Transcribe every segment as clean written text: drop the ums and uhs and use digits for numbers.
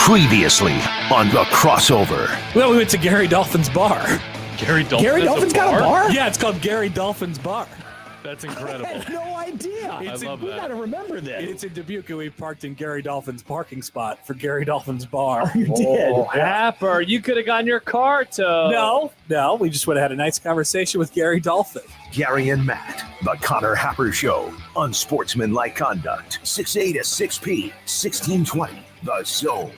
Previously on The Crossover. Well, we went to Gary Dolphin's bar. Gary Dolphin's got a bar? Yeah, it's called Gary Dolphin's bar. That's incredible. I had no idea. I love We that. got to remember this. It's in Dubuque. We parked in Gary Dolphin's parking spot for Gary Dolphin's bar. You did. Oh, Happer, you could have gotten your car towed. No, we just would have had a nice conversation with Gary Dolphin. Gary and Matt, The Connor Happer Show. Unsportsmanlike conduct. 6A to 6P, 1620. The Zone.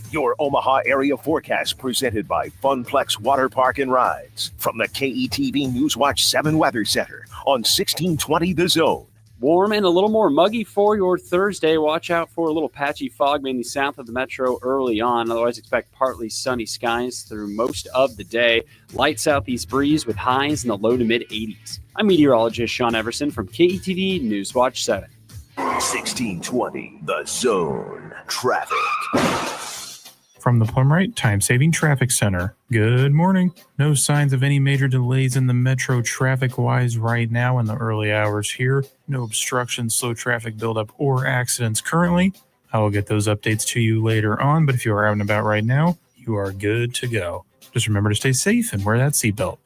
Your Omaha area forecast presented by Funplex Water Park and Rides from the KETV Newswatch 7 Weather Center on 1620 The Zone. Warm and a little more muggy for your Thursday. Watch out for a little patchy fog, mainly south of the metro early on. Otherwise, expect partly sunny skies through most of the day. Light southeast breeze with highs in the low to mid 80s. I'm meteorologist Sean Everson from KETV Newswatch 7. 1620 The Zone. Traffic. From the Plumrite Time-Saving Traffic Center. Good morning. No signs of any major delays in the metro traffic-wise right now in the early hours here. No obstructions, slow traffic buildup, or accidents currently. I will get those updates to you later on, but if you are out and about right now, you are good to go. Just remember to stay safe and wear that seatbelt.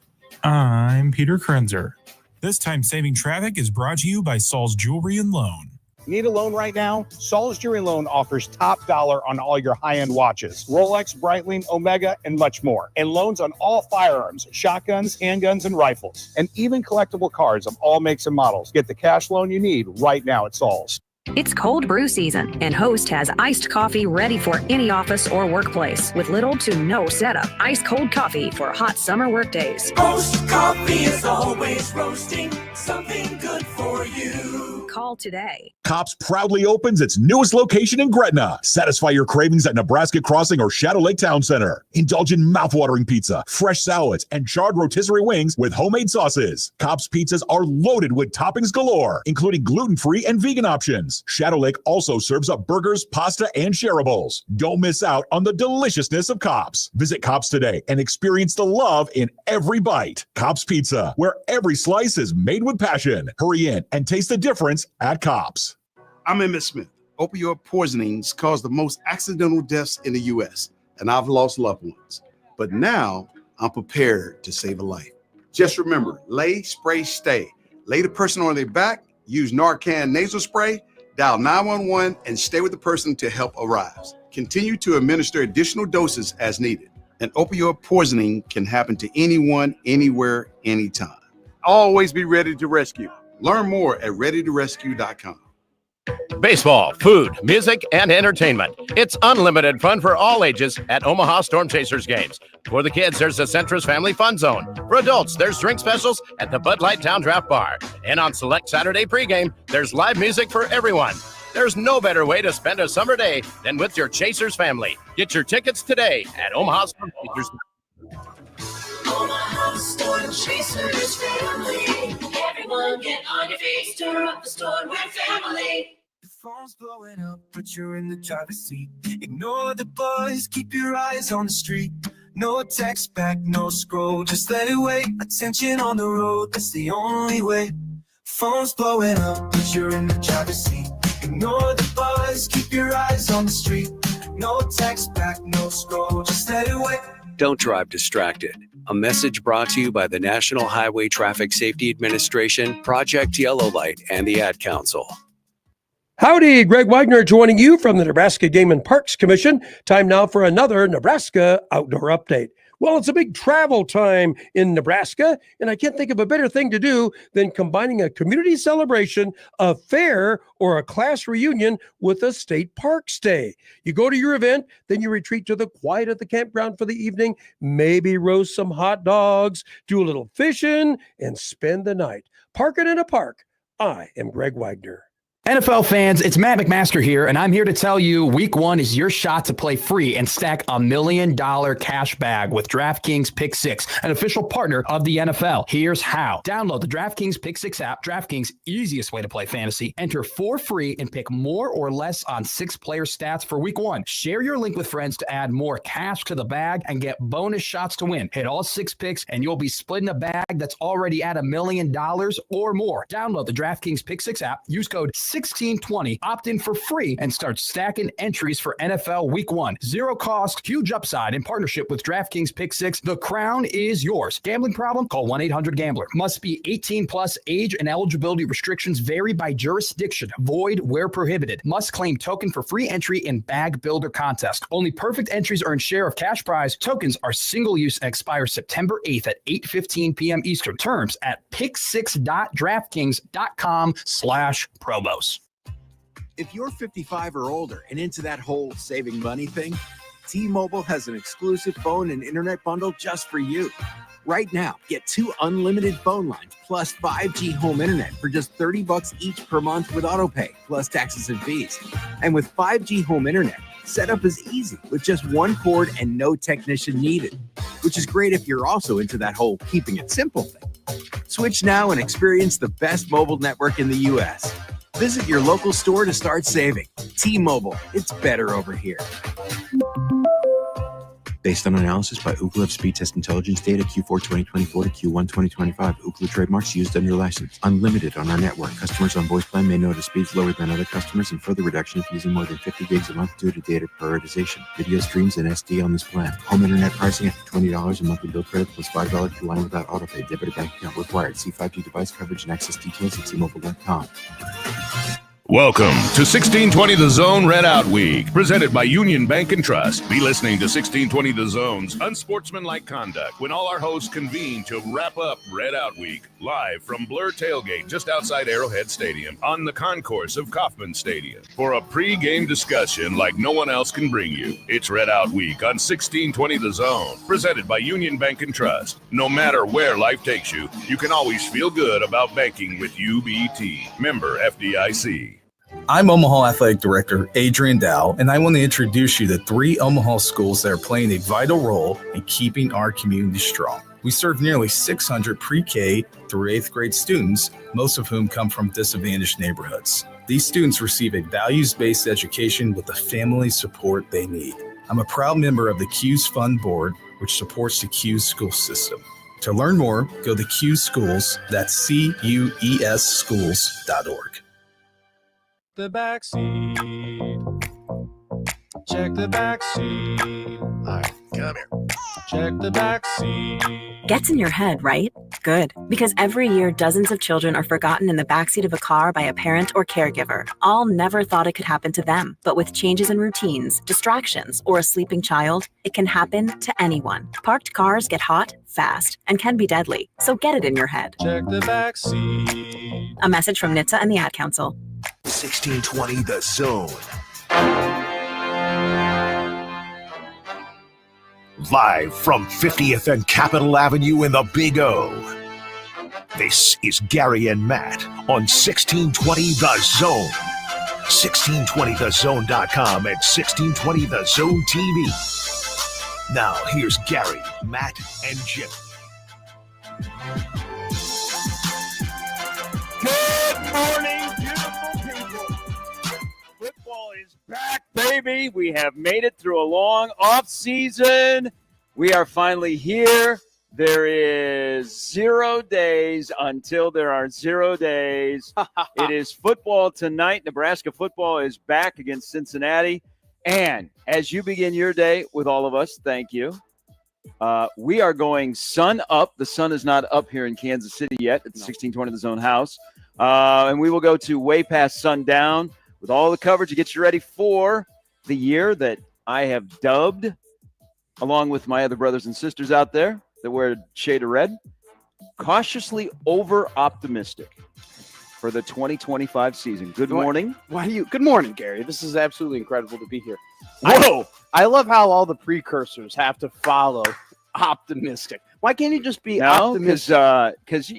I'm Peter Krenzer. This time-saving traffic is brought to you by Saul's Jewelry and Loan. Need a loan right now? Saul's Jewelry Loan offers top dollar on all your high-end watches, Rolex, Breitling, Omega, and much more. And loans on all firearms, shotguns, handguns, and rifles. And even collectible cars of all makes and models. Get the cash loan you need right now at Saul's. It's cold brew season, and Host has iced coffee ready for any office or workplace with little to no setup. Ice cold coffee for hot summer work days. Host Coffee is always roasting something good for you. Call today. Kopp's proudly opens its newest location in Gretna. Satisfy your cravings at Nebraska Crossing or Shadow Lake Town Center. Indulge in mouthwatering pizza, fresh salads, and charred rotisserie wings with homemade sauces. Kopp's pizzas are loaded with toppings galore, including gluten-free and vegan options. Shadow Lake also serves up burgers, pasta, and shareables. Don't miss out on the deliciousness of Kopp's. Visit Kopp's today and experience the love in every bite. Kopp's Pizza, where every slice is made with passion. Hurry in and taste the difference at Kopp's. I'm Emmett Smith. Opioid poisonings cause the most accidental deaths in the U.S., and I've lost loved ones. But now I'm prepared to save a life. Just remember, lay, spray, stay. Lay the person on their back, use Narcan nasal spray, dial 911, and stay with the person until help arrives. Continue to administer additional doses as needed. And opioid poisoning can happen to anyone, anywhere, anytime. Always be ready to rescue. Learn more at readytorescue.com. Baseball, food, music, and entertainment. It's unlimited fun for all ages at Omaha Storm Chasers games. For the kids, there's the Centris Family Fun Zone. For adults, there's drink specials at the Bud Light Town Draft Bar. And on select Saturday pregame, there's live music for everyone. There's no better way to spend a summer day than with your Chasers family. Get your tickets today at Omaha Storm Chasers. Omaha Storm Chasers family. Everyone get on your feet, stir up the storm with family. The phone's blowing up, but you're in the driver's seat. Ignore the buzz, keep your eyes on the street. No text back, no scroll, just let it wait. Attention on the road, that's the only way. Phone's blowing up, but you're in the driver's seat. Ignore the buzz, keep your eyes on the street. No text back, no scroll, just let it wait. Don't drive distracted. A message brought to you by the National Highway Traffic Safety Administration, Project Yellow Light, and the Ad Council. Howdy, Greg Wagner joining you from the Nebraska Game and Parks Commission. Time now for another Nebraska Outdoor Update. Well, it's a big travel time in Nebraska, and I can't think of a better thing to do than combining a community celebration, a fair, or a class reunion with a state park stay. You go to your event, then you retreat to the quiet of the campground for the evening, maybe roast some hot dogs, do a little fishing, and spend the night. Parking in a park. I am Greg Wagner. NFL fans, it's Matt McMaster here, and I'm here to tell you Week 1 is your shot to play free and stack $1 million cash bag with DraftKings Pick 6, an official partner of the NFL. Here's how. Download the DraftKings Pick 6 app, DraftKings' easiest way to play fantasy. Enter for free and pick more or less on 6-player stats for Week 1. Share your link with friends to add more cash to the bag and get bonus shots to win. Hit all 6 picks, and you'll be splitting a bag that's already at $1 million or more. Download the DraftKings Pick 6 app. Use code 1620. Opt in for free and start stacking entries for NFL Week 1. Zero cost, huge upside in partnership with DraftKings Pick 6. The crown is yours. Gambling problem? Call 1-800-GAMBLER. Must be 18 plus. Age and eligibility restrictions vary by jurisdiction. Void where prohibited. Must claim token for free entry in Bag Builder contest. Only perfect entries earn share of cash prize. Tokens are single use and expire September 8th at 8:15 p.m. Eastern. Terms at pick6.draftkings.com/promos. If you're 55 or older and into that whole saving money thing, T-Mobile has an exclusive phone and internet bundle just for you. Right now, get 2 unlimited phone lines plus 5G home internet for just $30 each per month with autopay, plus taxes and fees. And with 5G home internet, setup is easy with just one cord and no technician needed, which is great if you're also into that whole keeping it simple thing. Switch now and experience the best mobile network in the U.S. Visit your local store to start saving. T-Mobile, it's better over here. Based on analysis by Ookla of speed test intelligence data Q4 2024 to Q1 2025. Ookla trademarks used under license. Unlimited on our network. Customers on voice plan may notice speeds lower than other customers and further reduction if using more than 50 gigs a month due to data prioritization. Video streams and SD on this plan. Home internet pricing after $20 a monthly bill credit plus $5 per line without autopay. Debit or bank account required. See 5G device coverage and access details at T-Mobile.com. Welcome to 1620 The Zone Red Out Week, presented by Union Bank and Trust. Be listening to 1620 The Zone's unsportsmanlike conduct when all our hosts convene to wrap up Red Out Week, live from Blur Tailgate just outside Arrowhead Stadium on the concourse of Kauffman Stadium. For a pre-game discussion like no one else can bring you, it's Red Out Week on 1620 The Zone, presented by Union Bank and Trust. No matter where life takes you, you can always feel good about banking with UBT. Member FDIC. I'm Omaha Athletic Director Adrian Dow, and I want to introduce you to 3 Omaha schools that are playing a vital role in keeping our community strong. We serve nearly 600 pre-K through 8th grade students, most of whom come from disadvantaged neighborhoods. These students receive a values-based education with the family support they need. I'm a proud member of the CUES Fund Board, which supports the CUES school system. To learn more, go to CUES Schools, that's CUES schools.org. The back seat. Check the back seat. All right, come here. Check the back seat. Gets in your head, right? Good. Because every year, dozens of children are forgotten in the backseat of a car by a parent or caregiver. All never thought it could happen to them. But with changes in routines, distractions, or a sleeping child, it can happen to anyone. Parked cars get hot, fast, and can be deadly. So get it in your head. Check the back seat. A message from NHTSA and the Ad Council. 1620 The Zone. Live from 50th and Capitol Avenue in the Big O. This is Gary and Matt on 1620 The Zone. 1620thezone.com and 1620 The Zone TV. Now here's Gary, Matt, and Jim. Good morning, beautiful people. Football is back, baby. We have made it through a long off season. We are finally here. There is 0 days until there are 0 days. It is football tonight. Nebraska football is back against Cincinnati. And as you begin your day with all of us, thank you. We are going sun up. The sun is not up here in Kansas City yet at the 1620 The Zone house. And we will go to way past sundown with all the coverage to get you ready for the year that I have dubbed, along with my other brothers and sisters out there that wear a shade of red, cautiously over-optimistic for the 2025 season. Good morning. Good morning, Gary. This is absolutely incredible to be here. Whoa! I love how all the precursors have to follow optimistic. Why can't you just be optimistic? Because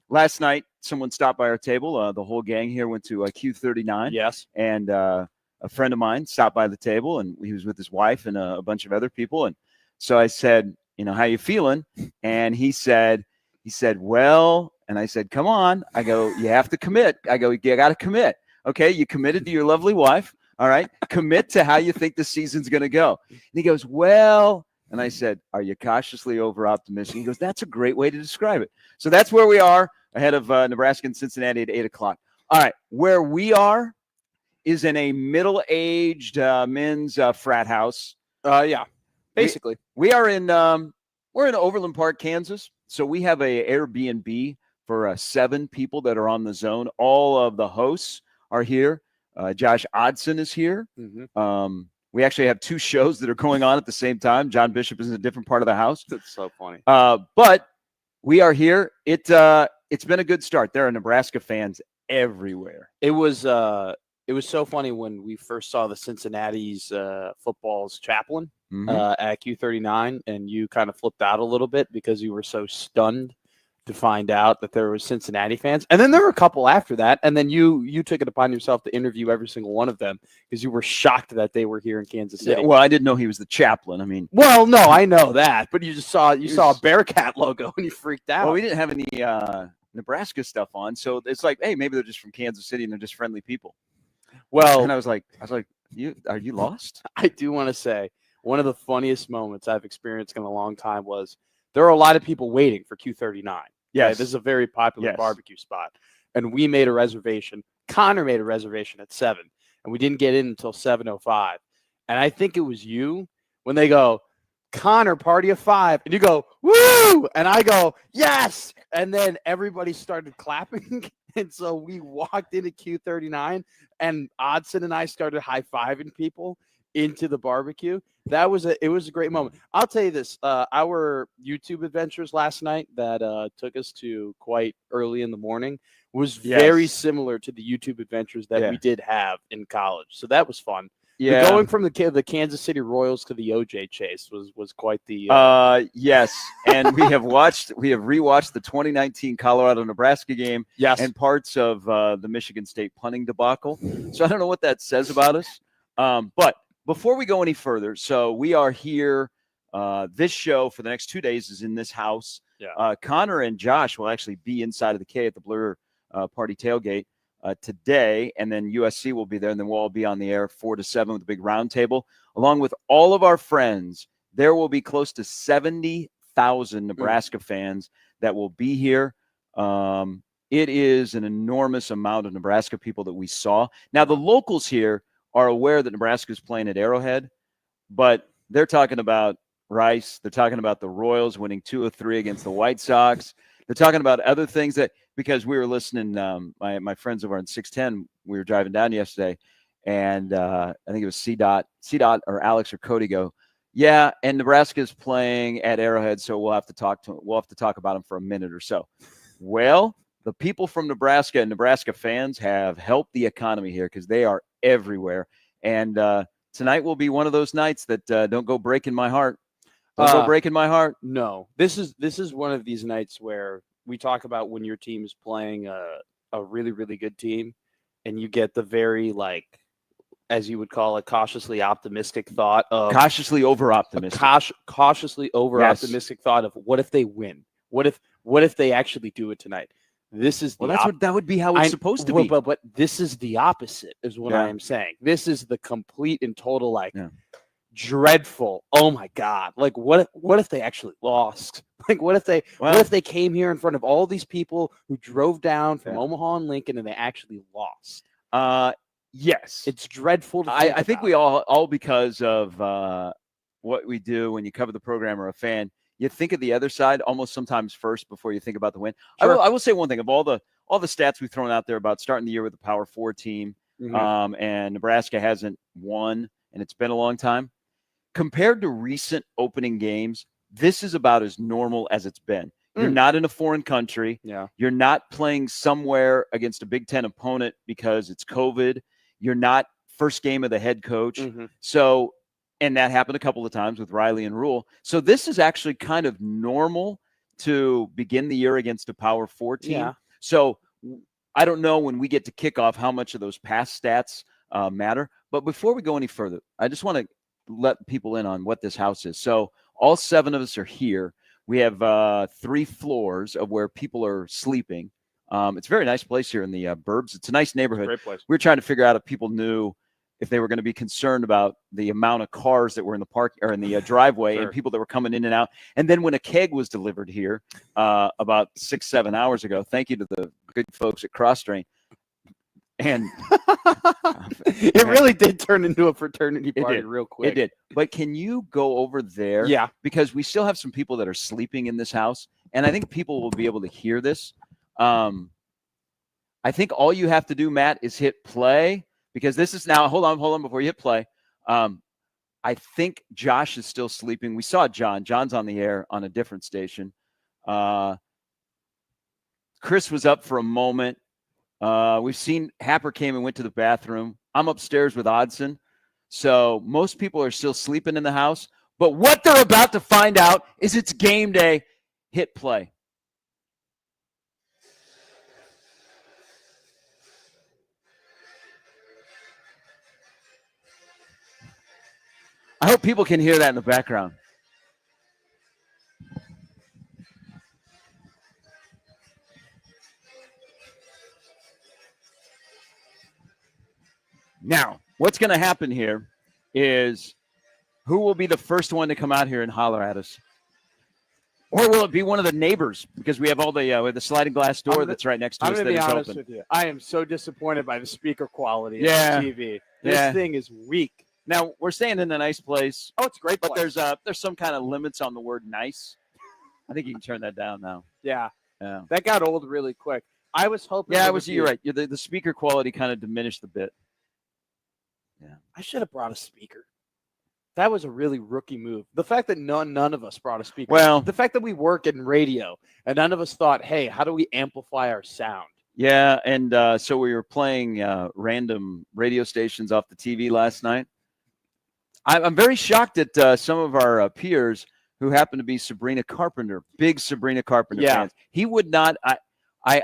last night, someone stopped by our table. The whole gang here went to Q39. Yes. And a friend of mine stopped by the table, and he was with his wife and a bunch of other people. And so I said, how you feeling? And he said, well, and I said, come on. I go, you have to commit. I go, you got to commit. Okay, you committed to your lovely wife. All right, commit to how you think the season's going to go. And he goes, well, and I said, are you cautiously over-optimistic? He goes, that's a great way to describe it. So that's where we are ahead of Nebraska and Cincinnati at 8 o'clock. All right, where we are is in a middle-aged men's frat house. Yeah, basically. We are in we're in Overland Park, Kansas. So we have a Airbnb for 7 people that are on the zone. All of the hosts are here. Josh Odson is here. We actually have 2 shows that are going on at the same time. John Bishop is in a different part of the house. That's so funny. But we are here. It's been a good start. There are Nebraska fans everywhere. It was so funny when we first saw the Cincinnati's football's chaplain at Q39, and you kind of flipped out a little bit because you were so stunned to find out that there were Cincinnati fans. And then there were a couple after that, and then you took it upon yourself to interview every single one of them because you were shocked that they were here in Kansas City. Yeah, well, I didn't know he was the chaplain. I mean, well, no, I know that, but you just saw a Bearcat logo and you freaked out. Well, we didn't have any Nebraska stuff on, so it's like, hey, maybe they're just from Kansas City and they're just friendly people. Well, and I was like, are you lost? I do want to say one of the funniest moments I've experienced in a long time was there are a lot of people waiting for Q39. Yeah, this is a very popular barbecue spot, and we made a reservation. Connor made a reservation at 7, and we didn't get in until 7:05. And I think it was you when they go, Connor, party of 5, and you go, woo, and I go, yes, and then everybody started clapping. And so we walked into Q39, and Odson and I started high-fiving people into the barbecue. It was a great moment. I'll tell you this, our YouTube adventures last night that took us to quite early in the morning was very similar to the YouTube adventures that we did have in college. So that was fun. Yeah. Going from the Kansas City Royals to the OJ chase was quite the yes. And we have rewatched the 2019 Colorado-Nebraska game and parts of the Michigan State punting debacle. So I don't know what that says about us. But before we go any further, so we are here. This show for the next 2 days is in this house. Connor and Josh will actually be inside of the K at the Blur Party tailgate today, and then USC will be there, and then we'll all be on the air 4 to 7 with a big round table. Along with all of our friends, there will be close to 70,000 Nebraska fans that will be here. It is an enormous amount of Nebraska people that we saw. Now, the locals here are aware that Nebraska is playing at Arrowhead, but they're talking about Rice. They're talking about the Royals winning 2 of 3 against the White Sox. They're talking about other things because we were listening, my friends over on 610, we were driving down yesterday, and I think it was C-Dot or Alex or Cody go, yeah, and Nebraska's playing at Arrowhead, so we'll have to talk about them for a minute or so. Well, the people from Nebraska and Nebraska fans have helped the economy here because they are everywhere. And tonight will be one of those nights that don't go breaking my heart. Don't go breaking my heart. No, this is one of these nights where we talk about when your team is playing a really, really good team, and you get the very, as you would call it, cautiously optimistic thought of cautiously over optimistic. Cautiously over optimistic thought of what if they win? What if they actually do it tonight? This is that would be how it's supposed to be. But this is the opposite, is what I am saying. This is the complete and total dreadful. Oh my God! What if they actually lost? What if they came here in front of all these people who drove down from Omaha and Lincoln and they actually lost? Yes, it's dreadful. I think we all because of what we do when you cover the program or a fan. You think of the other side almost sometimes first before you think about the win. Sure. I will say one thing: of all the stats we've thrown out there about starting the year with a Power 4 team, and Nebraska hasn't won, and it's been a long time. Compared to recent opening games, this is about as normal as it's been. You're not in a foreign country. Yeah. You're not playing somewhere against a Big Ten opponent because it's COVID. You're not first game of the head coach. So. And that happened a couple of times with Riley and Rule. So this is actually kind of normal to begin the year against a Power 4 team. Yeah. So I don't know when we get to kickoff how much of those past stats matter. But before we go any further, I just want to let people in on what this house is. So all 7 of us are here. We have 3 floors of where people are sleeping. It's a very nice place here in the Burbs. It's a nice neighborhood. Great place. We're trying to figure out if people knew if they were going to be concerned about the amount of cars that were in the park or in the driveway and people that were coming in and out. And then when a keg was delivered here about 6-7 hours ago, thank you to the good folks at Cross Drain, And it really did turn into a fraternity party real quick. It did. But can you go over there? Yeah. Because we still have some people that are sleeping in this house, and I think people will be able to hear this. I think all you have to do, Matt, is hit play, because this is now. Hold on before you hit play. I think Josh is still sleeping. We saw John. John's on the air on a different station. Chris was up for a moment. We've seen Happer came and went to the bathroom. I'm upstairs with Odson. So most people are still sleeping in the house. But what they're about to find out is it's game day. Hit play. I hope people can hear that in the background. Now, what's going to happen here is who will be the first one to come out here and holler at us? Or will it be one of the neighbors? Because we have all the sliding glass door that's right next to us that is open. With you. I am so disappointed by the speaker quality of the TV. This This thing is weak. Now, we're staying in a nice place. Oh, it's a great But place. there's some kind of limits on the word nice. I think you can turn that down now. Yeah. Yeah. That got old really quick. I was hoping. Yeah, it it would was. be- You're right. The speaker quality kind of diminished a bit. I should have brought a speaker. That was a really rookie move. The fact that none of us brought a speaker. Well- the fact that we work in radio and none of us thought, hey, how do we amplify our sound? Yeah, and so we were playing random radio stations off the TV last night. I'm very shocked at some of our peers who happen to be Sabrina Carpenter, big Sabrina Carpenter Yeah. fans. He would not. I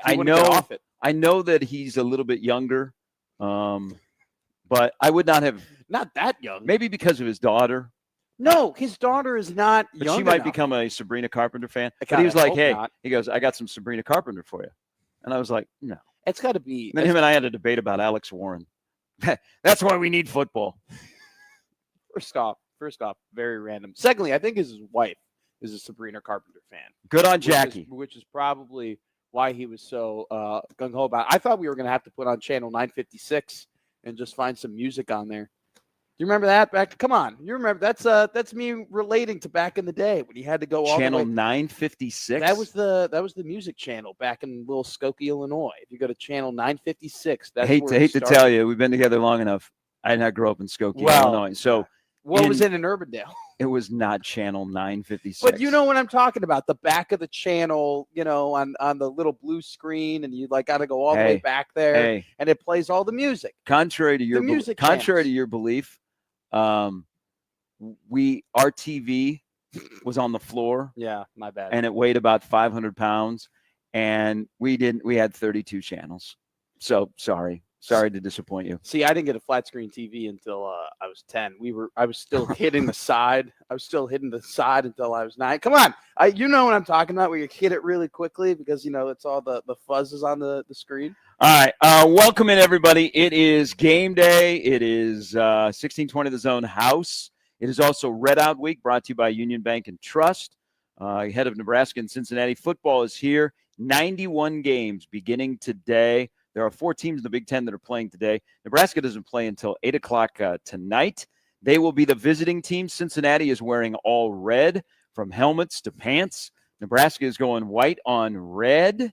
He wouldn't get know. off it. I know that he's a little bit younger, but I would not have. Not that young. Maybe because of his daughter. No, his daughter is not But young she might enough. become a Sabrina Carpenter fan. But God, he was I like, hope "Hey," not. he goes, "I got some Sabrina Carpenter for you," and I was like, "No." It's got to be. Then him and I had a debate about Alex Warren. That's why we need football. First off, very random. Secondly, I think his wife is a Sabrina Carpenter fan. Good on which is- Jackie. which is probably why he was so gung ho about it. I thought we were going to have to put on channel 956 and just find some music on there. Do you remember that? Come on, you remember that's me relating to back in the day when you had to go all Channel the way. 956. That was the music channel back in little Skokie, Illinois. If you go to channel 956, that's hate where to it hate to started. tell you, we've been together long enough. I did not grow up in Skokie, Well, Illinois, so What was it in Urbandale? It was not channel 956. But you know what I'm talking about. The back of the channel, on the little blue screen, and you got to go all the way Hey, back there, hey. and it plays all the music. Contrary to your music contrary to your belief, our TV was on the floor. Yeah, my bad. And it weighed about 500 pounds, and we had 32 channels. So sorry to disappoint you. See, I didn't get a flat screen TV until I was 10. I was still hitting the side. I was still hitting the side until I was 9. Come on, you know what I'm talking about. Where you hit it really quickly because it's all the fuzzes on the screen. All right, welcome in everybody. It is game day. It is 1620 The Zone House. It is also Red Out Week, brought to you by Union Bank and Trust. Head of Nebraska and Cincinnati football is here. 91 games beginning today. There are 4 teams in the Big Ten that are playing today. Nebraska doesn't play until 8 o'clock tonight. They will be the visiting team. Cincinnati is wearing all red, from helmets to pants. Nebraska is going white on red.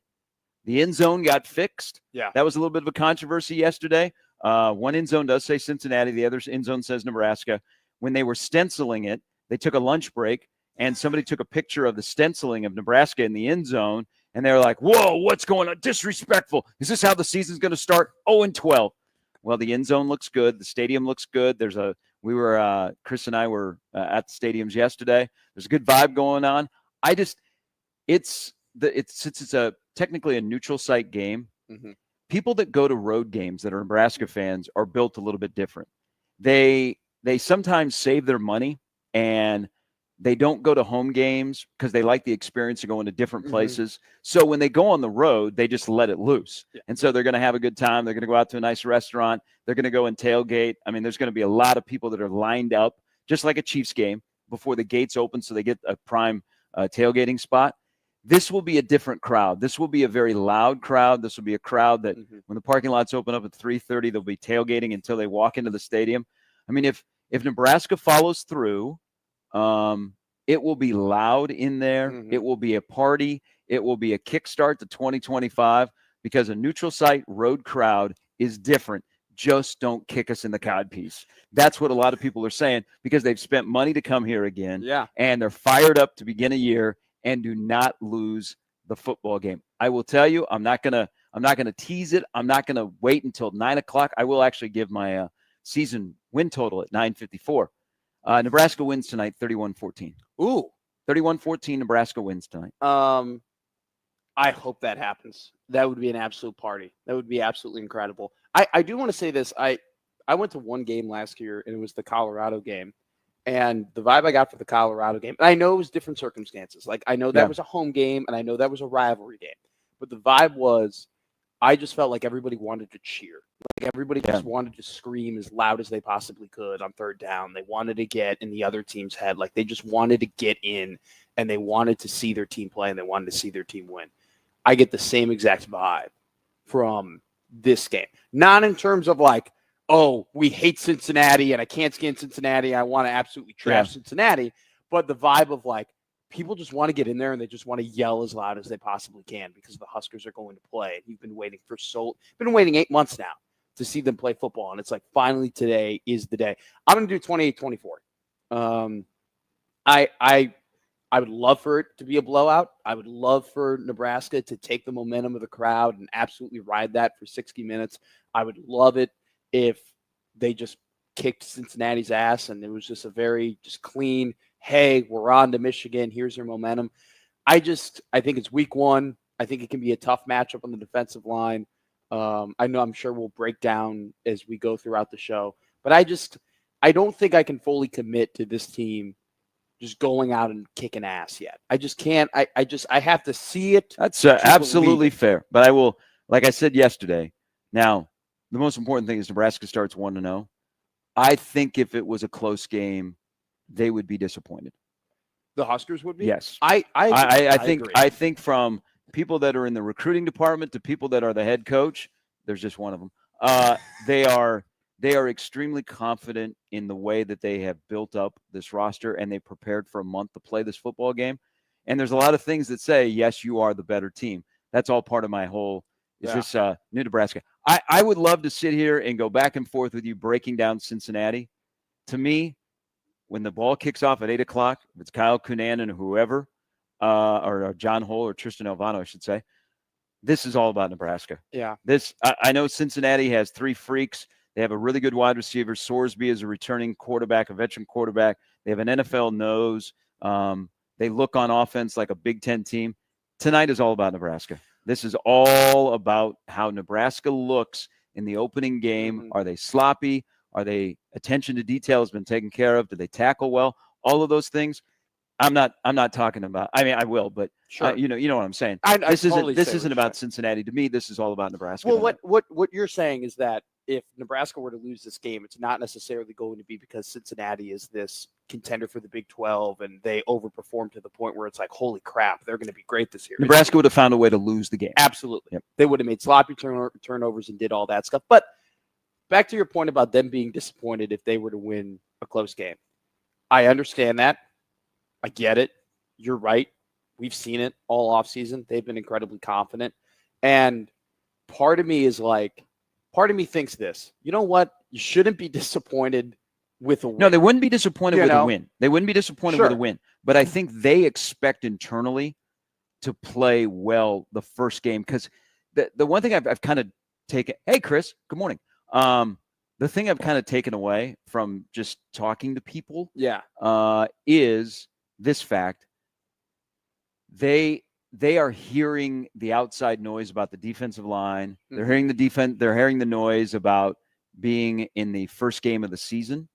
The end zone got fixed. Yeah. That was a little bit of a controversy yesterday. One end zone does say Cincinnati. The other end zone says Nebraska. When they were stenciling it, they took a lunch break, and somebody took a picture of the stenciling of Nebraska in the end zone, and they were like, whoa, what's going on? Disrespectful. Is this how the season's going to start? 0-12. Well, the end zone looks good. The stadium looks good. Chris and I were at the stadiums yesterday. There's a good vibe going on. Since it's technically a neutral site game, Mm-hmm. people that go to road games that are Nebraska fans are built a little bit different. They sometimes save their money and they don't go to home games because they like the experience of going to different places. So when they go on the road, they just let it loose. Yeah. And so they're going to have a good time. They're going to go out to a nice restaurant. They're going to go and tailgate. I mean, there's going to be a lot of people that are lined up, just like a Chiefs game, before the gates open so they get a prime tailgating spot. this will be a different crowd. This will be a very loud crowd. This will be a crowd that when the parking lots open up at 3:30, they'll be tailgating until they walk into the stadium. I mean, if Nebraska follows through, it will be loud in there. It will be a party. It will be a kickstart to 2025 because a neutral site road crowd is different. Just don't kick us in the codpiece. That's what a lot of people are saying because they've spent money to come here again. Yeah. And they're fired up to begin a year and do not lose the football game. I will tell you, I'm not gonna tease it. I'm not gonna wait until 9 o'clock. I will actually give my season win total at 954. Nebraska wins tonight, 31-14. Ooh, 31-14. Nebraska wins tonight. I hope that happens. That would be an absolute party. That would be absolutely incredible. I do want to say this. I went to one game last year, and it was the Colorado game. And the vibe I got for the Colorado game, and I know it was different circumstances. Like, I know that was a home game, and I know that was a rivalry game. But the vibe was, I just felt like everybody wanted to cheer. Like, everybody just wanted to scream as loud as they possibly could on third down. They wanted to get in the other team's head. Like, they just wanted to get in, and they wanted to see their team play, and they wanted to see their team win. I get the same exact vibe from this game. Not in terms of like, oh, we hate Cincinnati and I can't stand Cincinnati. I want to absolutely trash Cincinnati. But the vibe of like, people just want to get in there and they just want to yell as loud as they possibly can because the Huskers are going to play. You've been waiting been waiting 8 months now to see them play football. And it's like, finally today is the day. I'm going to do 28-24. I would love for it to be a blowout. I would love for Nebraska to take the momentum of the crowd and absolutely ride that for 60 minutes. I would love it if they just kicked Cincinnati's ass and it was just a very just clean, hey, we're on to Michigan. Here's their momentum. I think it's week one. I think it can be a tough matchup on the defensive line. I'm sure we'll break down as we go throughout the show. But I don't think I can fully commit to this team just going out and kicking ass yet. I just can't. I have to see it. That's absolutely fair. But I will, like I said yesterday, now the most important thing is Nebraska starts 1-0. I think if it was a close game, they would be disappointed. The Huskers would be? Yes. I think from people that are in the recruiting department to people that are the head coach, there's just one of them. They are extremely confident in the way that they have built up this roster, and they prepared for a month to play this football game. And there's a lot of things that say, yes, you are the better team. That's all part of my whole, this new Nebraska. I would love to sit here and go back and forth with you breaking down Cincinnati. To me, when the ball kicks off at 8 o'clock, if it's Kyle Cunanan or whoever, or John Hull or Tristan Alvano, I should say, this is all about Nebraska. Yeah. I know Cincinnati has 3 freaks. They have a really good wide receiver. Sorsby is a returning quarterback, a veteran quarterback. They have an NFL nose. They look on offense like a Big Ten team. Tonight is all about Nebraska. This is all about how Nebraska looks in the opening game. Are they sloppy? Are they attention to detail has been taken care of? Do they tackle well? All of those things. I'm not talking about. I mean, I will, but sure. You know what I'm saying. This isn't about Cincinnati. To me, this is all about Nebraska. Well, what you're saying is that if Nebraska were to lose this game, it's not necessarily going to be because Cincinnati is this contender for the Big 12 and they overperform to the point where it's like, holy crap, they're going to be great this year. Nebraska would have found a way to lose the game. Absolutely. Yep. They would have made sloppy turnovers and did all that stuff. But back to your point about them being disappointed if they were to win a close game. I understand that. I get it. You're right. We've seen it all offseason. They've been incredibly confident. And part of me thinks this. You know what? You shouldn't be disappointed with a win. No, they wouldn't be disappointed with a win. They wouldn't be disappointed with a Sure. win. But I think they expect internally to play well the first game. Because the one thing I've kind of taken – hey, Chris, good morning. The thing I've kind of taken away from just talking to people is this fact. They are hearing the outside noise about the defensive line. They're hearing the defense. They're hearing the noise about being in the first game of the season.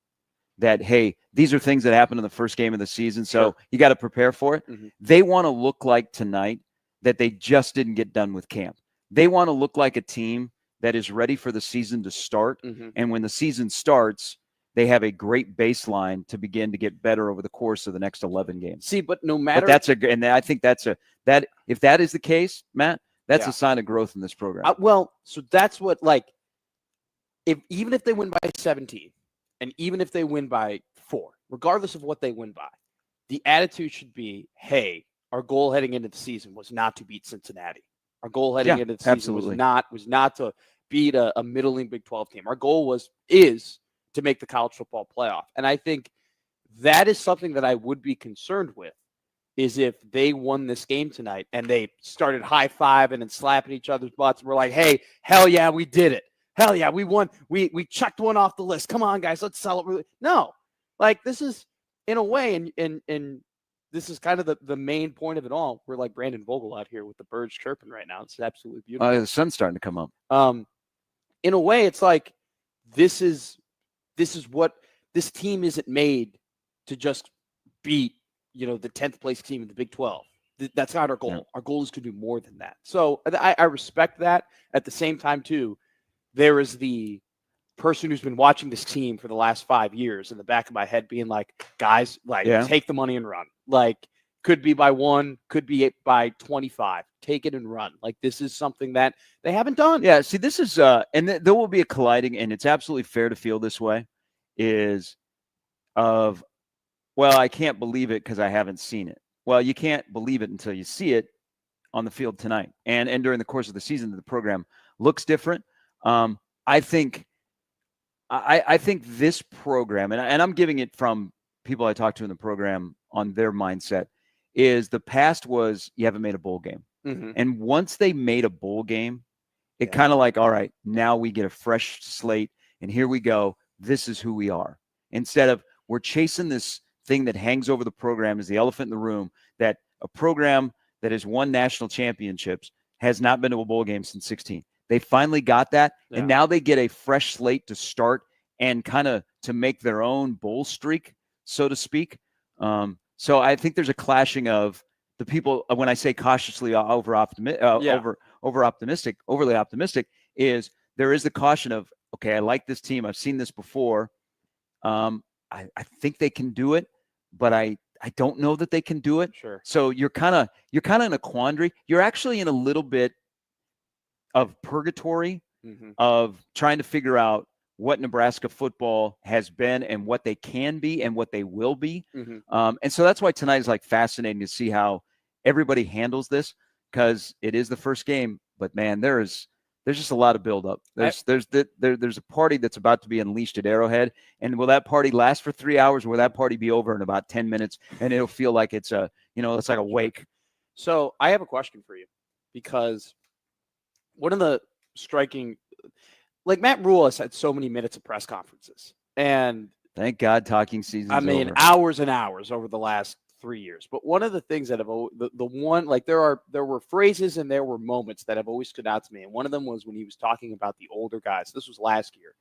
That, hey, these are things that happen in the first game of the season, so you got to prepare for it. They want to look like tonight that they just didn't get done with camp. They want to look like a team that is ready for the season to start. And when the season starts, they have a great baseline to begin to get better over the course of the next 11 games. See, but no matter and I think that if that is the case, Matt, that's a sign of growth in this program. Well, so that's what even if they win by 17, and even if they win by 4, regardless of what they win by, the attitude should be, hey, our goal heading into the season was not to beat Cincinnati. Our goal heading into the season was not to beat a middling Big 12 team. Our goal is to make the college football playoff. And I think that is something that I would be concerned with, is if they won this game tonight and they started high-fiving and slapping each other's butts and we're like, hey, hell yeah, we did it. Hell yeah, we won. We checked one off the list. Come on, guys, let's celebrate. No, this is, in a way, and this is kind of the main point of it all. We're like Brandon Vogel out here with the birds chirping right now. It's absolutely beautiful. The sun's starting to come up. In a way, it's like this is what this team isn't made to just beat, the 10th place team in the Big 12. That's not our goal. Yeah. Our goal is to do more than that. So I respect that. At the same time, too, there is the person who's been watching this team for the last 5 years in the back of my head being like, guys, take the money and run. Could be by 1, could be by 25. Take it and run. This is something that they haven't done. Yeah, see, this is and there will be a colliding, and it's absolutely fair to feel this way, I can't believe it because I haven't seen it. Well, you can't believe it until you see it on the field tonight. And during the course of the season, the program looks different. I think this program, and I'm giving it from people I talked to in the program on their mindset, is the past was you haven't made a bowl game. Mm-hmm. And once they made a bowl game, it kind of all right, now we get a fresh slate and here we go. This is who we are. Instead of we're chasing this thing that hangs over the program as the elephant in the room, that a program that has won national championships has not been to a bowl game since 16. They finally got that. Yeah. And now they get a fresh slate to start and kind of to make their own bowl streak, so to speak. So I think there's a clashing of the people, when I say cautiously overly optimistic, is there is the caution of, okay, I like this team. I've seen this before. I think they can do it, but I don't know that they can do it. Sure. So you're kind of in a quandary. You're actually in a little bit of purgatory of trying to figure out what Nebraska football has been and what they can be and what they will be. Mm-hmm. And so that's why tonight is fascinating to see how everybody handles this, because it is the first game, but man, there's just a lot of buildup. There's a party that's about to be unleashed at Arrowhead, and will that party last for 3 hours, or will that party be over in about 10 minutes, and it'll feel like it's it's like a wake. So I have a question for you, because one of the striking, Matt Rhule has had so many minutes of press conferences, and thank God talking season's over. Hours and hours over the last 3 years. But one of the things that there were phrases and there were moments that have always stood out to me. And one of them was when he was talking about the older guys. This was last year.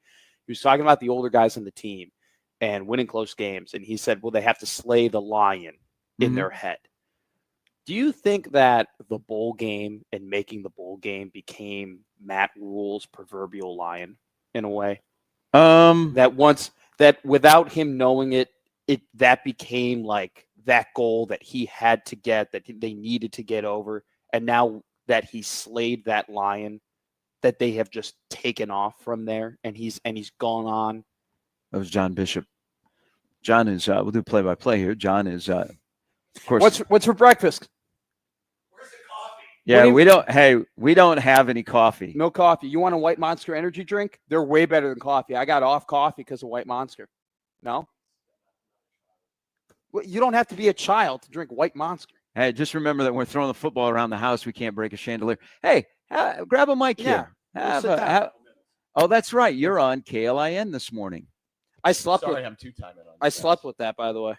He was talking about the older guys in the team and winning close games. And he said, well, they have to slay the lion in their head. Do you think that the bowl game and making the bowl game became Matt Rhule's proverbial lion in a way? That without him knowing it, that became that goal that he had to get, that they needed to get over. And now that he slayed that lion, that they have just taken off from there, and he's gone on. That was John Bishop. John is we'll do play-by-play here. John is of course. What's for breakfast? Yeah, we don't have any coffee. No coffee. You want a White Monster energy drink? They're way better than coffee. I got off coffee because of White Monster. No? Well, you don't have to be a child to drink White Monster. Hey, just remember that when we're throwing the football around the house, we can't break a chandelier. Hey, grab a mic here. Oh, that's right. You're on KLIN this morning. I slept Sorry, I'm two-timing on. I slept with that, by the way.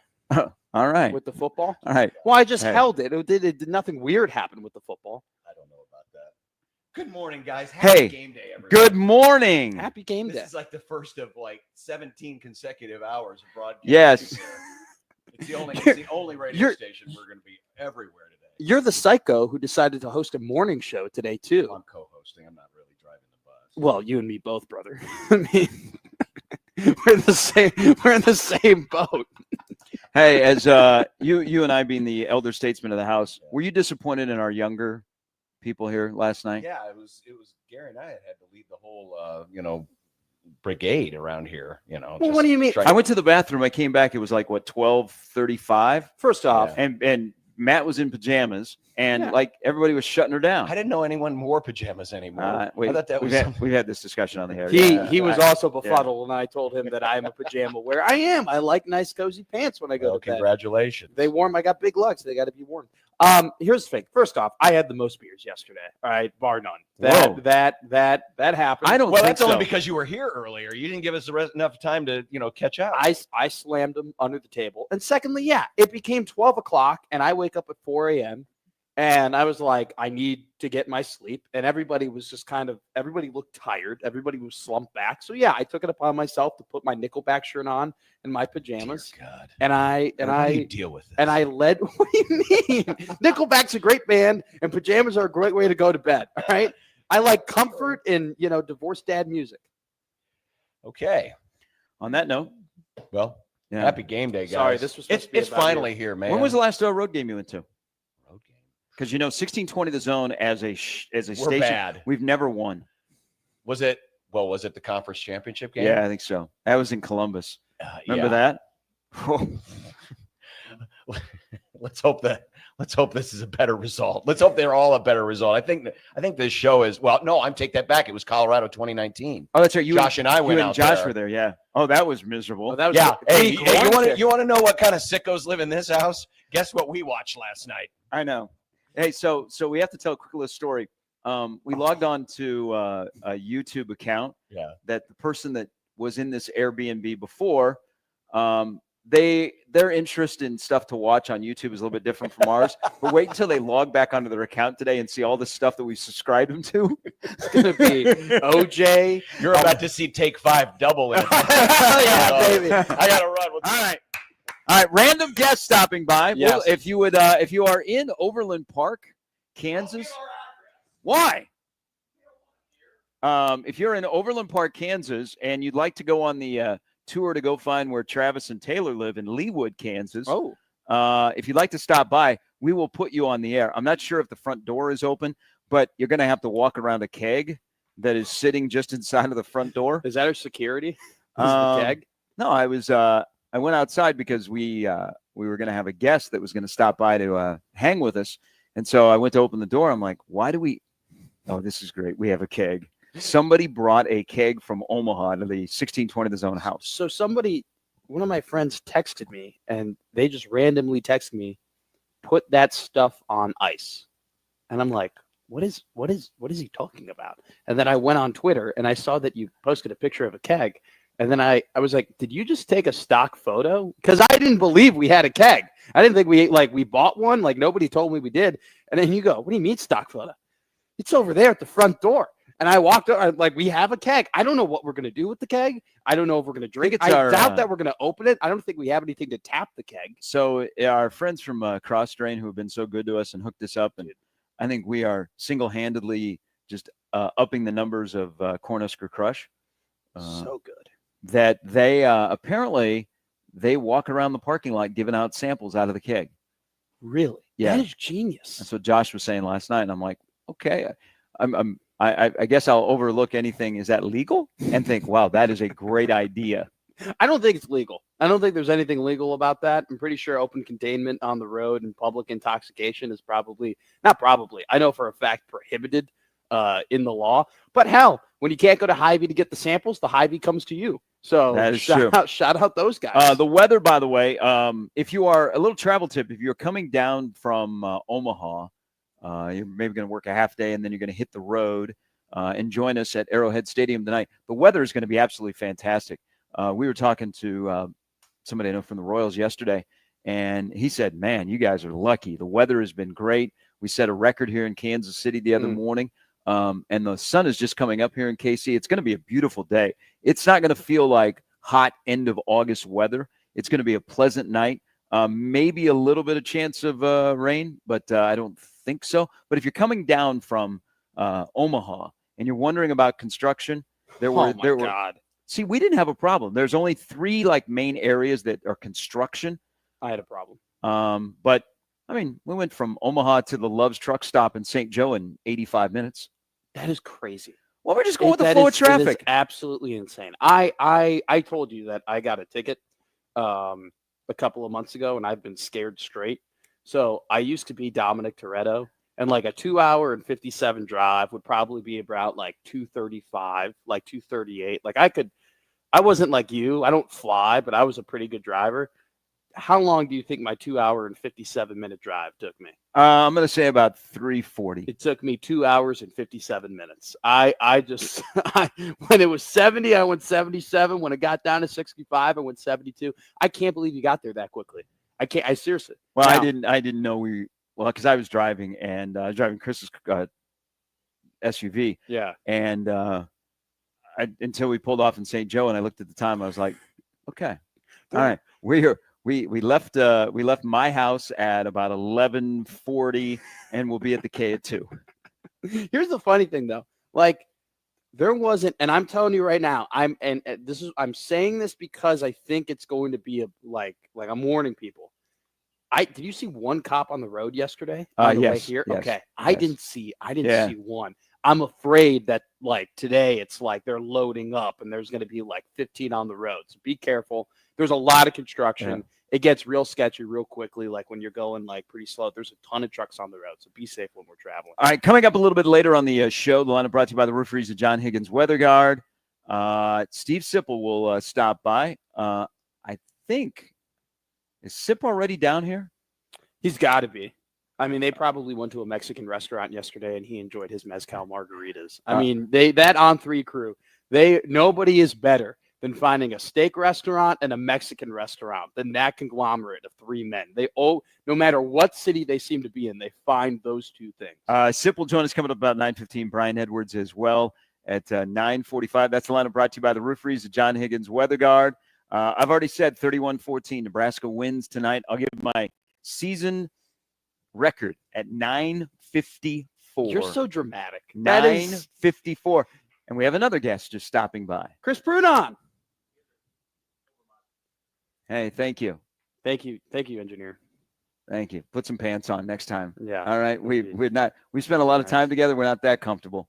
All right. With the football? All right. Well, I just held it. It did nothing weird happen with the football. I don't know about that. Good morning, guys. Happy game day, everybody. Good morning. Happy game day. This is like the first of 17 consecutive hours of broadcast. Yes. It's the only radio station we're going to be everywhere today. You're the psycho who decided to host a morning show today, too. I'm co-hosting. I'm not really driving the bus. Well, you and me both, brother. I mean, We're in the same boat. Hey, as you and I being the elder statesman of the house, were you disappointed in our younger people here last night? Yeah, it was Gary and I had to lead the whole brigade around here. Well, what do you mean? I went to the bathroom. I came back. It was like 12:35. First off, and Matt was in pajamas, and like everybody was shutting her down. I didn't know anyone wore pajamas anymore. I thought that was we've had this discussion on the air. He was also befuddled when I told him that I am a pajama wearer. I am. I like nice cozy pants when I go to bed. Congratulations. They warm. I got big lugs. They got to be worn. Here's the thing. First off, I had the most beers yesterday. All right, bar none. That happened. I don't. Well, that's only because you were here earlier. You didn't give us enough time to catch up. I slammed them under the table. And secondly, yeah, it became 12 o'clock, and I wake up at 4 a.m. And I was like, I need to get my sleep. And everybody was just everybody looked tired. Everybody was slumped back. So yeah, I took it upon myself to put my Nickelback shirt on and my pajamas. Dear God. And I deal with this. And I led. What do you mean? Nickelback's a great band, and pajamas are a great way to go to bed. All right. I like comfort in divorced dad music. Okay. On that note, well, happy game day, guys. Sorry, this was. It's finally here, man. When was the last road game you went to? Because 1620 The Zone as a station, bad. We've never won. Was it the conference championship game? Yeah, I think so. That was in Columbus. Remember that? Let's hope this is a better result. Let's hope they're all a better result. I think this show is no. Take that back. It was Colorado 2019. Oh, that's right. Josh and I went out. Josh there. were there. Yeah. Oh, that was miserable. Hey, you want to know what kind of sickos live in this house? Guess what we watched last night? I know. Hey, so we have to tell a quick little story. We logged on to a YouTube account. Yeah. That the person that was in this Airbnb before, their interest in stuff to watch on YouTube is a little bit different from ours. But wait until they log back onto their account today and see all the stuff that we subscribed them to. It's gonna be OJ. You're about to see Take 5 double in. Yeah, baby. I gotta run. All right, random guest stopping by. Yes. Well, if you are in Overland Park, Kansas, why? If you're in Overland Park, Kansas, and you'd like to go on the tour to go find where Travis and Taylor live in Leawood, Kansas. If you'd like to stop by, we will put you on the air. I'm not sure if the front door is open, but you're going to have to walk around a keg that is sitting just inside of the front door. Is that our security? The keg? No, I went outside because we were going to have a guest that was going to stop by to hang with us. And so I went to open the door. I'm like, why do we? Oh, this is great. We have a keg. Somebody brought a keg from Omaha to the 1620 The Zone house. So one of my friends texted me, and they just randomly texted me, put that stuff on ice. And I'm like, what is he talking about? And then I went on Twitter and I saw that you posted a picture of a keg. And then I was like, did you just take a stock photo? Because I didn't believe we had a keg. I didn't think we bought one. Like nobody told me we did. And then you go, what do you mean stock photo? It's over there at the front door. And I walked up, like, we have a keg. I don't know what we're going to do with the keg. I don't know if we're going to drink it. I doubt that we're going to open it. I don't think we have anything to tap the keg. So our friends from Cross Drain who have been so good to us and hooked us up, and I think we are single-handedly just upping the numbers of Cornhusker Crush. So good. That they apparently they walk around the parking lot giving out samples out of the keg. Really? Yeah. That is genius. That's what Josh was saying last night. And I'm like, okay, I guess I'll overlook anything. Is that legal? And think, wow, that is a great idea. I don't think it's legal. I don't think there's anything legal about that. I'm pretty sure open containment on the road and public intoxication is I know for a fact prohibited in the law. But hell, when you can't go to Hy-Vee to get the samples, the Hy-Vee comes to you. So that is true. Shout out those guys. The weather, by the way, if you are a little travel tip, if you're coming down from Omaha, you're maybe going to work a half day and then you're going to hit the road and join us at Arrowhead Stadium tonight. The weather is going to be absolutely fantastic. We were talking to somebody I know from the Royals yesterday, and he said, man, you guys are lucky. The weather has been great. We set a record here in Kansas City the other morning, and the sun is just coming up here in KC. It's going to be a beautiful day. It's not going to feel like hot end of August weather. It's going to be a pleasant night. Maybe a little bit of chance of rain, but I don't think so. But if you're coming down from Omaha and you're wondering about construction, there were See, we didn't have a problem. There's only 3 like main areas that are construction. I had a problem. But I mean, we went from Omaha to the Love's truck stop in St. Joe in 85 minutes. That is crazy. Well, we're just going with the flow of traffic. It is absolutely insane. I told you that I got a ticket a couple of months ago, and I've been scared straight. So I used to be Dominic Toretto, and like a 2-hour and 57 drive would probably be about like 2:35, like 2:38. Like I wasn't like you. I don't fly, but I was a pretty good driver. How long do you think my 2-hour and 57-minute drive took me? I'm going to say about 3:40. It took me 2 hours and 57 minutes. I just when it was 70, I went 77. When it got down to 65, I went 72. I can't believe you got there that quickly. I seriously. Well, now, I didn't know because I was driving and I was driving Chris's SUV. Yeah. And until we pulled off in St. Joe, and I looked at the time, I was like, okay, all right, we're here. We left my house at about 11:40, and we'll be at the K at 2. Here's the funny thing, though. Like, there wasn't, and I'm telling you right now, I'm saying this because I think it's going to be like I'm warning people. Did you see one cop on the road yesterday? On the way here? Yes, okay. yes. I didn't see one. I'm afraid that like today it's like they're loading up and there's going to be like 15 on the road. So be careful. There's a lot of construction. Yeah. It gets real sketchy real quickly. Like when you're going like pretty slow, there's a ton of trucks on the road. So be safe when we're traveling. All right, coming up a little bit later on the show, the lineup brought to you by the Roofery's of John Higgins Weather Guard. Steve Sipple will stop by. I think, is Sip already down here? He's got to be. I mean, they probably went to a Mexican restaurant yesterday and he enjoyed his mezcal margaritas. I mean, that On3 crew, nobody is better than finding a steak restaurant and a Mexican restaurant than that conglomerate of 3 men. No matter what city they seem to be in, they find those 2 things. Sip will join us coming up about 9:15. Brian Edwards as well at 9:45. That's the lineup brought to you by the Roofery's of John Higgins Weather Guard. I've already said 31-14. Nebraska wins tonight. I'll give my season record at 9:54. You're so dramatic. 9:54. And we have another guest just stopping by. Chris Prudon. Hey, thank you. Thank you, engineer. Thank you. Put some pants on next time. Yeah. All right. We spent a lot of time together. We're not that comfortable.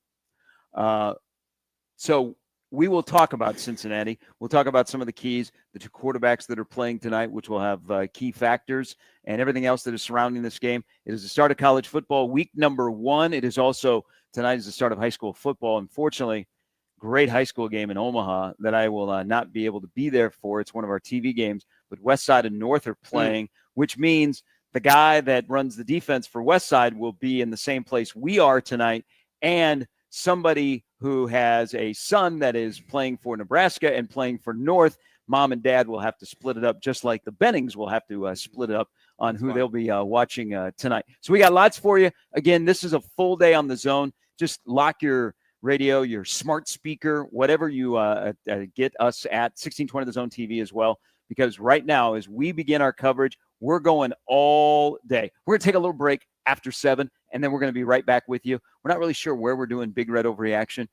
So we will talk about Cincinnati. We'll talk about some of the keys, the 2 quarterbacks that are playing tonight, which will have key factors and everything else that is surrounding this game. It is the start of college football, week number 1. It is also tonight is the start of high school football. Unfortunately, great high school game in Omaha that I will not be able to be there for. It's one of our TV games, but West Side and North are playing, which means the guy that runs the defense for West Side will be in the same place we are tonight, and somebody who has a son that is playing for Nebraska and playing for North. Mom and dad will have to split it up, just like the Bennings will have to split it up on who they'll be watching tonight. So we got lots for you. Again, this is a full day on the Zone. Just lock your radio, your smart speaker, whatever you get us at 1620 The Zone TV as well, because right now, as we begin our coverage, we're going all day. We're going to take a little break after 7, and then we're going to be right back with you. We're not really sure where we're doing Big Red Overreaction.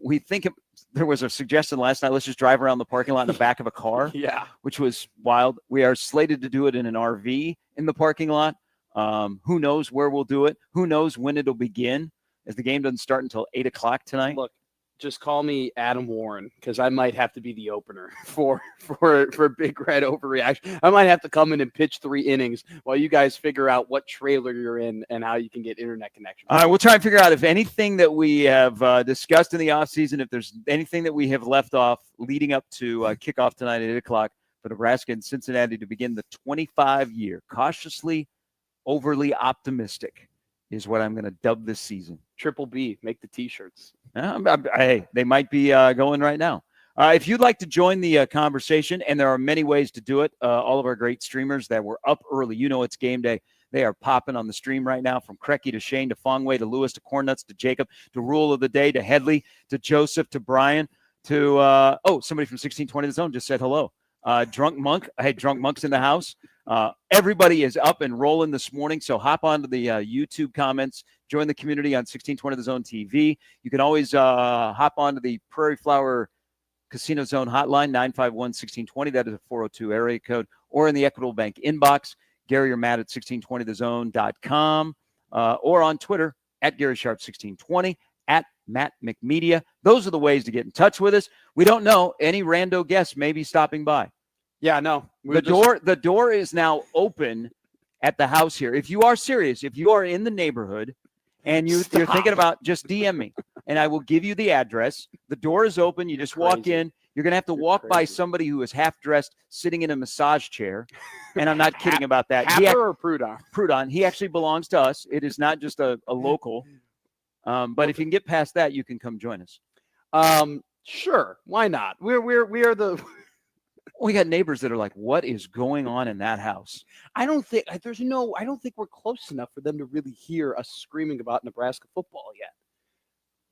We think there was a suggestion last night, let's just drive around the parking lot in the back of a car. Yeah. Which was wild. We are slated to do it in an RV in the parking lot. Who knows where we'll do it? Who knows when it'll begin, as the game doesn't start until 8 o'clock tonight. Look, just call me Adam Warren, because I might have to be the opener for Big Red Overreaction. I might have to come in and pitch 3 innings while you guys figure out what trailer you're in and how you can get internet connection. All right, we'll try and figure out if anything that we have discussed in the offseason, if there's anything that we have left off leading up to kickoff tonight at 8 o'clock for Nebraska and Cincinnati to begin the 25-year, cautiously, overly optimistic is what I'm going to dub this season. Triple B, make the T-shirts. Hey, they might be going right now. If you'd like to join the conversation, and there are many ways to do it, all of our great streamers that were up early, it's game day. They are popping on the stream right now, from Krecky to Shane to Fongway to Lewis to Cornuts to Jacob to Rule of the Day to Headley to Joseph to Brian to somebody from 1620 The Zone just said hello. Drunk Monk. Hey, Drunk Monk's in the house. Everybody is up and rolling this morning, so hop onto the YouTube comments. Join the community on 1620 The Zone TV. You can always hop onto the Prairie Flower Casino Zone hotline, 951-1620. That is a 402 area code. Or in the Equitable Bank inbox, Gary or Matt at 1620thezone.com. Or on Twitter, at Gary Sharp 1620, at Matt McMedia. Those are the ways to get in touch with us. We don't know. Any rando guests may be stopping by. Yeah, no. The door is now open at the house here. If you are serious, if you are in the neighborhood and you're thinking about, just DM me and I will give you the address. The door is open. You just walk in. You're going to have to walk by somebody who is half dressed, sitting in a massage chair. And I'm not kidding about that. Happer or Prudon? Prudon. He actually belongs to us. It is not just a local. But if you can get past that, you can come join us. Sure. Why not? We are the. We got neighbors that are like, what is going on in that house? I don't think we're close enough for them to really hear us screaming about Nebraska football yet.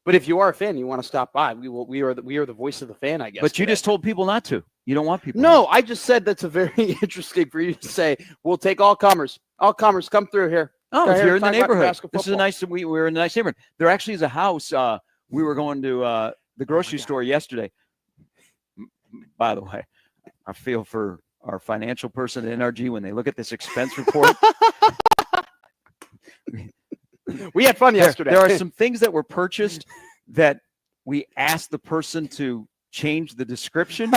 But if you are a fan, you want to stop by. We are the voice of the fan, I guess. But you just told people not to. You don't want people. No, I just said that's a very interesting for you to say. We'll take all comers. All comers, come through here. Oh, Come if here, you're in the talk about neighborhood, Nebraska this is a football. nice. We're in a nice neighborhood. There actually is a house. We were going to the grocery store yesterday. By the way, I feel for our financial person at NRG when they look at this expense report. We had fun yesterday. There are some things that were purchased that we asked the person to change the description.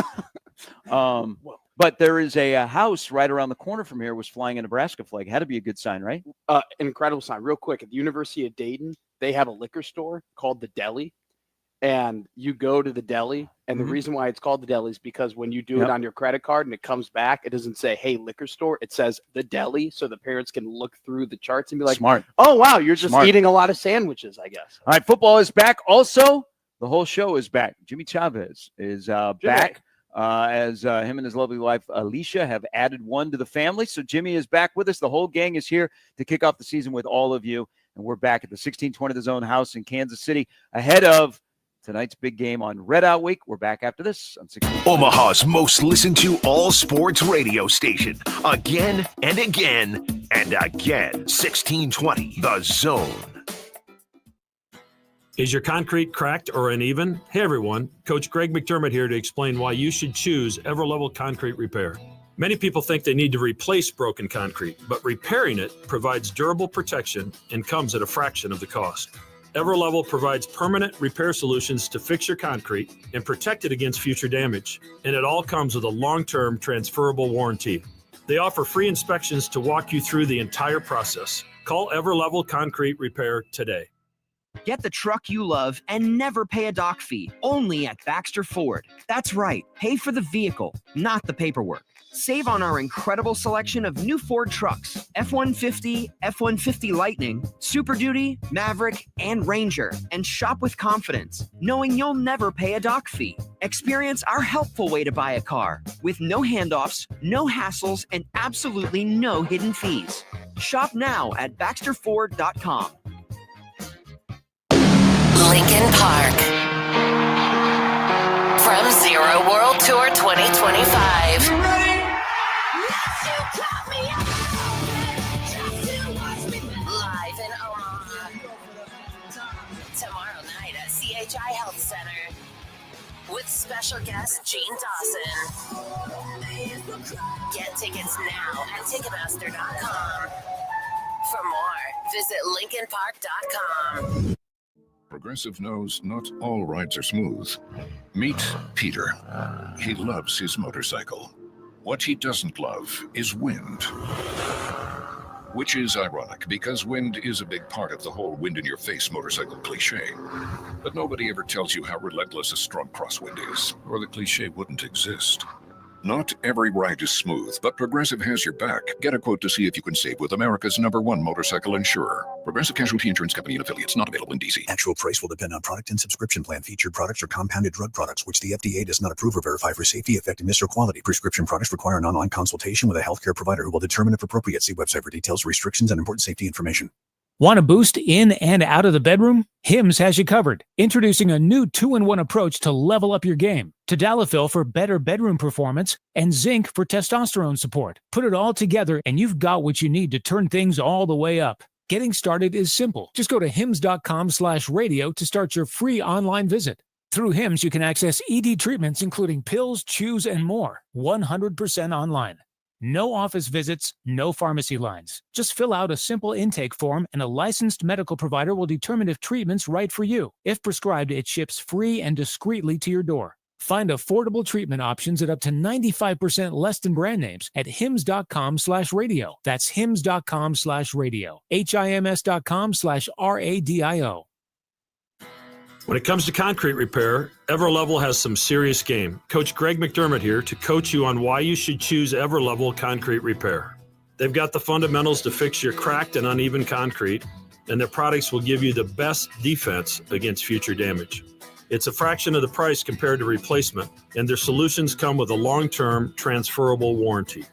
But there is a house right around the corner from here was flying a Nebraska flag. Had to be a good sign, right? An incredible sign. Real quick, at the University of Dayton, they have a liquor store called the Deli. And you go to the deli, and the reason why it's called the deli is because when you do it on your credit card and it comes back, it doesn't say, hey, liquor store. It says the deli, so the parents can look through the charts and be like, Smart. Oh, wow, you're just Smart. eating a lot of sandwiches, I guess. All right, football is back. Also, the whole show is back. Jimmy Chavez is back as him and his lovely wife, Alicia, have added one to the family. So Jimmy is back with us. The whole gang is here to kick off the season with all of you. And we're back at the 1620 The Zone house in Kansas City ahead of tonight's big game on Red Out Week. We're back after this on 1620. Omaha's most listened to all sports radio station. Again and again and again. 1620 The Zone. Is your concrete cracked or uneven? Hey everyone, Coach Greg McDermott here to explain why you should choose Everlevel Concrete Repair. Many people think they need to replace broken concrete, but repairing it provides durable protection and comes at a fraction of the cost. Everlevel provides permanent repair solutions to fix your concrete and protect it against future damage, and it all comes with a long-term transferable warranty. They offer free inspections to walk you through the entire process. Call Everlevel Concrete Repair today. Get the truck you love and never pay a dock fee, only at Baxter Ford. That's right, pay for the vehicle, not the paperwork. Save on our incredible selection of new Ford trucks, F-150, F-150 Lightning, Super Duty, Maverick, and Ranger, and shop with confidence, knowing you'll never pay a dock fee. Experience our helpful way to buy a car, with no handoffs, no hassles, and absolutely no hidden fees. Shop now at BaxterFord.com. Lincoln Park. From Zero World Tour 2025. Live in Omaha. Tomorrow night at CHI Health Center. With special guest Gene Dawson. Get tickets now at Ticketmaster.com. For more, visit LincolnPark.com. Progressive knows not all rides are smooth. Meet Peter. He loves his motorcycle. What he doesn't love is wind. Which is ironic, because wind is a big part of the whole wind-in-your-face motorcycle cliche. But nobody ever tells you how relentless a strong crosswind is, or the cliche wouldn't exist. Not every ride is smooth, but Progressive has your back. Get a quote to see if you can save with America's #1 motorcycle insurer. Progressive Casualty Insurance Company and Affiliates, not available in D.C. Actual price will depend on product and subscription plan. Featured products or compounded drug products, which the FDA does not approve or verify for safety, effectiveness, or quality. Prescription products require an online consultation with a healthcare provider who will determine if appropriate. See website for details, restrictions, and important safety information. Want a boost in and out of the bedroom? Hims has you covered. Introducing a new 2-in-1 approach to level up your game. Tadalafil for better bedroom performance and zinc for testosterone support. Put it all together and you've got what you need to turn things all the way up. Getting started is simple. Just go to hims.com/radio to start your free online visit. Through HIMS, you can access ED treatments, including pills, chews, and more, 100% online. No office visits, no pharmacy lines. Just fill out a simple intake form, and a licensed medical provider will determine if treatment's right for you. If prescribed, it ships free and discreetly to your door. Find affordable treatment options at up to 95% less than brand names at hims.com/radio. That's hims.com/radio. HIMS.com/RADIO. When it comes to concrete repair, Everlevel has some serious game. Coach Greg McDermott here to coach you on why you should choose Everlevel Concrete Repair. They've got the fundamentals to fix your cracked and uneven concrete, and their products will give you the best defense against future damage. It's a fraction of the price compared to replacement, and their solutions come with a long-term transferable warranty.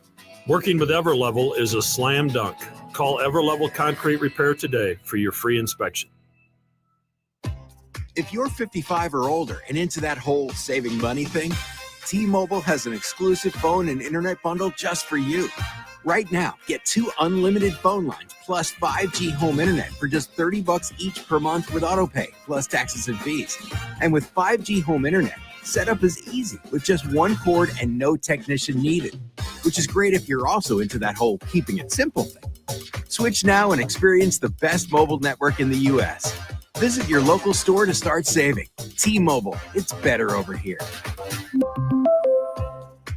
Working with Everlevel is a slam dunk. Call Everlevel Concrete Repair today for your free inspection. If you're 55 or older and into that whole saving money thing, T-Mobile has an exclusive phone and internet bundle just for you. Right now, get 2 unlimited phone lines plus 5G home internet for just $30 each per month with autopay, plus taxes and fees. And with 5G home internet, setup is easy with just one cord and no technician needed, which is great if you're also into that whole keeping it simple thing. Switch now and experience the best mobile network in the U.S. Visit your local store to start saving. T-Mobile, it's better over here.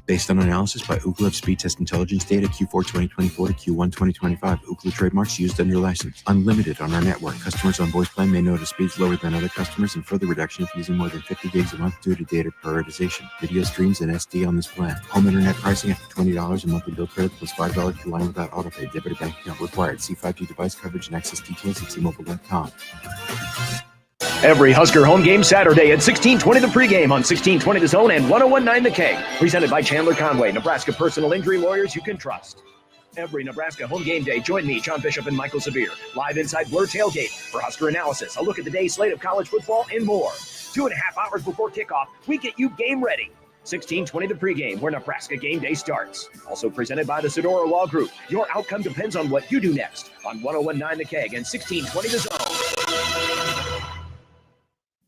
Based on analysis by Ookla of Speed Test Intelligence data Q4 2024 to Q1 2025, Ookla trademarks used under license. Unlimited on our network. Customers on voice plan may notice speeds lower than other customers and further reduction if using more than 50 gigs a month due to data prioritization. Video streams and SD on this plan. Home internet pricing after $20 a monthly bill credit plus $5 per line without autopay. Debit or bank account required. See 5G device coverage and access details at T-Mobile.com. Every Husker home game Saturday at 1620 The Pregame on 1620 The Zone and 1019 The Keg. Presented by Chandler Conway, Nebraska personal injury lawyers you can trust. Every Nebraska home game day, join me, John Bishop, and Michael Zabir, live inside Blur Tailgate for Husker analysis, a look at the day's slate of college football, and more. 2.5 hours before kickoff, we get you game ready. 1620 The Pregame, where Nebraska game day starts. Also presented by the Sedora Law Group. Your outcome depends on what you do next on 1019 The Keg and 1620 The Zone.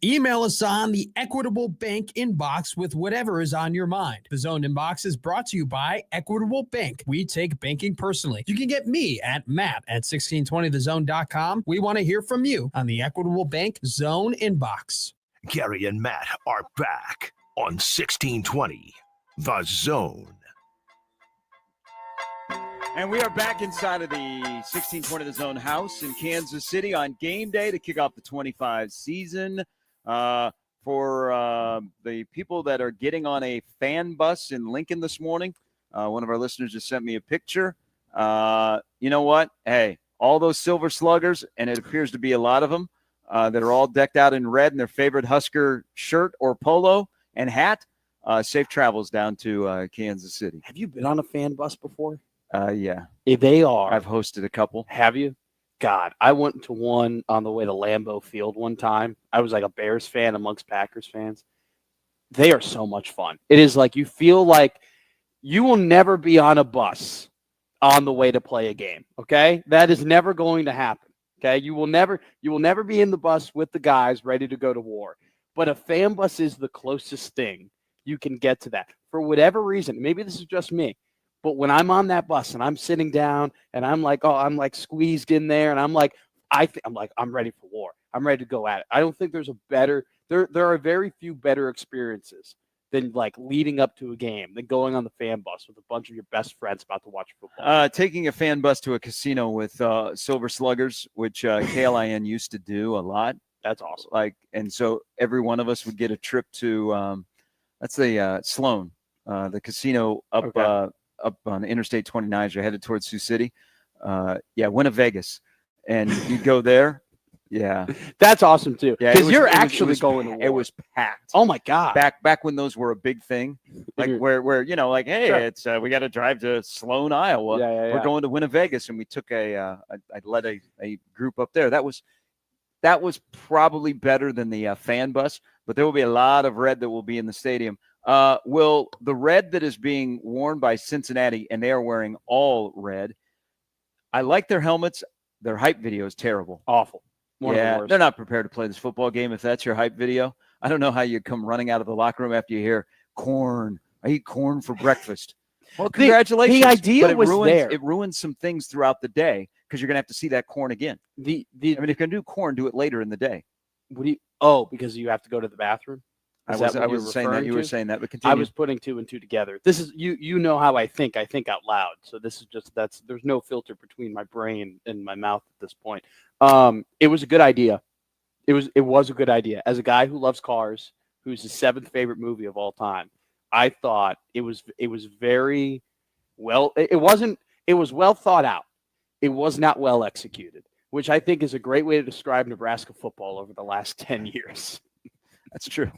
Email us on the Equitable Bank inbox with whatever is on your mind. The Zone Inbox is brought to you by Equitable Bank. We take banking personally. You can get me at matt@1620thezone.com. We want to hear from you on the Equitable Bank Zone Inbox. Gary and Matt are back on 1620 The Zone. And we are back inside of the 1620 The Zone house in Kansas City on game day to kick off the 25 season. For the people that are getting on a fan bus in Lincoln this morning, one of our listeners just sent me a picture. You know what? Hey, all those Silver Sluggers, and it appears to be a lot of them, that are all decked out in red in their favorite Husker shirt or polo and hat. Safe travels down to Kansas City. Have you been on a fan bus before? Yeah. They are. I've hosted a couple. Have you? God, I went to one on the way to Lambeau Field one time. I was like a Bears fan amongst Packers fans. They are so much fun. It is like you feel like you will never be on a bus on the way to play a game, okay? That is never going to happen, okay? You will never be in the bus with the guys ready to go to war. But a fan bus is the closest thing you can get to that. For whatever reason, maybe this is just me, but when I'm on that bus and I'm sitting down and I'm like, I'm like squeezed in there and I'm like, I'm ready for war. I'm ready to go at it. I don't think there's a better, there are very few better experiences than like leading up to a game than going on the fan bus with a bunch of your best friends about to watch football. Taking a fan bus to a casino with Silver Sluggers, which KLIN used to do a lot. That's awesome. And so every one of us would get a trip to, that's the Sloan, the casino up on Interstate 29 as you're headed towards Sioux City. Winnevegas. And you go there. Yeah. That's awesome too. Yeah, because you're actually going to war. It was packed. Oh my God. Back when those were a big thing. Like where hey, sure. It's we got to drive to Sloan, Iowa. We're going to Winnevegas, and we took I led a group up there. That was probably better than the fan bus, but there will be a lot of red that will be in the stadium. Will the red that is being worn by Cincinnati, and they are wearing all red. I like their helmets. Their hype video is terrible. Awful. They're not prepared to play this football game if that's your hype video. I don't know how you come running out of the locker room after you hear corn. I eat corn for breakfast. Well, congratulations. The idea but was there. It ruins some things throughout the day because you're going to have to see that corn again. I mean, if you're going to do corn, do it later in the day. Because you have to go to the bathroom? I was saying that. You were saying that, but continue. I was putting 2 and 2 together. This is you know how I think. I think out loud. So this is there's no filter between my brain and my mouth at this point. It was a good idea. It was a good idea. As a guy who loves cars, who's his 7th favorite movie of all time, I thought it was very well. It was well thought out. It was not well executed, which I think is a great way to describe Nebraska football over the last 10 years. That's true.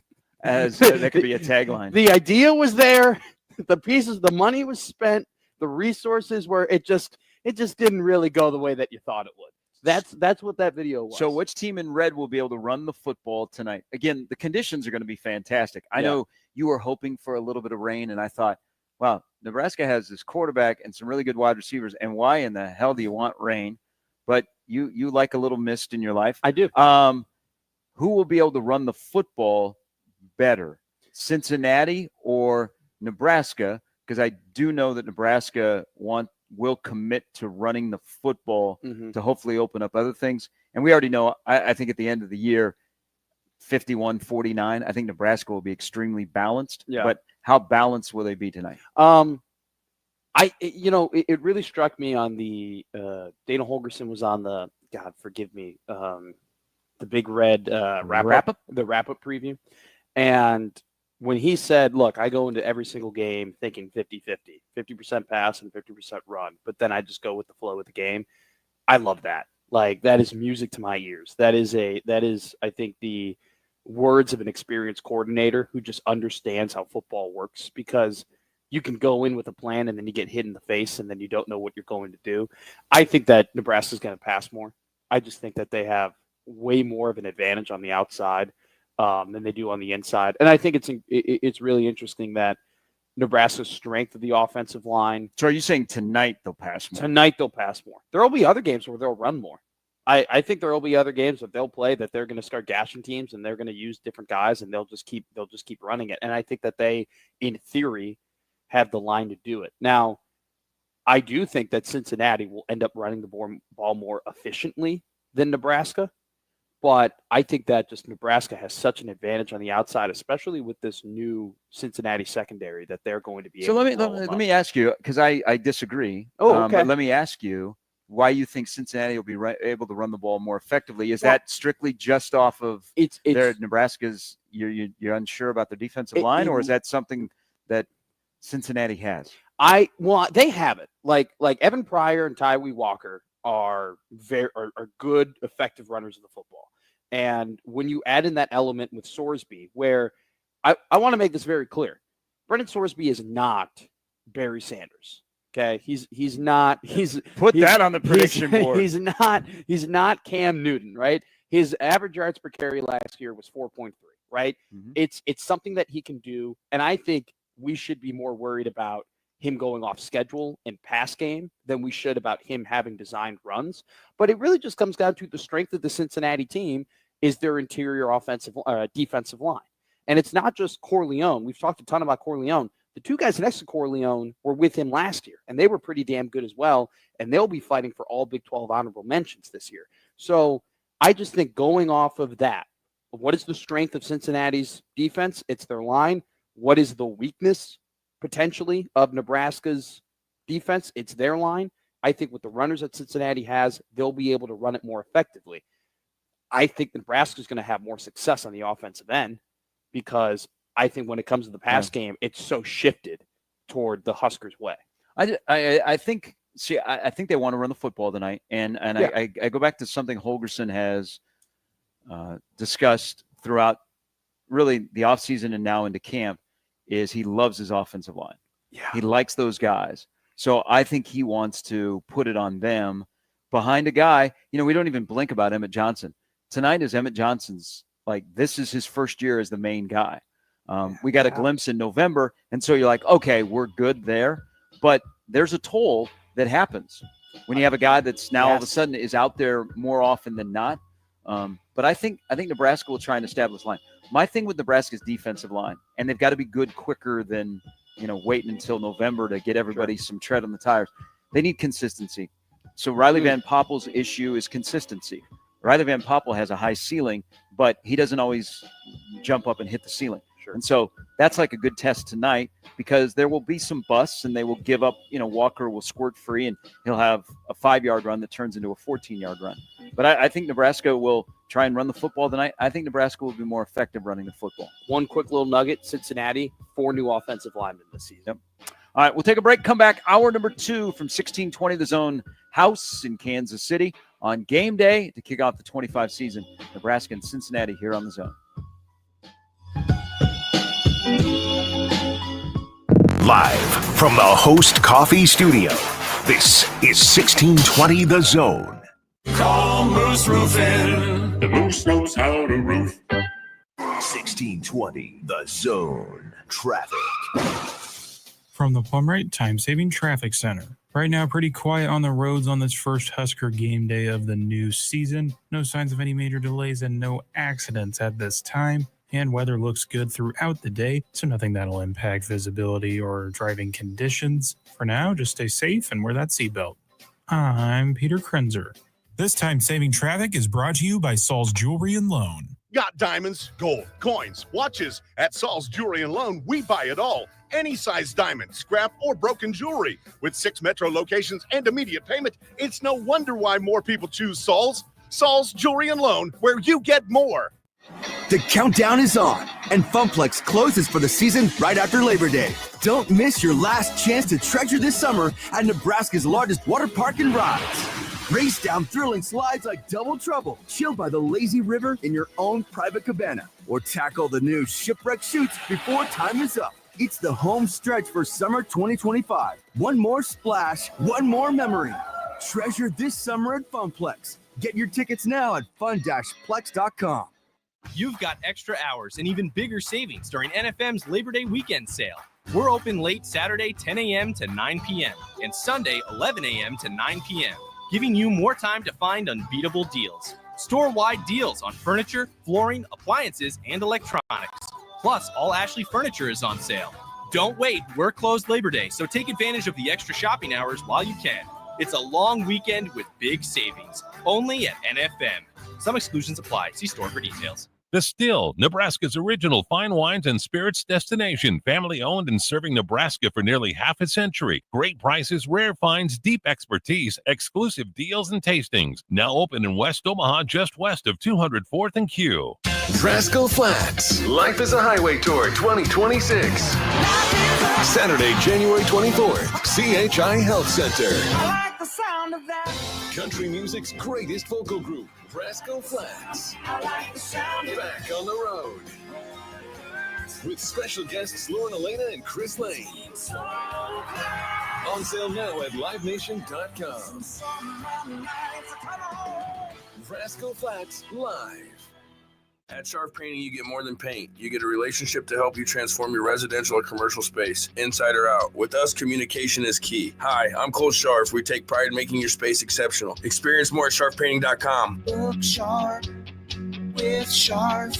As that could be a tagline. The idea was there, the money was spent, the resources were. It just didn't really go the way that you thought it would. That's what that video was. So which team in red will be able to run the football tonight? Again, the conditions are going to be fantastic. I know you were hoping for a little bit of rain, and I thought, wow, Nebraska has this quarterback and some really good wide receivers, and why in the hell do you want rain? But you like a little mist in your life. I do. Who will be able to run the football better, Cincinnati or Nebraska? Because I do know that Nebraska will commit to running the football to hopefully open up other things. And we already know, I think at the end of the year, 51-49, I think Nebraska will be extremely balanced. Yeah. But how balanced will they be tonight? It really struck me on the Dana Holgorsen was on the, God forgive me, the Big Red wrap-up preview. And when he said, look, I go into every single game thinking 50-50, 50% pass and 50% run, but then I just go with the flow of the game. I love that. Like, that is music to my ears. That is, I think, the words of an experienced coordinator who just understands how football works, because you can go in with a plan and then you get hit in the face and then you don't know what you're going to do. I think that Nebraska's going to pass more. I just think that they have way more of an advantage on the outside than they do on the inside. And I think it's really interesting that Nebraska's strength of the offensive line. So are you saying tonight they'll pass more? Tonight they'll pass more. There will be other games where they'll run more. I think there will be other games that they'll play that they're going to start gashing teams and they're going to use different guys and they'll just keep running it. And I think that they, in theory, have the line to do it. Now, I do think that Cincinnati will end up running the ball more efficiently than Nebraska. But I think that just Nebraska has such an advantage on the outside, especially with this new Cincinnati secondary, that they're going to be able to let me ask you, because I disagree. Okay. But let me ask you why you think Cincinnati will be able to run the ball more effectively. Is that strictly just off of their Nebraska's? You're unsure about their defensive line, or is that something that Cincinnati has? They have it. Like Evan Pryor and Tyree Walker are good, effective runners of the football. And when you add in that element with Sorsby, where I want to make this very clear, Brendan Sorsby is not Barry Sanders. Okay, he's not. Put that on the prediction board. He's not Cam Newton, right? His average yards per carry last year was 4.3, right? Mm-hmm. It's something that he can do, and I think we should be more worried about him going off schedule in pass game than we should about him having designed runs. But it really just comes down to the strength of the Cincinnati team is their interior defensive line. And it's not just Corleone. We've talked a ton about Corleone. The two guys next to Corleone were with him last year, and they were pretty damn good as well. And they'll be fighting for all Big 12 honorable mentions this year. So I just think going off of that, what is the strength of Cincinnati's defense? It's their line. What is the weakness potentially of Nebraska's defense? It's their line. I think with the runners that Cincinnati has, they'll be able to run it more effectively. I think Nebraska's going to have more success on the offensive end because I think when it comes to the pass game, it's so shifted toward the Huskers' way. I think they want to run the football tonight, and I go back to something Holgorsen has discussed throughout really the offseason and now into camp. Is he loves his offensive line. Yeah. He likes those guys. So I think he wants to put it on them behind a guy. We don't even blink about Emmett Johnson. Tonight is Emmett Johnson's, this is his first year as the main guy. We got a glimpse in November, and so you're like, okay, we're good there. But there's a toll that happens when you have a guy that's now all of a sudden is out there more often than not. But I think Nebraska will try and establish line. My thing with Nebraska's defensive line, and they've got to be good quicker than, waiting until November to get everybody some tread on the tires. They need consistency. So Riley Van Poppel's issue is consistency. Riley Van Poppel has a high ceiling, but he doesn't always jump up and hit the ceiling. Sure. And so that's like a good test tonight, because there will be some busts and they will give up. Walker will squirt free and he'll have a 5-yard run that turns into a 14-yard run. But I think Nebraska will try and run the football tonight. I think Nebraska will be more effective running the football. One quick little nugget: Cincinnati, 4 new offensive linemen this season. Yep. All right, we'll take a break. Come back. Hour number 2 from 1620 The Zone House in Kansas City on game day to kick off the 25 season. Nebraska and Cincinnati here on The Zone. Live from the Host Coffee Studio, this is 1620 The Zone. Call Moose Roofing. The Moose knows how to roof. 1620 The Zone. Traffic. From the Plumrite Time-Saving Traffic Center. Right now, pretty quiet on the roads on this first Husker game day of the new season. No signs of any major delays and no accidents at this time. And weather looks good throughout the day, so nothing that'll impact visibility or driving conditions. For now, just stay safe and wear that seatbelt. I'm Peter Krenzer. This time-saving traffic is brought to you by Saul's Jewelry and Loan. Got diamonds, gold, coins, watches. At Saul's Jewelry and Loan, we buy it all. Any size diamond, scrap, or broken jewelry. With 6 metro locations and immediate payment, it's no wonder why more people choose Saul's. Saul's Jewelry and Loan, where you get more. The countdown is on, and Funplex closes for the season right after Labor Day. Don't miss your last chance to treasure this summer at Nebraska's largest water park and rides. Race down thrilling slides like Double Trouble, chill by the lazy river in your own private cabana, or tackle the new shipwreck chutes before time is up. It's the home stretch for summer 2025. One more splash, one more memory. Treasure this summer at Funplex. Get your tickets now at fun-plex.com. You've got extra hours and even bigger savings during NFM's Labor Day weekend sale. We're open late Saturday, 10 a.m. to 9 p.m. and Sunday, 11 a.m. to 9 p.m., giving you more time to find unbeatable deals. Store-wide deals on furniture, flooring, appliances, and electronics. Plus, all Ashley furniture is on sale. Don't wait, we're closed Labor Day, so take advantage of the extra shopping hours while you can. It's a long weekend with big savings, only at NFM. Some exclusions apply. See store for details. The Still, Nebraska's original fine wines and spirits destination. Family owned and serving Nebraska for nearly half a century. Great prices, rare finds, deep expertise, exclusive deals and tastings. Now open in West Omaha, just west of 204th and Q. Rascal Flats, Life is a Highway Tour 2026. Saturday, January 24th, CHI Health Center. I like the sound of that. Country music's greatest vocal group, Rascal Flats. I like the sound of that. Back on the road. With special guests Lauren Elena and Chris Lane. On sale now at livenation.com. Rascal Flats Live. At Sharp Painting, you get more than paint. You get a relationship to help you transform your residential or commercial space, inside or out. With us, communication is key. Hi, I'm Cole Sharp. We take pride in making your space exceptional. Experience more at sharppainting.com. Look sharp with Sharp.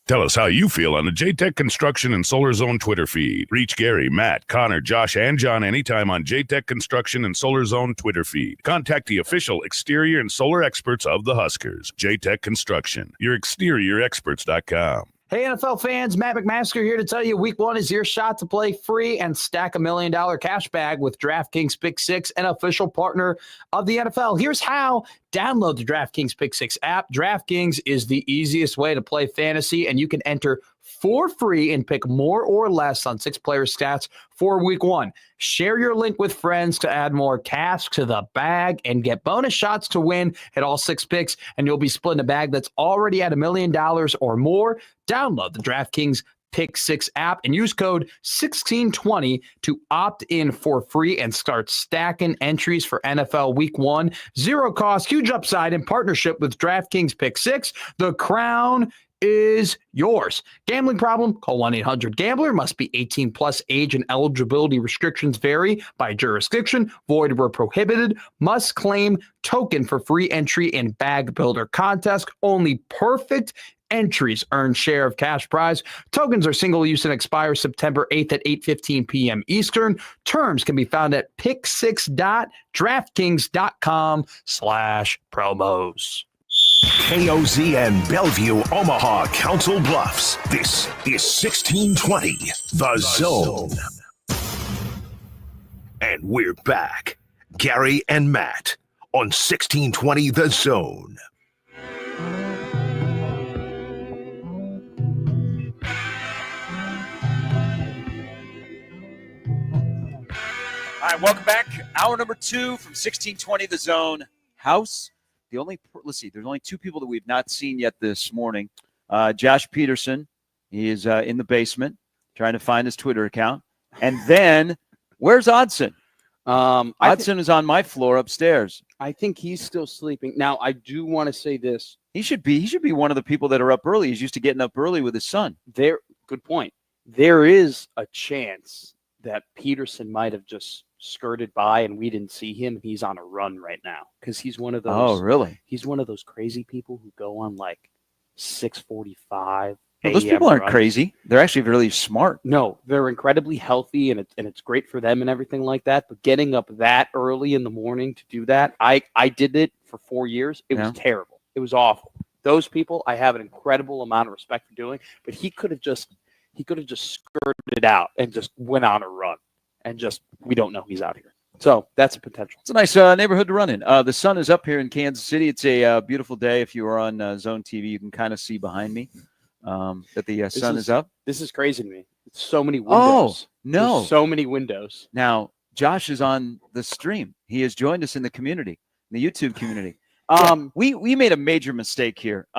Tell us how you feel on the JTech Construction and Solar Zone Twitter feed. Reach Gary, Matt, Connor, Josh, and John anytime on JTech Construction and Solar Zone Twitter feed. Contact the official exterior and solar experts of the Huskers. JTech Construction, your exteriorexperts.com. Hey, NFL fans, Matt McMaster here to tell you Week 1 is your shot to play free and stack $1 million cash bag with DraftKings Pick 6, an official partner of the NFL. Here's how. Download the DraftKings Pick 6 app. DraftKings is the easiest way to play fantasy, and you can enter for free and pick more or less on 6-player stats for Week 1. Share your link with friends to add more cash to the bag and get bonus shots to win at all 6 picks, and you'll be splitting a bag that's already at $1 million or more. Download the DraftKings Pick 6 app and use code 1620 to opt in for free and start stacking entries for NFL Week 1. Zero cost, huge upside in partnership with DraftKings Pick 6. The crown is yours. Gambling problem? Call 1-800-GAMBLER. Must be 18 plus. Age and eligibility restrictions vary by jurisdiction. Void where prohibited. Must claim token for free entry in Bag Builder contest. Only perfect Entries earn share of cash prize. Tokens are single use and expire September 8th at 8:15 p.m. Eastern. Terms can be found at pick6.draftkings.com/promos. KOZ and Bellevue, Omaha, Council Bluffs. This is 1620, The Zone. And we're back. Gary and Matt on 1620, The Zone. All right, welcome back. Hour number 2 from 1620 The Zone House. Let's see, there's only 2 people that we've not seen yet this morning. Josh Peterson, he is in the basement trying to find his Twitter account. And then, where's Odson? Odson is on my floor upstairs. I think he's still sleeping. Now, I do want to say this. He should be one of the people that are up early. He's used to getting up early with his son. Good point. There is a chance that Peterson might have just skirted by and we didn't see him. He's on a run right now because he's one of those. Oh, really? He's one of those crazy people who go on like 6:45. Well, those people aren't crazy. They're actually really smart. No, they're incredibly healthy and it's great for them and everything like that. But getting up that early in the morning to do that, I did it for 4 years. It was terrible. It was awful. Those people, I have an incredible amount of respect for doing. But he could have just skirted out and just went on a run. And just, we don't know he's out here. So that's a potential. It's a nice neighborhood to run in. The sun is up here in Kansas City. It's a beautiful day. If you are on Zone TV, you can kind of see behind me that the sun is up. This is crazy to me. It's so many windows. Oh, no. There's so many windows. Now, Josh is on the stream. He has joined us in the community, the YouTube community. We made a major mistake here.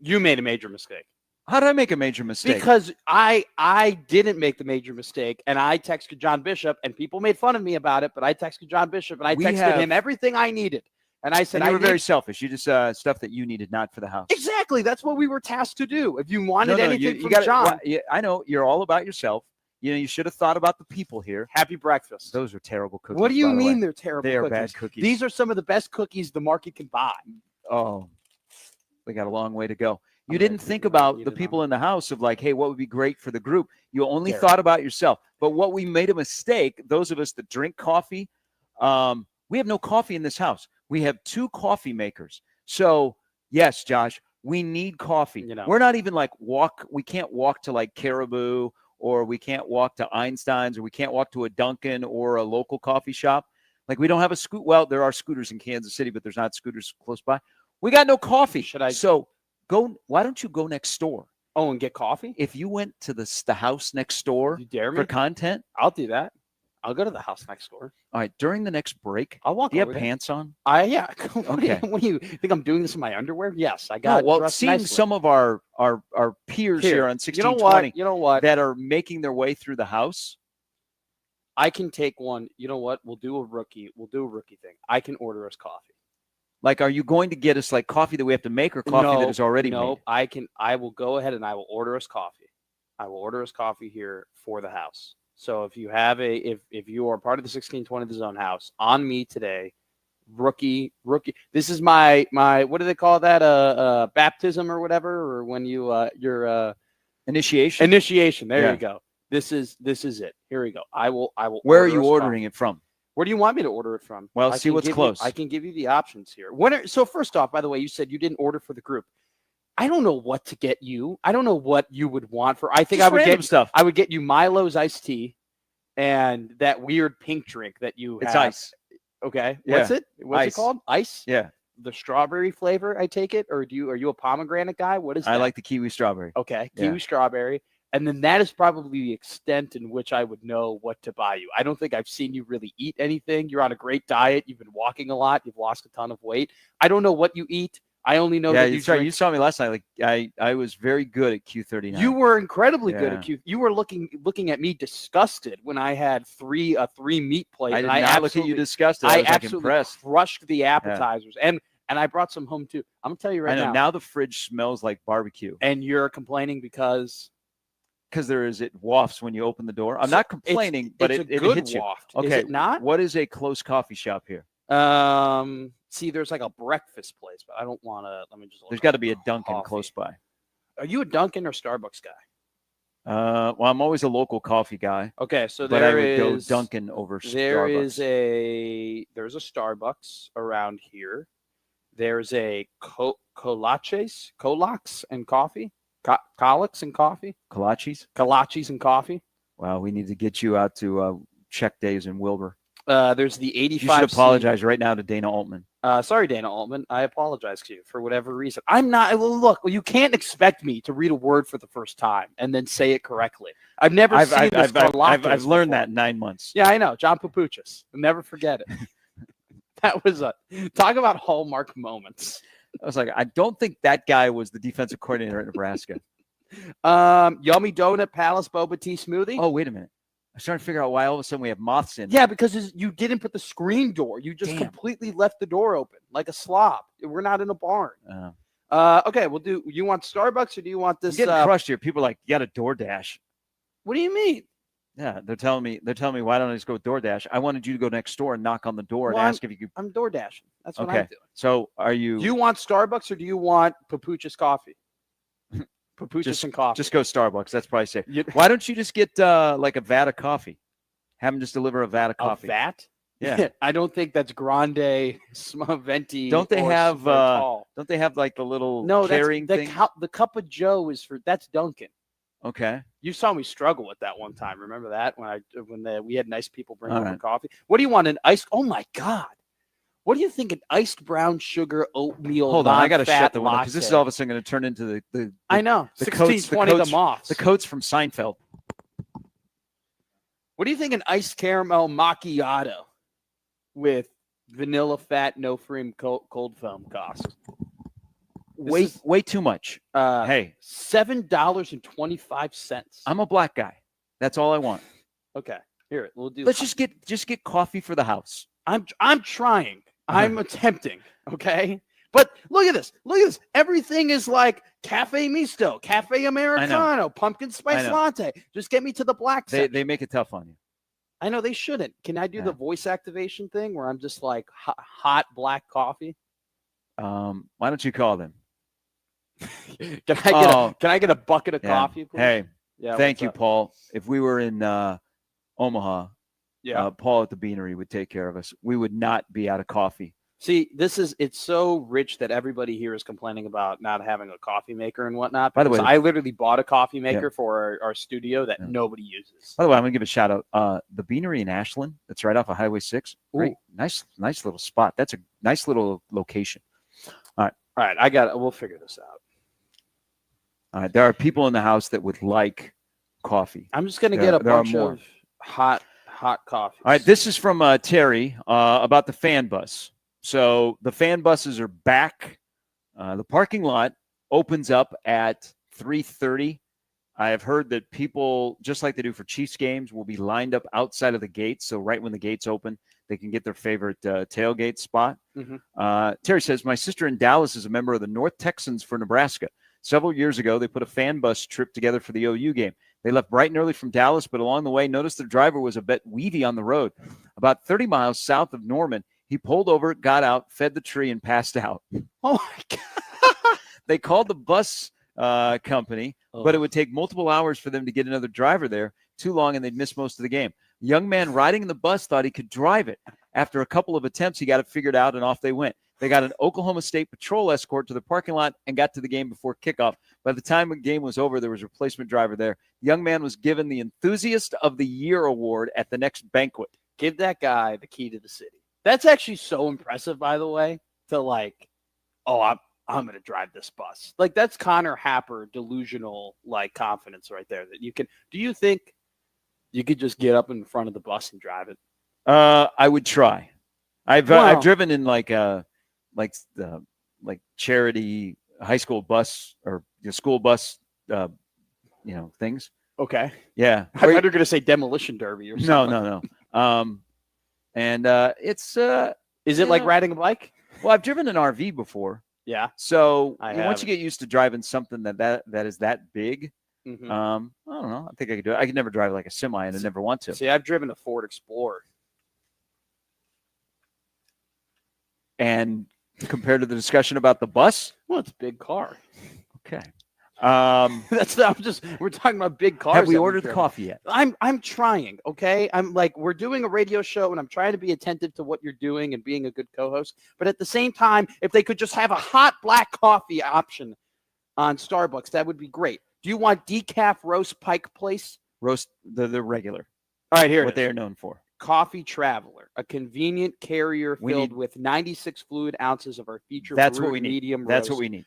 You made a major mistake. How did I make a major mistake? Because I didn't make the major mistake, and I texted John Bishop, and people made fun of me about it, but I texted John Bishop, and I texted him everything I needed. And I said, you were very selfish. You just stuff that you needed, not for the house. Exactly. That's what we were tasked to do. If you wanted anything from gotta, John. Well, I know. You're all about yourself. You know, you should have thought about the people here. Happy breakfast. Those are terrible cookies. What do you mean they're terrible They are cookies? bad cookies. These are some of the best cookies the market can buy. Oh, we got a long way to go. You didn't think about the people in the house of like, hey, what would be great for the group? You only thought about yourself. But what we made a mistake, those of us that drink coffee, we have no coffee in this house. We have 2 coffee makers. So, yes, Josh, we need coffee. You know, we're not even like we can't walk to like Caribou, or we can't walk to Einstein's, or we can't walk to a Dunkin' or a local coffee shop. Like we don't have a scoot. Well, there are scooters in Kansas City, but there's not scooters close by. We got no coffee. Why don't you go next door? Oh, and get coffee? If you went to the house next door for content, I'll do that. I'll go to the house next door. All right, during the next break, I'll walk. Do you have over pants on? Yeah. Okay. What do you think I'm doing this in my underwear? Yes, I got. No, well, seeing some of our peers here on 1620, you know what, that are making their way through the house. I can take one. You know what? We'll do a rookie thing. I can order us coffee. Like, are you going to get us like coffee that we have to make, or coffee that is already made? I will go ahead and I will order us coffee. I will order us coffee here for the house. So if you have if you are part of the 1620 The Zone house, on me today, rookie. This is my what do they call that? Baptism or whatever, or when you your initiation. Initiation. There you go. This is it. Here we go. I will. Where are you ordering it from? Where do you want me to order it from? Well, see what's close. I can give you the options here. So first off, by the way, you said you didn't order for the group. I don't know what to get you. I don't know what you would want for. I think I would get stuff. I would get you Milo's iced tea, and that weird pink drink that you have. It's ice. Okay. Yeah. What's it called? Ice. Yeah. The strawberry flavor. I take it, or are you a pomegranate guy? What is that? I like the kiwi strawberry. Okay, kiwi strawberry. And then that is probably the extent in which I would know what to buy you. I don't think I've seen you really eat anything. You're on a great diet. You've been walking a lot. You've lost a ton of weight. I don't know what you eat. I only know that you saw me last night. Like I was very good at Q39. You were incredibly good at Q. You were looking at me disgusted when I had a three meat plate. I did not look at you disgusted. I was absolutely impressed. Crushed the appetizers and I brought some home too. I'm gonna tell you right now. Now the fridge smells like barbecue. And you're complaining because it wafts when you open the door. I'm not complaining, but it hits you. Waft. Okay, is it not? What is a close coffee shop here? See, there's like a breakfast place, but I don't want to. Let me just. There's got to be a Dunkin' close by. Are you a Dunkin' or Starbucks guy? Well, I'm always a local coffee guy. Okay, so but I would there go is Dunkin' over There Starbucks. there's a Starbucks around here. There's a Colacs and coffee, Colacs and coffee, Kolaches and coffee. Wow, we need to get you out to Check Days in Wilbur. There's the 85. You should apologize right now to Dana Altman. Sorry, Dana Altman. I apologize to you for whatever reason. I'm not. Look, you can't expect me to read a word for the first time and then say it correctly. I've never seen this. I've learned that in 9 months. Yeah, I know. John Papuchis. I'll never forget it. That was talk about hallmark moments. I was like, I don't think that guy was the defensive coordinator at Nebraska. Yummy Donut Palace Boba Tea Smoothie. Oh, wait a minute. I was trying to figure out why all of a sudden we have moths in. Yeah, because you didn't put the screen door. You just completely left the door open like a slob. We're not in a barn. Okay, we'll do. You want Starbucks or do you want this? I'm getting crushed here. People are like, you got a DoorDash. What do you mean? Yeah, they're telling me, why don't I just go with DoorDash? I wanted you to go next door and knock on the door and ask if you could. I'm DoorDashing. That's what okay. I'm doing. So are you? Do you want Starbucks or do you want Papuchis coffee? Papuchis and coffee. Just go Starbucks. That's probably safe. Why don't you just get like a vat of coffee? Have them just deliver a vat of coffee. A vat? Yeah. I don't think that's grande, venti. Don't they have? Tall. Don't they have like the little no carrying thing? The cup of Joe is for that's Dunkin'. Okay. You saw me struggle with that one time. Remember that when we had nice people bring over coffee. What do you want? An iced? Oh my God! What do you think? An iced brown sugar oatmeal? Hold on, I got to shut the window latte. because this is all of a sudden going to turn into the I know. 1620 the moths. The coats from Seinfeld. What do you think? An iced caramel macchiato with vanilla fat, no cream, cold foam costs? Way too much. Hey, $7.25. I'm a black guy. That's all I want. Okay, here we'll do. Let's just get coffee for the house. I'm trying. I'm attempting. Okay, but look at this. Look at this. Everything is like cafe misto, cafe americano, pumpkin spice latte. Just get me to the black section. They make it tough on you. I know they shouldn't. Can I do the voice activation thing where I'm just like hot black coffee? Why don't you call them? Can I get a bucket of coffee, please? Hey, thank you, up? Paul. If we were in Omaha, Paul at the Beanery would take care of us. We would not be out of coffee. See, it's so rich that everybody here is complaining about not having a coffee maker and whatnot. By the way, I literally bought a coffee maker for our studio that nobody uses. By the way, I'm gonna give a shout out. The Beanery in Ashland, that's right off of Highway 6. Great, nice little spot. That's a nice little location. All right, we'll figure this out. All right, there are people in the house that would like coffee. I'm just gonna get a bunch of hot coffee. All right, this is from Terry about the fan bus. So the fan buses are back. The parking lot opens up at 3:30. I have heard that people, just like they do for Chiefs games, will be lined up outside of the gates. So right when the gates open, they can get their favorite tailgate spot. Mm-hmm. Terry says, my sister in Dallas is a member of the North Texans for Nebraska. Several years ago, they put a fan bus trip together for the OU game. They left bright and early from Dallas, but along the way, noticed the driver was a bit weavy on the road. About 30 miles south of Norman, he pulled over, got out, fed the tree, and passed out. Oh, my God. They called the bus company, but it would take multiple hours for them to get another driver there. Too long, and they'd miss most of the game. A young man riding in the bus thought he could drive it. After a couple of attempts, he got it figured out, and off they went. They got an Oklahoma State patrol escort to the parking lot and got to the game before kickoff. By the time the game was over, there was a replacement driver there. The young man was given the Enthusiast of the Year award at the next banquet. Give that guy the key to the city. That's actually so impressive, by the way, to like, oh, I'm going to drive this bus. Like, that's Connor Happer delusional, like, confidence right there that you can. Do you think you could just get up in front of the bus and drive it? I would try. I've driven in like charity high school bus or school bus, things. Okay. Yeah. I thought you were going to say demolition derby or something. No. And it's is it like riding a bike? Well, I've driven an RV before. Yeah. So once you get used to driving something that is that big, I don't know. I think I could do it. I could never drive like a semi, and I never want to. See, I've driven a Ford Explorer. And compared to the discussion about the bus, well, it's a big car. Okay. We're talking about big cars. Have we ordered the coffee yet? I'm trying, okay? We're doing a radio show and I'm trying to be attentive to what you're doing and being a good co-host. But at the same time, if they could just have a hot black coffee option on Starbucks, that would be great. Do you want decaf roast Pike Place? Roast the regular. All right, here what they are known for. Coffee Traveler, a convenient carrier filled with 96 fluid ounces of our feature. That's what we need. Medium roast. That's what we need.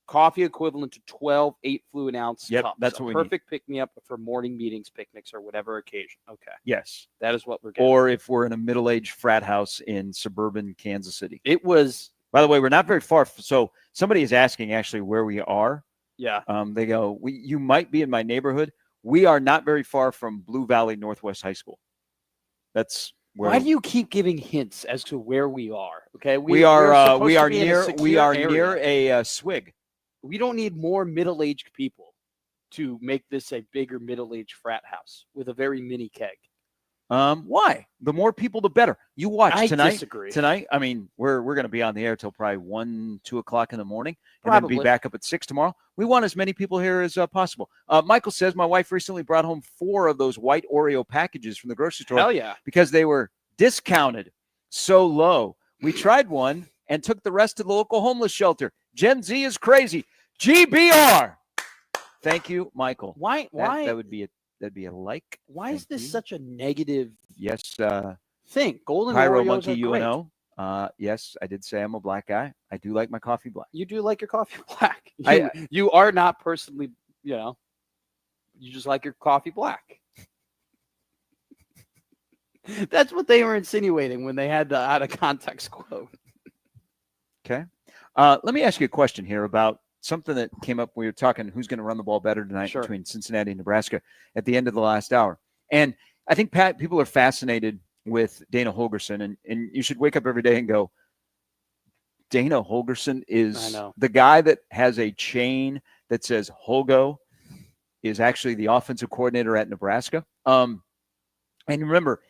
Coffee equivalent to 12 8 ounce Yep, cups. that's what we need. Perfect pick-me-up for morning meetings, picnics, or whatever occasion. Okay. Yes. That is what we're getting. Or if we're in a middle-aged frat house in suburban Kansas City. It was. By the way, we're not very far. So somebody is asking actually where we are. Yeah. They go, you might be in my neighborhood. We are not very far from Blue Valley Northwest High School. That's where. Why do you keep giving hints as to where we are? Okay. We are near a swig. We don't need more middle-aged people to make this a bigger middle-aged frat house with a very mini keg. Why? The more people, the better. You watch tonight. I disagree. Tonight, I mean, we're going to be on the air till probably 1, 2 o'clock in the morning, and Probably. then be back up at 6 tomorrow. We want as many people here as possible. Michael says my wife recently brought home 4 of those white Oreo packages from the grocery store. Hell yeah! Because they were discounted so low. We tried one and took the rest to the local homeless shelter. Gen Z is crazy. GBR. Thank you, Michael. Why? That'd be a like. Why is this such a negative? Yes. Thing. Golden Pyro Oreos Monkey are great. UNO. Yes, I did say I'm a black guy. I do like my coffee black. You do like your coffee black. You are not personally, you just like your coffee black. That's what they were insinuating when they had the out of context quote. Okay. Let me ask you a question here about something that came up. We were talking who's going to run the ball better tonight between Cincinnati and Nebraska at the end of the last hour. And I think, Pat, people are fascinated with Dana Holgorsen, and you should wake up every day and go, Dana Holgorsen is the guy that has a chain that says Holgo is actually the offensive coordinator at Nebraska. And remember,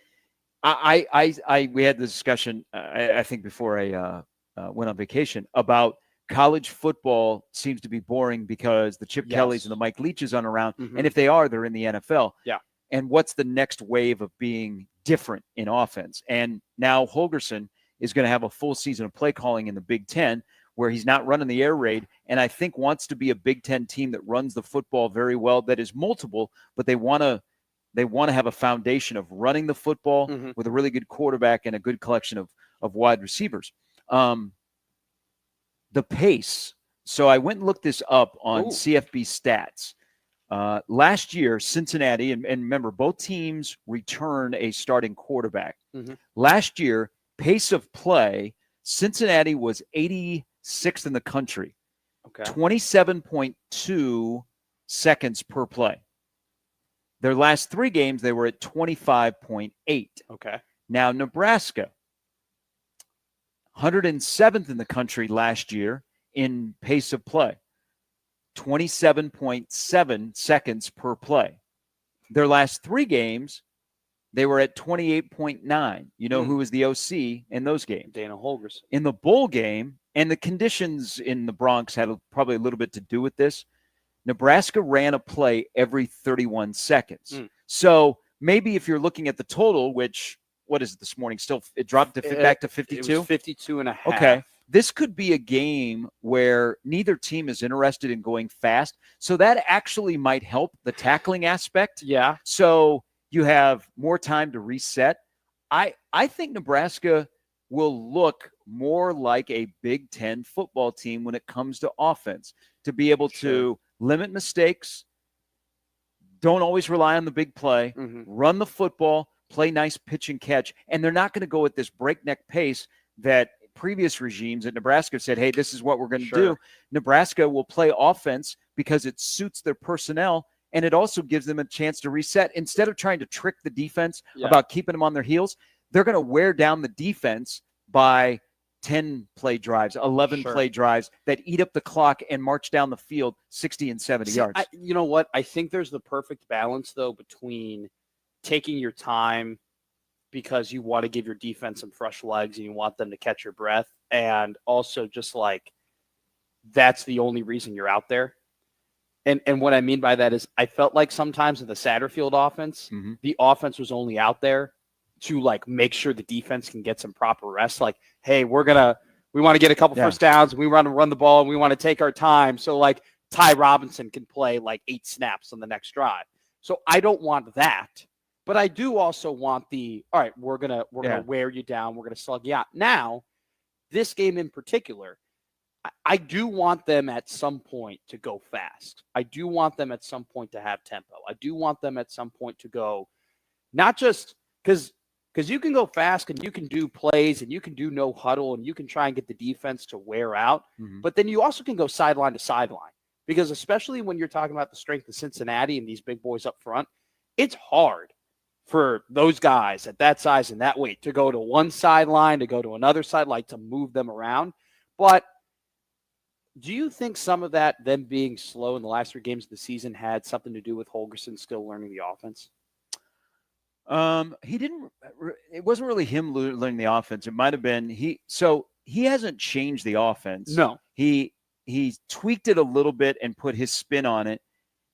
we had this discussion, I think before I went on vacation, about college football seems to be boring because the Chip Kellys and the Mike Leaches aren't around. And if they are, they're in the NFL. Yeah. And what's the next wave of being different in offense? And now Holgorsen is going to have a full season of play calling in the Big Ten where he's not running the air raid, and I think wants to be a Big Ten team that runs the football very well, that is multiple, but they want to have a foundation of running the football with a really good quarterback and a good collection of wide receivers. The pace. So I went and looked this up on CFB stats. Last year, Cincinnati, and remember, both teams return a starting quarterback. Last year, pace of play, Cincinnati was 86th in the country. 27.2 seconds per play. Their last 3 games, they were at 25.8. Okay. Now, Nebraska, 107th in the country last year in pace of play. 27.7 seconds per play. Their last 3 games, they were at 28.9. You know who was the OC in those games? Dana Holgorsen. In the bowl game, and the conditions in the Bronx had probably a little bit to do with this, Nebraska ran a play every 31 seconds. So maybe if you're looking at the total, which, what is it this morning? Still, it dropped back to 52? It was 52 and a half. Okay. This could be a game where neither team is interested in going fast. So that actually might help the tackling aspect. Yeah. So you have more time to reset. I think Nebraska will look more like a Big Ten football team when it comes to offense, to be able to limit mistakes, don't always rely on the big play, run the football, play nice pitch and catch, and they're not going to go at this breakneck pace that previous regimes at Nebraska said, hey, this is what we're going to do. Nebraska will play offense because it suits their personnel, and it also gives them a chance to reset. Instead of trying to trick the defense about keeping them on their heels, they're going to wear down the defense by 10 play drives, 11 play drives that eat up the clock and march down the field 60 and 70 yards. You know what? I think there's the perfect balance, though, between taking your time because you want to give your defense some fresh legs and you want them to catch your breath, and also just like that's the only reason you're out there. And what I mean by that is I felt like sometimes in the Satterfield offense, the offense was only out there to like make sure the defense can get some proper rest. Like, hey, we want to get a couple first downs, and we want to run the ball, and we want to take our time. So like Ty Robinson can play like 8 snaps on the next drive. So I don't want that, but I do also want all right, we're gonna wear you down, we're gonna slug you out. Now, this game in particular, I do want them at some point to go fast. I do want them at some point to have tempo. I do want them at some point to go, not just because you can go fast and you can do plays and you can do no huddle and you can try and get the defense to wear out, but then you also can go sideline to sideline, because especially when you're talking about the strength of Cincinnati and these big boys up front, it's hard for those guys at that size and that weight to go to one sideline, to go to another sideline, to move them around. But do you think some of that, them being slow in the last 3 games of the season, had something to do with Holgorsen still learning the offense? He didn't. It wasn't really him learning the offense. It might have been he hasn't changed the offense. No, he tweaked it a little bit and put his spin on it.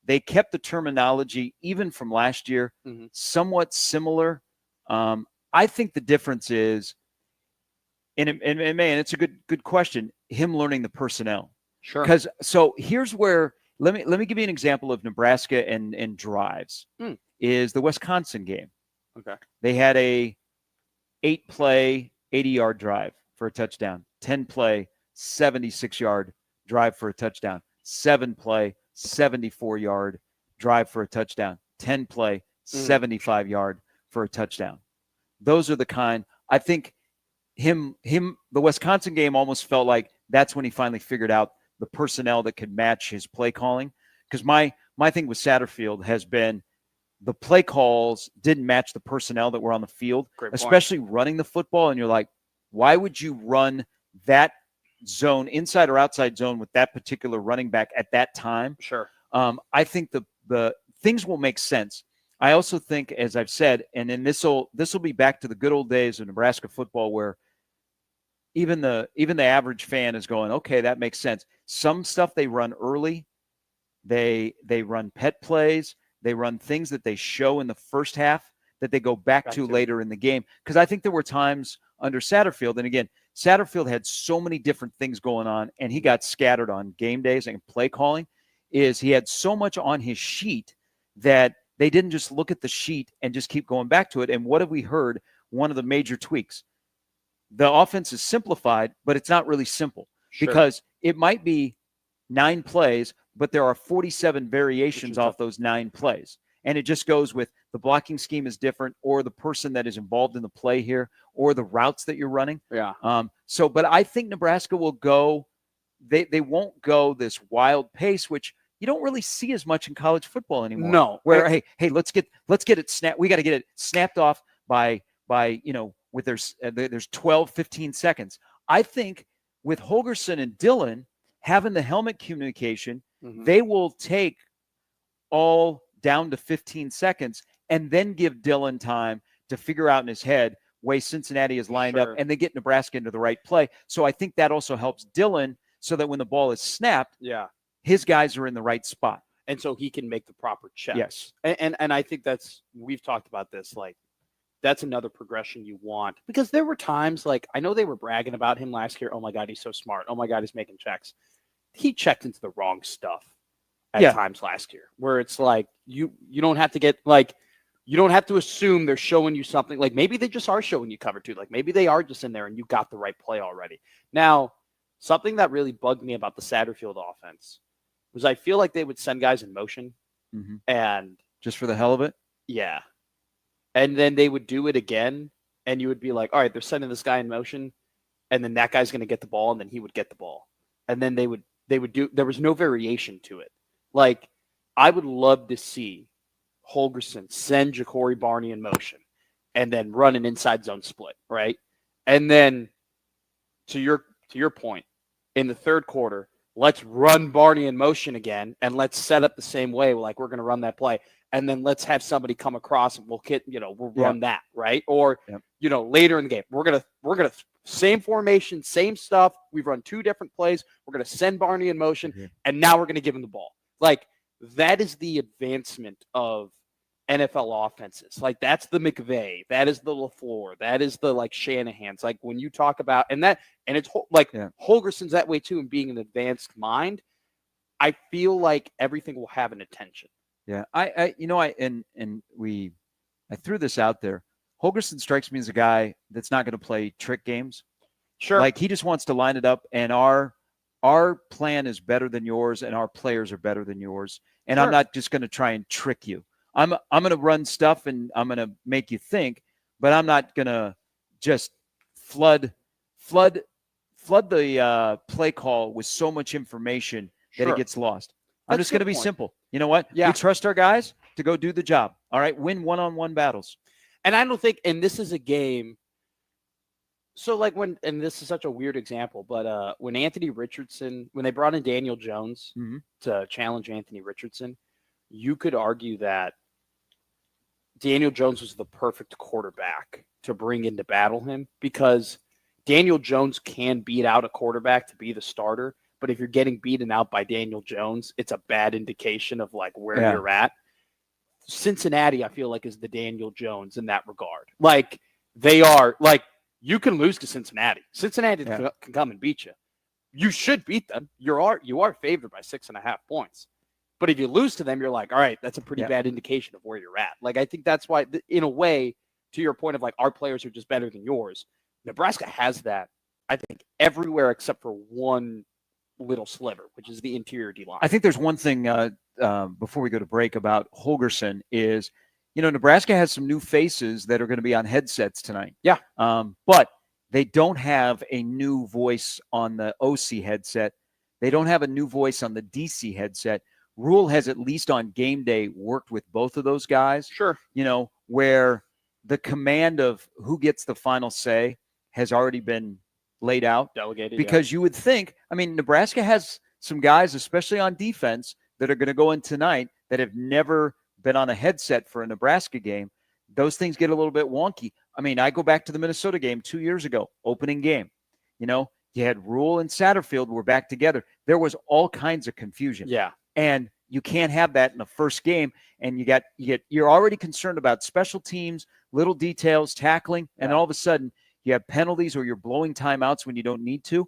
They kept the terminology even from last year somewhat similar. I think the difference is, and it's a good question, him learning the personnel. Sure. Because so here's where let me give you an example of Nebraska and drives. Is the Wisconsin game. Okay. They had a 8-play, 80-yard drive for a touchdown, 10-play, 76-yard drive for a touchdown, 7-play, 74-yard drive for a touchdown, 10-play, 75-yard for a touchdown. Those are the kind, I think the Wisconsin game almost felt like that's when he finally figured out the personnel that could match his play calling. Because my thing with Satterfield has been the play calls didn't match the personnel that were on the field, especially running the football. And you're like, why would you run that zone, inside or outside zone, with that particular running back at that time? Sure. I think the things will make sense. I also think, as I've said, and then this will be back to the good old days of Nebraska football, where even the average fan is going, okay, that makes sense. Some stuff they run early, they run pet plays. They run things that they show in the first half that they go back to later in the game. Because I think there were times under Satterfield, and again, Satterfield had so many different things going on, and he got scattered on game days and play calling, is he had so much on his sheet that they didn't just look at the sheet and just keep going back to it. And what have we heard? One of the major tweaks. The offense is simplified, but it's not really simple because it might be 9 plays, but there are 47 variations off those 9 plays. And it just goes with the blocking scheme is different, or the person that is involved in the play here, or the routes that you're running. Yeah. But I think Nebraska will go, they won't go this wild pace, which you don't really see as much in college football anymore. No. Where, hey, let's get it snapped. We got to get it snapped off by with there's 12, 15 seconds. I think with Holgorsen and Dillon having the helmet communication, they will take all down to 15 seconds and then give Dillon time to figure out in his head way Cincinnati is lined up, and then get Nebraska into the right play. So I think that also helps Dillon, so that when the ball is snapped, his guys are in the right spot. And so he can make the proper checks. Yes. And I think we've talked about this, like, that's another progression you want. Because there were times, like, I know they were bragging about him last year. Oh, my God, he's so smart. Oh, my God, he's making checks. He checked into the wrong stuff at times last year, where it's like, you don't have to get, like, you don't have to assume they're showing you something. Like, maybe they just are showing you cover 2. Like, maybe they are just in there and you got the right play already. Now, something that really bugged me about the Satterfield offense was I feel like they would send guys in motion and just for the hell of it. Yeah. And then they would do it again, and you would be like, all right, they're sending this guy in motion, and then that guy's going to get the ball, and then he would get the ball. And then they would do, there was no variation to it. Like, I would love to see Holgorsen send Ja'Cory Barney in motion and then run an inside zone split, right? And then to your point, in the third quarter, let's run Barney in motion again, and let's set up the same way, like we're going to run that play. and then let's have somebody come across and we'll run that, right? Or later in the game, we're gonna same formation, same stuff. We've run 2 different plays. We're gonna send Barney in motion, and now we're gonna give him the ball. Like, that is the advancement of NFL offenses. Like, that's the McVay, that is the LaFleur, that is the Shanahan's. Like, when you talk about it's Holgerson's that way too, and being an advanced mind, I feel like everything will have an attention. Yeah, I threw this out there. Holgerson strikes me as a guy that's not going to play trick games. Sure. Like, he just wants to line it up, and our plan is better than yours, and our players are better than yours. And I'm not just going to try and trick you. I'm going to run stuff, and I'm going to make you think, but I'm not going to just flood the play call with so much information that it gets lost. I'm just going to be simple. You know what? Yeah. We trust our guys to go do the job. All right. Win one-on-one battles. And I don't think, and this is a game. So and this is such a weird example, but when Anthony Richardson, when they brought in Daniel Jones to challenge Anthony Richardson, you could argue that Daniel Jones was the perfect quarterback to bring in to battle him, because Daniel Jones can beat out a quarterback to be the starter. But if you're getting beaten out by Daniel Jones, it's a bad indication of where you're at. Cincinnati, I feel like, is the Daniel Jones in that regard. Like, they are you can lose to Cincinnati. Cincinnati can come and beat you. You should beat them. You are favored by 6.5 points. But if you lose to them, you're like, all right, that's a pretty bad indication of where you're at. Like, I think that's why, in a way, to your point of our players are just better than yours, Nebraska has that, I think, everywhere except for one little sliver, which is the interior D-line. I think there's one thing before we go to break about Holgerson is, Nebraska has some new faces that are going to be on headsets tonight. Yeah. But they don't have a new voice on the OC headset. They don't have a new voice on the DC headset. Rule has, at least on game day, worked with both of those guys. Sure. Where the command of who gets the final say has already been laid out. Delegated. Because you would think, Nebraska has some guys, especially on defense, that are going to go in tonight that have never been on a headset for a Nebraska game. Those things get a little bit wonky. I go back to the Minnesota game 2 years ago, opening game. You had Rule and Satterfield were back together. There was all kinds of confusion. Yeah. And you can't have that in the first game. And you're already concerned about special teams, little details, tackling, and all of a sudden you have penalties or you're blowing timeouts when you don't need to.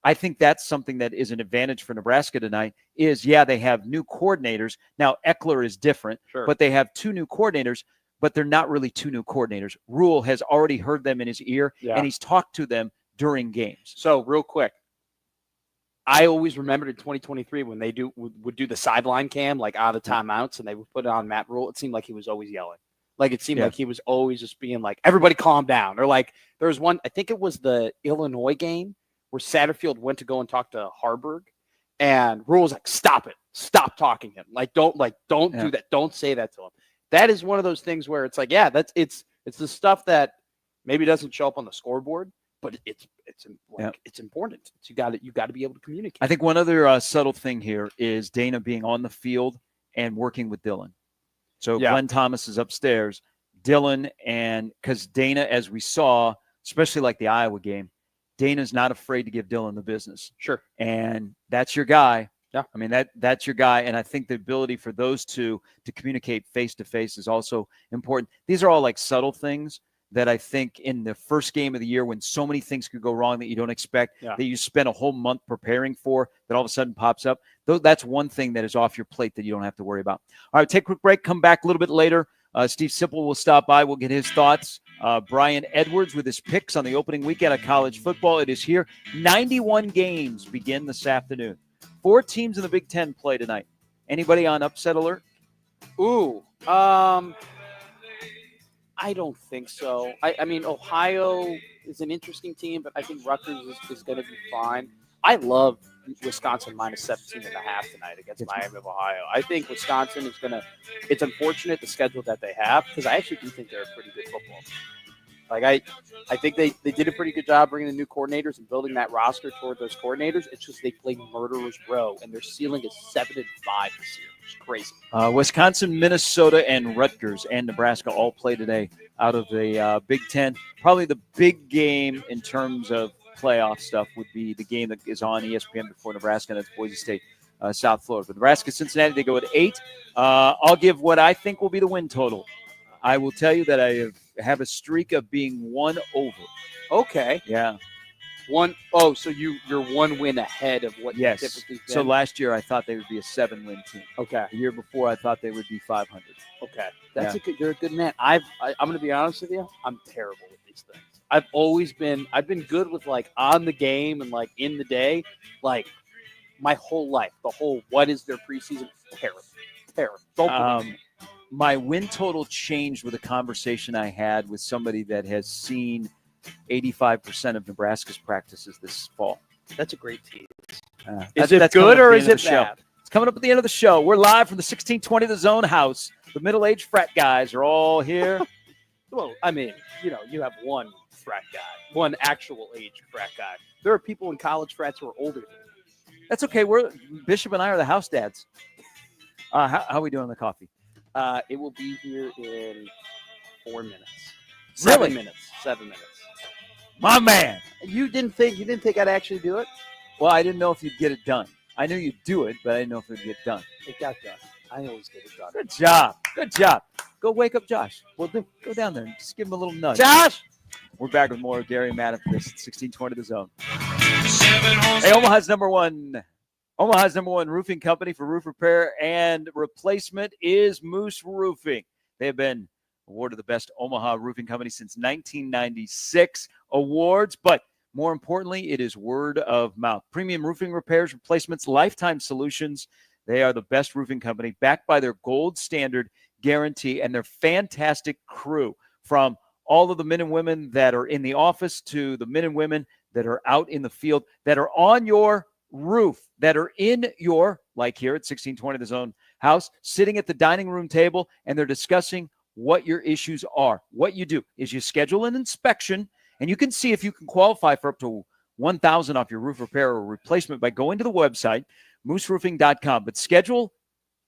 I think that's something that is an advantage for Nebraska tonight is, they have new coordinators. Now, Eckler is different, but they have 2 new coordinators, but they're not really 2 new coordinators. Rule has already heard them in his ear, and he's talked to them during games. So real quick, I always remembered in 2023 when they would do the sideline cam, out of the timeouts, and they would put it on Matt Rule. It seemed like he was always yelling. It seemed like he was always just being like, everybody calm down. Or there was one, I think it was the Illinois game where Satterfield went to go and talk to Harburg, and Rule was like, stop it. Stop talking to him. Don't do that. Don't say that to him. That is one of those things where it's it's the stuff that maybe doesn't show up on the scoreboard, but it's important. You got to be able to communicate. I think one other subtle thing here is Dana being on the field and working with Dylan. So Glenn Thomas is upstairs. Dylan, and because Dana, as we saw, especially the Iowa game, Dana's not afraid to give Dylan the business. Sure. And that's your guy. Yeah. That's your guy. And I think the ability for those two to communicate face-to-face is also important. These are all subtle things that I think in the first game of the year, when so many things could go wrong that you don't expect, that you spend a whole month preparing for, that all of a sudden pops up. That's one thing that is off your plate that you don't have to worry about. All right, take a quick break. Come back a little bit later. Steve Sipple will stop by. We'll get his thoughts. Brian Edwards with his picks on the opening weekend of college football. It is here. 91 games begin this afternoon. 4 teams in the Big Ten play tonight. Anybody on upset alert? Ooh, I don't think so. I mean, Ohio is an interesting team, but I think Rutgers is going to be fine. I love Wisconsin minus 17.5 tonight against Miami of Ohio. I think Wisconsin is going to – it's unfortunate the schedule that they have, because I actually do think they're a pretty good football team. Like I think they did a pretty good job bringing in new coordinators and building that roster toward those coordinators. It's just they play murderer's row, and their ceiling is 7-5 this year, which is crazy. Wisconsin, Minnesota, and Rutgers and Nebraska all play today out of the Big Ten. Probably the big game in terms of playoff stuff would be the game that is on ESPN before Nebraska, and that's Boise State, South Florida. But Nebraska, Cincinnati, they go at 8. I'll give what I think will be the win total. I will tell you that I have a streak of being 1 over. Okay. Yeah. So you're 1 win ahead of what yes. you typically been. So last year I thought they would be a 7-win team. Okay. The year before I thought they would be 500. Okay. You're a good man. I'm going to be honest with you. I'm terrible with these things. I've been good with like on the game and like in the day, like my whole life. The whole what is their preseason? Terrible. Don't my win total changed with a conversation I had with somebody that has seen 85% of Nebraska's practices this fall. That's a great team. Is it good or is it bad? It's coming up at the end of the show. We're live from the 1620 The Zone house. The middle-aged frat guys are all here. Well, I mean, you have one frat guy, one actual age frat guy. There are people in college frats who are older than you. That's okay. Bishop and I are the house dads. How are we doing on the coffee? It will be here in 4 minutes. Really? 7 minutes. My man. You didn't think I'd actually do it? Well, I didn't know if you'd get it done. I knew you'd do it, but I didn't know if it would get done. It got done. I always get it done. Good job. Go wake up Josh. Well, go down there and just give him a little nudge. Josh! We're back with more of Gary and Matt for this 1620 The Zone. Hey, Omaha's number one roofing company for roof repair and replacement is Moose Roofing. They have been awarded the best Omaha roofing company since 1996 awards, but more importantly, it is word of mouth. Premium roofing repairs, replacements, lifetime solutions. They are the best roofing company backed by their gold standard guarantee and their fantastic crew, from all of the men and women that are in the office to the men and women that are out in the field, that are on your roof, that are in your, like here at 1620 The Zone house, sitting at the dining room table, and they're discussing what your issues are. What you do is you schedule an inspection, and you can see if you can qualify for up to $1,000 off your roof repair or replacement by going to the website, mooseroofing.com. But schedule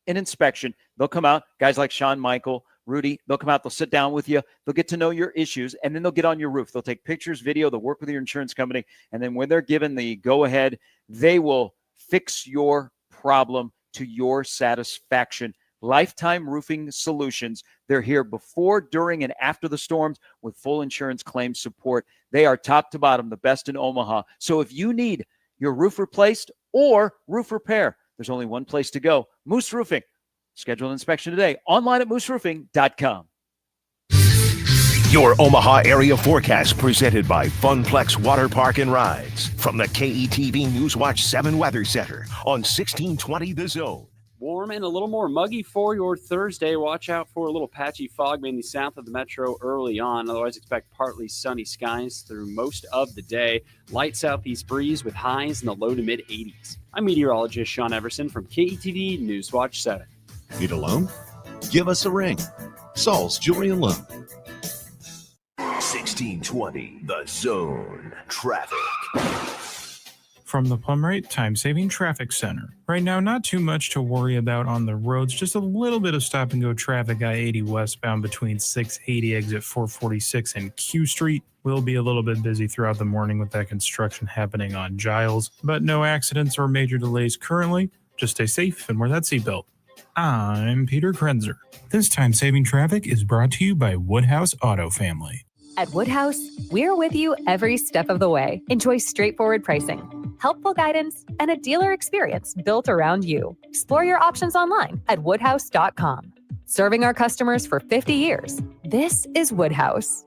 an inspection. They'll come out, guys like Sean Michael, Rudy, they'll come out, they'll sit down with you, they'll get to know your issues, and then they'll get on your roof. They'll take pictures, video, they'll work with your insurance company, and then when they're given the go-ahead, they will fix your problem to your satisfaction. Lifetime Roofing Solutions. They're here before, during, and after the storms with full insurance claim support. They are top to bottom the best in Omaha. So if you need your roof replaced or roof repair, there's only one place to go. Moose Roofing. Schedule an inspection today online at mooseroofing.com. Your Omaha area forecast presented by Funplex Water Park and Rides from the KETV Newswatch 7 Weather Center on 1620 The Zone. Warm and a little more muggy for your Thursday. Watch out for a little patchy fog, mainly south of the metro early on. Otherwise, expect partly sunny skies through most of the day. Light southeast breeze with highs in the low to mid 80s. I'm meteorologist Sean Everson from KETV Newswatch 7. Need a loan? Give us a ring. Saul's Jewelry and Loan. 1620 The Zone. Traffic. From the Plumrate Time-Saving Traffic Center. Right now, not too much to worry about on the roads. Just a little bit of stop-and-go traffic I-80 westbound between 680 exit 446 and Q Street. Will be a little bit busy throughout the morning with that construction happening on Giles, but no accidents or major delays currently. Just stay safe and wear that seatbelt. I'm Peter Krenzer. This time-saving traffic is brought to you by Woodhouse Auto Family. At Woodhouse, we're with you every step of the way. Enjoy straightforward pricing, helpful guidance, and a dealer experience built around you. Explore your options online at woodhouse.com. Serving our customers for 50 years, this is Woodhouse.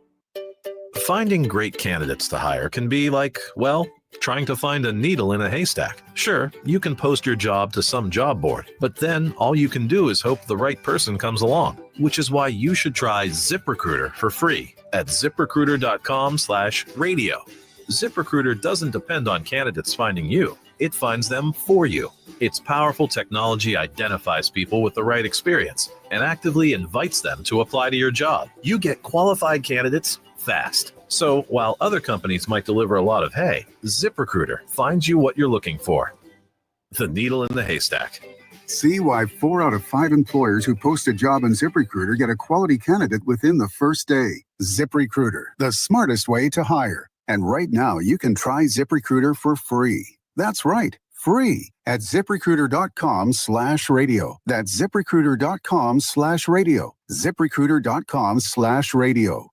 Finding great candidates to hire can be like, well, trying to find a needle in a haystack. Sure, you can post your job to some job board, but then all you can do is hope the right person comes along, which is why you should try ZipRecruiter for free at ziprecruiter.com/radio. ZipRecruiter doesn't depend on candidates finding you. It finds them for you. Its powerful technology identifies people with the right experience and actively invites them to apply to your job. You get qualified candidates fast. So while other companies might deliver a lot of hay, ZipRecruiter finds you what you're looking for. The needle in the haystack. See why 4 out of 5 employers who post a job on ZipRecruiter get a quality candidate within the first day. ZipRecruiter, the smartest way to hire. And right now, you can try ZipRecruiter for free. That's right, free at ZipRecruiter.com/radio. That's ZipRecruiter.com/radio. ZipRecruiter.com/radio.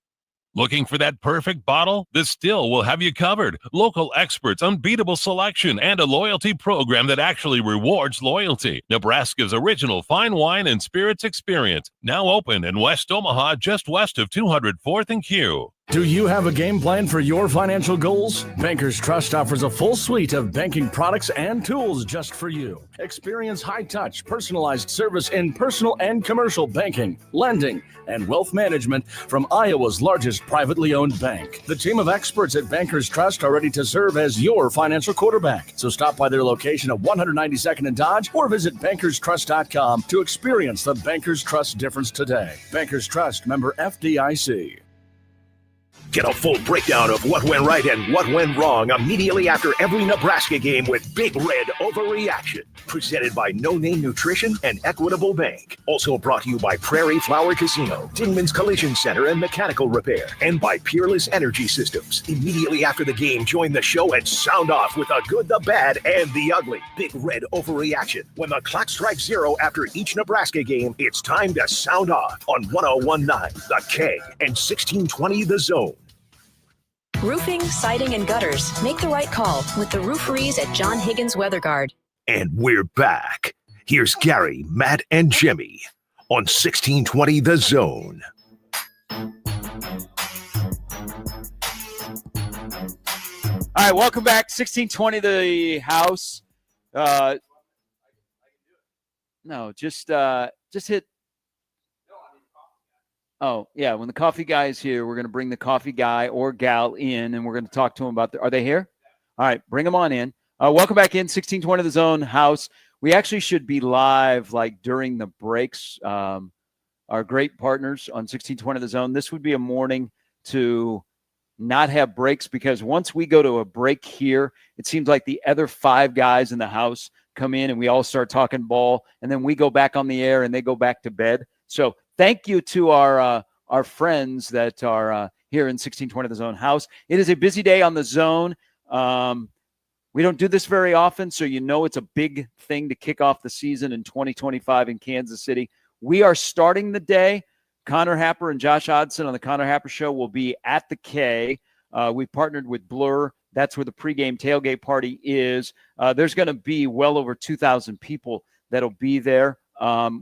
Looking for that perfect bottle? The Still will have you covered. Local experts, unbeatable selection, and a loyalty program that actually rewards loyalty. Nebraska's original fine wine and spirits experience. Now open in West Omaha, just west of 204th and Q. Do you have a game plan for your financial goals? Bankers Trust offers a full suite of banking products and tools just for you. Experience high-touch, personalized service in personal and commercial banking, lending, and wealth management from Iowa's largest privately owned bank. The team of experts at Bankers Trust are ready to serve as your financial quarterback. So stop by their location at 192nd and Dodge or visit bankerstrust.com to experience the Bankers Trust difference today. Bankers Trust, member FDIC. Get a full breakdown of what went right and what went wrong immediately after every Nebraska game with Big Red Overreaction. Presented by No Name Nutrition and Equitable Bank. Also brought to you by Prairie Flower Casino, Dingman's Collision Center and Mechanical Repair, and by Peerless Energy Systems. Immediately after the game, join the show and sound off with the good, the bad, and the ugly. Big Red Overreaction. When the clock strikes 0 after each Nebraska game, it's time to sound off on 101.9 The K and 1620 The Zone. Roofing, siding, and gutters. Make the right call with the rooferees at John Higgins Weather Guard. And we're back. Here's Gary, Matt, and Jimmy on 1620 The Zone. All right, welcome back. 1620 The House. No, just hit. Oh, yeah. When the coffee guy is here, we're going to bring the coffee guy or gal in, and we're going to talk to him about are they here? All right, bring them on in. Welcome back in 1620 The Zone House. We actually should be live like during the breaks. Our great partners on 1620 The Zone. This would be a morning to not have breaks because once we go to a break here, it seems like the other 5 guys in the house come in and we all start talking ball, and then we go back on the air and they go back to bed. So thank you to our friends that are here in 1620 The Zone House. It is a busy day on The Zone. We don't do this very often, so you know it's a big thing to kick off the season in 2025 in Kansas City. We are starting the day. Connor Happer and Josh Hodson on the Connor Happer Show will be at the K. We partnered with Blur. That's where the pregame tailgate party is. There's going to be well over 2,000 people that'll be there.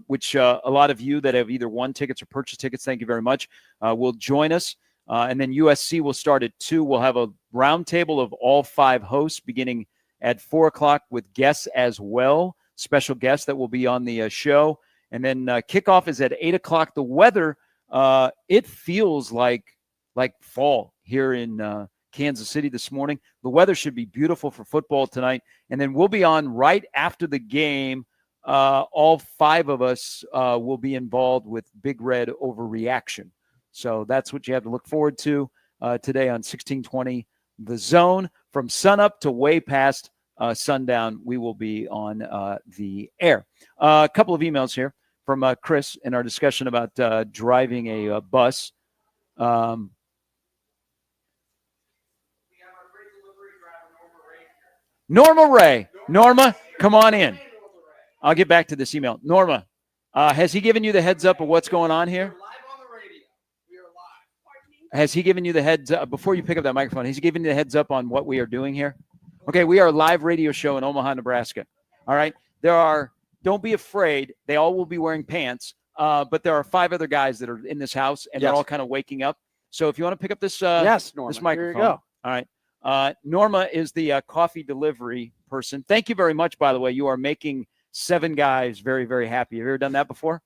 Which a lot of you that have either won tickets or purchased tickets, thank you very much, will join us. And then USC will start at 2. We'll have a roundtable of all 5 hosts beginning at 4 o'clock with guests as well, special guests that will be on the show. And then kickoff is at 8 o'clock. The weather, it feels like fall here in Kansas City this morning. The weather should be beautiful for football tonight. And then we'll be on right after the game. All 5 of us will be involved with Big Red Overreaction. So that's what you have to look forward to today on 1620 The Zone. From sunup to way past sundown, we will be on the air. A couple of emails here from Chris in our discussion about driving a bus. Norma Ray. Norma, come on in. I'll get back to this email. Norma, has he given you the heads up of what's going on here? Has he given you the heads up, before you pick up that microphone, has he given you the heads up on what we are doing here? Okay, we are a live radio show in Omaha, Nebraska. All right, don't be afraid, they all will be wearing pants, but there are 5 other guys that are in this house, and they're all kind of waking up. So if you want to pick up this, yes, Norma, this microphone. Here you go. All right, Norma is the coffee delivery person. Thank you very much, by the way. You are making 7 guys very, very happy. Have you ever done that before?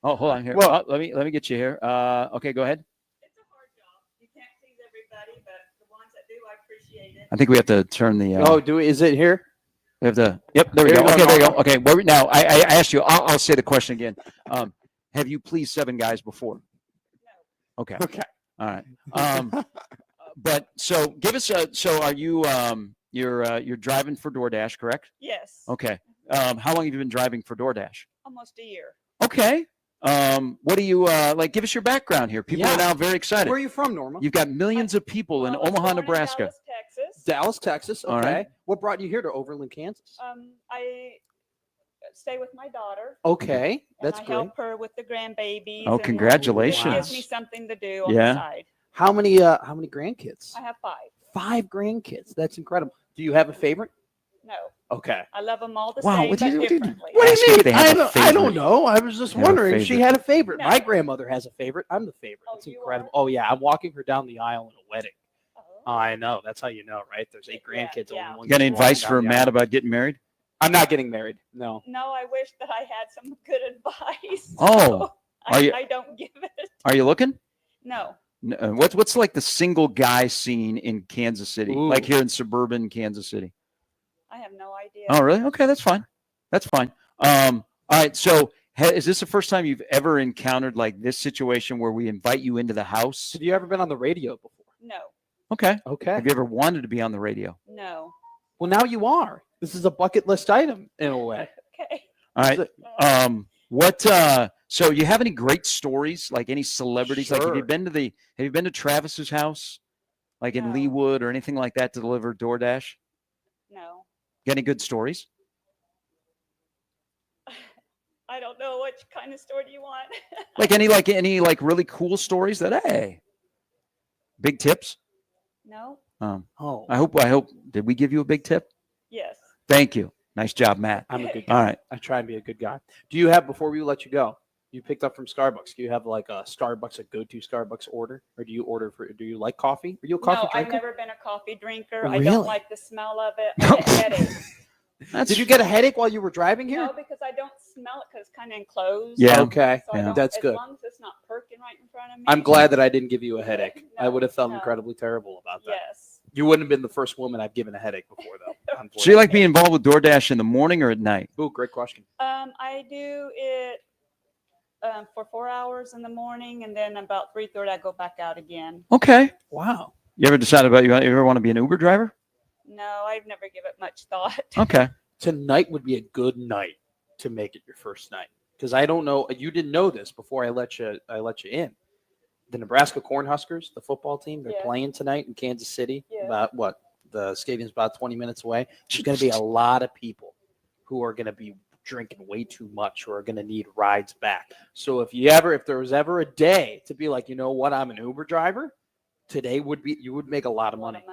Oh, hold on here. Well, let me get you here. Okay, go ahead. It's a hard job. You can't please everybody, but the ones that do, I appreciate it. I think we have to turn the. Is it here? We have to. Yep, there we go. Okay, there you go. Okay, now I asked you. I'll say the question again. Have you pleased 7 guys before? Okay. Okay. All right. But so give us a. So are you you're driving for DoorDash, correct? Yes. Okay. How long have you been driving for DoorDash? Almost a year. Okay. What do you like? Give us your background here. People Yeah. are now very excited. Where are you from, Norma? You've got millions of people in Omaha, Nebraska. Dallas, Texas. Okay. All right. What brought you here to Overland, Kansas? I stay with my daughter. Okay, that's and I great. help her with the grandbabies. Oh, and congratulations. It gives me something to do on Yeah. the side. How many grandkids? I have 5. 5 grandkids. That's incredible. Do you have a favorite? No. Okay. I love them all the Wow, same, what do you- but what do you- differently. What do Ask you if mean? they have a I don't favorite. know. I was just They have a wondering if she favorite. had a favorite. No. My grandmother has a favorite. I'm the favorite. It's incredible. Oh yeah, I'm walking her down the aisle in a wedding. I know. That's how you know, right? There's 8 grandkids. only one You got any kid's walking advice down for the Matt aisle. about getting married? I'm not getting married. No. No, I wish that I had some good advice. Oh, I, are you- I don't give it. Are you looking? No. What's like the single guy scene in Kansas City, Ooh. like here in suburban Kansas City? I have no idea. Oh, really? Okay, that's fine. That's fine. All right. So, is this the first time you've ever encountered like this situation where we invite you into the house? Have you ever been on the radio before? No. Okay. Okay. Have you ever wanted to be on the radio? No. Well, now you are. This is a bucket list item in a way. Okay. All right. So you have any great stories, like any celebrities? Like, have you Sure. been to Travis's house, like in Leawood or anything like that, to deliver DoorDash? No. Got any good stories? I don't know what kind of story do you want. Like any really cool stories that, hey, big tips? No. Oh. I hope. Did we give you a big tip? Yes. Thank you. Nice job, Matt. I'm a good guy. All right. I try and be a good guy. Do you have, before we let you go, you picked up from Starbucks, do you have like a go-to Starbucks order? Or do you like coffee? Are you a coffee No, I've drinker? never been a coffee drinker. I Really? don't like the smell of it. I get a headache. Did you get a headache while you were driving here? No, because I don't smell it because it's kind of enclosed. Yeah. Okay. So I Yeah. don't- That's as good. long as it's not perking right in front of me. I'm glad that I didn't give you a headache. I would have felt no. incredibly terrible about that. Yes. You wouldn't have been the first woman I've given a headache before, though. So you like being involved with DoorDash in the morning or at night? Ooh, great question. I do it for 4 hours in the morning, and then about 3:30 I go back out again. Okay. Wow. You ever decided you ever want to be an Uber driver? No, I've never given it much thought. Okay. Tonight would be a good night to make it your first night, because I don't know, you didn't know this before I let you in. The Nebraska Cornhuskers, the football team, they're Yeah. playing tonight in Kansas City. Yeah. About what? The stadium's about 20 minutes away. There's going to be a lot of people who are going to be drinking way too much, who are going to need rides back. So if there was ever a day to be like, you know what, I'm an Uber driver, today you would make a lot of money.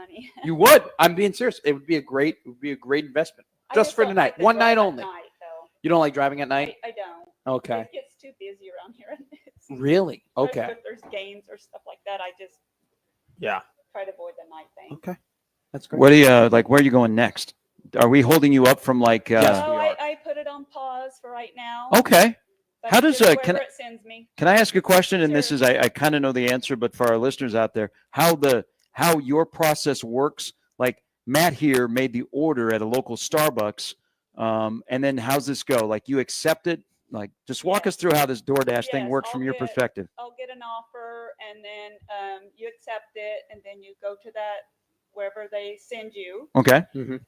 You would. I'm being serious. It would be a great investment. I Just for don't tonight. like to One night drive at only. night, though. You don't like driving at night? I don't. Okay. It gets too busy around here. Really? Especially Okay. If there's games or stuff like that, I just Yeah. try to avoid the night thing. Okay. That's great. What do you where are you going next? Are we holding you up from like? No, I put it on pause for right now. Okay. But How does just can wherever it sends me. Can I ask a question? And this is I kind of know the answer, but for our listeners out there, how your process works. Like Matt here made the order at a local Starbucks, and then how's this go? Like you accept it? Like just walk us through how this DoorDash thing Yes, works from your perspective. I'll get an offer, and then you accept it, and then you go to that wherever they send you. Okay. And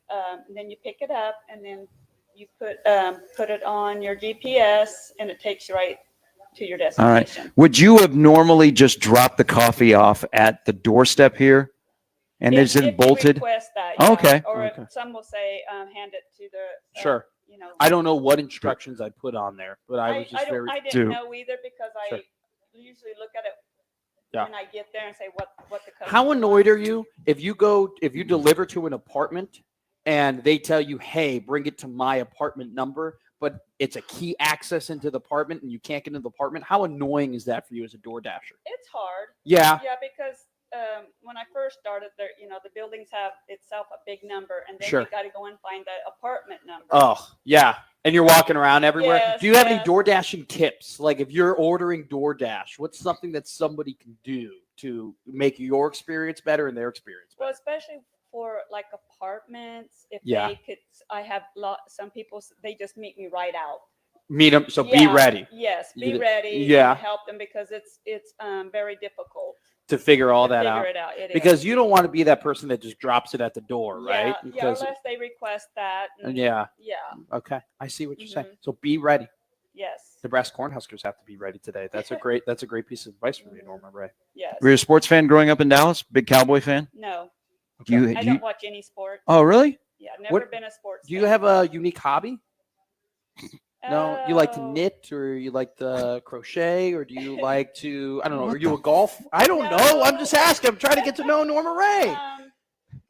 then you pick it up, and then you put it on your GPS, and it takes you right to your All destination. right. Would you have normally just dropped the coffee off at the doorstep here, and is If it you bolted? request that, Oh, yeah. okay. Or Okay. if some will say, hand it to the. Sure. You know. I don't know what instructions I put on there, but I was just I didn't know either because Sure. I usually look at it Yeah. when I get there and say what the customer How wants. annoyed are you if you deliver to an apartment and they tell you, hey, bring it to my apartment number, but it's a key access into the apartment and you can't get into the apartment? How annoying is that for you as a door dasher? It's hard. Yeah. Yeah, because when I first started there, the buildings have itself a big number, and then Sure. you got to go and find the apartment number. Oh, yeah. And you're walking around everywhere. Yes, Do you have any yes. door dashing tips? Like if you're ordering DoorDash, what's something that somebody can do to make your experience better and their experience Well, especially for like apartments, if Yeah. they could, I have some people, they just meet me right out. Meet them. So be Yeah, ready. Yes, be You- ready. yeah. And help them because it's very difficult. To figure all that figure out. it out, it because is. you don't want to be that person that just drops it at the door, right? Yeah, Because unless they request that. and- yeah. Yeah. Okay, I see what you're saying. Mhm. So be ready. Yes. Nebraska Cornhuskers have to be ready today. That's a great piece of advice from you, Norma Ray. Yes. Were you a sports fan growing up in Dallas? Big Cowboy fan? No. Do you, I do you- don't watch any sport. Oh, really? Yeah, I've never What- been a sports Do you have a unique hobby? No, you like to Oh. knit, or you like to crochet, or do you like to? I don't know. Are you a golf? I don't know. I'm just asking. I'm trying to get to know Norma Ray.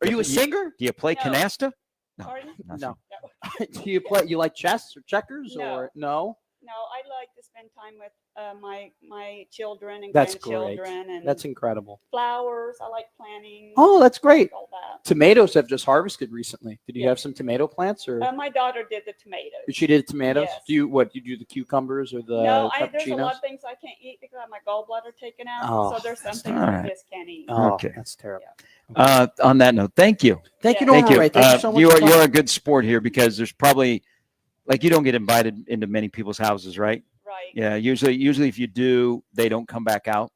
Are you a singer? Do you play canasta? Pardon? No. Do you play? You like chess or checkers or no? No, I like to spend time with my children and That's great. grandchildren and That's incredible. flowers. I like planting. Oh, that's great. All that. Tomatoes have just harvested recently. Did you have some tomato plants, or My daughter did the tomatoes. she did tomatoes? Yes. Do you do you do the cucumbers or the No, there's a pepperoncinos? lot of things I can't eat because I have my gallbladder taken out. Oh, So there's some things all I right. just can't eat. Oh, Okay. that's terrible. On that note, thank you. Thank you, Thank Norma you. Ray. Thank you so much You for are coming. you're a good sport here because there's probably like you don't get invited into many people's houses, right? Right. Yeah. Usually if you do, they don't come back out.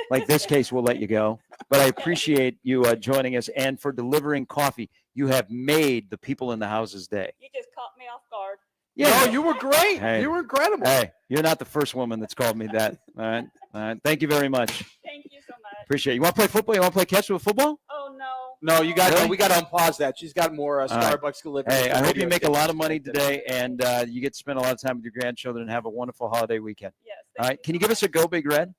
Like this case, we'll let you go. But I appreciate you joining us and for delivering coffee. You have made the people in the house's day. You just caught me off guard. Yeah, you were great. Hey. You were incredible. Hey, you're not the first woman that's called me that. All right. All right. Thank you very much. Thank you so much. Appreciate it. You want to play football? You want to play catch with football? Oh no. No, you got Really? we got to unpause that. She's got more All right. Starbucks delivery. Hey, I hope you radio make a lot of stations money today. today and you get to spend a lot of time with your grandchildren and have a wonderful holiday weekend. Yes. All right. Can you give us a Go Big Red?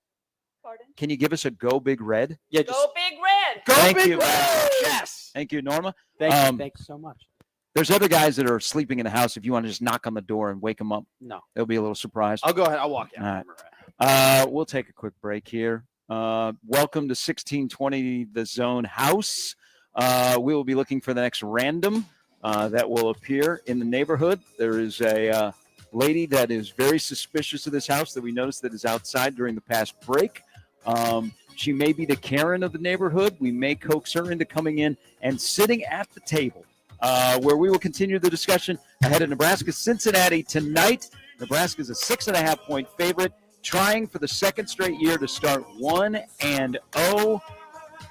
Pardon? Can you give us a Go Big Red? Yeah, just Go Big Red. go Thank Big you. Red. Yes. Thank you, Norma. Thank you so much. There's other guys that are sleeping in the house. If you want to just knock on the door and wake them up, No, they'll be a little surprised. I'll go ahead. I'll walk in. All right. We'll take a quick break here. Welcome to 1620 The Zone House. We will be looking for the next random that will appear in the neighborhood. There is a lady that is very suspicious of this house that we noticed that is outside during the past break. She may be the Karen of the neighborhood. We may coax her into coming in and sitting at the table where we will continue the discussion ahead of Nebraska-Cincinnati tonight. Nebraska is a 6.5-point favorite, trying for the second straight year to start 1-0.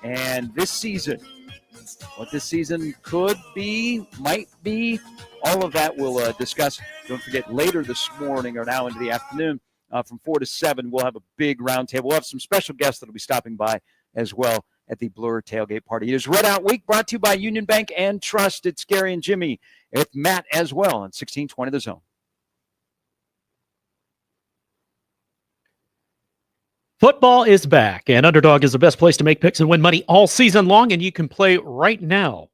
And this season, what this season could be, might be, all of that we'll discuss. Don't forget, later this morning or now into the afternoon, from 4 to 7, we'll have a big roundtable. We'll have some special guests that will be stopping by as well at the Blur Tailgate Party. It is Red Out Week, brought to you by Union Bank and Trust. It's Gary and Jimmy. It's Matt as well on 1620 The Zone. Football is back, and Underdog is the best place to make picks and win money all season long, and you can play right now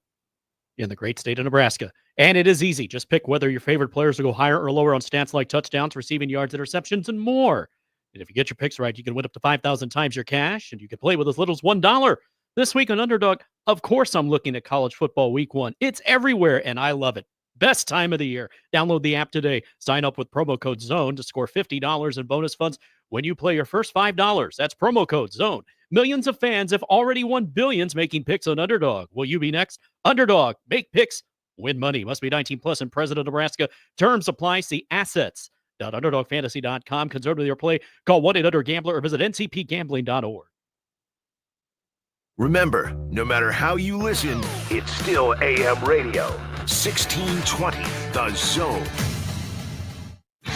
in the great state of Nebraska. And it is easy. Just pick whether your favorite players will go higher or lower on stats like touchdowns, receiving yards, interceptions, and more. And if you get your picks right, you can win up to 5,000 times your cash, and you can play with as little as $1. This week on Underdog, of course, I'm looking at college football week 1. It's everywhere, and I love it. Best time of the year. Download the app today. Sign up with promo code ZONE to score $50 in bonus funds when you play your first $5. That's promo code ZONE. Millions of fans have already won billions making picks on Underdog. Will you be next? Underdog. Make picks. Win money. Must be 19 plus and present in Nebraska. Terms apply. See assets.underdogfantasy.com. Concerned with your play? Call 1-800-GAMBLER or visit ncpgambling.org. Remember, no matter how you listen, it's still AM radio. 1620 The Zone.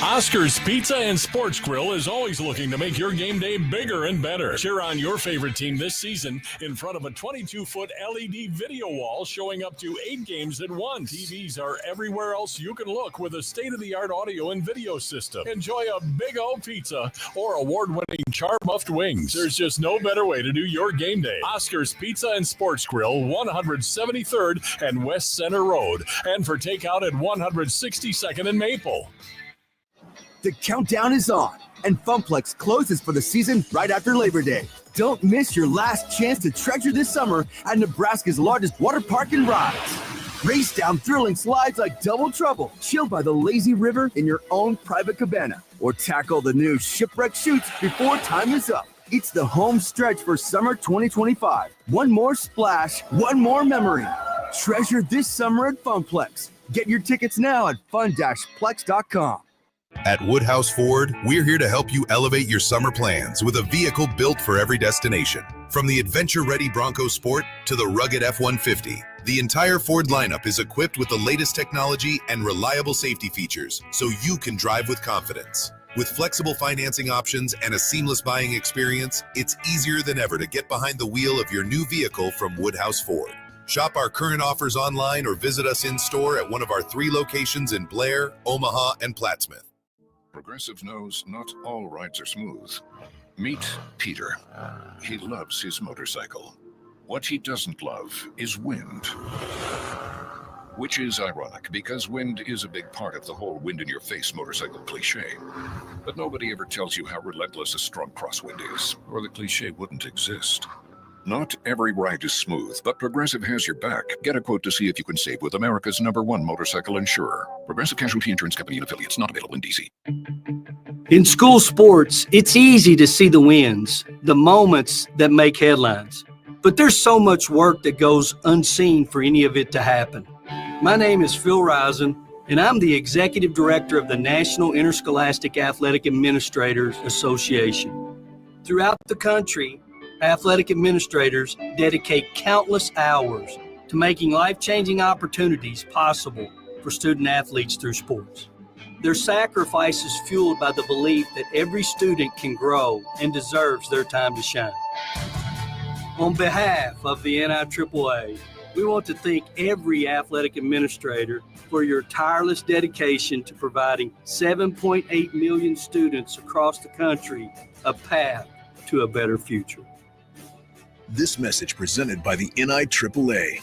Oscar's Pizza and Sports Grill is always looking to make your game day bigger and better. Cheer on your favorite team this season in front of a 22-foot LED video wall showing up to 8 games at once. TVs are everywhere else you can look with a state-of-the-art audio and video system. Enjoy a Big O pizza or award-winning char-muffed wings. There's just no better way to do your game day. Oscar's Pizza and Sports Grill, 173rd and West Center Road. And for takeout at 162nd and Maple. The countdown is on, and Funplex closes for the season right after Labor Day. Don't miss your last chance to treasure this summer at Nebraska's largest water park and rides. Race down thrilling slides like Double Trouble, chill by the lazy river in your own private cabana, or tackle the new shipwreck chutes before time is up. It's the home stretch for summer 2025. One more splash, one more memory. Treasure this summer at Funplex. Get your tickets now at fun-plex.com. At Woodhouse Ford, we're here to help you elevate your summer plans with a vehicle built for every destination. From the adventure-ready Bronco Sport to the rugged F-150, the entire Ford lineup is equipped with the latest technology and reliable safety features, so you can drive with confidence. With flexible financing options and a seamless buying experience, it's easier than ever to get behind the wheel of your new vehicle from Woodhouse Ford. Shop our current offers online or visit us in-store at one of our 3 locations in Blair, Omaha, and Plattsmouth. Progressive knows not all rides are smooth. Meet Peter. He loves his motorcycle. What he doesn't love is wind. Which is ironic, because wind is a big part of the whole wind-in-your-face motorcycle cliche. But nobody ever tells you how relentless a strong crosswind is, or the cliche wouldn't exist. Not every ride is smooth, but Progressive has your back. Get a quote to see if you can save with America's #1 motorcycle insurer. Progressive Casualty Insurance Company and Affiliates, not available in D.C. In school sports, it's easy to see the wins, the moments that make headlines. But there's so much work that goes unseen for any of it to happen. My name is Phil Risen, and I'm the Executive Director of the National Interscholastic Athletic Administrators Association. Throughout the country, athletic administrators dedicate countless hours to making life-changing opportunities possible for student athletes through sports. Their sacrifice is fueled by the belief that every student can grow and deserves their time to shine. On behalf of the NIAAA, we want to thank every athletic administrator for your tireless dedication to providing 7.8 million students across the country a path to a better future. This message presented by the NIAAA,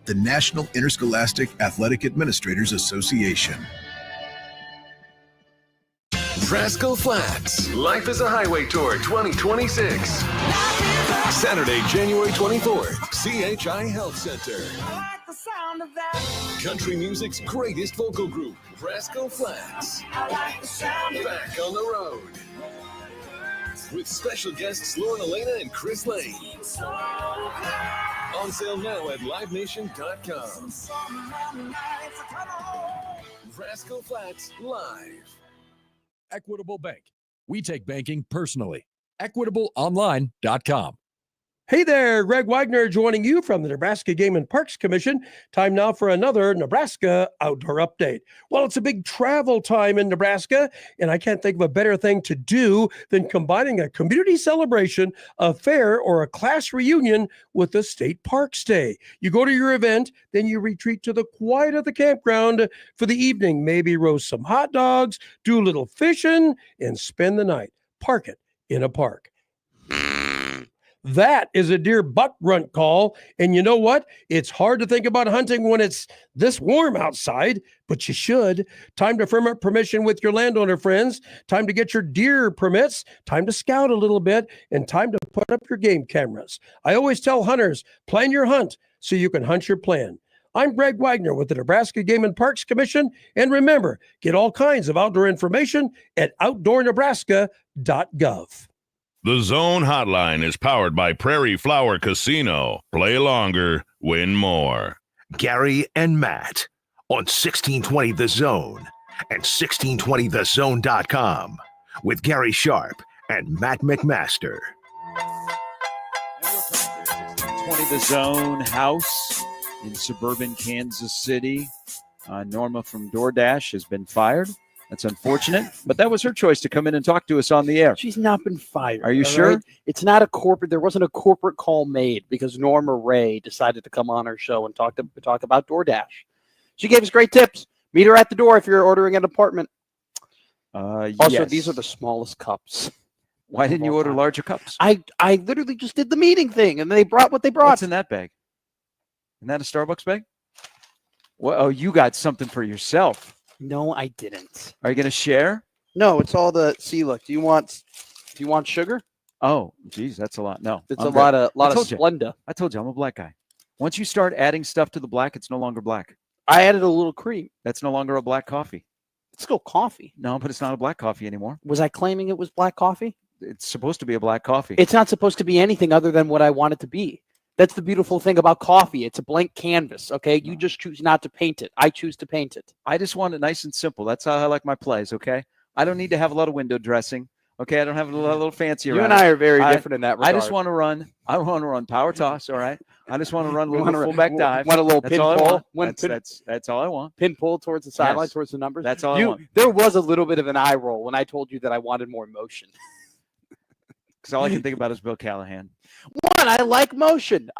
the National Interscholastic Athletic Administrators Association. Rascal Flats, Life is a Highway Tour 2026. Saturday, January 24th, CHI Health Center. Country music's greatest vocal group, Rascal Flats. Back on the road. With special guests Lauren Elena and Chris Lane. On sale now at livenation.com. Rascal Flats Live. Equitable Bank. We take banking personally. EquitableOnline.com. Hey there, Greg Wagner joining you from the Nebraska Game and Parks Commission. Time now for another Nebraska Outdoor Update. Well, it's a big travel time in Nebraska, and I can't think of a better thing to do than combining a community celebration, a fair, or a class reunion with a state parks day. You go to your event, then you retreat to the quiet of the campground for the evening, maybe roast some hot dogs, do a little fishing, and spend the night. Park it in a park. That is a deer buck grunt call. And you know what? It's hard to think about hunting when it's this warm outside, but you should. Time to firm up permission with your landowner friends. Time to get your deer permits. Time to scout a little bit. And time to put up your game cameras. I always tell hunters, plan your hunt so you can hunt your plan. I'm Greg Wagner with the Nebraska Game and Parks Commission. And remember, get all kinds of outdoor information at outdoornebraska.gov. The Zone Hotline is powered by Prairie Flower Casino. Play longer, win more. Gary and Matt on 1620 The Zone and 1620thezone.com with Gary Sharp and Matt McMaster. 1620 The Zone house in suburban Kansas City. Norma from DoorDash has been fired. That's unfortunate, but that was her choice to come in and talk to us on the air. She's not been fired. Are you sure? Right? It's not a corporate. There wasn't a corporate call made because Norma Ray decided to come on our show and talk about DoorDash. She gave us great tips. Meet her at the door if you're ordering an apartment. Also, yes. These are the smallest cups. Why didn't you order larger cups? I literally just did the meeting thing, and they brought what they brought. What's in that bag? Isn't that a Starbucks bag? Well, oh, you got something for yourself. No, I didn't. Are you going to share? No, it's all the. See, look. Do you want sugar? Oh, geez, that's a lot. No, it's a lot of Splenda. I told you, I'm a black guy. Once you start adding stuff to the black, it's no longer black. I added a little cream. That's no longer a black coffee. It's still coffee. No, but it's not a black coffee anymore. Was I claiming it was black coffee? It's supposed to be a black coffee. It's not supposed to be anything other than what I want it to be. That's the beautiful thing about coffee. It's a blank canvas, okay? You just choose not to paint it. I choose to paint it. I just want it nice and simple. That's how I like my plays, okay? I don't need to have a lot of window dressing. Okay, I don't have a little fancy around. You and I are very different in that regard. I just want to run. I want to run power toss. All right. I just want to run a little fullback dive. Want a little pin pull? That's all I want. Pin pull towards the sideline, towards the numbers. That's all I want. There was a little bit of an eye roll when I told you that I wanted more motion. Because all I can think about is Bill Callahan. One, I like motion.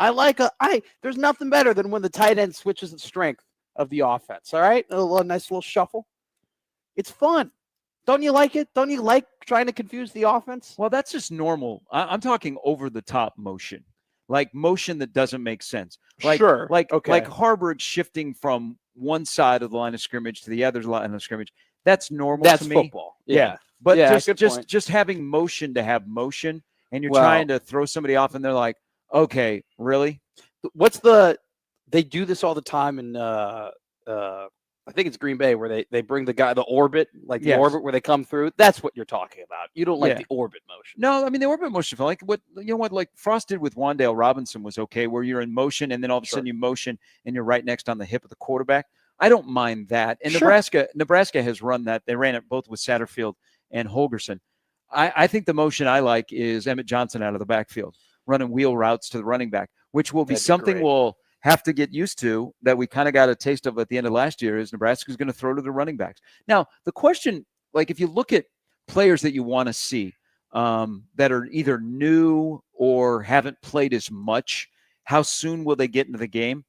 There's nothing better than when the tight end switches the strength of the offense. All right, a nice little shuffle. It's fun. Don't you like it? Don't you like trying to confuse the offense? Well, that's just normal. I'm talking over the top motion, like motion that doesn't make sense. Like, sure. Like Harburg shifting from one side of the line of scrimmage to the other line of scrimmage. That's normal to me. Football. Yeah. But yeah, just having motion to have motion, and you're trying to throw somebody off, and they're like, okay, really? They do this all the time in I think it's Green Bay where they bring the orbit, like the orbit where they come through. That's what you're talking about. You don't like the orbit motion. No, I mean the orbit motion, like what Frost did with Wan'Dale Robinson was okay, where you're in motion and then all of a sudden you motion and you're right next on the hip of the quarterback. I don't mind that. And Nebraska has run that. They ran it both with Satterfield and Holgorsen. I think the motion I like is Emmett Johnson out of the backfield, running wheel routes to the running back, which will be something we'll have to get used to, that we kind of got a taste of at the end of last year, is Nebraska's going to throw to the running backs. Now, the question, like if you look at players that you want to see that are either new or haven't played as much, how soon will they get into the game?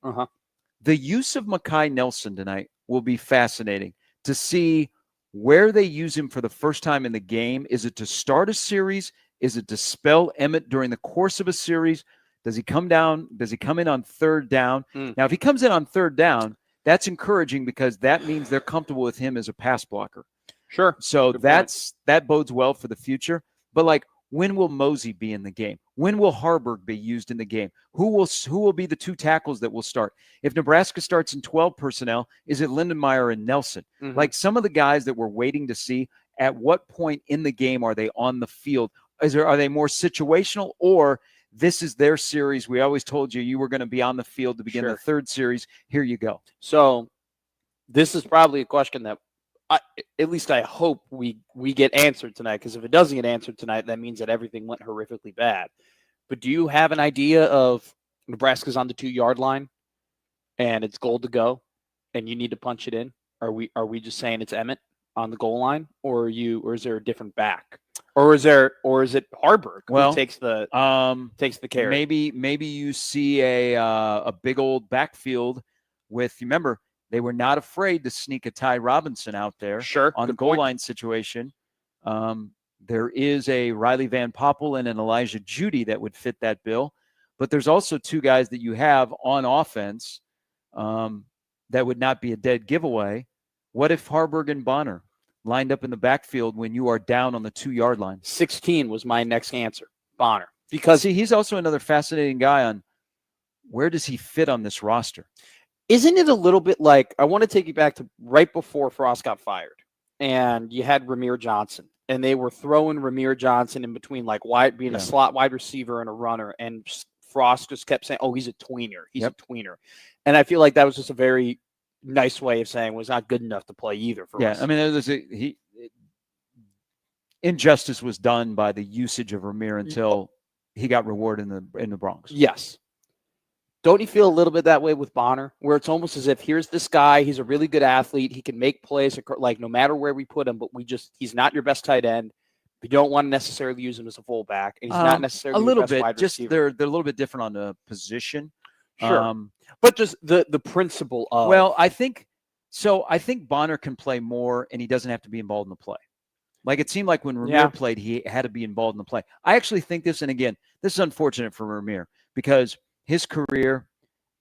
The use of Mekhi Nelson tonight will be fascinating to see where they use him for the first time in the game. Is it to start a series? Is it to spell Emmett during the course of a series? Does he come down? Does he come in on third down? Now, if he comes in on third down, that's encouraging because that means they're comfortable with him as a pass blocker. Sure. So that bodes well for the future. But like, when will Mosey be in the game? When will Harburg be used in the game? Who will be the two tackles that will start? If Nebraska starts in 12 personnel, is it Lindenmeyer and Nelson? Like some of the guys that we're waiting to see, at what point in the game are they on the field? Are they more situational, or this is their series? We always told you were going to be on the field to begin the third series. Here you go. So this is probably a question that at least I hope we get answered tonight, because if it doesn't get answered tonight, that means that everything went horrifically bad. But do you have an idea of Nebraska's on the 2-yard line and it's goal to go and you need to punch it in? Are we just saying it's Emmett on the goal line, or is there a different back? Or is it Harburg who takes the carry? Maybe you see a big old backfield with, remember, they were not afraid to sneak a Ty Robinson out there on the goal line situation. There is a Riley Van Poppel and an Elijah Judy that would fit that bill. But there's also two guys that you have on offense that would not be a dead giveaway. What if Harburg and Bonner lined up in the backfield when you are down on the 2-yard line? 16 was my next answer, Bonner. Because he's also another fascinating guy on where does he fit on this roster? Isn't it a little bit like, I want to take you back to right before Frost got fired, and you had Ramir Johnson, and they were throwing Ramir Johnson in between, like being a slot wide receiver and a runner, and Frost just kept saying, oh, he's a tweener. He's a tweener. And I feel like that was just a very nice way of saying was not good enough to play either for us. I mean, injustice was done by the usage of Ramir until he got rewarded in the Bronx. Yes. Don't you feel a little bit that way with Bonner, where it's almost as if here's this guy, he's a really good athlete, he can make plays like no matter where we put him, but he's not your best tight end. We don't want to necessarily use him as a fullback, and he's not necessarily a little your best bit. wide Just receiver. they're a little bit different on the position. Sure. But just the principle of I think Bonner can play more, and he doesn't have to be involved in the play. Like it seemed like when Ramir played, he had to be involved in the play. I actually think this, and again, this is unfortunate for Ramir because his career,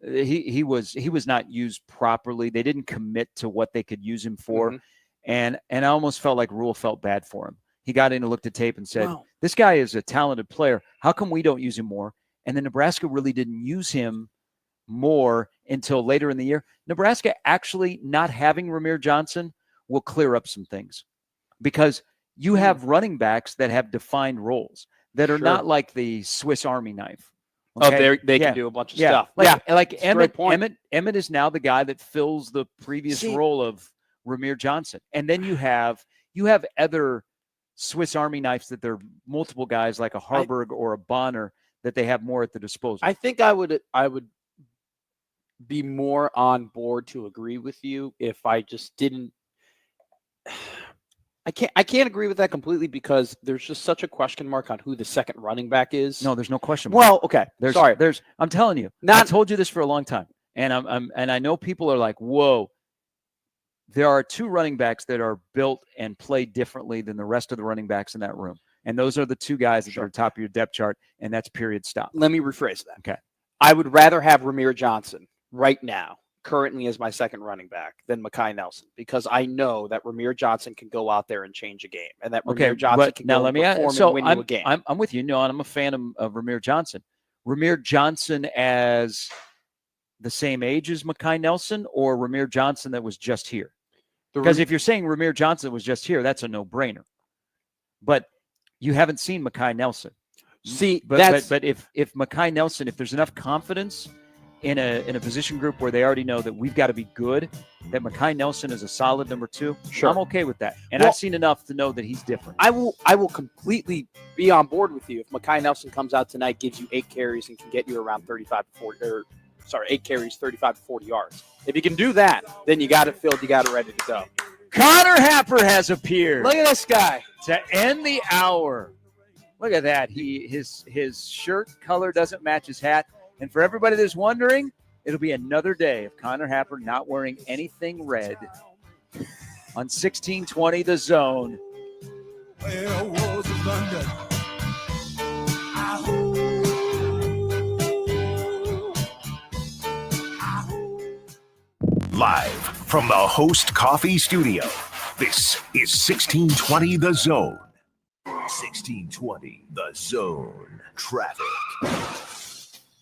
he was not used properly. They didn't commit to what they could use him for, and I almost felt like Rule felt bad for him. He got in and looked at tape and said, "This guy is a talented player. How come we don't use him more?" And then Nebraska really didn't use him more until later in the year. Nebraska actually not having Ramir Johnson will clear up some things because you have running backs that have defined roles that are not like the Swiss Army knife. Okay? Oh, they can do a bunch of stuff. Like Emmett is now the guy that fills the previous role of Ramir Johnson. And then you have You have other Swiss Army knives that they're multiple guys like a Harburg or a Bonner that they have more at the disposal. I think I would be more on board to agree with you if I just didn't. I can't agree with that completely because there's just such a question mark on who the second running back is. No, there's no question mark. Well, okay. Sorry. I'm telling you. I told you this for a long time. And I know people are like, whoa. There are 2 running backs that are built and play differently than the rest of the running backs in that room. And those are the 2 guys that are top of your depth chart, and that's period stop. Let me rephrase that. Okay. I would rather have Ramir Johnson right now, currently as my second running back, than Mekhi Nelson, because I know that Ramir Johnson can go out there and change a game, and that Ramir Johnson can go and perform and win you a game. I'm with you, and I'm a fan of Ramir Johnson. Ramir Johnson as the same age as Mekhi Nelson, or Ramir Johnson that was just here? Because if you're saying Ramir Johnson was just here, that's a no-brainer. But you haven't seen Mekhi Nelson. See, but if Mekhi Nelson, if there's enough confidence in a position group where they already know that we've got to be good, that Mekhi Nelson is a solid number 2, sure, I'm okay with that. And I've seen enough to know that he's different. I will completely be on board with you if Mekhi Nelson comes out tonight, gives you 8 carries, and can get you around 8 carries, 35 to 40 yards. If you can do that, then you got it filled, you got it ready to go. Connor Happer has appeared. Look at this guy. To end the hour. Look at that. His shirt color doesn't match his hat. And for everybody that's wondering, it'll be another day of Connor Happer not wearing anything red on 1620 The Zone. Where was London? Live from the Host Coffee Studio, this is 1620 The Zone. 1620 The Zone. Traffic.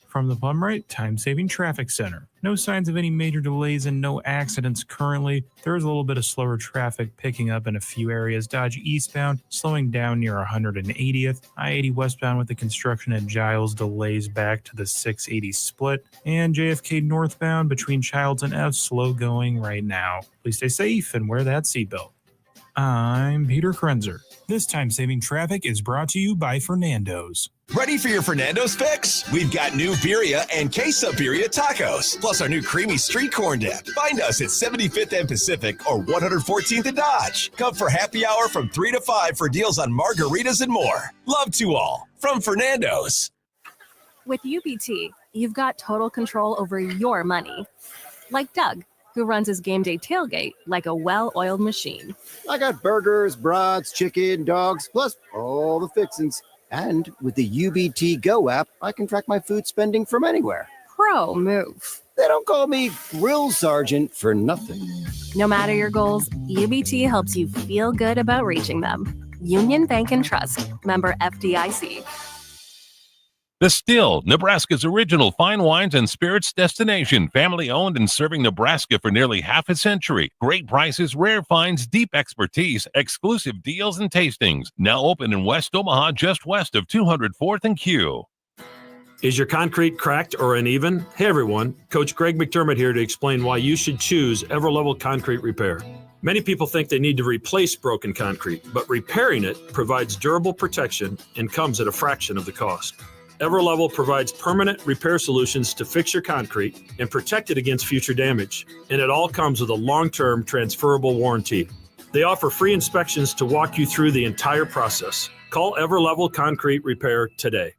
From the Plumright Time-Saving Traffic Center. No signs of any major delays and no accidents currently. There is a little bit of slower traffic picking up in a few areas. Dodge eastbound, slowing down near 180th. I-80 westbound with the construction at Giles delays back to the 680 split. And JFK northbound between Childs and F, slow going right now. Please stay safe and wear that seatbelt. I'm Peter Krenzer. This time-saving traffic is brought to you by Fernando's. Ready for your Fernando's fix? We've got new birria and queso birria tacos, plus our new creamy street corn dip. Find us at 75th and Pacific or 114th and Dodge. Come for happy hour from 3 to 5 for deals on margaritas and more. Love to all from Fernando's. With UBT, you've got total control over your money. Like Doug, who runs his game day tailgate like a well-oiled machine. I got burgers, brats, chicken, dogs, plus all the fixins. And with the UBT Go app, I can track my food spending from anywhere. Pro move. They don't call me Grill Sergeant for nothing. No matter your goals, UBT helps you feel good about reaching them. Union Bank and Trust. Member FDIC. The Still, Nebraska's original fine wines and spirits destination. Family-owned and serving Nebraska for nearly half a century. Great prices, rare finds, deep expertise, exclusive deals and tastings. Now open in West Omaha, just west of 204th and Q. Is your concrete cracked or uneven? Hey everyone, Coach Greg McDermott here to explain why you should choose Everlevel Concrete Repair. Many people think they need to replace broken concrete, but repairing it provides durable protection and comes at a fraction of the cost. Everlevel provides permanent repair solutions to fix your concrete and protect it against future damage. And it all comes with a long-term transferable warranty. They offer free inspections to walk you through the entire process. Call Everlevel Concrete Repair today.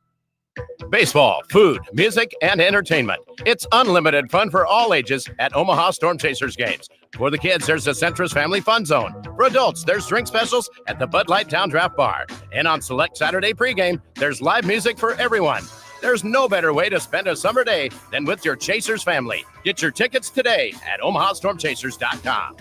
Baseball, food, music, and entertainment. It's unlimited fun for all ages at Omaha Storm Chasers games. For the kids, there's the Centris Family Fun Zone. For adults, there's drink specials at the Bud Light Town Draft Bar. And on select Saturday pregame, there's live music for everyone. There's no better way to spend a summer day than with your Chasers family. Get your tickets today at OmahaStormChasers.com.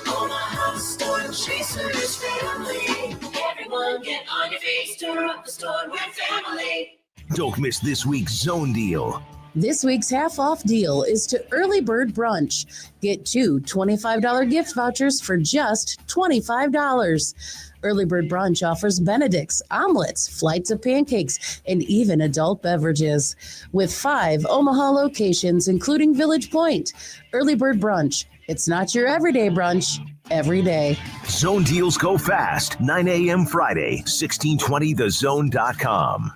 Omaha Storm Chasers family. Everyone get on your feet, stir up the storm with family. Don't miss this week's Zone Deal. This week's half-off deal is to Early Bird Brunch. Get 2 $25 gift vouchers for just $25. Early Bird Brunch offers Benedicts, omelets, flights of pancakes, and even adult beverages. With 5 Omaha locations, including Village Point. Early Bird Brunch. It's not your everyday brunch. every day. Zone deals go fast. 9 a.m. Friday, 1620thezone.com.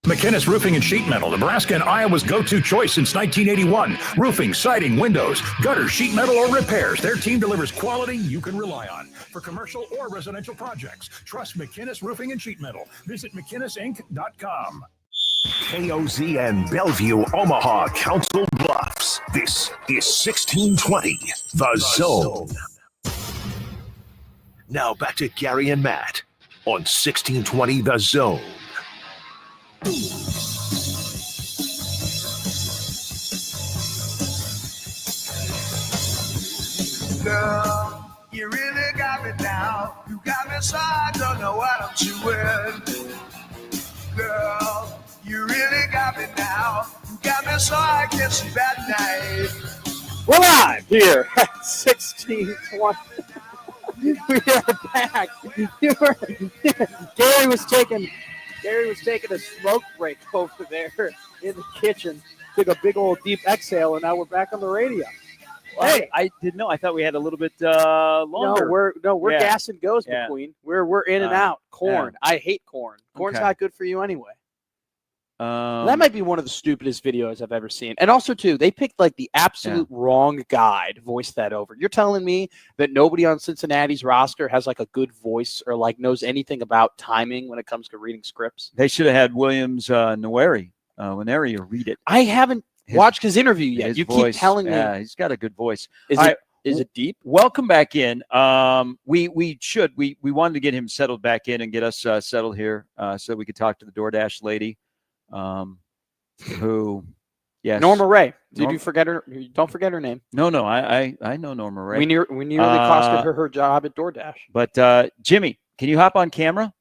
McInnes Roofing and Sheet Metal, Nebraska and Iowa's go-to choice since 1981. Roofing, siding, windows, gutters, sheet metal, or repairs. Their team delivers quality you can rely on for commercial or residential projects. Trust McInnes Roofing and Sheet Metal. Visit McInnesInc.com. KOZ and Bellevue, Omaha, Council Bluffs. This is 1620, The Zone. Now back to Gary and Matt on 1620, The Zone. Girl, you really got me now. You got me so I don't know what I'm doing. Girl, you really got me now. You got me so I can't sleep at night. We're live here at 1620. We are back. Gary was taking a smoke break over there in the kitchen. Took a big old deep exhale, and now we're back on the radio. Well, hey, I didn't know. I thought we had a little bit longer. We're gas and goes, McQueen. We're in and out. Corn. I hate corn. Corn's not good for you anyway. That might be one of the stupidest videos I've ever seen. And also, too, they picked like the absolute wrong guy to voice that over. You're telling me that nobody on Cincinnati's roster has like a good voice or like knows anything about timing when it comes to reading scripts? They should have had Williams Nwaneri read it. I haven't watched his interview yet. You voice, keep telling me. Yeah, he's got a good voice. Is it deep? Welcome back in. We wanted to get him settled back in and get us settled here so we could talk to the DoorDash lady. Who, yes, Norma Ray. Did you forget her? Don't forget her name. No, I know Norma Ray. We nearly costed her job at DoorDash. But Jimmy, can you hop on camera?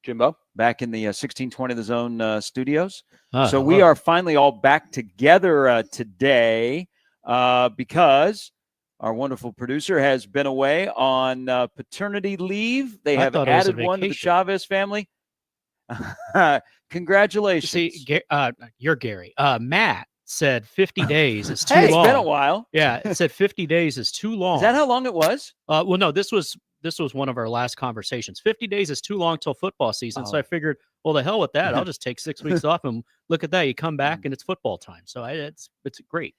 Jimbo, back in the 1620 The Zone studios. So we are finally all back together today because our wonderful producer has been away on paternity leave. They have added one to the Chavez family. Congratulations. See, you're Gary. Matt said 50 days is too long. It's been a while. Yeah, it said 50 days is too long. Is that how long it was? Well, no, this was one of our last conversations. 50 days is too long till football season. So I figured, well, the hell with that. I'll just take 6 weeks off and look at that. You come back and it's football time. So it's great.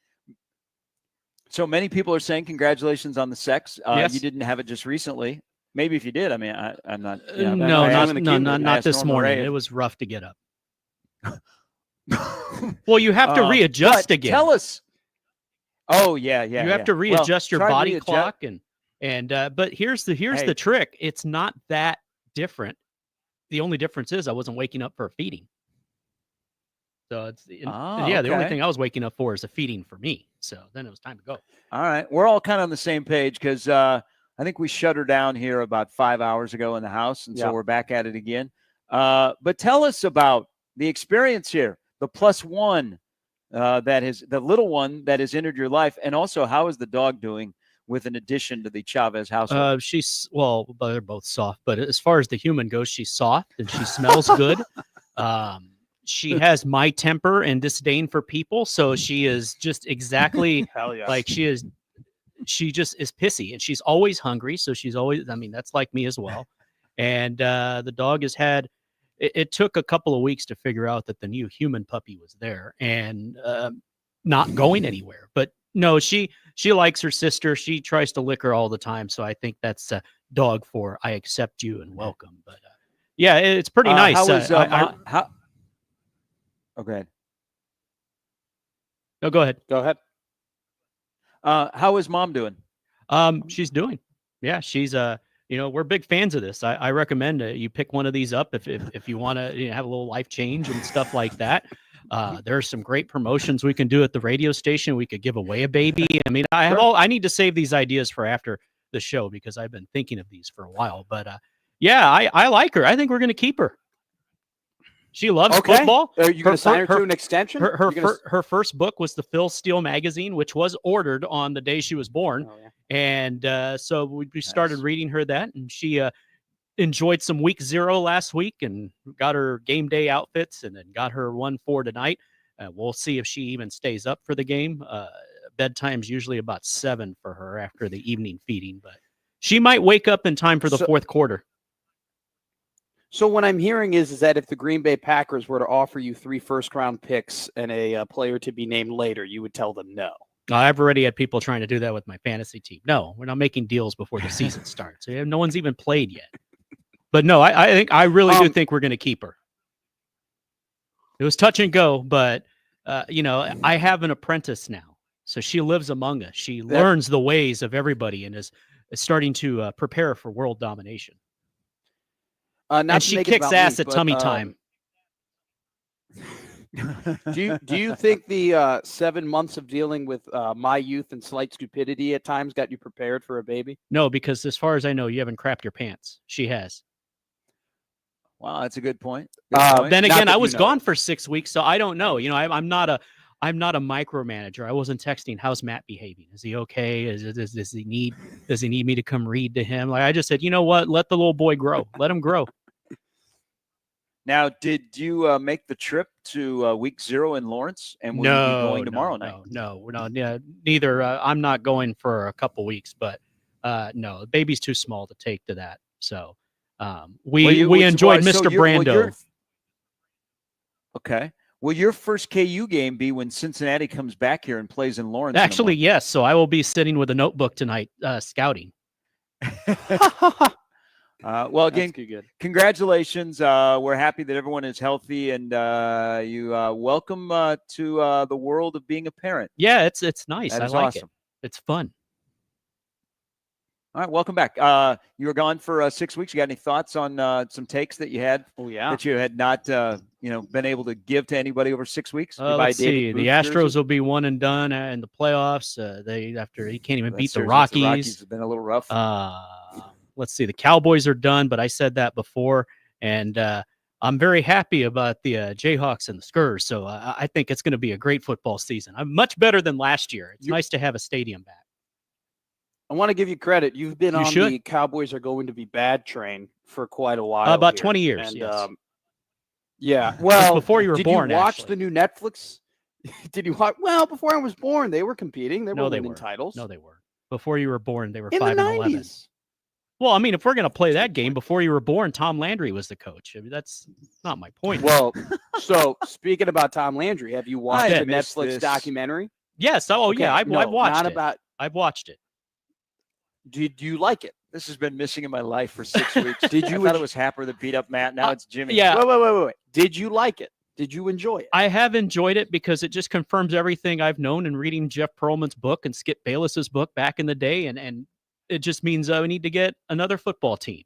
So many people are saying congratulations on the sex. Yes. You didn't have it just recently. Maybe if you did, I mean, I'm not. Not this morning. It was rough to get up. Well, you have to readjust again. Tell us. Oh yeah. You have to readjust your body clock but here's the trick. It's not that different. The only difference is I wasn't waking up for a feeding. So the only thing I was waking up for is a feeding for me. So then it was time to go. All right, we're all kind of on the same page because I think we shut her down here about 5 hours ago in the house, and so we're back at it again. But tell us about the experience here, the +1 the little one that has entered your life, and also how is the dog doing with an addition to the Chavez household? They're both soft, but as far as the human goes, she's soft and she smells good. She has my temper and disdain for people, so she is just exactly like she just is pissy, and she's always hungry. So she's always, that's like me as well. And the dog has had, it took a couple of weeks to figure out that the new human puppy was there and not going anywhere. But no, she likes her sister. She tries to lick her all the time. So I think that's a dog for I accept you and welcome. But yeah, it's pretty nice. Okay. No, go ahead. Go ahead. How is mom doing? She's doing. Yeah, she's we're big fans of this. I recommend you pick one of these up if you want to have a little life change and stuff like that. There are some great promotions we can do at the radio station. We could give away a baby. I need to save these ideas for after the show because I've been thinking of these for a while. But I like her. I think we're going to keep her. She loves football. Are you going to sign her to an extension? Her first book was the Phil Steele magazine, which was ordered on the day she was born. Oh, yeah. And so we started reading her that, and she enjoyed some week 0 last week and got her game day outfits and then got her one for tonight. We'll see if she even stays up for the game. bedtime's usually about 7 for her after the evening feeding, but she might wake up in time for the fourth quarter. So what I'm hearing is that if the Green Bay Packers were to offer you 3 first-round picks and a player to be named later, you would tell them no. I've already had people trying to do that with my fantasy team. No, we're not making deals before the season starts. No one's even played yet. But no, I really do think we're going to keep her. It was touch and go, but I have an apprentice now, so she lives among us. She learns the ways of everybody and is starting to prepare for world domination. And she kicks ass at tummy time. Do you think the 7 months of dealing with my youth and slight stupidity at times got you prepared for a baby? No, because as far as I know, you haven't crapped your pants. She has. Wow, that's a good point. Then again, I was gone for 6 weeks, so I don't know. I'm not a micromanager. I wasn't texting. How's Matt behaving? Is he okay? Does he need me to come read to him? Like I just said, you know what? Let the little boy grow. Let him grow. Now, did you make the trip to week 0 in Lawrence? And will you be going tomorrow night? No, neither. I'm not going for a couple weeks, but no, the baby's too small to take to that. So we enjoyed Mr. Brando. Okay. Will your first KU game be when Cincinnati comes back here and plays in Lawrence? Actually, yes. So I will be sitting with a notebook tonight, scouting. Well, again, congratulations. We're happy that everyone is healthy, and you welcome to the world of being a parent. Yeah, it's nice. That I is like awesome. it. It's fun. All right, welcome back. You were gone for 6 weeks. You got any thoughts on some takes that you had? Oh yeah, that you had not been able to give to anybody over 6 weeks. Let's see. The Astros will be one and done in the playoffs. After he can't even beat the Rockies. The Rockies have been a little rough. Let's see. The Cowboys are done, but I said that before, and I'm very happy about the Jayhawks and the Skurs. So I think it's going to be a great football season. I'm much better than last year. It's nice to have a stadium back. I want to give you credit. You've been on the Cowboys are going to be bad train for quite a while. About here. 20 years. And, yes. Yeah. Well, before you were born. Did you watch actually. the new Netflix? Did you watch? Well, before I was born, they were competing. They were winning weren't. titles. No, they weren't. Before you were born, they were in 5 the and 11. 90s. Well, I mean, if we're going to play that game, before you were born, Tom Landry was the coach. I mean, that's not my point. Well, so speaking about Tom Landry, have you watched the Netflix documentary? Yes. Yeah, I've watched it. I've watched it. Do you like it? This has been missing in my life for 6 weeks. I thought it was Happer that beat up Matt. Now it's Jimmy. Yeah. Wait. Did you like it? Did you enjoy it? I have enjoyed it because it just confirms everything I've known in reading Jeff Pearlman's book and Skip Bayless's book back in the day. And it just means we need to get another football team.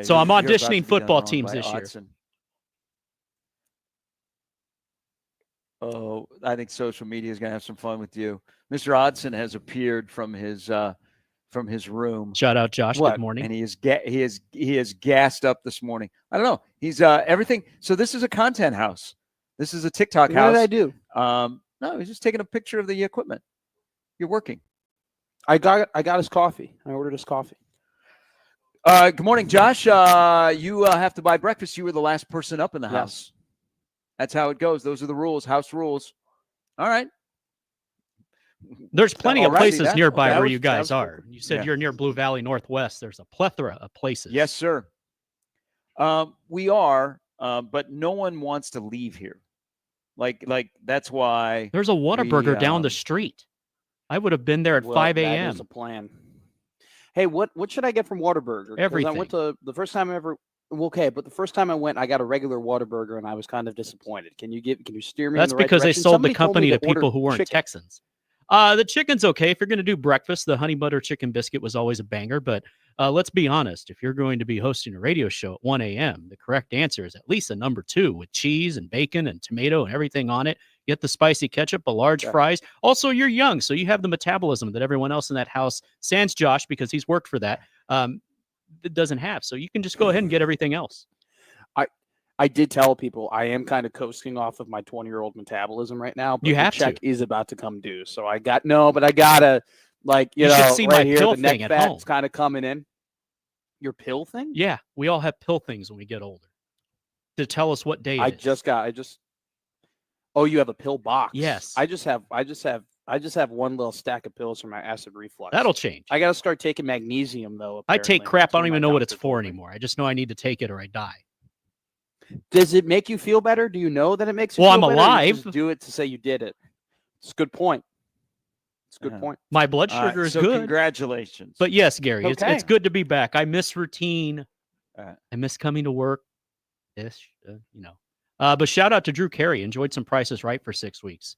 So I'm auditioning football teams this year. Oh, I think social media is going to have some fun with you. Mr. Odson has appeared from his room. Shout out, Josh. Good morning. And he is gassed up this morning. I don't know. He's everything. So this is a content house. This is a TikTok house. What did I do? No, he's just taking a picture of the equipment. You're working. I got his coffee. I ordered his coffee. Good morning, Josh. You have to buy breakfast. You were the last person up in the house. That's how it goes. Those are the rules. House rules. All right. There's plenty of places nearby where you guys are. You said you're near Blue Valley Northwest. There's a plethora of places. Yes, sir. We are, but no one wants to leave here. Like that's why. There's a Whataburger down the street. I would have been there at 5 a.m. That is a plan. Hey, what should I get from Whataburger? Everything. I went to the first time I ever. Okay, but the first time I went, I got a regular Whataburger, and I was kind of disappointed. Can you steer me? That's in the right because direction? they sold Somebody the company told to me people who weren't chicken. Texans. The chicken's okay. If you're going to do breakfast, the honey butter chicken biscuit was always a banger. But let's be honest, if you're going to be hosting a radio show at 1 a.m., the correct answer is at least a number 2 with cheese and bacon and tomato and everything on it. Get the spicy ketchup, a large fries. Also, you're young, so you have the metabolism that everyone else in that house, sans Josh, because he's worked for that, doesn't have. So you can just go ahead and get everything else. I did tell people I am kind of coasting off of my 20-year-old metabolism right now. But You have the check to. is about to come due, so I gotta You should see my here, pill the neck thing at fat's home. kind of coming in. Your pill thing? Yeah, we all have pill things when we get older to tell us what day it is. Oh, you have a pill box? Yes. I just have one little stack of pills for my acid reflux. That'll change. I got to start taking magnesium though. I take apparently. crap. That's I don't what even my know what it's doctor for told me. anymore. I just know I need to take it or I die. Does it make you feel better? Do you know that it makes you Well, feel I'm better, or you alive. just do it to say you did it. It's a good point. It's a good Yeah. point. My blood All right, sugar is so good. congratulations. But yes, Gary, it's Okay. good to be back. I miss routine. right. I miss coming to work. Ish, but shout out to Drew Carey. Enjoyed some Prices Right for 6 weeks.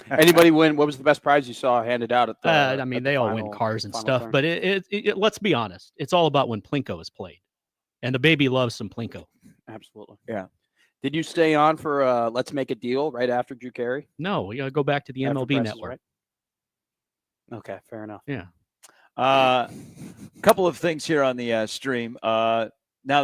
Anybody win? What was the best prize you saw handed out at the? I mean, at they the all final- win cars and final stuff. turn? But let's be honest. It's all about when Plinko is played, and the baby loves some Plinko. Absolutely. Yeah. Did you stay on for Let's Make a Deal right after Drew Carey? No, we gotta go back to the After MLB Price is Network. Right? Okay, fair enough. Yeah. Couple of things here on the stream. Now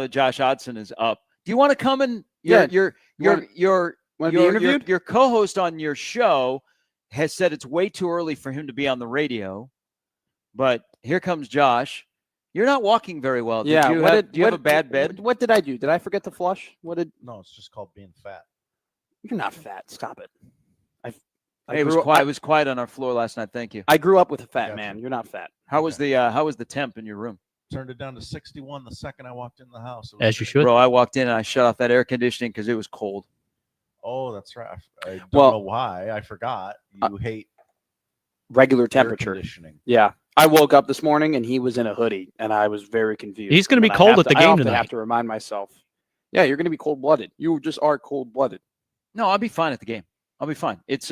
that Josh Hodson is up, do you want to come and your wanna be interviewed? your co-host on your show has said it's way too early for him to be on the radio, but here comes Josh. You're not walking very well. Yeah. Do you have a bad bed? What did I do? Did I forget to flush? What did? No, it's just called being fat. You're not fat. Stop it. Hey, it was quiet on our floor last night. Thank you. I grew up with a fat Gotcha. man. You're not fat. How was the temp in your room? Turned it down to 61 the second I walked in the house. It was As you should. Bro, I walked in and I shut off that air conditioning because it was cold. Oh, that's right. I don't Well- know why. I forgot. You hate Regular air temperature. conditioning. Yeah. I woke up this morning and he was in a hoodie and I was very confused. He's gonna be And I cold have at the I game often tonight. have to remind myself. Yeah, you're going to be cold blooded. You just are cold blooded. No, I'll be fine at the game. I'll be fine. It's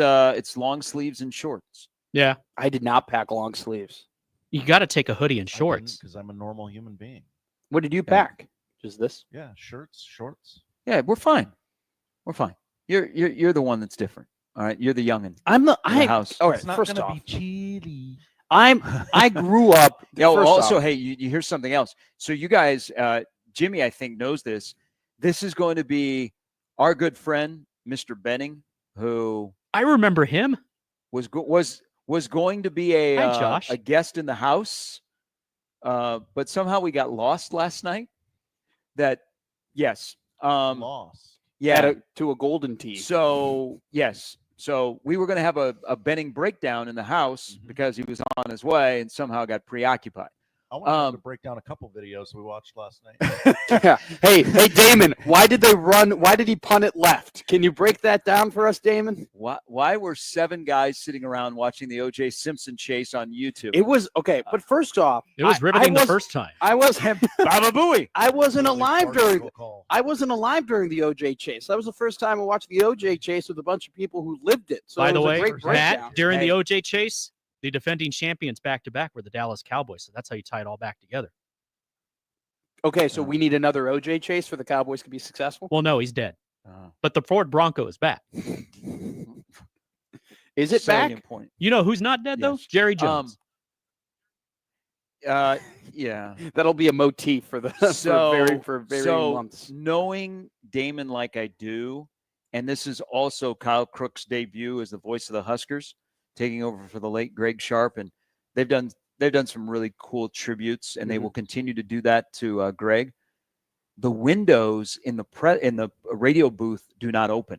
long sleeves and shorts. Yeah. I did not pack long sleeves. You got to take a hoodie and shorts. Because I'm a normal human being. What did you pack? Just this? Yeah, shirts, shorts. Yeah, we're fine. We're fine. You're the one that's different. All right, you're the youngin. I'm the in the house. All right, It's not first gonna off, be chilly. I grew up. Yeah. first Also, off, hey, here's something else. So you guys, Jimmy, I think knows this. This is going to be our good friend, Mr. Benning, who I remember him. was going to be Hi, Josh. a guest in the house, but somehow we got lost last night. Yes. Lost. Yeah. to a golden tee. So yes. So we were going to have a Benning breakdown in the house because he was on his way and somehow got preoccupied. I want to break down a couple videos we watched last night. Yeah. Hey, Damon, why did they run? Why did he punt it left? Can you break that down for us, Damon? Why were 7 guys sitting around watching the O.J. Simpson chase on YouTube? It was okay, but first off, It was riveting the first time. I was Baba Booey. I wasn't Really alive during farcical call. I wasn't alive during the OJ chase. That was the first time I watched the OJ chase with a bunch of people who lived it. So By it the was a way, great breakdown. Matt, during Hey. the OJ chase, the defending champions back to back were the Dallas Cowboys. So that's how you tie it all back together. Okay, so we need another OJ chase for the Cowboys to be successful. Well, no, he's dead. Uh, But the Ford Bronco is back. Is it back? salient point. You know who's not dead though? Yes. Jerry Jones. Yeah. That'll be a motif for the for varying months. Knowing Damon like I do, and this is also Kyle Crook's debut as the voice of the Huskers, taking over for the late Greg Sharp, and they've done some really cool tributes, and they will continue to do that to Greg. The windows in the radio booth do not open.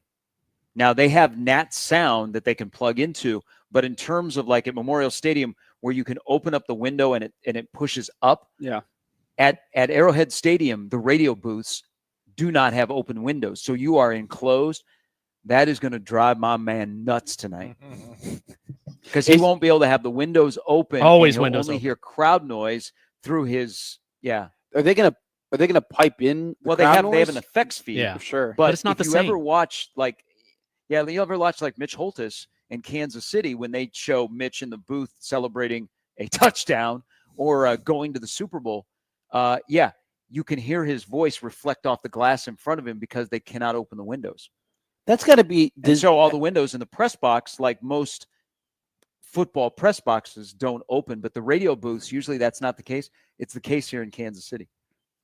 Now they have NAT sound that they can plug into, but in terms of like at Memorial Stadium where you can open up the window and it pushes up. Yeah. At Arrowhead Stadium, the radio booths do not have open windows, so you are enclosed. That is going to drive my man nuts tonight because he won't be able to have the windows open. Always and he'll windows only open. hear crowd noise through his. Yeah. Are they gonna pipe in? Well, they have an effects feed. Yeah. for sure. But it's not if the you same. ever watch you ever watch like Mitch Holtis in Kansas City when they show Mitch in the booth celebrating a touchdown or going to the Super Bowl, you can hear his voice reflect off the glass in front of him because they cannot open the windows. That's got to be. And so all the windows in the press box, like most football press boxes, don't open. But the radio booths, usually that's not the case. It's the case here in Kansas City.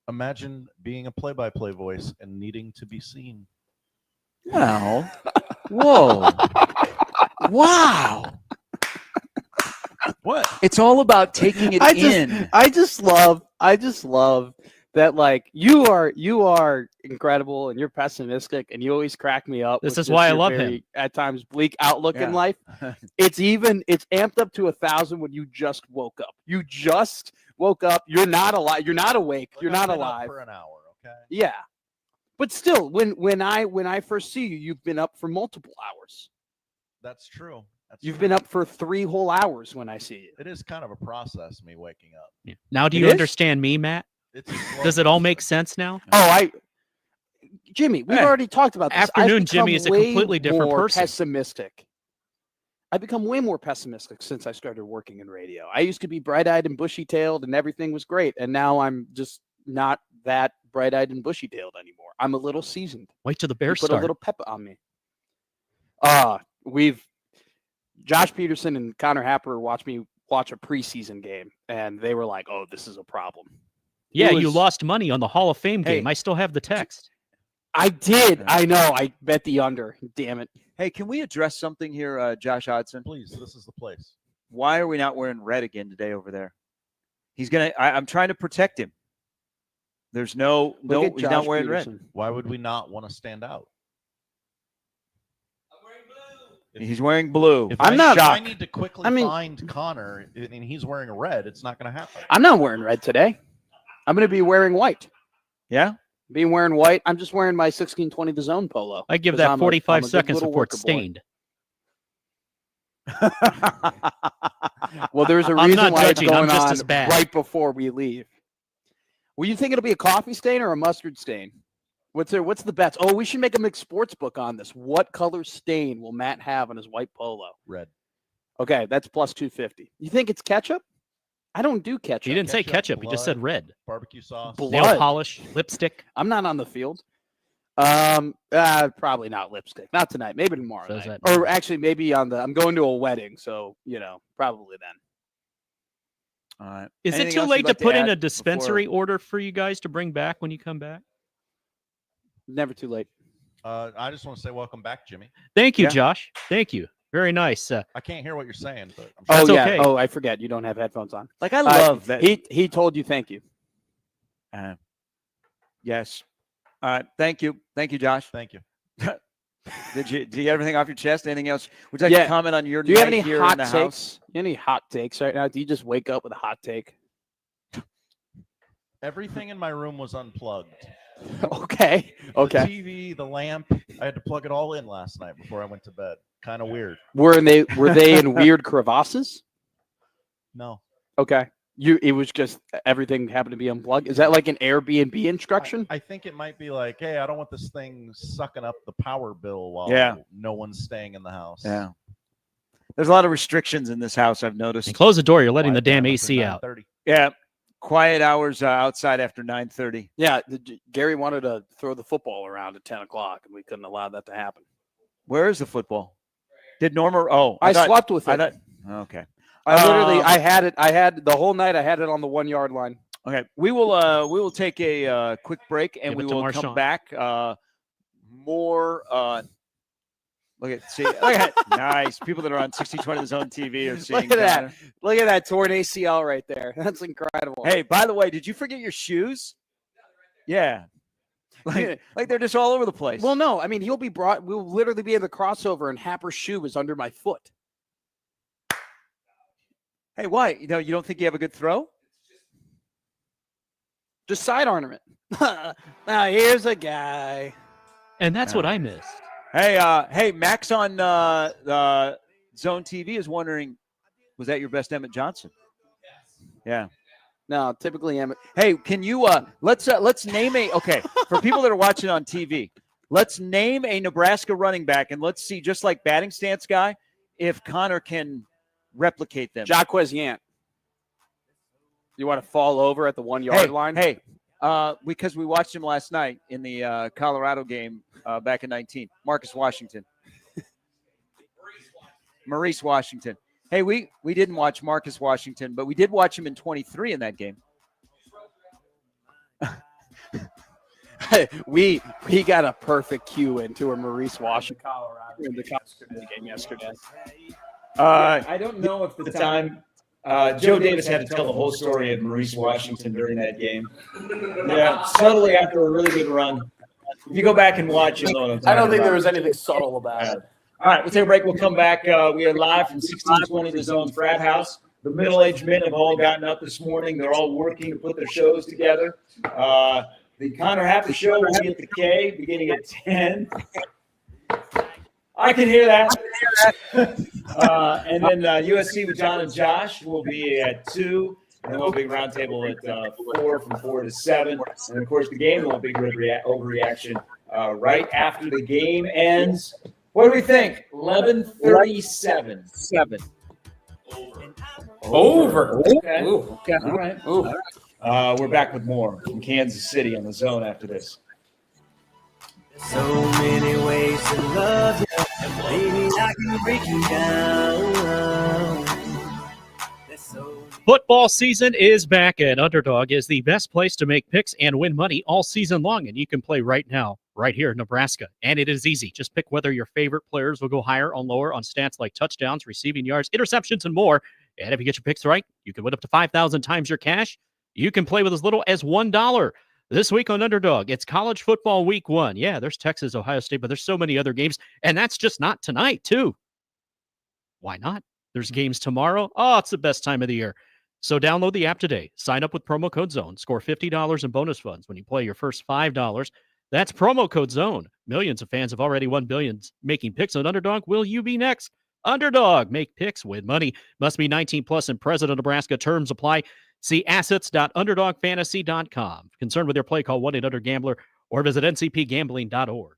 Imagine being a play-by-play voice and needing to be seen. Wow. Whoa. Wow. What? It's all about taking it in. I just love that like you are incredible and you're pessimistic and you always crack me up. This with is just why I your love very, him. At times bleak outlook in Yeah. life. It's amped up to 1,000 when you just woke up. You just woke up. You're not alive. You're not awake. Look, You're I've not been up alive. for an hour. Okay. Yeah. But still, when I first see you, you've been up for multiple hours. That's true. You've been up for 3 whole hours when I see you. It is kind of a process, me waking up. Yeah. Now, do It you is? understand me, Matt? It's a slow Does it all process. make sense now? Oh, Jimmy, we've already talked about this. Afternoon I've Jimmy become is a way completely different more person. Pessimistic. I've become way more pessimistic since I started working in radio. I used to be bright-eyed and bushy-tailed, and everything was great, and now I'm just not that bright-eyed and bushy-tailed anymore. I'm a little seasoned. Wait till the You Bears put start. a little pep on me. Josh Peterson and Connor Happer watched me watch a preseason game, and they were like, "Oh, this is a problem." Yeah, It you was- lost money on the Hall of Fame Hey. game. I still have the text. I did. I know. I bet the under. Damn it. Hey, can we address something here, Josh Hodson? Please, this is the place. Why are we not wearing red again today over there? He's gonna. I'm trying to protect him. There's no. Look at He's not Josh wearing red. Peterson. Why would we not want to stand out? He's wearing blue. If I'm I, not if I shocked. need to quickly I mean- find Connor and he's wearing a red, it's not going to happen. I'm not wearing red today. I'm going to be wearing white. Yeah. Being wearing white. I'm just wearing my 1620 The Zone polo. I give 'cause that I'm 45 I'm good seconds little before it's worker boy. stained. Well, there's a I'm reason not why it's judging. I'm going just on as bad. right before we leave. Well, you think it'll be a coffee stain or a mustard stain? What's the bets? Oh, we should make a mixed sports book on this. What color stain will Matt have on his white polo? Red. Okay, that's plus 250. You think it's ketchup? I don't do ketchup. He didn't say ketchup. He just said red. Barbecue sauce. Blood. Nail polish, lipstick. I'm not on the field. Probably not lipstick. Not tonight. Maybe tomorrow Says night. that Or actually, maybe I'm going to a wedding, so probably then. All right. Is Anything it too else late you'd to like put in add a before- dispensary order for you guys to bring back when you come back? Never too late. I just want to say welcome back, Jimmy. Thank you, Yeah. Josh. Thank you. Very nice. I can't hear what you're saying, but I'm Oh That's yeah. okay. Oh, I forget. You don't have headphones on. Like I love that. He told you thank you. Yes. All right. Thank you, Josh. Thank you. Did you get everything off your chest? Anything else? Would you like to comment on your Do you have night any here hot in the takes? house? Any hot takes right now? Do you just wake up with a hot take? Everything in my room was unplugged. Okay. Okay. The TV, the lamp, I had to plug it all in last night before I went to bed. Kind of weird. Were they in weird crevasses? No. Okay. It was just everything happened to be unplugged. Is that like an Airbnb instruction? I think it might be like, hey, I don't want this thing sucking up the power bill while no one's staying in the house. Yeah. There's a lot of restrictions in this house, I've noticed. And close the door. You're letting the damn After AC out. 9:30. Yeah. Quiet hours outside after 9:30. Yeah. Gary wanted to throw the football around at 10 o'clock, and we couldn't allow that to happen. Where is the football? Did Norma? Oh, I thought- slept with it. I thought, okay. I literally, I had the whole night. I had it on the 1 yard line. Okay, we will take a quick break and Give we it to will come Marshawn. back. More. Look at nice people that are on 6020 The Zone TV are seeing. Look at that! Connor. Look at that torn ACL right there. That's incredible. Hey, by the way, did you forget your shoes? Yeah, like they're just all over the place. Well, no, I mean we'll literally be in the crossover, and Happer's shoe is under my foot. Hey, why? You don't think you have a good throw? Just side ornament. Now here's a guy. And that's what I missed. Hey, Max on Zone TV is wondering, was that your best Emmett Johnson? Yeah. No, typically Emmett. Hey, can you let's name for people that are watching on TV, let's name a Nebraska running back and let's see, just like batting stance guy, if Connor can replicate them. Jaquez Yant. You want to fall over at the 1 yard line? Hey, because we watched him last night in the Colorado game back in 19. Marcus Washington. Maurice Washington. Hey, we didn't watch Marcus Washington, but we did watch him in 23 in that game. we got a perfect cue into a Maurice Washington, Colorado, in the Colorado game yesterday. I don't know if the time. Joe Davis had to tell the whole story of Maurice Washington during that game. Yeah, subtly after a really good run. If you go back and watch, you'll know what I'm talking I don't think about. there was anything subtle about it. All right, we'll take a break. We'll come back. We are live from 1620 The Zone Frat House. The middle-aged men have all gotten up this morning. They're all working to put their shows together. The Connor Happer Show will be at the K beginning at 10. I can hear that. And then USC with John and Josh will be at 2. And then we'll be roundtable at 4 from 4 to 7. And, of course, the game will be overreaction right after the game ends. What do we think? 11:37. 7. Over. Okay. Ooh. Okay. All right. Ooh. We're back with more from Kansas City on The Zone after this. So many ways to love you. Baby, I can break you down. Football season is back, and Underdog is the best place to make picks and win money all season long. And you can play right now, right here in Nebraska. And it is easy. Just pick whether your favorite players will go higher or lower on stats like touchdowns, receiving yards, interceptions, and more. And if you get your picks right, you can win up to 5,000 times your cash. You can play with as little as $1. This week on Underdog, it's college football week 1. Yeah, there's Texas, Ohio State, but there's so many other games. And that's just not tonight, too. Why not? There's games tomorrow. Oh, it's the best time of the year. So download the app today. Sign up with promo code ZONE. Score $50 in bonus funds when you play your first $5. That's promo code ZONE. Millions of fans have already won billions. Making picks on Underdog. Will you be next? Underdog. Make picks, win money. Must be 19 plus and present in Nebraska. Terms apply. See assets.underdogfantasy.com. Concerned with your play, call 1-800-GAMBLER or visit ncpgambling.org.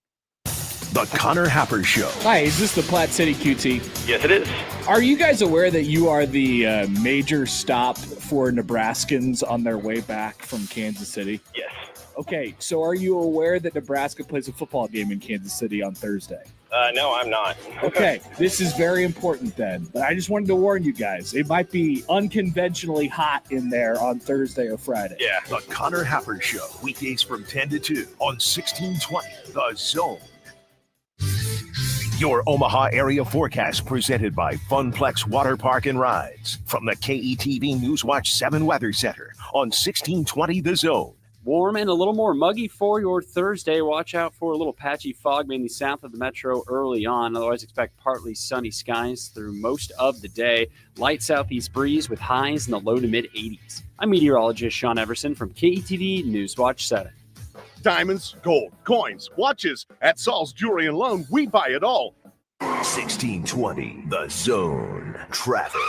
The Connor Happer Show. Hi, is this the Platte City QT? Yes, it is. Are you guys aware that you are the major stop for Nebraskans on their way back from Kansas City? Yes. Okay, so are you aware that Nebraska plays a football game in Kansas City on Thursday? No, I'm not. Okay, this is very important then. But I just wanted to warn you guys, it might be unconventionally hot in there on Thursday or Friday. Yeah. The Connor Happer Show. Weekdays from 10 to 2 on 1620 The Zone. Your Omaha area forecast presented by Funplex Water Park and Rides from the KETV Newswatch 7 Weather Center on 1620 The Zone. Warm and a little more muggy for your Thursday. Watch out for a little patchy fog, mainly south of the metro early on. Otherwise, expect partly sunny skies through most of the day. Light southeast breeze with highs in the low to mid 80s. I'm meteorologist Sean Everson from KETV Newswatch 7. Diamonds, gold, coins, watches. At Saul's Jewelry and Loan, we buy it all. 1620 The Zone. Traffic.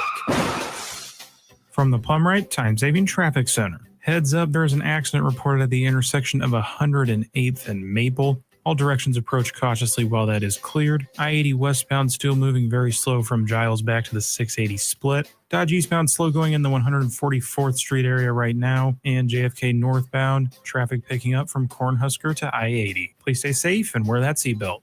From the Plumright Time-Saving Traffic Center. Heads up, there's an accident reported at the intersection of 108th and Maple. All directions approach cautiously while that is cleared. I-80 westbound still moving very slow from Giles back to the 680 split. Dodge eastbound slow going in the 144th Street area right now. And JFK northbound, traffic picking up from Cornhusker to I-80. Please stay safe and wear that seatbelt.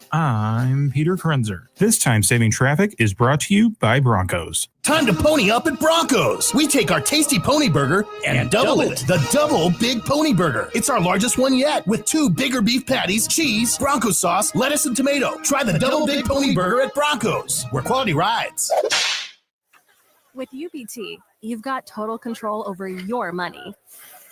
I'm Peter Krenzer. This time-saving traffic is brought to you by Broncos. Time to pony up at Broncos. We take our tasty pony burger and double it. The double big pony burger. It's our largest one yet with 2 bigger beef patties, cheese, Bronco sauce, lettuce, and tomato. Try the double big pony burger at Broncos, where quality rides. With UBT, you've got total control over your money.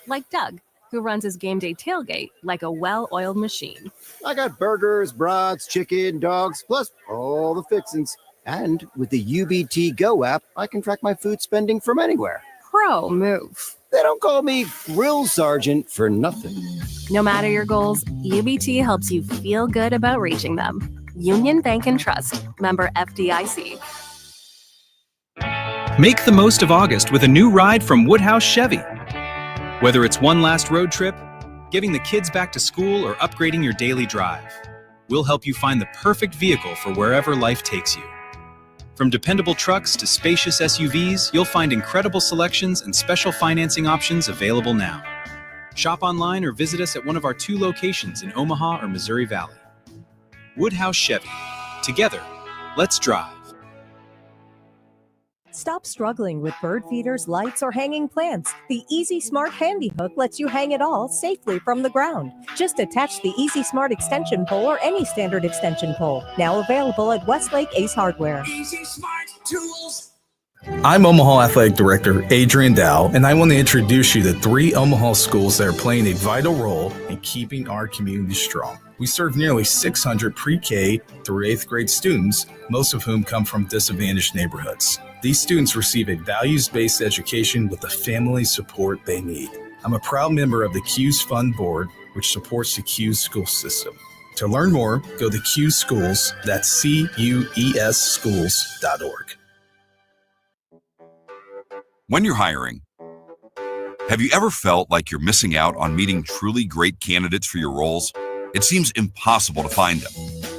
Like Doug, who runs his game day tailgate like a well-oiled machine. I got burgers, brats, chicken, dogs, plus all the fixins. And with the UBT Go app, I can track my food spending from anywhere. Pro move. They don't call me Grill Sergeant for nothing. No matter your goals, UBT helps you feel good about reaching them. Union Bank and Trust. Member FDIC. Make the most of August with a new ride from Woodhouse Chevy. Whether it's one last road trip, giving the kids back to school, or upgrading your daily drive, we'll help you find the perfect vehicle for wherever life takes you. From dependable trucks to spacious SUVs, you'll find incredible selections and special financing options available now. Shop online or visit us at one of our 2 locations in Omaha or Missouri Valley. Woodhouse Chevy. Together, let's drive. Stop struggling with bird feeders, lights, or hanging plants. The Easy Smart Handy Hook lets you hang it all safely from the ground. Just attach the Easy Smart extension pole or any standard extension pole. Now available at Westlake Ace Hardware. Easy Smart Tools. I'm Omaha Athletic Director Adrian Dow, and I want to introduce you to 3 Omaha schools that are playing a vital role in keeping our community strong. We serve nearly 600 pre-K through 8th grade students, most of whom come from disadvantaged neighborhoods. These students receive a values-based education with the family support they need. I'm a proud member of the CUES Fund Board, which supports the CUES school system. To learn more, go to CUES Schools, that's CUES schools.org. When you're hiring, have you ever felt like you're missing out on meeting truly great candidates for your roles? It seems impossible to find them,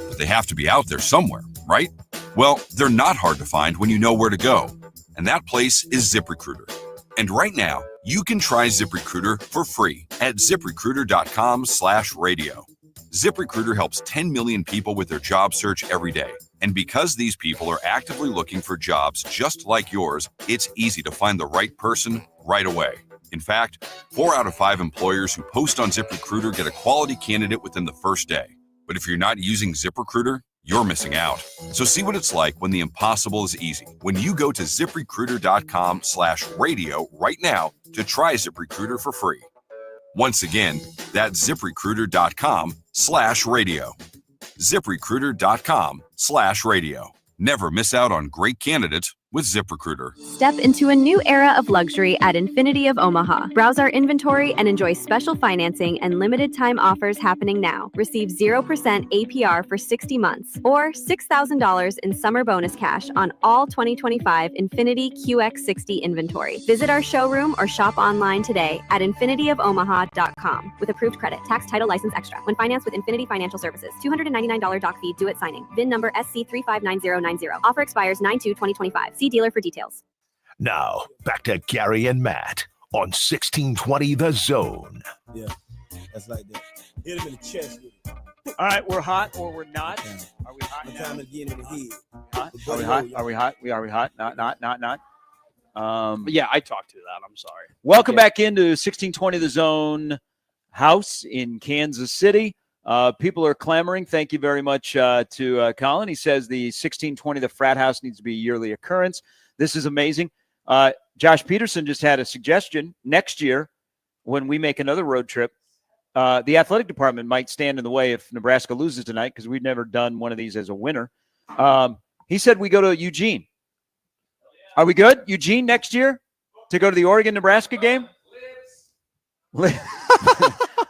but they have to be out there somewhere, right? Well, they're not hard to find when you know where to go, and that place is ZipRecruiter. And right now, you can try ZipRecruiter for free at ZipRecruiter.com/radio. ZipRecruiter helps 10 million people with their job search every day. And because these people are actively looking for jobs just like yours, it's easy to find the right person right away. In fact, 4 out of 5 employers who post on ZipRecruiter get a quality candidate within the first day. But if you're not using ZipRecruiter, you're missing out. So see what it's like when the impossible is easy. When you go to ZipRecruiter.com/radio right now to try ZipRecruiter for free. Once again, that's ZipRecruiter.com/radio. ZipRecruiter.com/radio. Never miss out on great candidates with ZipRecruiter. Step into a new era of luxury at Infinity of Omaha. Browse our inventory and enjoy special financing and limited time offers happening now. Receive 0% APR for 60 months or $6,000 in summer bonus cash on all 2025 Infinity QX60 inventory. Visit our showroom or shop online today at infinityofomaha.com with approved credit, tax, title, license extra. When financed with Infinity Financial Services, $299 doc fee due at signing. VIN number SC359090. Offer expires 9/2/2025. See dealer for details. Now, back to Gary and Matt on 1620 The Zone. Yeah, that's like that. Hit him in the chest with it. All right, we're hot or we're not. Are we hot now? Time to get in the head. Hot? Are we hot? Are we hot? Are we hot? Not. Yeah, I talked to that. I'm sorry. Welcome back into 1620 The Zone house in Kansas City. People are clamoring. Thank you very much to Colin. He says the 1620 The Frat House needs to be a yearly occurrence. This is amazing. Josh Peterson just had a suggestion. Next year, when we make another road trip, the athletic department might stand in the way if Nebraska loses tonight because we've never done one of these as a winner. He said we go to Eugene. Are we good? Eugene next year to go to the Oregon-Nebraska game?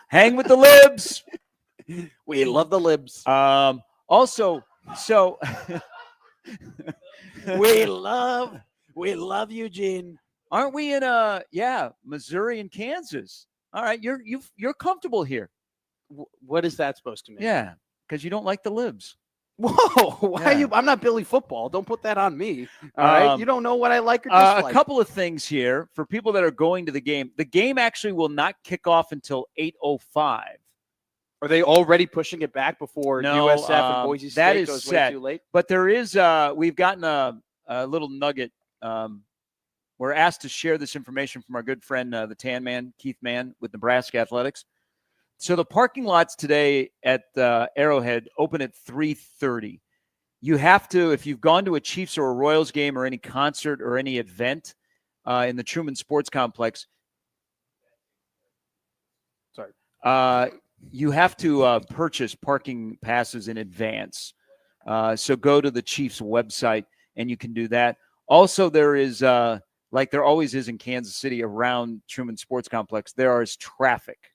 Hang with the Libs. We love the Libs. Also, so we love Eugene. Aren't we in Missouri and Kansas? All right, you're comfortable here. What is that supposed to mean? Yeah, because you don't like the Libs. Whoa, why are you? I'm not Billy Football. Don't put that on me. All right, you don't know what I like or dislike. A couple of things here for people that are going to the game. The game actually will not kick off until 8:05. Are they already pushing it back before USF and Boise State that is goes set. way too late? But there is, we've gotten a little nugget. We're asked to share this information from our good friend, the Tan Man, Keith Mann, with Nebraska Athletics. So the parking lots today at Arrowhead open at 3:30. You have to, if you've gone to a Chiefs or a Royals game or any concert or any event in the Truman Sports Complex, you have to purchase parking passes in advance. So go to the Chiefs website and you can do that. Also, there is, like there always is in Kansas City around Truman Sports Complex, there is traffic.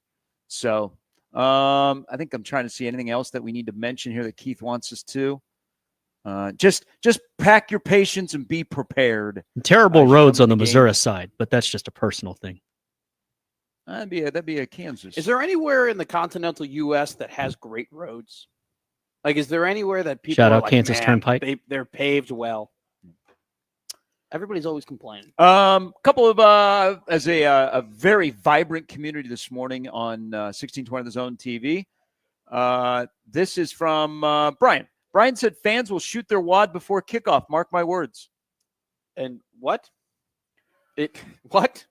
So I think I'm trying to see anything else that we need to mention here that Keith wants us to. Just pack your patience and be prepared. Terrible roads on the Missouri side, but that's just a personal thing. That'd be a Kansas. Is there anywhere in the continental U.S. that has great roads? Like, is there anywhere that people Shout are out like, Kansas man, Turnpike. they're paved well? Everybody's always complaining. Couple of as a very vibrant community this morning on 1620 The Zone TV. This is from Brian. Brian said fans will shoot their wad before kickoff. Mark my words. And what? What?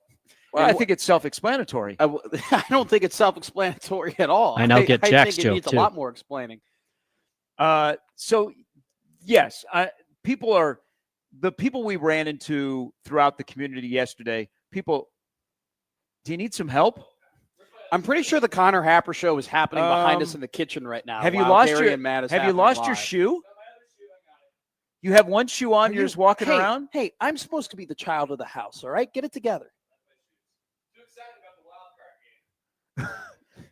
Well, I think it's self-explanatory. I don't think it's self-explanatory at all. I now get Jack's think joke, it needs too. a lot more explaining. So, yes, people are the people we ran into throughout the community yesterday, people, do you need some help? I'm pretty sure the Connor Happer show is happening behind us in the kitchen right now. Have you while lost Gary your and Matt is Have you happening lost your live. shoe? You have one shoe on. You're just walking Hey, around. Hey, I'm supposed to be the child of the house. All right, get it together.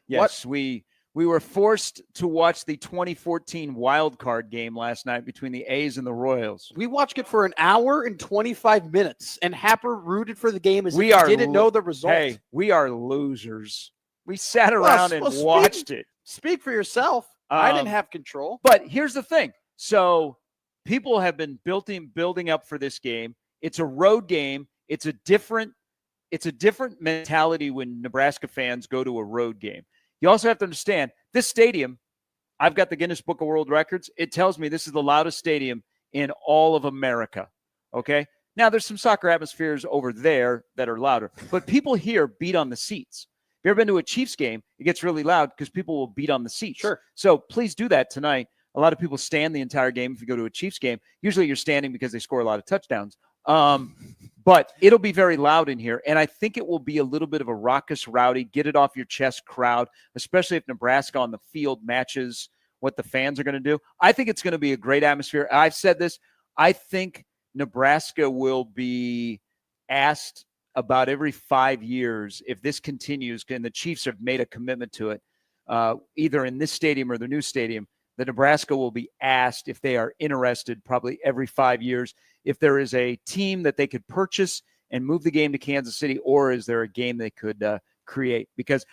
Yes, we were forced to watch the 2014 wild card game last night between the A's and the Royals. We watched it for an hour and 25 minutes, and Happer rooted for the game as We if are he didn't know the result. Hey, we are losers. We sat around and watched it. Speak for yourself. I didn't have control. But here's the thing. So people have been building up for this game. It's a road game. It's a different mentality when Nebraska fans go to a road game. You also have to understand this stadium. I've got the Guinness Book of World Records. It tells me this is the loudest stadium in all of America. Okay. Now there's some soccer atmospheres over there that are louder, but people here beat on the seats. If you've ever been to a Chiefs game, it gets really loud because people will beat on the seats. Sure. So please do that tonight. A lot of people stand the entire game if you go to a Chiefs game. Usually you're standing because they score a lot of touchdowns. But it'll be very loud in here, and I think it will be a little bit of a raucous, rowdy, get it off your chest crowd, especially if Nebraska on the field matches what the fans are going to do. I think it's going to be a great atmosphere. I've said this. I think Nebraska will be asked about every 5 years if this continues, and the Chiefs have made a commitment to it, either in this stadium or the new stadium, that Nebraska will be asked if they are interested probably every 5 years, if there is a team that they could purchase and move the game to Kansas City, or is there a game they could create? Because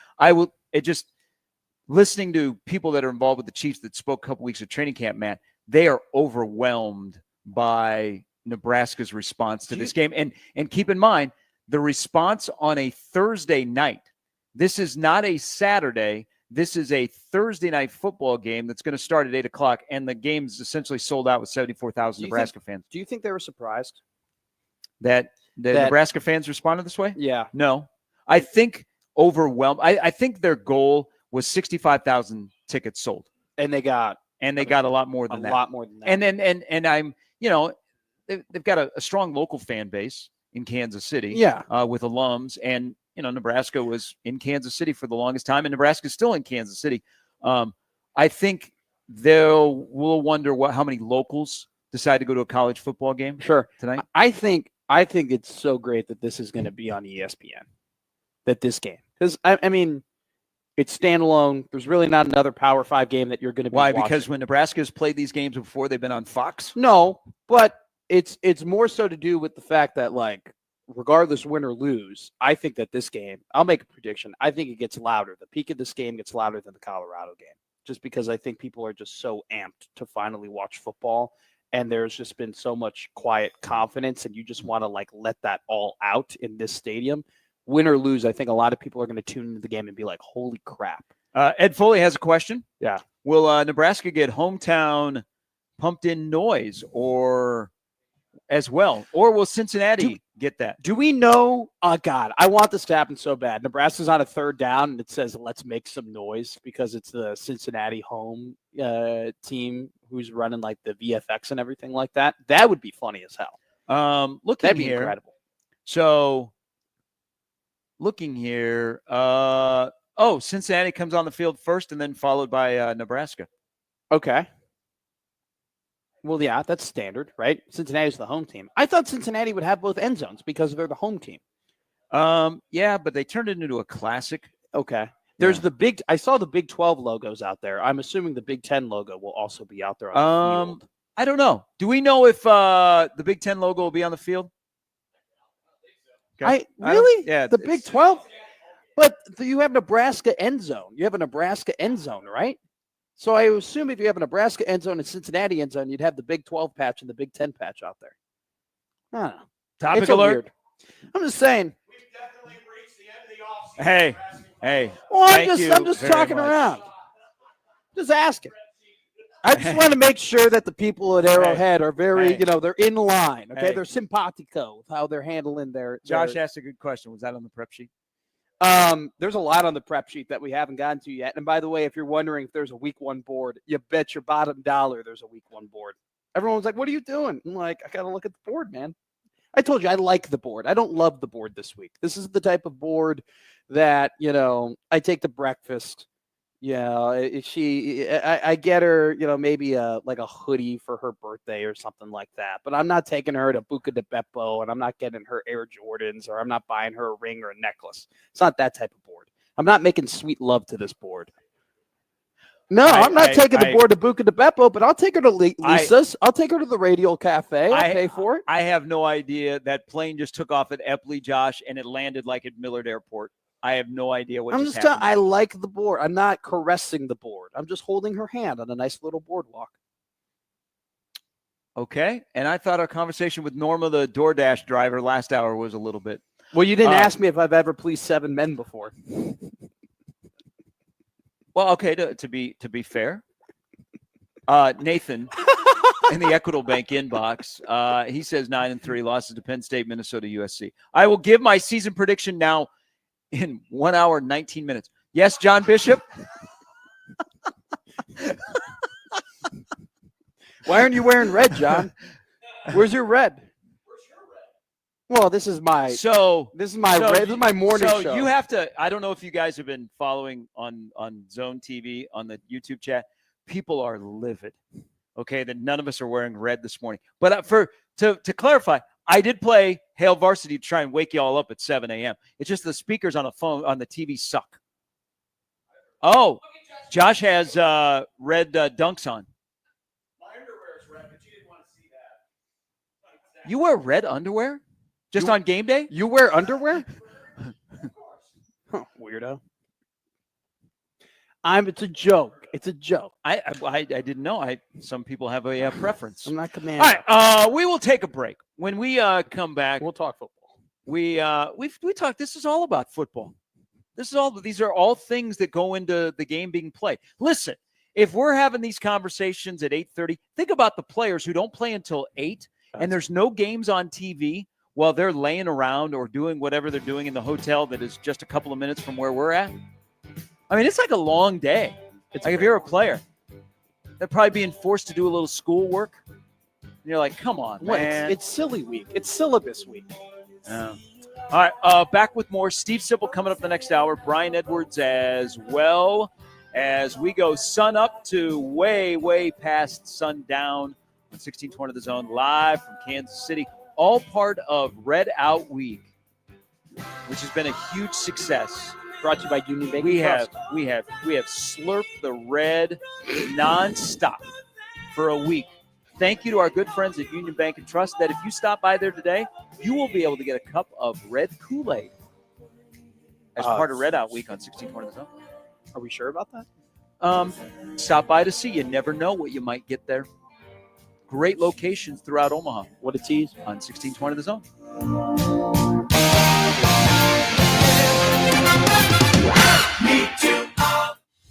listening to people that are involved with the Chiefs that spoke a couple weeks of training camp, Matt, they are overwhelmed by Nebraska's response to this game. And keep in mind, the response on a Thursday night. This is not a Saturday. This is a Thursday night football game that's going to start at 8 o'clock, and the game's essentially sold out with 74,000 Nebraska fans. Do you think they were surprised that Nebraska fans responded this way? Yeah. No. I think overwhelmed. I think their goal was 65,000 tickets sold. And they got a lot more than that. A lot more than that. And I'm, they've got a strong local fan base in Kansas City. Yeah. With alums, and Nebraska was in Kansas City for the longest time, and Nebraska's still in Kansas City. I think we'll wonder how many locals decide to go to a college football game. Sure. Tonight. I think it's so great that this is going to be on ESPN. That this game, because I mean, it's standalone. There's really not another Power 5 game that you're going to be watching. Because when Nebraska's played these games before, they've been on Fox? No, but it's more so to do with the fact that, like, regardless win or lose, I think that this game, I'll make a prediction. I think it gets louder. The peak of this game gets louder than the Colorado game, just because I think people are just so amped to finally watch football. And there's just been so much quiet confidence, and you just want to let that all out in this stadium. Win or lose, I think a lot of people are going to tune into the game and be like, holy crap. Ed Foley has a question. Yeah. Will Nebraska get hometown pumped-in noise as well? Or will Cincinnati get that? Do we know? Oh, God, I want this to happen so bad. Nebraska's on a third down, and it says, let's make some noise, because it's the Cincinnati home team who's running the VFX and everything like that. That would be funny as hell. That'd be incredible. So, looking here, Cincinnati comes on the field first and then followed by Nebraska. Okay. Well, yeah, that's standard, right? Cincinnati's the home team. I thought Cincinnati would have both end zones because they're the home team. Yeah, but they turned it into a classic. Okay. There's I saw the Big 12 logos out there. I'm assuming the Big 10 logo will also be out there on the field. I don't know. Do we know if the Big 10 logo will be on the field? Okay. Really? Yeah. The Big 12? But you have Nebraska end zone. You have a Nebraska end zone, right? So I assume if you have a Nebraska end zone and Cincinnati end zone, you'd have the Big 12 patch and the Big 10 patch out there. I don't know. Topic It's alert. weird. I'm just saying. Hey. Well, I'm thank just you talking very much. around. Just asking. I just want to make sure that the people at Arrowhead are very, they're in line. Okay, Hey. they're simpatico with how they're handling their. Josh asked a good question. Was that on the prep sheet? There's a lot on the prep sheet that we haven't gotten to yet. And by the way, if you're wondering if there's a week one board, you bet your bottom dollar there's a week one board. Everyone was like, what are you doing? I'm like, I got to look at the board, man. I told you I like the board. I don't love the board this week. This is the type of board that, I take to breakfast. I get her, maybe like a hoodie for her birthday or something like that. But I'm not taking her to Buca di Beppo, and I'm not getting her Air Jordans, or I'm not buying her a ring or a necklace. It's not that type of board. I'm not making sweet love to this board. No, I'm not taking the board to Buca di Beppo, but I'll take her to Lisa's. I'll take her to the Radial Cafe. I'll pay for it. I have no idea. That plane just took off at Epley, Josh, and it landed like at Millard Airport. I have no idea what just happened. I like the board. I'm not caressing the board. I'm just holding her hand on a nice little boardwalk. Okay. And I thought our conversation with Norma, the DoorDash driver, last hour was a little bit. Well, you didn't ask me if I've ever pleased 7 men before. Well, okay, to be fair, Nathan in the Equitable Bank inbox, he says 9-3 losses to Penn State, Minnesota, USC. I will give my season prediction now in 1 hour, 19 minutes. Yes, John Bishop? Why aren't you wearing red, John? Where's your red? Well, this is my morning show. So you have to. I don't know if you guys have been following on Zone TV on the YouTube chat. People are livid. Okay, that none of us are wearing red this morning. But to clarify, I did play Hail Varsity to try and wake you all up at 7 a.m. It's just the speakers on the TV suck. Oh, Josh has red dunks on. My underwear is red, but you didn't want to see that. You wear red underwear? Just on game day? You wear underwear? Weirdo. It's a joke. It's a joke. I didn't know. Some people have a preference. I'm not commanding. All right, we will take a break. When we come back, we'll talk football. We talk. This is all about football. These are all things that go into the game being played. Listen, if we're having these conversations at 8:30, think about the players who don't play until 8, and there's no games on TV. While they're laying around or doing whatever they're doing in the hotel that is just a couple of minutes from where we're at. I mean, it's like a long day. It's like if you're a player, they're probably being forced to do a little schoolwork. And you're like, come on, man. It's silly week. It's syllabus week. All right, back with more. Steve Sipple coming up the next hour. Brian Edwards as well as we go sun up to way, way past sundown on 1620 The Zone, live from Kansas City. All part of Red Out Week, which has been a huge success. Brought to you by Union Bank. We have slurped the red nonstop for a week. Thank you to our good friends at Union Bank and Trust that if you stop by there today, you will be able to get a cup of red Kool-Aid as part of Red Out Week on 1620 The Zone. Are we sure about that? Stop by to see. You never know what you might get there. Great locations throughout Omaha. What a tease. On 1620 The Zone.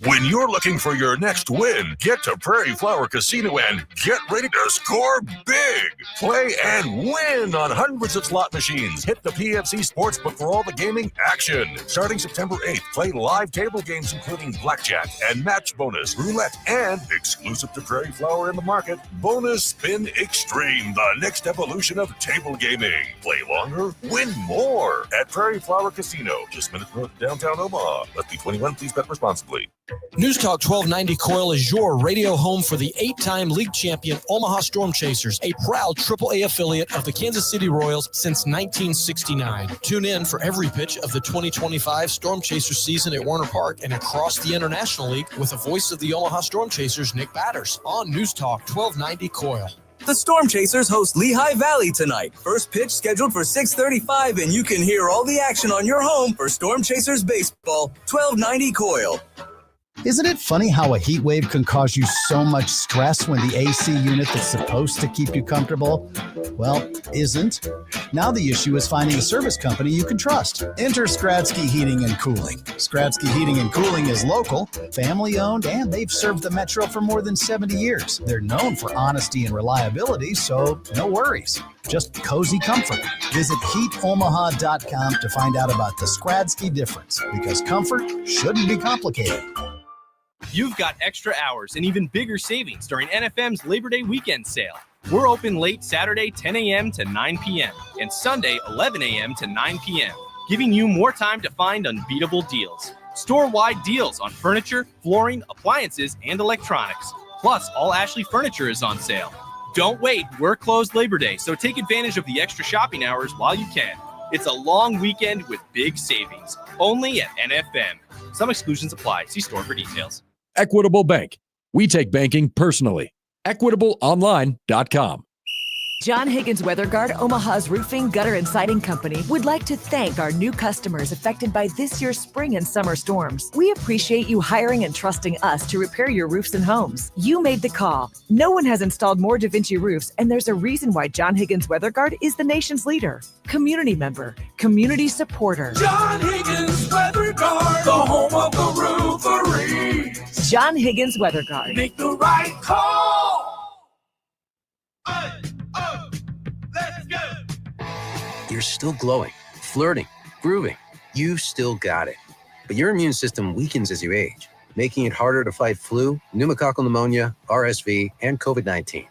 When you're looking for your next win, get to Prairie Flower Casino and get ready to score big. Play and win on hundreds of slot machines. Hit the PFC Sportsbook for all the gaming action. Starting September 8th, play live table games including blackjack and match bonus, roulette, and exclusive to Prairie Flower in the market, Bonus Spin Extreme, the next evolution of table gaming. Play longer, win more at Prairie Flower Casino, just minutes north of downtown Omaha. Must be 21. Please bet responsibly. News Talk 1290 Coil is your radio home for the 8-time league champion Omaha Storm Chasers, a proud AAA affiliate of the Kansas City Royals since 1969. Tune in for every pitch of the 2025 Storm Chasers season at Warner Park and across the International League with the voice of the Omaha Storm Chasers, Nick Batters, on News Talk 1290 Coil. The Storm Chasers host Lehigh Valley tonight. First pitch scheduled for 6:35, and you can hear all the action on your home for Storm Chasers baseball. 1290 Coil. Isn't it funny how a heat wave can cause you so much stress when the AC unit that's supposed to keep you comfortable, well, isn't? Now the issue is finding a service company you can trust. Enter Skradsky Heating and Cooling. Skradsky Heating and Cooling is local, family-owned, and they've served the Metro for more than 70 years. They're known for honesty and reliability, so no worries. Just cozy comfort. Visit heatomaha.com to find out about the Skradsky difference, because comfort shouldn't be complicated. You've got extra hours and even bigger savings during NFM's Labor Day weekend sale. We're open late Saturday, 10 a.m. to 9 p.m. and Sunday, 11 a.m. to 9 p.m., giving you more time to find unbeatable deals. Store-wide deals on furniture, flooring, appliances, and electronics. Plus, all Ashley furniture is on sale. Don't wait. We're closed Labor Day, so take advantage of the extra shopping hours while you can. It's a long weekend with big savings. Only at NFM. Some exclusions apply. See store for details. Equitable Bank. We take banking personally. EquitableOnline.com. John Higgins Weather Guard, Omaha's roofing, gutter, and siding company, would like to thank our new customers affected by this year's spring and summer storms. We appreciate you hiring and trusting us to repair your roofs and homes. You made the call. No one has installed more DaVinci roofs, and there's a reason why John Higgins Weather Guard is the nation's leader. Community member, community supporter. John Higgins Weather Guard, the home of the roofery. John Higgins Weather Guard. Make the right call. You're still glowing, flirting, grooving. You still got it. But your immune system weakens as you age, making it harder to fight flu, pneumococcal pneumonia, RSV, and COVID-19.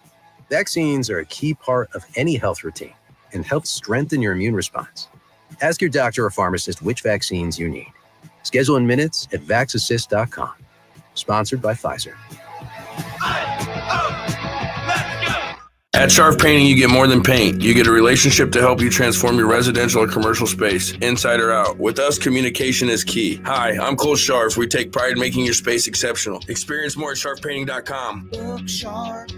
Vaccines are a key part of any health routine and help strengthen your immune response. Ask your doctor or pharmacist which vaccines you need. Schedule in minutes at vaxassist.com. Sponsored by Pfizer. At Sharp Painting, you get more than paint. You get a relationship to help you transform your residential or commercial space, inside or out. With us, communication is key. Hi, I'm Cole Sharf. We take pride in making your space exceptional. Experience more at sharppainting.com. Look sharp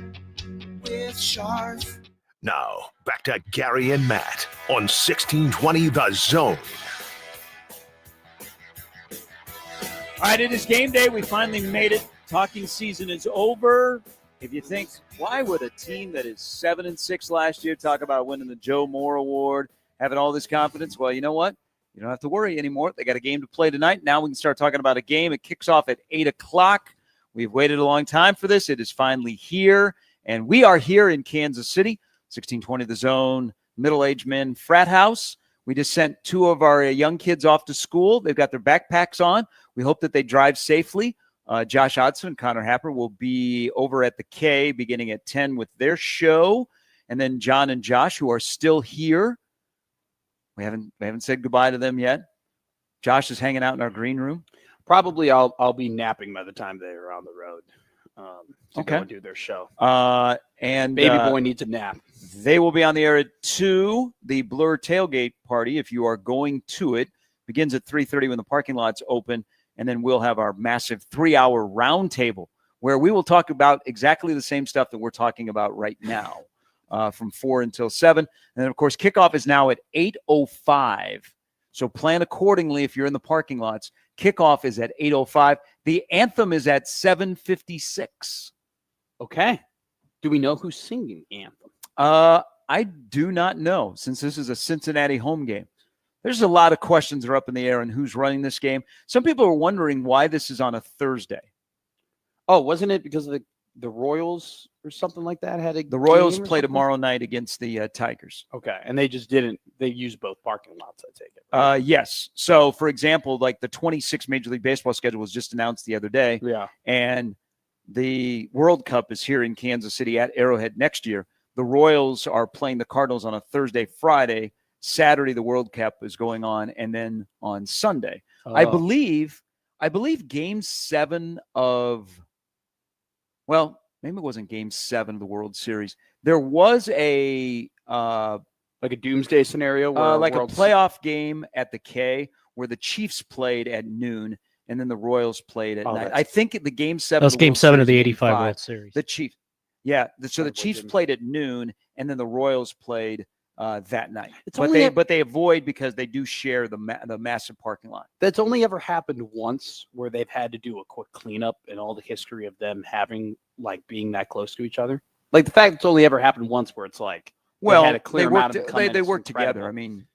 with Sharf. Now, back to Gary and Matt on 1620 The Zone. All right, it is game day. We finally made it. Talking season is over. If you think, why would a team that is 7-6 last year talk about winning the Joe Moore Award, having all this confidence? Well, you know what? You don't have to worry anymore. They got a game to play tonight. Now we can start talking about a game. It kicks off at 8 o'clock. We've waited a long time for this. It is finally here, and we are here in Kansas City, 1620 The Zone, middle-aged men frat house. We just sent two of our young kids off to school. They've got their backpacks on. We hope that they drive safely. Josh Hodson and Connor Happer will be over at the K beginning at 10 with their show. And then John and Josh, who are still here. We haven't said goodbye to them yet. Josh is hanging out in our green room. Probably I'll be napping by the time they are on the road to go and do their show. And Baby boy needs a nap. They will be on the air at 2. The Blur tailgate party, if you are going to it, begins at 3:30 when the parking lot's open. And then we'll have our massive 3-hour roundtable where we will talk about exactly the same stuff that we're talking about right now from 4 until 7. And then, of course, kickoff is now at 8:05. So plan accordingly if you're in the parking lots. Kickoff is at 8:05. The anthem is at 7:56. Okay. Do we know who's singing anthem? I do not know, since this is a Cincinnati home game. There's a lot of questions that are up in the air on who's running this game. Some people are wondering why this is on a Thursday. Oh, wasn't it because of the Royals or something like that? The Royals play tomorrow night against the Tigers. Okay, and they just didn't. They used both parking lots, I take it. Yes. So, for example, like the 26 Major League Baseball schedule was just announced the other day. Yeah. And the World Cup is here in Kansas City at Arrowhead next year. The Royals are playing the Cardinals on a Thursday, Friday. Saturday, the World Cup is going on, and then on Sunday, I believe Game 7 of, well, maybe it wasn't Game 7 of the World Series. There was a like a doomsday scenario, where like a playoff game at the K where the Chiefs played at noon, and then the Royals played at night. I think the Game 7. That was Game 7 of the '85 World Series. The Chiefs, yeah. So the Chiefs played at noon, and then the Royals played that night. But they avoid because they do share the massive parking lot. That's only ever happened once, where they've had to do a quick cleanup in all the history of them being that close to each other. Like the fact it's only ever happened once, where it's like, well, they had a clear amount of they work together. I mean,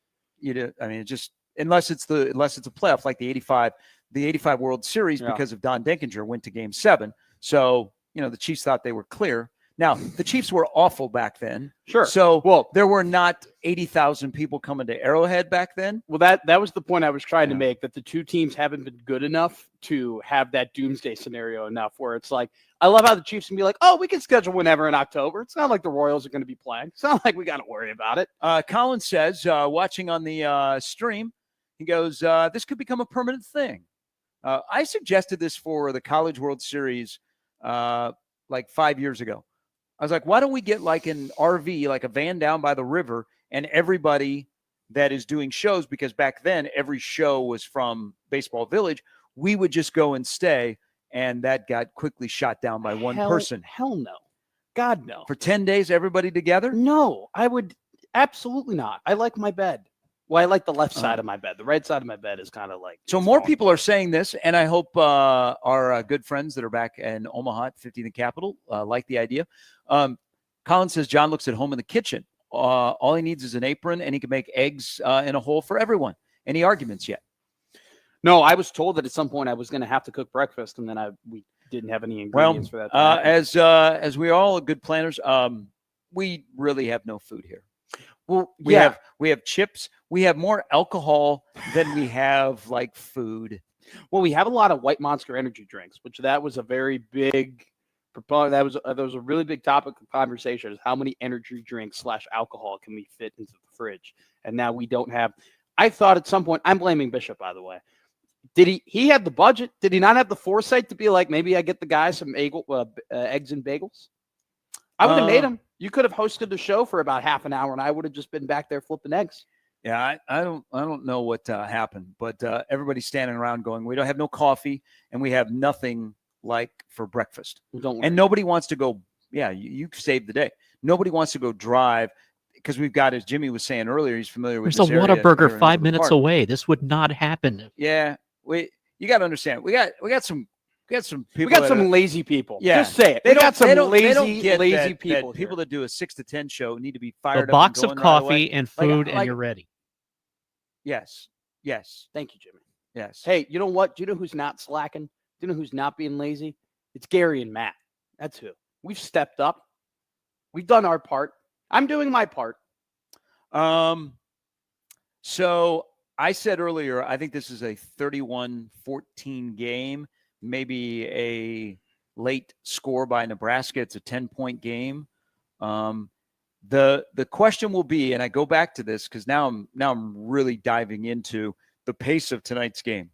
it just unless it's a playoff like the '85 World Series, because of Don Denkinger went to Game 7. So the Chiefs thought they were clear. Now, the Chiefs were awful back then. Sure. So there were not 80,000 people coming to Arrowhead back then. Well, that was the point I was trying to make, that the two teams haven't been good enough to have that doomsday scenario enough where it's like, I love how the Chiefs can be like, oh, we can schedule whenever in October. It's not like the Royals are going to be playing. It's not like we got to worry about it. Colin says, watching on the stream, he goes, this could become a permanent thing. I suggested this for the College World Series like 5 years ago. I was like, why don't we get like an RV, like a van down by the river, and everybody that is doing shows, because back then every show was from Baseball Village, we would just go and stay, and that got quickly shot down by one person. Hell no. God, no. For 10 days, everybody together? No, I would absolutely not. I like my bed. Well, I like the left side of my bed. The right side of my bed is kind of like. So more people are saying this, and I hope our good friends that are back in Omaha at 50 in the Capitol like the idea. Colin says John looks at home in the kitchen. All he needs is an apron, and he can make eggs in a hole for everyone. Any arguments yet? No, I was told that at some point I was going to have to cook breakfast, and then we didn't have any ingredients for that. As we all are good planners, we really have no food here. Well, we have chips. We have more alcohol than we have like food. Well, we have a lot of White Monster energy drinks, which that was a very big proponent. That was a really big topic of conversation, is how many energy drinks / alcohol can we fit into the fridge? And now we don't have. I thought at some point, I'm blaming Bishop, by the way. Did he had the budget? Did he not have the foresight to be like, maybe I get the guys some eggs and bagels? I would have made them. You could have hosted the show for about half an hour, and I would have just been back there flipping eggs. Yeah, I don't know what happened, but everybody's standing around going, we don't have no coffee, and we have nothing like for breakfast. And nobody wants to go. Yeah, you saved the day. Nobody wants to go drive, because we've got, as Jimmy was saying earlier, he's familiar with. There's a Whataburger 5 minutes away. This would not happen. Yeah, you got to understand. We got some people. We got some lazy people. Yeah, just say it. They got some lazy people. People that do a 6 to 10 show need to be fired up. A box of right coffee and food, and you're ready. Yes. Thank you, Jimmy. Yes. Hey, you know what? Do you know who's not slacking? Do you know who's not being lazy? It's Gary and Matt. That's who. We've stepped up. We've done our part. I'm doing my part. So I said earlier, I think this is a 31-14 game, maybe a late score by Nebraska. It's a 10-point game. The question will be, and I go back to this because now I'm really diving into the pace of tonight's game.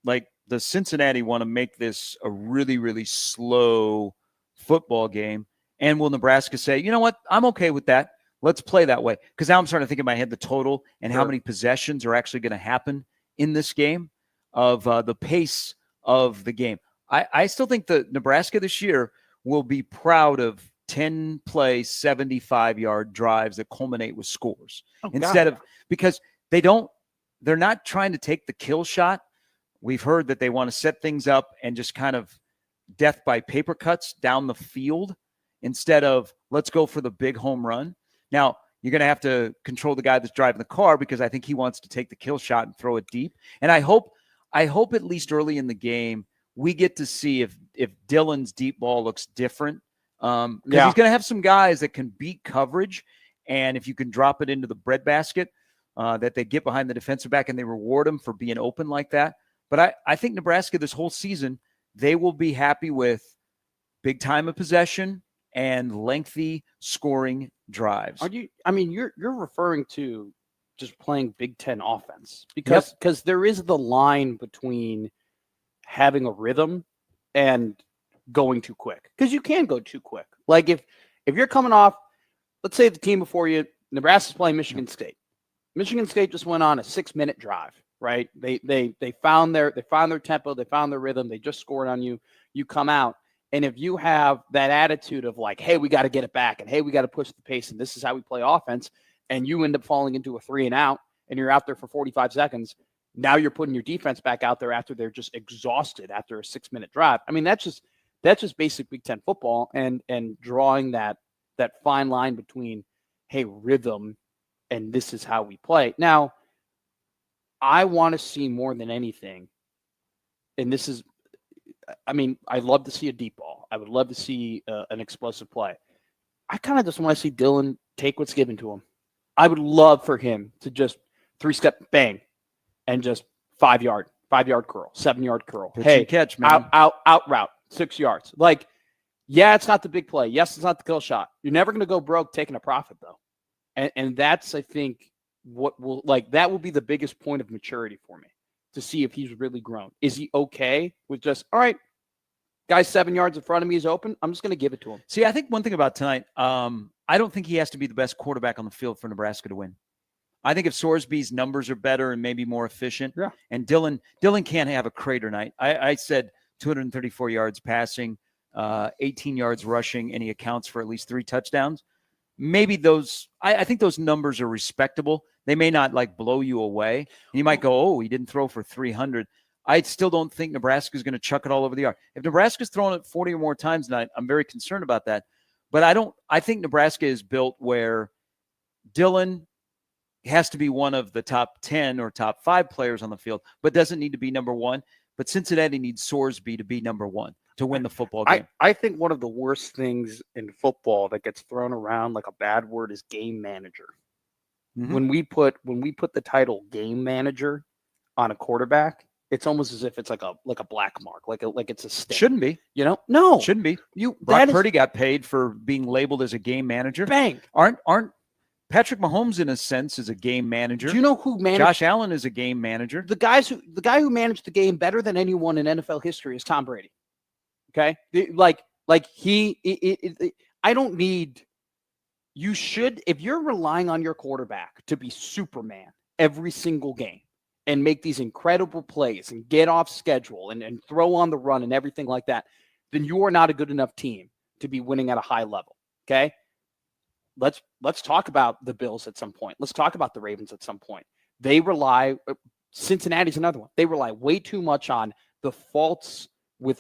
Like, the Cincinnati want to make this a really, really slow football game. And will Nebraska say, you know what, I'm okay with that. Let's play that way. Because now I'm starting to think in my head the total and how many possessions are actually going to happen in this game, of the pace of the game. I still think that Nebraska this year will be proud of 10-play, 75-yard drives that culminate with scores. Because they're not trying to take the kill shot. We've heard that they want to set things up and just kind of death by paper cuts down the field instead of let's go for the big home run. Now, you're going to have to control the guy that's driving the car, because I think he wants to take the kill shot and throw it deep. And I hope at least early in the game, we get to see if Dylan's deep ball looks different. Because he's going to have some guys that can beat coverage. And if you can drop it into the breadbasket, that they get behind the defensive back and they reward him for being open like that. But I think Nebraska this whole season, they will be happy with big time of possession and lengthy scoring drives. You're referring to just playing Big Ten offense, because there is the line between having a rhythm and going too quick, because you can go too quick. Like if you're coming off, let's say the team before you, Nebraska's playing Michigan State. Michigan State just went on a 6-minute drive, right? They found their tempo, they found their rhythm, they just scored on you. You come out, and if you have that attitude of like, hey, we got to get it back, and hey, we got to push the pace, and this is how we play offense, and you end up falling into a 3-and-out, and you're out there for 45 seconds. Now you're putting your defense back out there after they're just exhausted after a 6-minute drive. I mean, that's just basic Big Ten football, and drawing that fine line between, hey, rhythm and this is how we play. Now, I want to see more than anything, and this is, I mean, I'd love to see a deep ball. I would love to see an explosive play. I kind of just want to see Dylan take what's given to him. I would love for him to just 3-step bang and just 5-yard curl, 7-yard curl. Pitch hey, and catch, man. Out route, 6 yards. Like, yeah, it's not the big play. Yes, it's not the kill shot. You're never going to go broke taking a profit, though. And that's, I think, what will, like, that will be the biggest point of maturity for me to see if he's really grown. Is he okay with just, all right, guy 7 yards in front of me is open, I'm just going to give it to him. See, I think one thing about tonight, I don't think he has to be the best quarterback on the field for Nebraska to win. I think if Sorsby's numbers are better and maybe more efficient, and Dylan can't have a crater night. I said 234 yards passing, 18 yards rushing, and he accounts for at least 3 touchdowns. Maybe those, I think those numbers are respectable. They may not like blow you away. You might go, oh, he didn't throw for 300. I still don't think Nebraska's going to chuck it all over the yard. If Nebraska's throwing it 40 or more times tonight, I'm very concerned about that. But I think Nebraska is built where Dylan has to be one of the top 10 or top 5 players on the field, but doesn't need to be number 1. But Cincinnati needs Sorsby to be number 1 to win the football game. I think one of the worst things in football that gets thrown around like a bad word is game manager. Mm-hmm. When we put the title game manager on a quarterback, it's almost as if it's like a black mark, like it's a stain. Shouldn't be. You know? No. Shouldn't be. Brock Purdy got paid for being labeled as a game manager. Bang. Aren't Patrick Mahomes, in a sense, is a game manager. Do you know who managed? Josh Allen is a game manager. The guy who managed the game better than anyone in NFL history is Tom Brady. Okay, I don't need. You should, if you're relying on your quarterback to be Superman every single game and make these incredible plays and get off schedule and throw on the run and everything like that, then you are not a good enough team to be winning at a high level. Okay. Let's talk about the Bills at some point. Let's talk about the Ravens at some point. They rely, Cincinnati's another one. They rely way too much on the faults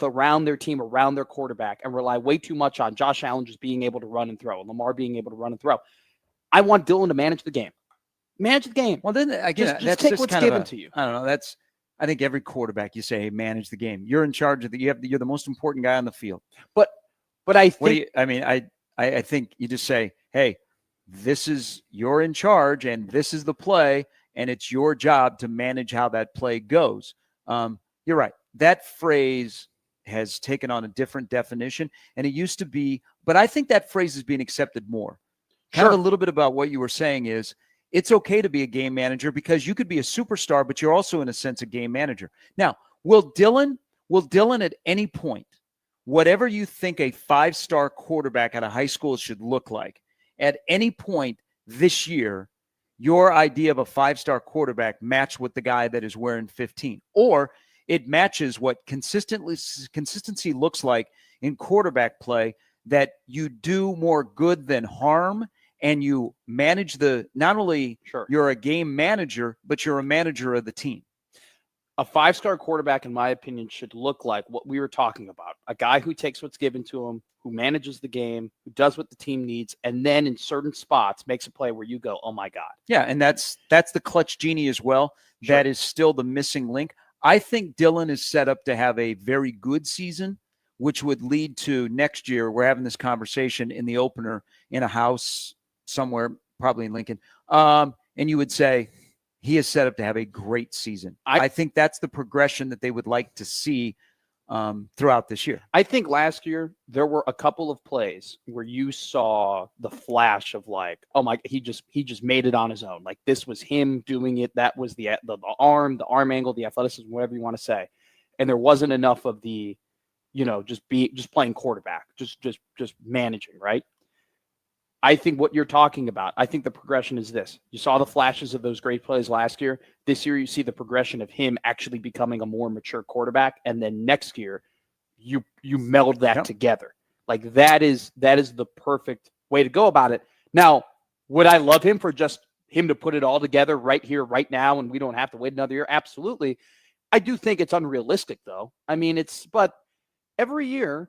around their team, around their quarterback, and rely way too much on Josh Allen just being able to run and throw, and Lamar being able to run and throw. I want Dylan to manage the game. Manage the game. Well, then again, just take what's given to you. I don't know. I think every quarterback you say, hey, manage the game. You're in charge of you're the most important guy on the field. But I think I think you just say, hey, you're in charge and this is the play, and it's your job to manage how that play goes. You're right. That phrase has taken on a different definition, and it used to be, but I think that phrase is being accepted more. Kind of a little bit about what you were saying is it's okay to be a game manager because you could be a superstar, but you're also in a sense a game manager. Now, will Dylan at any point, whatever you think a 5-star quarterback out of high school should look like, at any point this year, your idea of a 5-star quarterback match with the guy that is wearing 15, or it matches what consistency looks like in quarterback play, that you do more good than harm, and you manage not only you're a game manager, but you're a manager of the team. A 5-star quarterback, in my opinion, should look like what we were talking about. A guy who takes what's given to him, who manages the game, who does what the team needs, and then in certain spots makes a play where you go, oh my God. Yeah, and that's the clutch genie as well. Sure. That is still the missing link. I think Dylan is set up to have a very good season, which would lead to next year. We're having this conversation in the opener in a house somewhere, probably in Lincoln. And you would say, he is set up to have a great season. I think that's the progression that they would like to see throughout this year. I think last year there were a couple of plays where you saw the flash of like, oh my, he just made it on his own. Like this was him doing it. That was the arm angle, the athleticism, whatever you want to say. And there wasn't enough of the, just playing quarterback, just managing, right? I think what you're talking about, I think the progression is this. You saw the flashes of those great plays last year. This year, you see the progression of him actually becoming a more mature quarterback. And then next year, you meld that together. Like that is the perfect way to go about it. Now, would I love him for just him to put it all together right here, right now, and we don't have to wait another year? Absolutely. I do think it's unrealistic, though. I mean, but every year,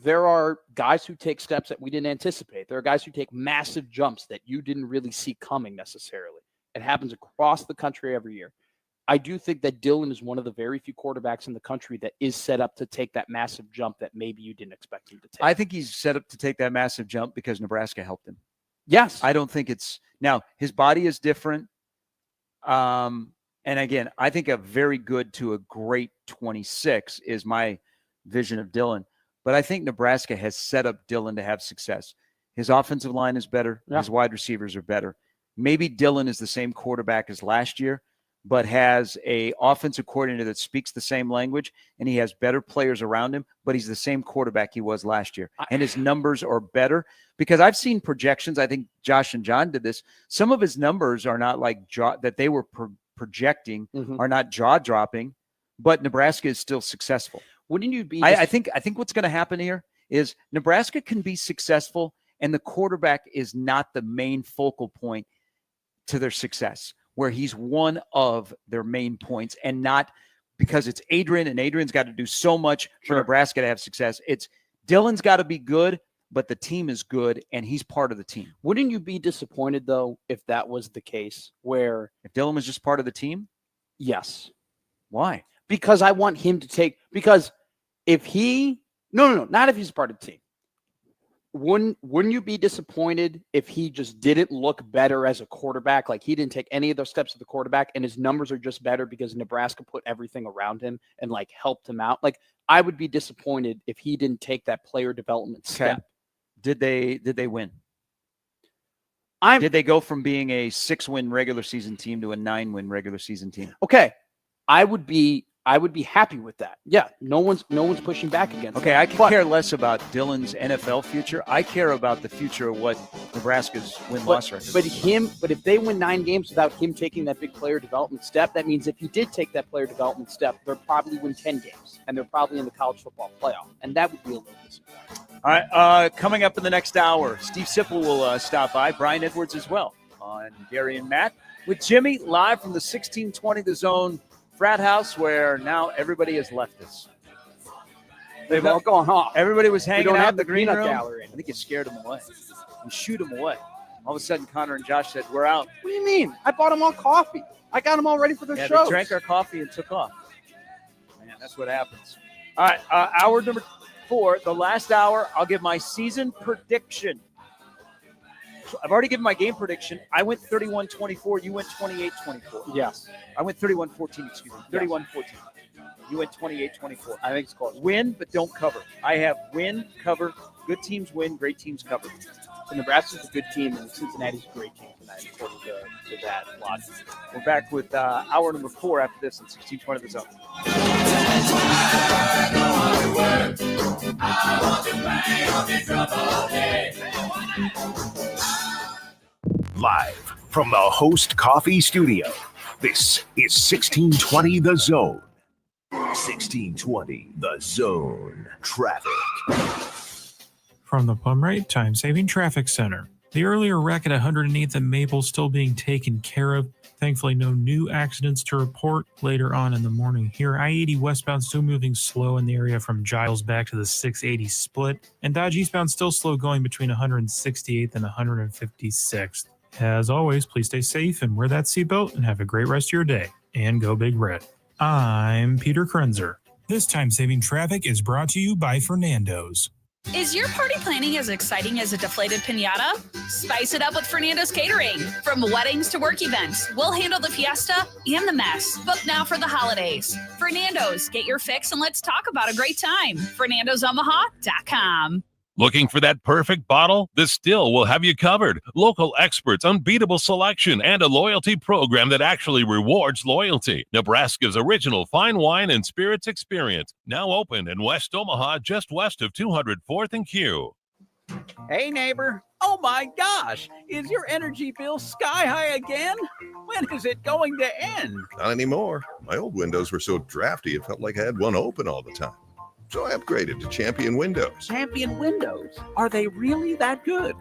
there are guys who take steps that we didn't anticipate. There are guys who take massive jumps that you didn't really see coming necessarily. It happens across the country every year. I do think that Dillon is one of the very few quarterbacks in the country that is set up to take that massive jump that maybe you didn't expect him to take. I think he's set up to take that massive jump because Nebraska helped him. Yes. I don't think it's – now, his body is different. And again, I think a very good to a great 26 is my vision of Dillon. But I think Nebraska has set up Dillon to have success. His offensive line is better. Yeah. His wide receivers are better. Maybe Dillon is the same quarterback as last year, but has a offensive coordinator that speaks the same language, and he has better players around him, but he's the same quarterback he was last year. And his numbers are better because I've seen projections. I think Josh and John did this. Some of his numbers are not like that they were projecting are not jaw-dropping, but Nebraska is still successful. Wouldn't you be? I think what's going to happen here is Nebraska can be successful, and the quarterback is not the main focal point to their success, where he's one of their main points and not because it's Adrian, and Adrian's got to do so much for Nebraska to have success. It's Dillon's got to be good, but the team is good, and he's part of the team. Wouldn't you be disappointed, though, if that was the case, where if Dillon was just part of the team? Yes. Why? Because I want him to take – because if he – no, not if he's part of the team. Wouldn't you be disappointed if he just didn't look better as a quarterback? Like he didn't take any of those steps of the quarterback and his numbers are just better because Nebraska put everything around him and like helped him out. Like I would be disappointed if he didn't take that player development step. Did they win? Did they go from being a 6-win regular season team to a 9-win regular season team? Okay. I would be happy with that. Yeah, no one's pushing back against Okay, I can care less about Dillon's NFL future. I care about the future of what Nebraska's win-loss record. But if they win 9 games without him taking that big player development step, that means if he did take that player development step, they'll probably win 10 games, and they're probably in the college football playoff, and that would be a little disappointing. All right, coming up in the next hour, Steve Sipple will stop by, Brian Edwards as well, on Gary and Matt, with Jimmy live from the 1620 The Zone frat house, where now everybody has left us. They've all gone off. Everybody was hanging out in the green room. Gallery. I think you scared them away. You shoot them away. All of a sudden, Connor and Josh said, "We're out." What do you mean? I bought them all coffee. I got them all ready for their show. They drank our coffee and took off. Man, that's what happens. All right, hour number 4, the last hour. I'll give my season prediction. I've already given my game prediction. I went 31-24. You went 28-24. Yes. I went 31-14, excuse me. 31-14. You went 28-24. I think it's close. Win, but don't cover. I have win, cover. Good teams win, great teams cover. So Nebraska's a good team, and Cincinnati's a great team tonight, according to that logic. We're back with hour number 4 after this on 1620 The Zone. Live from the Host Coffee Studio, this is 1620 The Zone. 1620 The Zone. Traffic. From the Plumrate Time Saving Traffic Center. The earlier wreck at 108th and Maple still being taken care of. Thankfully, no new accidents to report later on in the morning. Here, I-80 westbound still moving slow in the area from Giles back to the 680 split. And Dodge eastbound still slow going between 168th and 156th. As always, please stay safe and wear that seatbelt and have a great rest of your day. And go Big Red. I'm Peter Krenzer. This time-saving traffic is brought to you by Fernando's. Is your party planning as exciting as a deflated piñata? Spice it up with Fernando's Catering. From weddings to work events, we'll handle the fiesta and the mess. Book now for the holidays. Fernando's, get your fix and let's talk about a great time. FernandosOmaha.com. Looking for that perfect bottle? The Still will have you covered. Local experts, unbeatable selection, and a loyalty program that actually rewards loyalty. Nebraska's original fine wine and spirits experience. Now open in West Omaha, just west of 204th and Q. Hey, neighbor. Oh, my gosh. Is your energy bill sky high again? When is it going to end? Not anymore. My old windows were so drafty, it felt like I had one open all the time. So I upgraded to Champion Windows. Champion Windows? Are they really that good?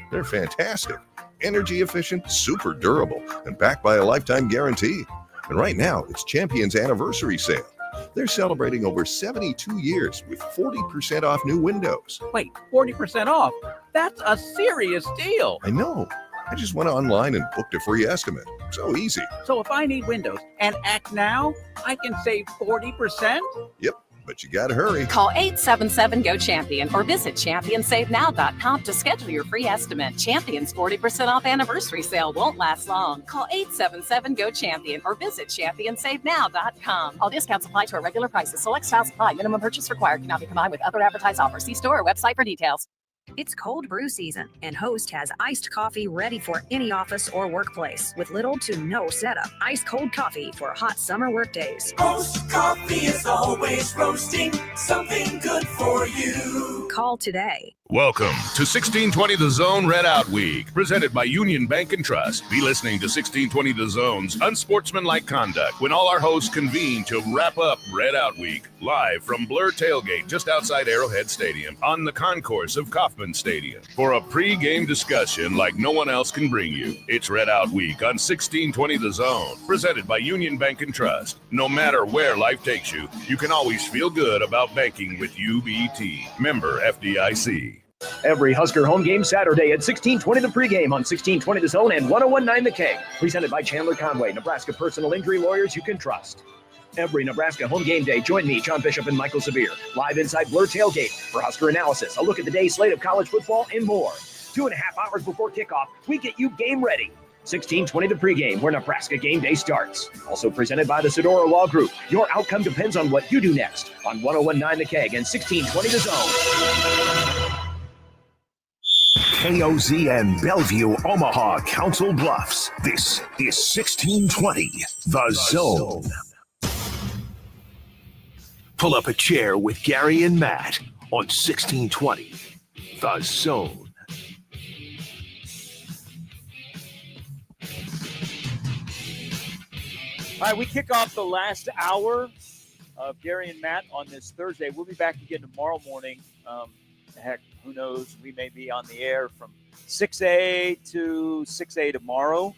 They're fantastic. Energy efficient, super durable, and backed by a lifetime guarantee. And right now, it's Champion's anniversary sale. They're celebrating over 72 years with 40% off new windows. Wait, 40% off? That's a serious deal. I know. I just went online and booked a free estimate. So easy. So if I need windows and act now, I can save 40%? Yep, but you gotta hurry. Call 877-GO-CHAMPION or visit ChampionSaveNow.com to schedule your free estimate. Champion's 40% off anniversary sale won't last long. Call 877-GO-CHAMPION or visit ChampionSaveNow.com. All discounts apply to our regular prices. Select styles apply. Minimum purchase required. Cannot be combined with other advertised offers. See store or website for details. It's cold brew season, and Host has iced coffee ready for any office or workplace with little to no setup. Ice cold coffee for hot summer workdays. Host Coffee is always roasting something good for you. Call today. Welcome to 1620 The Zone Red Out Week, presented by Union Bank and Trust. Be listening to 1620 The Zone's unsportsmanlike conduct when all our hosts convene to wrap up Red Out Week, live from Blur Tailgate just outside Arrowhead Stadium on the concourse of Kauffman Stadium. For a pre-game discussion like no one else can bring you, it's Red Out Week on 1620 The Zone, presented by Union Bank and Trust. No matter where life takes you, you can always feel good about banking with UBT. Member FDIC. Every Husker home game Saturday at 1620 the pregame on 1620 The Zone and 1019 The Keg. Presented by Chandler Conway, Nebraska personal injury lawyers you can trust. Every Nebraska home game day, join me, John Bishop and Michael Severe, live inside Blur Tailgate for Husker analysis, a look at the day's slate of college football, and more. 2.5 hours before kickoff, we get you game ready. 1620 the pregame, where Nebraska game day starts. Also presented by the Sedora Law Group. Your outcome depends on what you do next on 1019 The Keg and 1620 The Zone. KOZ and Bellevue, Omaha, Council Bluffs. This is 1620 The Zone. Pull up a chair with Gary and Matt on 1620 The Zone. All right, we kick off the last hour of Gary and Matt on this Thursday. We'll be back again tomorrow morning. Heck, who knows? We may be on the air from 6A to 6A tomorrow.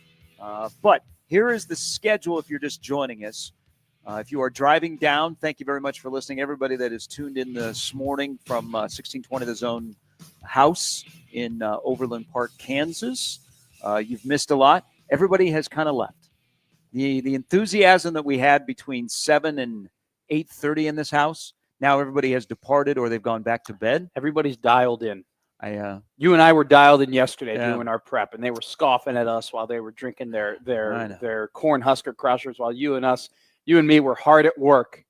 But here is the schedule if you're just joining us. If you are driving down, thank you very much for listening. Everybody that is tuned in this morning from 1620 The Zone house in Overland Park, Kansas. You've missed a lot. Everybody has kind of left. The enthusiasm that we had between 7 and 8:30 in this house, now everybody has departed or they've gone back to bed. Everybody's dialed in. You and I were dialed in yesterday doing our prep, and they were scoffing at us while they were drinking their corn Husker Crushers, while you and me were hard at work.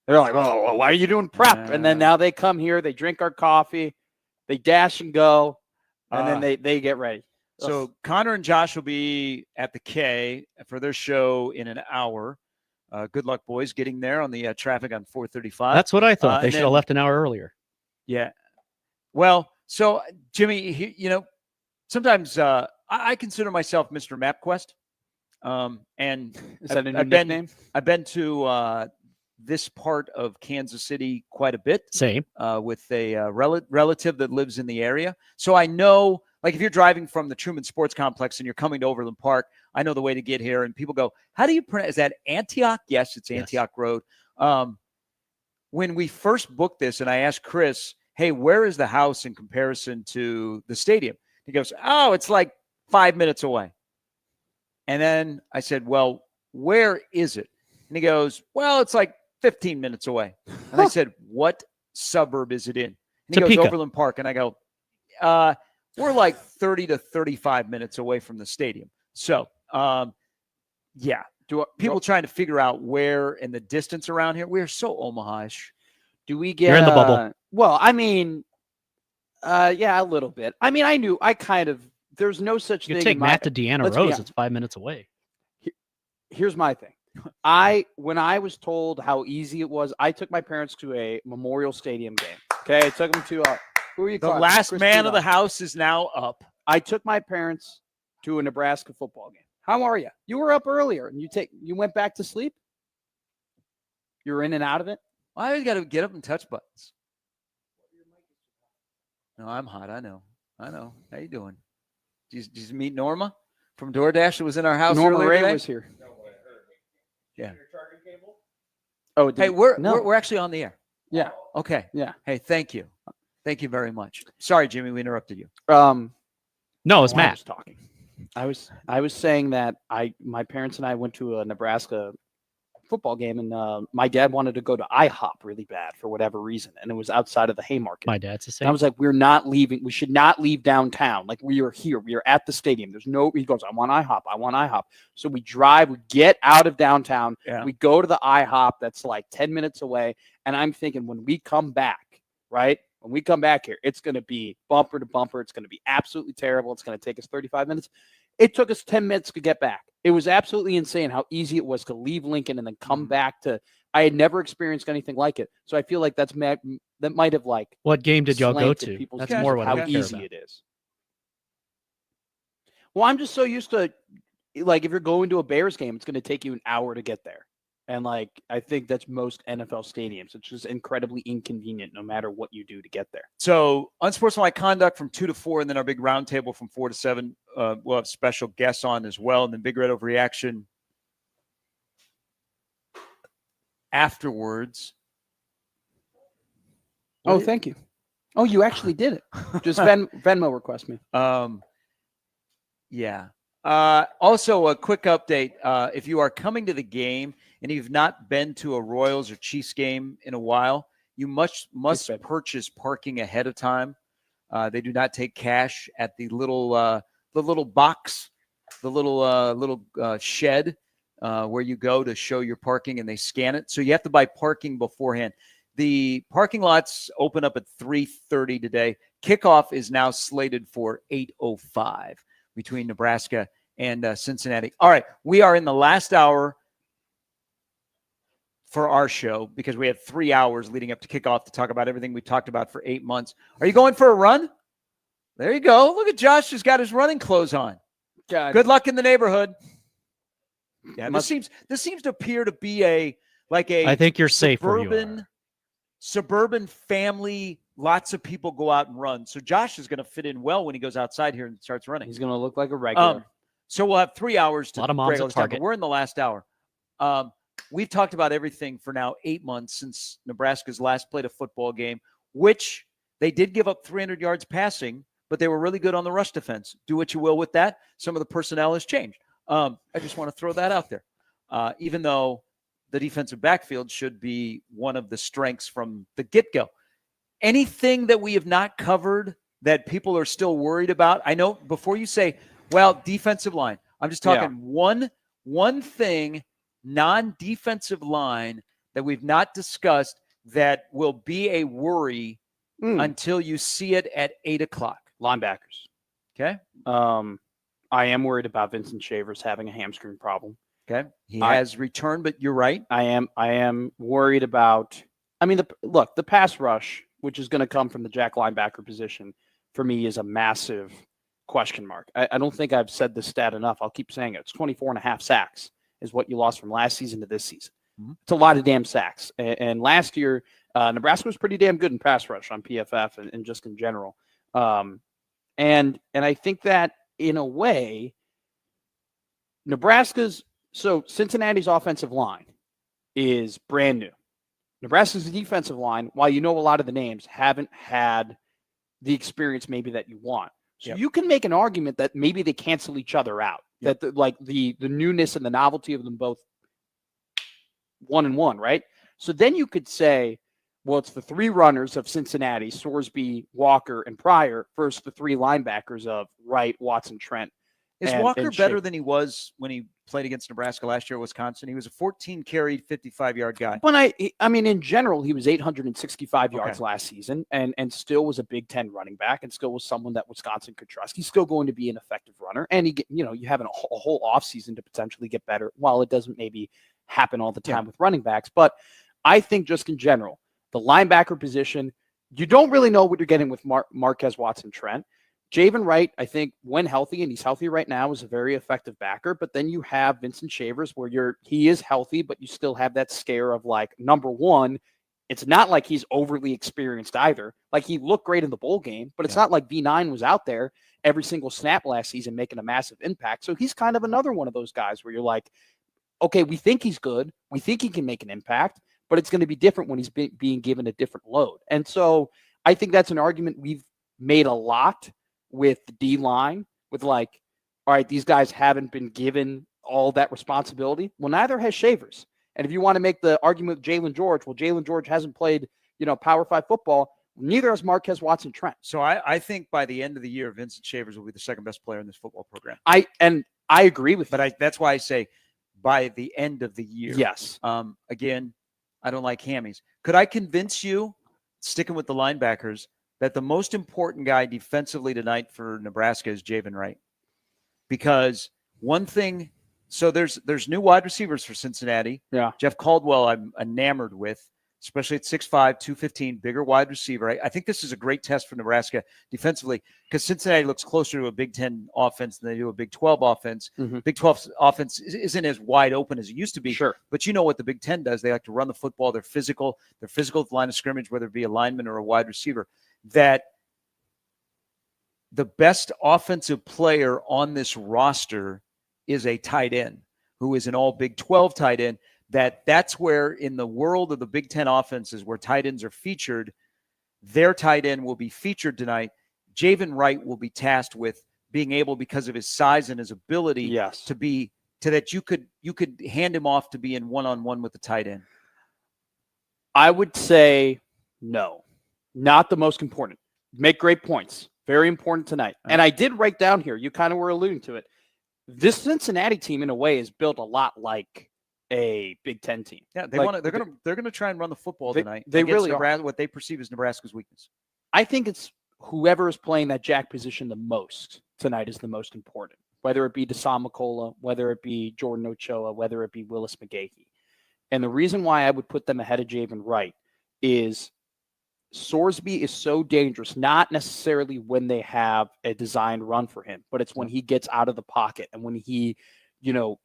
They're like, "Oh, well, why are you doing prep?" And then now they come here, they drink our coffee, they dash and go, and then they get ready. So Connor and Josh will be at the K for their show in an hour. Good luck, boys, getting there on the traffic on 435. That's what I thought. They should have left an hour earlier. Yeah. Well, so Jimmy, sometimes I consider myself Mr. MapQuest. And is that a new nickname? I've been to this part of Kansas City quite a bit. Same. With a relative that lives in the area. So I know, like if you're driving from the Truman Sports Complex and you're coming to Overland Park, I know the way to get here. And people go, how do you pronounce, is that Antioch? Yes, it's Antioch Road. When we first booked this and I asked Chris, hey, where is the house in comparison to the stadium? He goes, oh, it's like 5 minutes away. And then I said, well, where is it? And he goes, well, it's like 15 minutes away. And I said, what suburb is it in? And he Topeka. goes, Overland Park. And I go, we're like 30 to 35 minutes away from the stadium. So, yeah. People trying to figure out where in the distance around here. We're so Omaha-ish. Do we get... You're in the bubble. Well, I mean, yeah, a little bit. I mean, there's no such thing. You take Matt to Deanna Rose, it's 5 minutes away. Here's my thing. When I was told how easy it was, I took my parents to a Memorial Stadium game. Okay, I took them to who are you? The last man of the house is now up. I took my parents to a Nebraska football game. How are you? You were up earlier, and you went back to sleep. You were in and out of it. I always got to get up and touch buttons. No, I'm hot. I know. How you doing? Did you meet Norma from DoorDash that was in our house? Norma Ray was here. Yeah. Oh, hey, we're actually on the air. Yeah. Okay. Yeah. Hey, thank you. Thank you very much. Sorry, Jimmy, we interrupted you. No, it's Matt talking. I was saying that my parents and I went to a Nebraska football game, and my dad wanted to go to IHOP really bad for whatever reason, and it was outside of the Haymarket. My dad's the same. And I was like, we're not leaving. We should not leave downtown. Like, we are here. We are at the stadium. He goes, I want IHOP. I want IHOP. So we get out of downtown. Yeah. We go to the IHOP that's like 10 minutes away. And I'm thinking, when we come back, right? When we come back here, it's going to be bumper to bumper. It's going to be absolutely terrible. It's going to take us 35 minutes. It took us 10 minutes to get back. It was absolutely insane how easy it was to leave Lincoln and then come back to. I had never experienced anything like it. So I feel like that might have like. What game did y'all go to? people's That's views more of what how I care easy about. it is. Well, I'm just so used to, like, if you're going to a Bears game, it's going to take you an hour to get there. And, like, I think that's most NFL stadiums. It's just incredibly inconvenient no matter what you do to get there. So, unsportsmanlike conduct from 2 to 4, and then our big roundtable from 4 to 7. We'll have special guests on as well, and then Big Red Overreaction afterwards. Oh, thank you. Oh, you actually did it. Just Venmo request me. Yeah. Also, a quick update. If you are coming to the game and you've not been to a Royals or Chiefs game in a while, you must purchase parking ahead of time. They do not take cash at the little box, the little shed where you go to show your parking, and they scan it. So you have to buy parking beforehand. The parking lots open up at 3:30 today. Kickoff is now slated for 8:05 between Nebraska and Cincinnati. All right, we are in the last hour for our show because we have 3 hours leading up to kickoff to talk about everything we talked about for 8 months. Are you going for a run? There you go. Look at Josh, has got his running clothes on. God. Good luck in the neighborhood. Yeah, this seems to appear to be a I think you're safe where you are. Suburban family. Lots of people go out and run. So Josh is going to fit in well when he goes outside here and starts running. He's going to look like a regular. So we'll have 3 hours to A lot of moms break at all this down, but Target. we're in the last hour. We've talked about everything for now 8 months since Nebraska's last played a football game, which they did give up 300 yards passing, but they were really good on the rush defense. Do what you will with that. Some of the personnel has changed. I just want to throw that out there. Even though the defensive backfield should be one of the strengths from the get-go. Anything that we have not covered that people are still worried about? I know before you say, well, defensive line, I'm just talking one thing, non-defensive line that we've not discussed that will be a worry until you see it at 8 o'clock. Linebackers. Okay. I am worried about Vincent Shavers having a hamstring problem. Okay. He has returned, but you're right. I am worried about, the pass rush, which is going to come from the jack linebacker position, for me is a massive question mark. I don't think I've said this stat enough. I'll keep saying it. It's 24.5 sacks is what you lost from last season to this season. Mm-hmm. It's a lot of damn sacks. And last year, Nebraska was pretty damn good in pass rush on PFF and just in general. And I think that in a way, Cincinnati's offensive line is brand new. Nebraska's defensive line, while you know a lot of the names, haven't had the experience maybe that you want. So you can make an argument that maybe they cancel each other out. That the newness and the novelty of them both 1-1, right? So then you could say, well, it's the three runners of Cincinnati, Sorsby, Walker, and Pryor, versus the three linebackers of Wright, Watson, Trent. Is Walker better than he was when he played against Nebraska last year at Wisconsin? He was a 14-carried, 55-yard guy. But in general, he was 865 yards last season and still was a Big Ten running back and still was someone that Wisconsin could trust. He's still going to be an effective runner. And, you have a whole offseason to potentially get better. While it doesn't maybe happen all the time with running backs. But I think just in general, the linebacker position, you don't really know what you're getting with Marquez, Watson, Trent. Javen Wright, I think, when healthy, and he's healthy right now, is a very effective backer. But then you have Vincent Shavers, where he is healthy, but you still have that scare of, like, number one, it's not like he's overly experienced either. Like, he looked great in the bowl game, but it's not like V9 was out there every single snap last season making a massive impact. So he's kind of another one of those guys where you're like, okay, we think he's good. We think he can make an impact, but it's going to be different when he's being given a different load. And so I think that's an argument we've made a lot with the D line, with like all right, these guys haven't been given all that responsibility. Well, neither has Shavers. And if you want to make the argument with Jalen George, well, Jalen George hasn't played, Power 5 football. Neither has Marquez Watson Trent. So I think by the end of the year, Vincent Shavers will be the second best player in this football program. I agree with but that's why I say by the end of the year. Yes. Again, I don't like hammies. Could I convince you, sticking with the linebackers, that the most important guy defensively tonight for Nebraska is Javen Wright? Because one thing, so there's new wide receivers for Cincinnati. Yeah. Jeff Caldwell, I'm enamored with, especially at 6'5", 215, bigger wide receiver. I think this is a great test for Nebraska defensively because Cincinnati looks closer to a Big Ten offense than they do a Big 12 offense. Mm-hmm. Big 12 offense isn't as wide open as it used to be. Sure. But you know what the Big Ten does. They like to run the football. They're physical. They're physical at the line of scrimmage, whether it be a lineman or a wide receiver. That the best offensive player on this roster is a tight end who is an all Big 12 tight end. That's where in the world of the Big Ten offenses where tight ends are featured, their tight end will be featured tonight. Javen Wright will be tasked with being able, because of his size and his ability, that you could hand him off to be in one-on-one with the tight end. I would say no, not the most important. Make great points. Very important tonight. And I did write down here, you kind of were alluding to it. This Cincinnati team, in a way, is built a lot like a Big Ten team. Yeah, they're gonna try and run the football tonight. They really are. What they perceive as Nebraska's weakness. I think it's whoever is playing that jack position the most tonight is the most important. Whether it be Deshaun McCullough, whether it be Jordan Ochoa, whether it be Willis McGahee. And the reason why I would put them ahead of Javen Wright is Sorsby is so dangerous, not necessarily when they have a designed run for him, but it's when he gets out of the pocket and when he,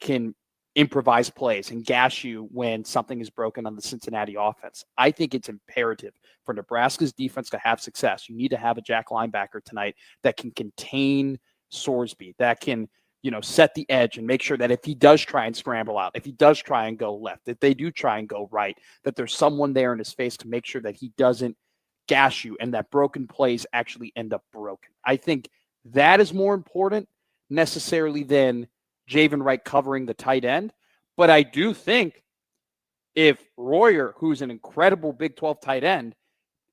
can improvise plays and gash you when something is broken on the Cincinnati offense. I think it's imperative for Nebraska's defense to have success. You need to have a jack linebacker tonight that can contain Sorsby, that can, set the edge and make sure that if he does try and scramble out, if he does try and go left, if they do try and go right, that there's someone there in his face to make sure that he doesn't gash you and that broken plays actually end up broken. I think that is more important necessarily than Javen Wright covering the tight end. But I do think if Royer, who's an incredible Big 12 tight end,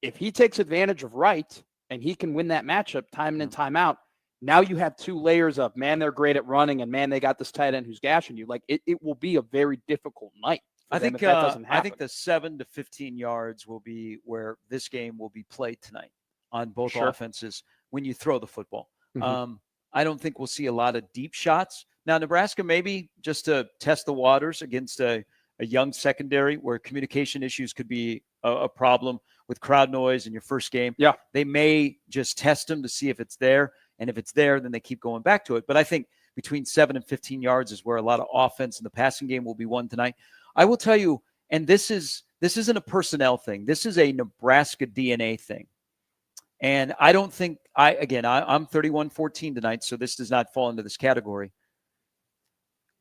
if he takes advantage of Wright and he can win that matchup time in and time out, now you have two layers of, man, they're great at running, and man, they got this tight end who's gashing you. Like it will be a very difficult night. I think that doesn't happen. I think the 7 to 15 yards will be where this game will be played tonight on both offenses when you throw the football. Mm-hmm. I don't think we'll see a lot of deep shots. Now, Nebraska, maybe just to test the waters against a young secondary where communication issues could be a problem with crowd noise in your first game. Yeah. They may just test them to see if it's there. And if it's there, then they keep going back to it. But I think between 7 and 15 yards is where a lot of offense in the passing game will be won tonight. I will tell you, and this isn't a personnel thing. This is a Nebraska DNA thing. And I don't think I'm 31-14 tonight, so this does not fall into this category.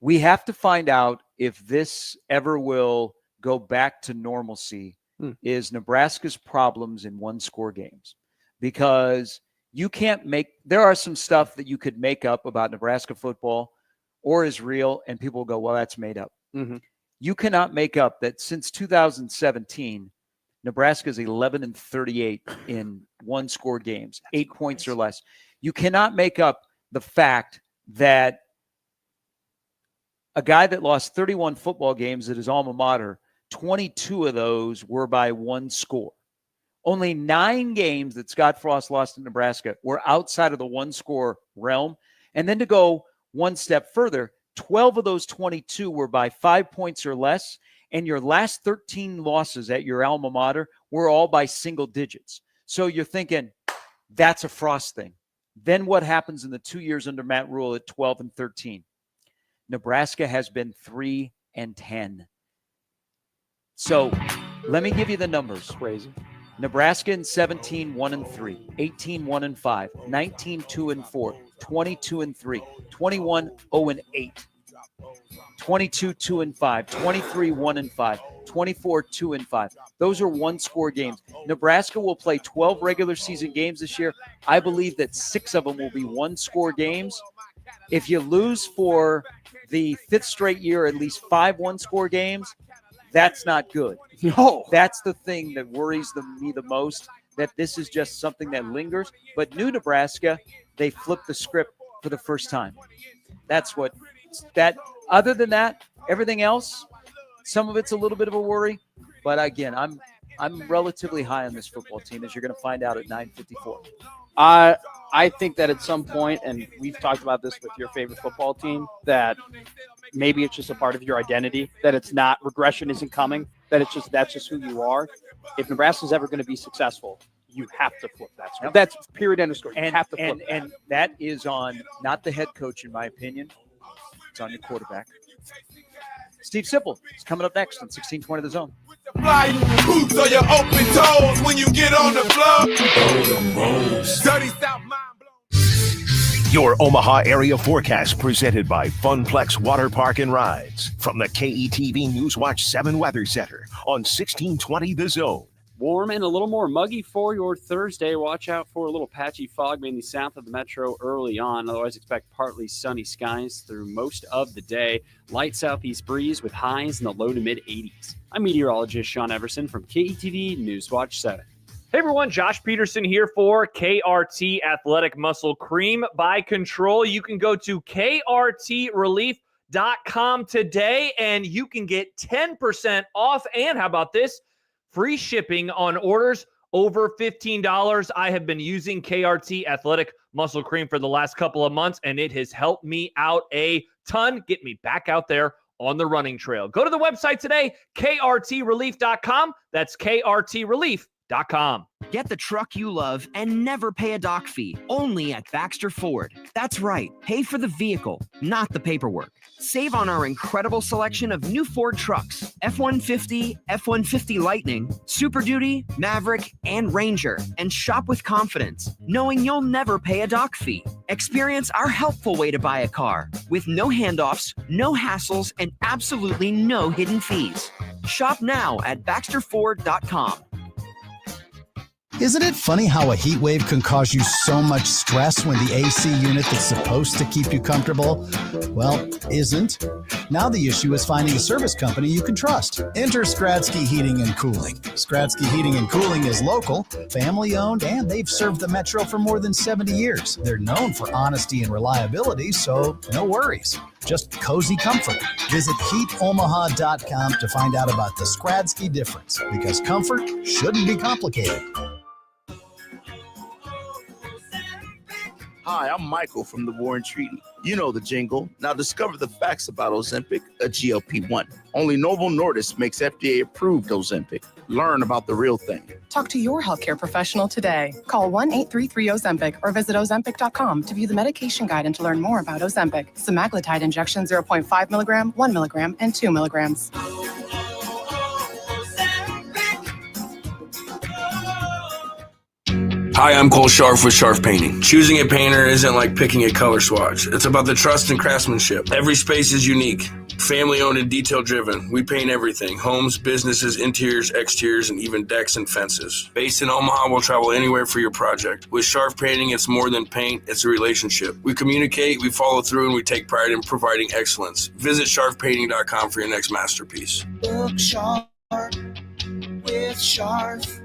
We have to find out if this ever will go back to normalcy is Nebraska's problems in one-score games. Because there are some stuff that you could make up about Nebraska football or is real, and people will go, well, that's made up. Mm-hmm. You cannot make up that since 2017, Nebraska is 11-38 in one-score games, 8 points or less. You cannot make up the fact that a guy that lost 31 football games at his alma mater, 22 of those were by one score. Only 9 games that Scott Frost lost in Nebraska were outside of the one-score realm. And then to go one step further, 12 of those 22 were by 5 points or less, and your last 13 losses at your alma mater were all by single digits. So you're thinking, that's a Frost thing. Then what happens in the 2 years under Matt Rule at 12 and 13? Nebraska has been 3-10. So let me give you the numbers. Crazy. Nebraska in 17, 1-3, 18, 1-5, 19, 2-4, 22 3, 21, 0-8, 22, 2-5, 23, 1-5, 24, 2-5. Those are one-score games. Nebraska will play 12 regular season games this year. I believe that 6 of them will be one-score games. if you lose for the 5th straight year, at least 5 one-score games, that's not good. No. That's the thing that worries me the most, that this is just something that lingers. But New Nebraska, they flipped the script for the first time. That's what that. Other than that, everything else, some of it's a little bit of a worry. But again, I'm relatively high on this football team, as you're going to find out at 9:54. I think that at some point, and we've talked about this with your favorite football team, that maybe it's just a part of your identity, that it's not, regression isn't coming, that that's just who you are. If Nebraska's ever going to be successful, you have to flip that script. That's period, end of story. You have to flip that. And that is on not the head coach, in my opinion. It's on your quarterback. Steve Sipple is coming up next on 1620 The Zone. Flying hoops on your open toes when you get on the floor. Dirty South mind. Your Omaha area forecast presented by Funplex Water Park and Rides from the KETV Newswatch 7 Weather Center on 1620 The Zone. Warm and a little more muggy for your Thursday. Watch out for a little patchy fog, mainly south of the metro early on. Otherwise, expect partly sunny skies through most of the day. Light southeast breeze with highs in the low to mid 80s. I'm meteorologist Sean Everson from KETV Newswatch 7. Hey everyone, Josh Peterson here for KRT Athletic Muscle Cream by Control. You can go to krtrelief.com today and you can get 10% off. And how about this? Free shipping on orders over $15. I have been using KRT Athletic Muscle Cream for the last couple of months, and it has helped me out a ton. Get me back out there on the running trail. Go to the website today, krtrelief.com. That's krtrelief.com. Get the truck you love and never pay a dock fee, only at Baxter Ford. That's right, pay for the vehicle, not the paperwork. Save on our incredible selection of new Ford trucks, F-150, F-150 Lightning, Super Duty, Maverick, and Ranger, and shop with confidence, knowing you'll never pay a dock fee. Experience our helpful way to buy a car, with no handoffs, no hassles, and absolutely no hidden fees. Shop now at baxterford.com. Isn't it funny how a heat wave can cause you so much stress when the AC unit that's supposed to keep you comfortable, well, isn't? Now the issue is finding a service company you can trust. Enter Stradsky Heating and Cooling. Stradsky Heating and Cooling is local, family-owned, and they've served the Metro for more than 70 years. They're known for honesty and reliability, so no worries. Just cozy comfort. Visit heatomaha.com to find out about the Stradsky difference, because comfort shouldn't be complicated. Hi, I'm Michael from the Warren Treaty. You know the jingle. Now discover the facts about Ozempic, a GLP-1. Only Novo Nordisk makes FDA-approved Ozempic. Learn about the real thing. Talk to your healthcare professional today. Call 1-833-OZEMPIC or visit Ozempic.com to view the medication guide and to learn more about Ozempic. Semaglutide injection 0.5 milligram, 1 milligram, and 2 milligrams. Hi, I'm Cole Scharf with Scharf Painting. Choosing a painter isn't like picking a color swatch. It's about the trust and craftsmanship. Every space is unique, family-owned and detail-driven. We paint everything: homes, businesses, interiors, exteriors, and even decks and fences. Based in Omaha, we'll travel anywhere for your project. With Scharf Painting, it's more than paint, it's a relationship. We communicate, we follow through, and we take pride in providing excellence. Visit scharfpainting.com for your next masterpiece. Look sharp with Scharf.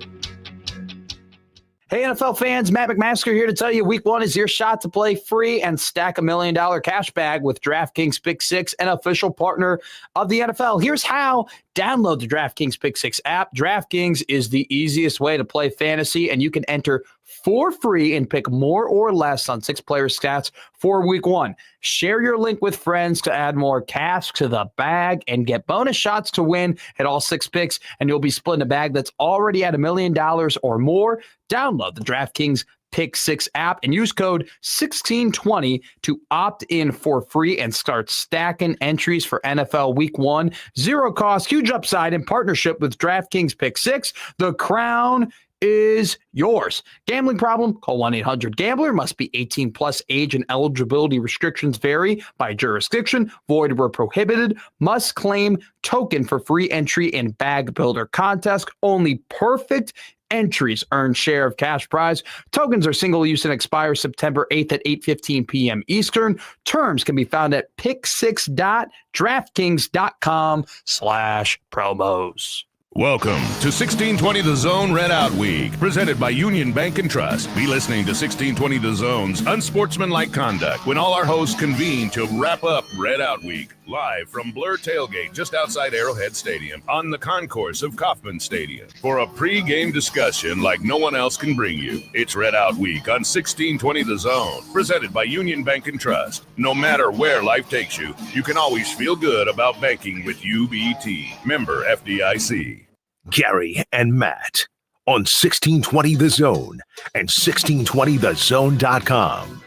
Hey, NFL fans, Matt McMaster here to tell you Week 1 is your shot to play free and stack $1 million cash bag with DraftKings Pick 6, an official partner of the NFL. Here's how. Download the DraftKings Pick 6 app. DraftKings is the easiest way to play fantasy, and you can enter for free and pick more or less on 6-player stats for Week 1. Share your link with friends to add more cash to the bag and get bonus shots to win at all 6 picks, and you'll be splitting a bag that's already at $1 million or more. Download the DraftKings Pick 6 app and use code 1620 to opt in for free and start stacking entries for NFL Week 1. Zero cost, huge upside in partnership with DraftKings Pick 6. The crown is yours. Gambling problem? Call 1-800-GAMBLER. Must be 18 plus. Age and eligibility restrictions vary by jurisdiction. Void where prohibited. Must claim token for free entry in Bag Builder contest. Only perfect entries earn share of cash prize. Tokens are single use and expire September 8th at 8:15 p.m. Eastern. Terms can be found at pick6.draftkings.com/promos. Welcome to 1620 The Zone Red Out Week, presented by Union Bank and Trust. Be listening to 1620 The Zone's unsportsmanlike conduct when all our hosts convene to wrap up Red Out Week, live from Blur Tailgate just outside Arrowhead Stadium on the concourse of Kauffman Stadium. For a pre-game discussion like no one else can bring you, it's Red Out Week on 1620 The Zone, presented by Union Bank and Trust. No matter where life takes you, you can always feel good about banking with UBT. Member FDIC. Gary and Matt on 1620 The Zone and 1620thezone.com.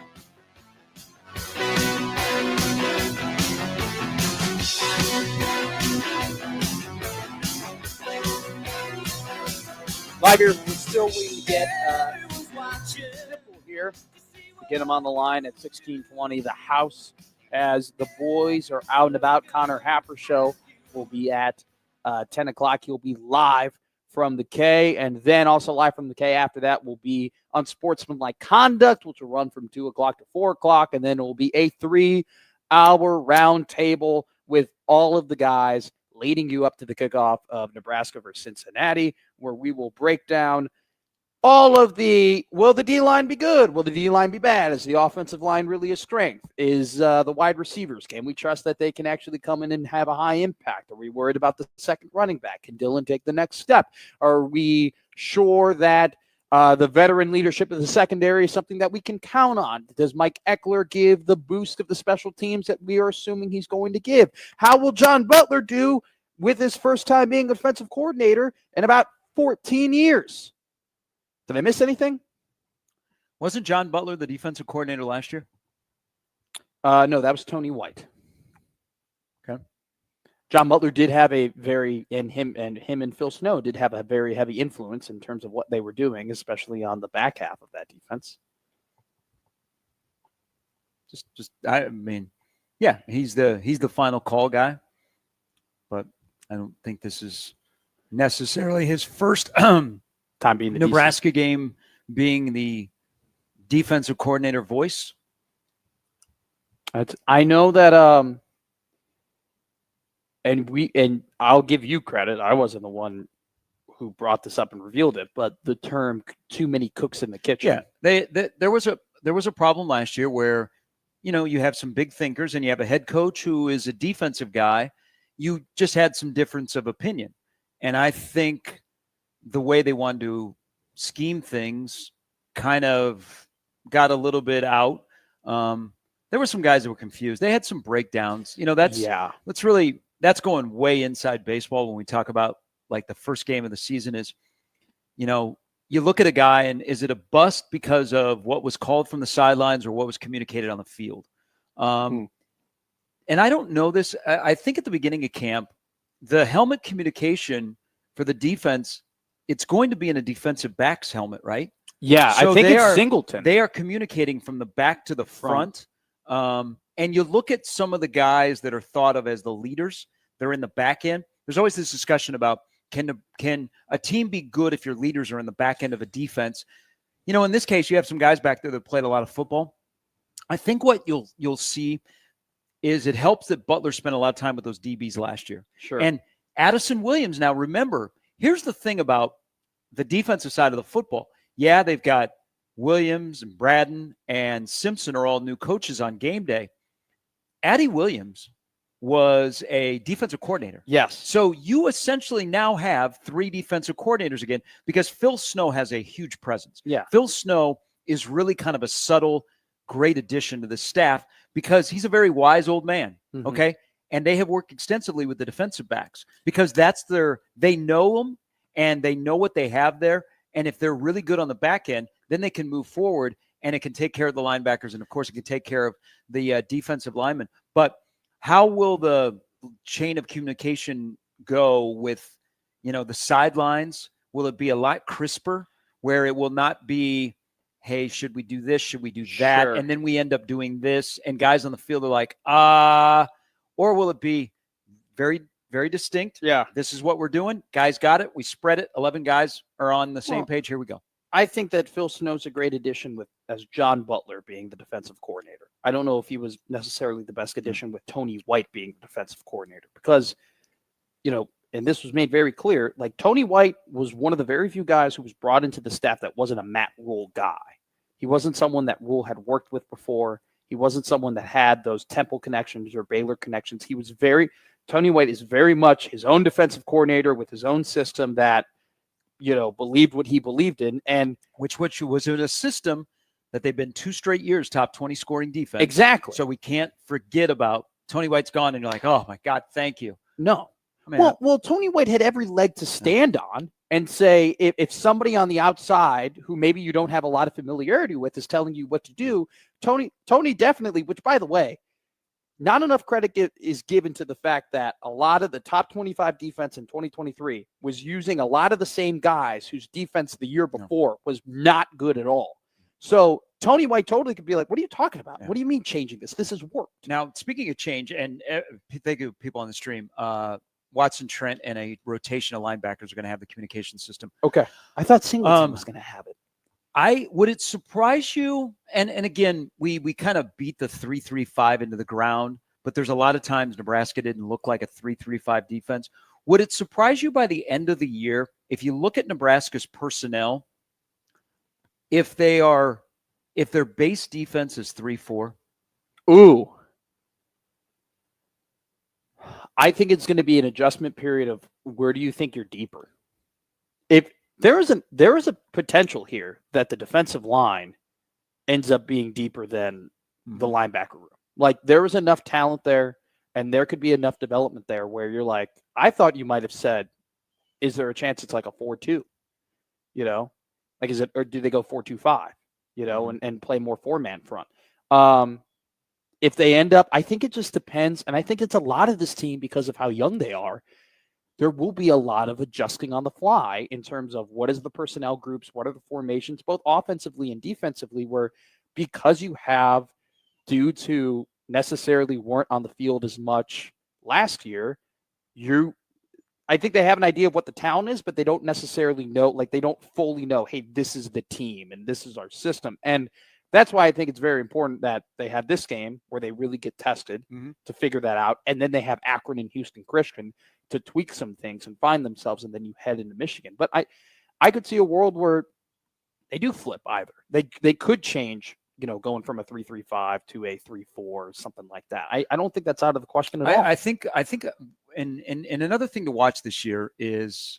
Live here, we're still waiting to get Sipple here to get him on the line at 1620. The house, as the boys are out and about. Connor Happer show will be at 10 o'clock. He'll be live from the K, and then also live from the K after that will be Unsportsmanlike Conduct, which will run from 2 o'clock to 4 o'clock, and then it will be a 3-hour round table with all of the guys leading you up to the kickoff of Nebraska versus Cincinnati, where we will break down all of the, will the D-line be good? Will the D-line be bad? Is the offensive line really a strength? Is the wide receivers, can we trust that they can actually come in and have a high impact? Are we worried about the second running back? Can Dylan take the next step? Are we sure that the veteran leadership of the secondary is something that we can count on? Does Mike Eckler give the boost of the special teams that we are assuming he's going to give? How will John Butler do with his first time being offensive coordinator in about 14 years? Did I miss anything? Wasn't John Butler the defensive coordinator last year? No, that was Tony White. Okay. John Butler did have a very, and him and Phil Snow did have a very heavy influence in terms of what they were doing, especially on the back half of that defense. I mean, yeah, he's the final call guy, but I don't think this is necessarily his first time being the Nebraska game being the defensive coordinator voice. I know that and I'll give you credit. I wasn't the one who brought this up and revealed it, but the term "too many cooks in the kitchen." Yeah, there was a problem last year where, you know, you have some big thinkers and you have a head coach who is a defensive guy. You just had some difference of opinion, and I think the way they wanted to scheme things kind of got a little bit out. There were some guys that were confused. They had some breakdowns. You know, that's going way inside baseball when we talk about like the first game of the season is, you know, you look at a guy and is it a bust because of what was called from the sidelines or what was communicated on the field? And I don't know this. I think at the beginning of camp, the helmet communication for the defense, it's going to be in a defensive back's helmet, right? Yeah, so I think it's Singleton. They are communicating from the back to the front. And you look at some of the guys that are thought of as the leaders, they're in the back end. There's always this discussion about can a team be good if your leaders are in the back end of a defense? You know, in this case, you have some guys back there that played a lot of football. I think what you'll see is it helps that Butler spent a lot of time with those DBs last year. Sure. And Addison Williams, now remember, here's the thing about the defensive side of the football. Yeah, they've got Williams and Braden and Simpson are all new coaches on game day. Addie Williams was a defensive coordinator. Yes. So you essentially now have 3 defensive coordinators again because Phil Snow has a huge presence. Yeah. Phil Snow is really kind of a subtle, great addition to the staff because he's a very wise old man. Mhm. Okay. And they have worked extensively with the defensive backs because they know them and they know what they have there. And if they're really good on the back end, then they can move forward and it can take care of the linebackers. And of course it can take care of the defensive linemen. But how will the chain of communication go with, you know, the sidelines? Will it be a lot crisper? where it will not be, hey, should we do this? Should we do that? Sure. And then we end up doing this, and guys on the field are like, or will it be very, very distinct? Yeah. This is what we're doing. Guys got it. We spread it. 11 guys are on the same page. Here we go. I think that Phil Snow's a great addition as John Butler being the defensive coordinator. I don't know if he was necessarily the best addition with Tony White being the defensive coordinator because, and this was made very clear, like Tony White was one of the very few guys who was brought into the staff that wasn't a Matt Rule guy. He wasn't someone that Rule had worked with before. He wasn't someone that had those Temple connections or Baylor connections. Tony White is very much his own defensive coordinator with his own system that, believed what he believed in, and which was in a system that they've been 2 straight years top 20 scoring defense. Exactly. So we can't forget about Tony White's gone, and you're like, oh my God, thank you. No. I mean, well, Tony White had every leg to stand on and say, if somebody on the outside who maybe you don't have a lot of familiarity with is telling you what to do, Tony definitely, which by the way, not enough credit is given to the fact that a lot of the top 25 defense in 2023 was using a lot of the same guys whose defense the year before was not good at all. So Tony White totally could be like, what are you talking about? What do you mean changing this? This has worked. Now, speaking of change, and thank you, people on the stream, Watson, Trent, and a rotation of linebackers are going to have the communication system. Okay. I thought Singleton was going to have it. Would it surprise you? And again, we kind of beat the 3-3-5 into the ground, but there's a lot of times Nebraska didn't look like a 3-3-5 defense. Would it surprise you by the end of the year, if you look at Nebraska's personnel, if their base defense is 3-4? Ooh. I think it's going to be an adjustment period of where do you think you're deeper? If there is a potential here that the defensive line ends up being deeper than the linebacker room. Like there is enough talent there, and there could be enough development there where you're like, I thought you might have said, is there a chance it's like a 4-2? Like is it, or do they go 4-2-5? And play more 4-man front. If they end up, I think it just depends, and I think it's a lot of this team because of how young they are. There will be a lot of adjusting on the fly in terms of what is the personnel groups, what are the formations, both offensively and defensively, where because you have dudes who necessarily weren't on the field as much last year, I think they have an idea of what the talent is, but they don't necessarily know, like they don't fully know, hey, this is the team and this is our system. And that's why I think it's very important that they have this game where they really get tested to figure that out. And then they have Akron and Houston Christian to tweak some things and find themselves, and then you head into Michigan. But I could see a world where they do flip either. They could change, going from a 3-3-5 to a 3-4 or something like that. I don't think that's out of the question at all. I think and another thing to watch this year is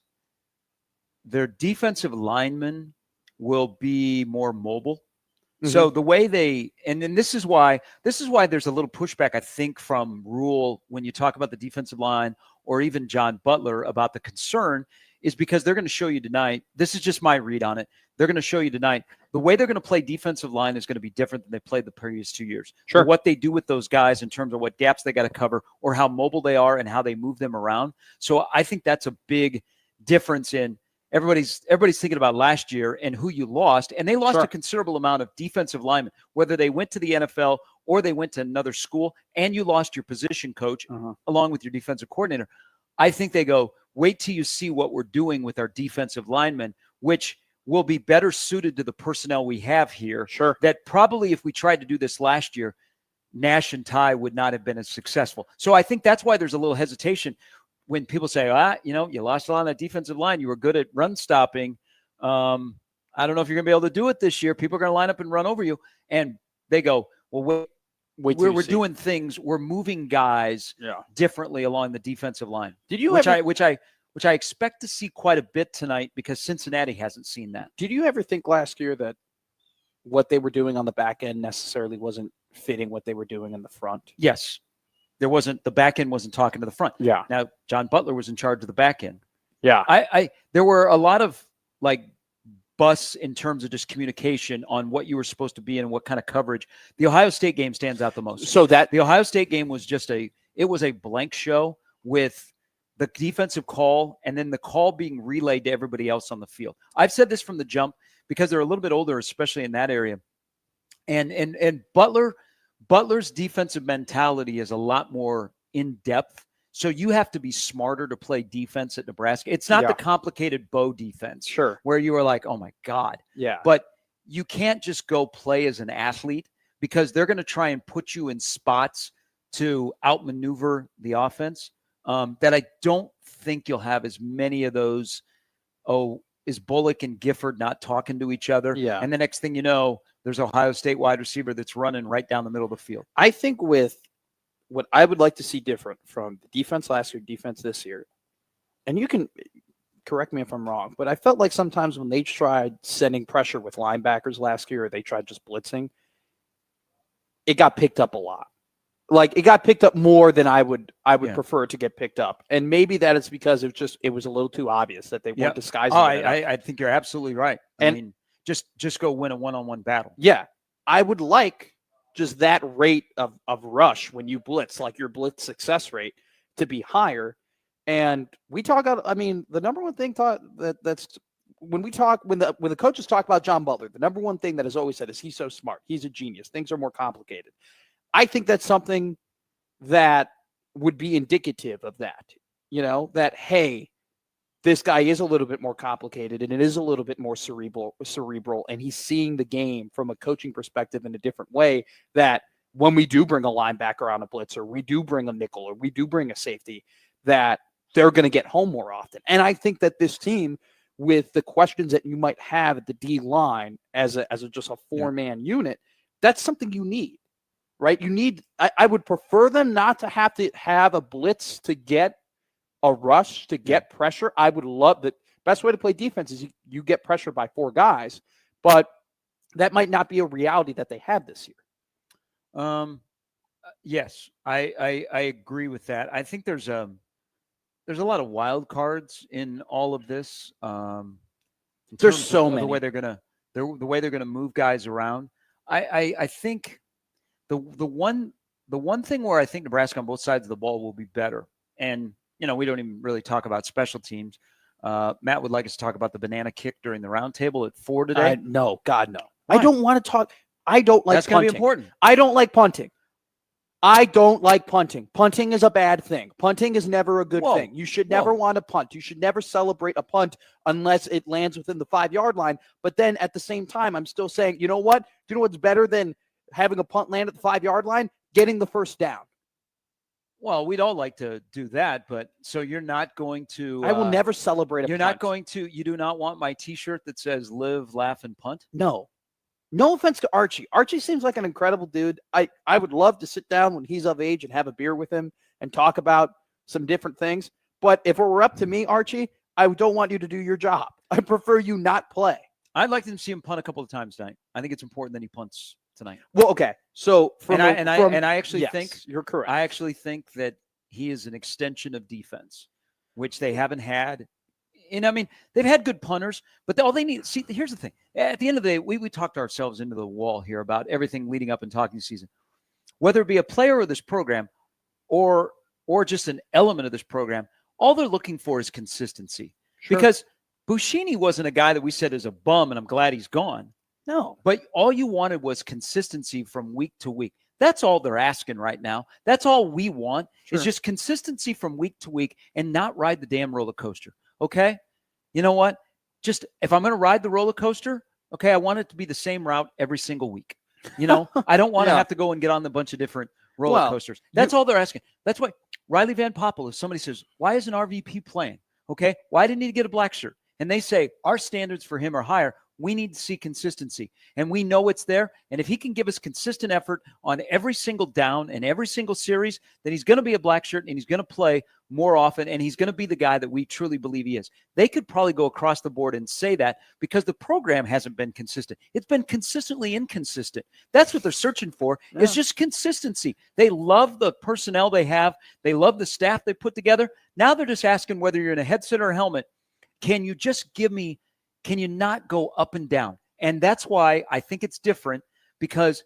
their defensive linemen will be more mobile. So the way and this is why there's a little pushback, I think, from Rule when you talk about the defensive line or even John Butler about the concern is because they're going to show you tonight. This is just my read on it. They're going to show you tonight the way they're going to play defensive line is going to be different than they played the previous 2 years. Sure. What they do with those guys in terms of what gaps they got to cover or how mobile they are and how they move them around. So I think that's a big difference in everybody's thinking about last year and who you lost, and they lost a considerable amount of defensive linemen, whether they went to the NFL or they went to another school, and you lost your position coach along with your defensive coordinator. I think they go, wait till you see what we're doing with our defensive linemen, which will be better suited to the personnel we have here. Sure. That probably if we tried to do this last year, Nash and Ty would not have been as successful. So I think that's why there's a little hesitation when people say, you lost a lot on that defensive line. You were good at run stopping. I don't know if you're going to be able to do it this year. People are going to line up and run over you. And they go, well, we're doing things. We're moving guys differently along the defensive line. Did you which I expect to see quite a bit tonight because Cincinnati hasn't seen that. Did you ever think last year that what they were doing on the back end necessarily wasn't fitting what they were doing in the front? Yes. The back end wasn't talking to the front. Yeah. Now John Butler was in charge of the back end. Yeah. There were a lot of busts in terms of just communication on what you were supposed to be and what kind of coverage. The Ohio State game stands out the most. So that the Ohio State game was it was a blank show with the defensive call and then the call being relayed to everybody else on the field. I've said this from the jump. because they're a little bit older, especially in that area. And Butler's defensive mentality is a lot more in depth. So you have to be smarter to play defense at Nebraska. It's not the complicated Bo defense, where you are like, oh my God. Yeah. But you can't just go play as an athlete, because they're going to try and put you in spots to outmaneuver the offense. That I don't think you'll have as many of those. Oh, is Bullock and Gifford not talking to each other? Yeah. And the next thing you know, there's Ohio State wide receiver that's running right down the middle of the field. I think with what I would like to see different from the defense last year, defense this year, and you can correct me if I'm wrong, but I felt like sometimes when they tried sending pressure with linebackers last year, or they tried just blitzing, it got picked up a lot. Like, it got picked up more than I would prefer to get picked up. And maybe that is because it was a little too obvious that they weren't disguising it. I think you're absolutely right. And, I mean, just go win a one-on-one battle. Yeah. I would like just that rate of rush when you blitz, like your blitz success rate, to be higher. And we talk about, I mean, the number one thing that's when the coaches talk about John Butler, the number one thing that is always said is he's so smart. He's a genius. Things are more complicated. I think that's something that would be indicative of that, that, hey, this guy is a little bit more complicated and it is a little bit more cerebral, and he's seeing the game from a coaching perspective in a different way, that when we do bring a linebacker on a blitz, or we do bring a nickel, or we do bring a safety, that they're going to get home more often. And I think that this team, with the questions that you might have at the D line as just a four-man unit, that's something you need. Right? I would prefer them not to have a blitz to get a rush, to get pressure. I would love that. Best way to play defense is you get pressure by four guys, but that might not be a reality that they have this year. Yes, I agree with that. I think there's a lot of wild cards in all of this. There's so many. The way they're gonna move guys around. I think the one thing where I think Nebraska on both sides of the ball will be better, and we don't even really talk about special teams. Matt would like us to talk about the banana kick during the roundtable at 4 today. No, God, no. Why? I don't want to talk. I don't like That's punting. going to be important. I don't like punting. I don't like punting. Punting is a bad thing. Punting is never a good thing. You should never want to punt. You should never celebrate a punt unless it lands within the 5-yard line. But then at the same time, I'm still saying, you know what? Do you know what's better than having a punt land at the 5-yard line? Getting the first down. Well, we'd all like to do that, but so you're not going to. I will never celebrate a You're punt. not going to. You do not want my T-shirt that says "Live, Laugh, and Punt." No. No offense to Archie. Archie seems like an incredible dude. I would love to sit down when he's of age and have a beer with him and talk about some different things. But if it were up to me, Archie, I don't want you to do your job. I prefer you not play. I'd like to see him punt a couple of times tonight. I think it's important that he punts tonight. Well, okay. So I actually think you're correct. I actually think that he is an extension of defense, which they haven't had. And I mean, they've had good punters, but all they need. See, here's the thing. At the end of the day, we talked ourselves into the wall here about everything leading up and talking season. Whether it be a player of this program, or just an element of this program, all they're looking for is consistency. Sure. Because Buschini wasn't a guy that we said is a bum, and I'm glad he's gone. No. But all you wanted was consistency from week to week. That's all they're asking right now. That's all we want is just consistency from week to week and not ride the damn roller coaster. Okay? You know what? Just if I'm going to ride the roller coaster, okay, I want it to be the same route every single week. I don't want to have to go and get on a bunch of different roller coasters. That's all they're asking. That's why Riley Van Poppel, if somebody says, why isn't RVP playing? Okay, why didn't he get a black shirt? And they say, our standards for him are higher. We need to see consistency, and we know it's there. And if he can give us consistent effort on every single down and every single series, then he's going to be a black shirt and he's going to play more often, and he's going to be the guy that we truly believe he is. They could probably go across the board and say that because the program hasn't been consistent. It's been consistently inconsistent. That's what they're searching for is just consistency. They love the personnel they have. They love the staff they put together. Now they're just asking whether you're in a headset or a helmet. Can you just can you not go up and down? And that's why I think it's different, because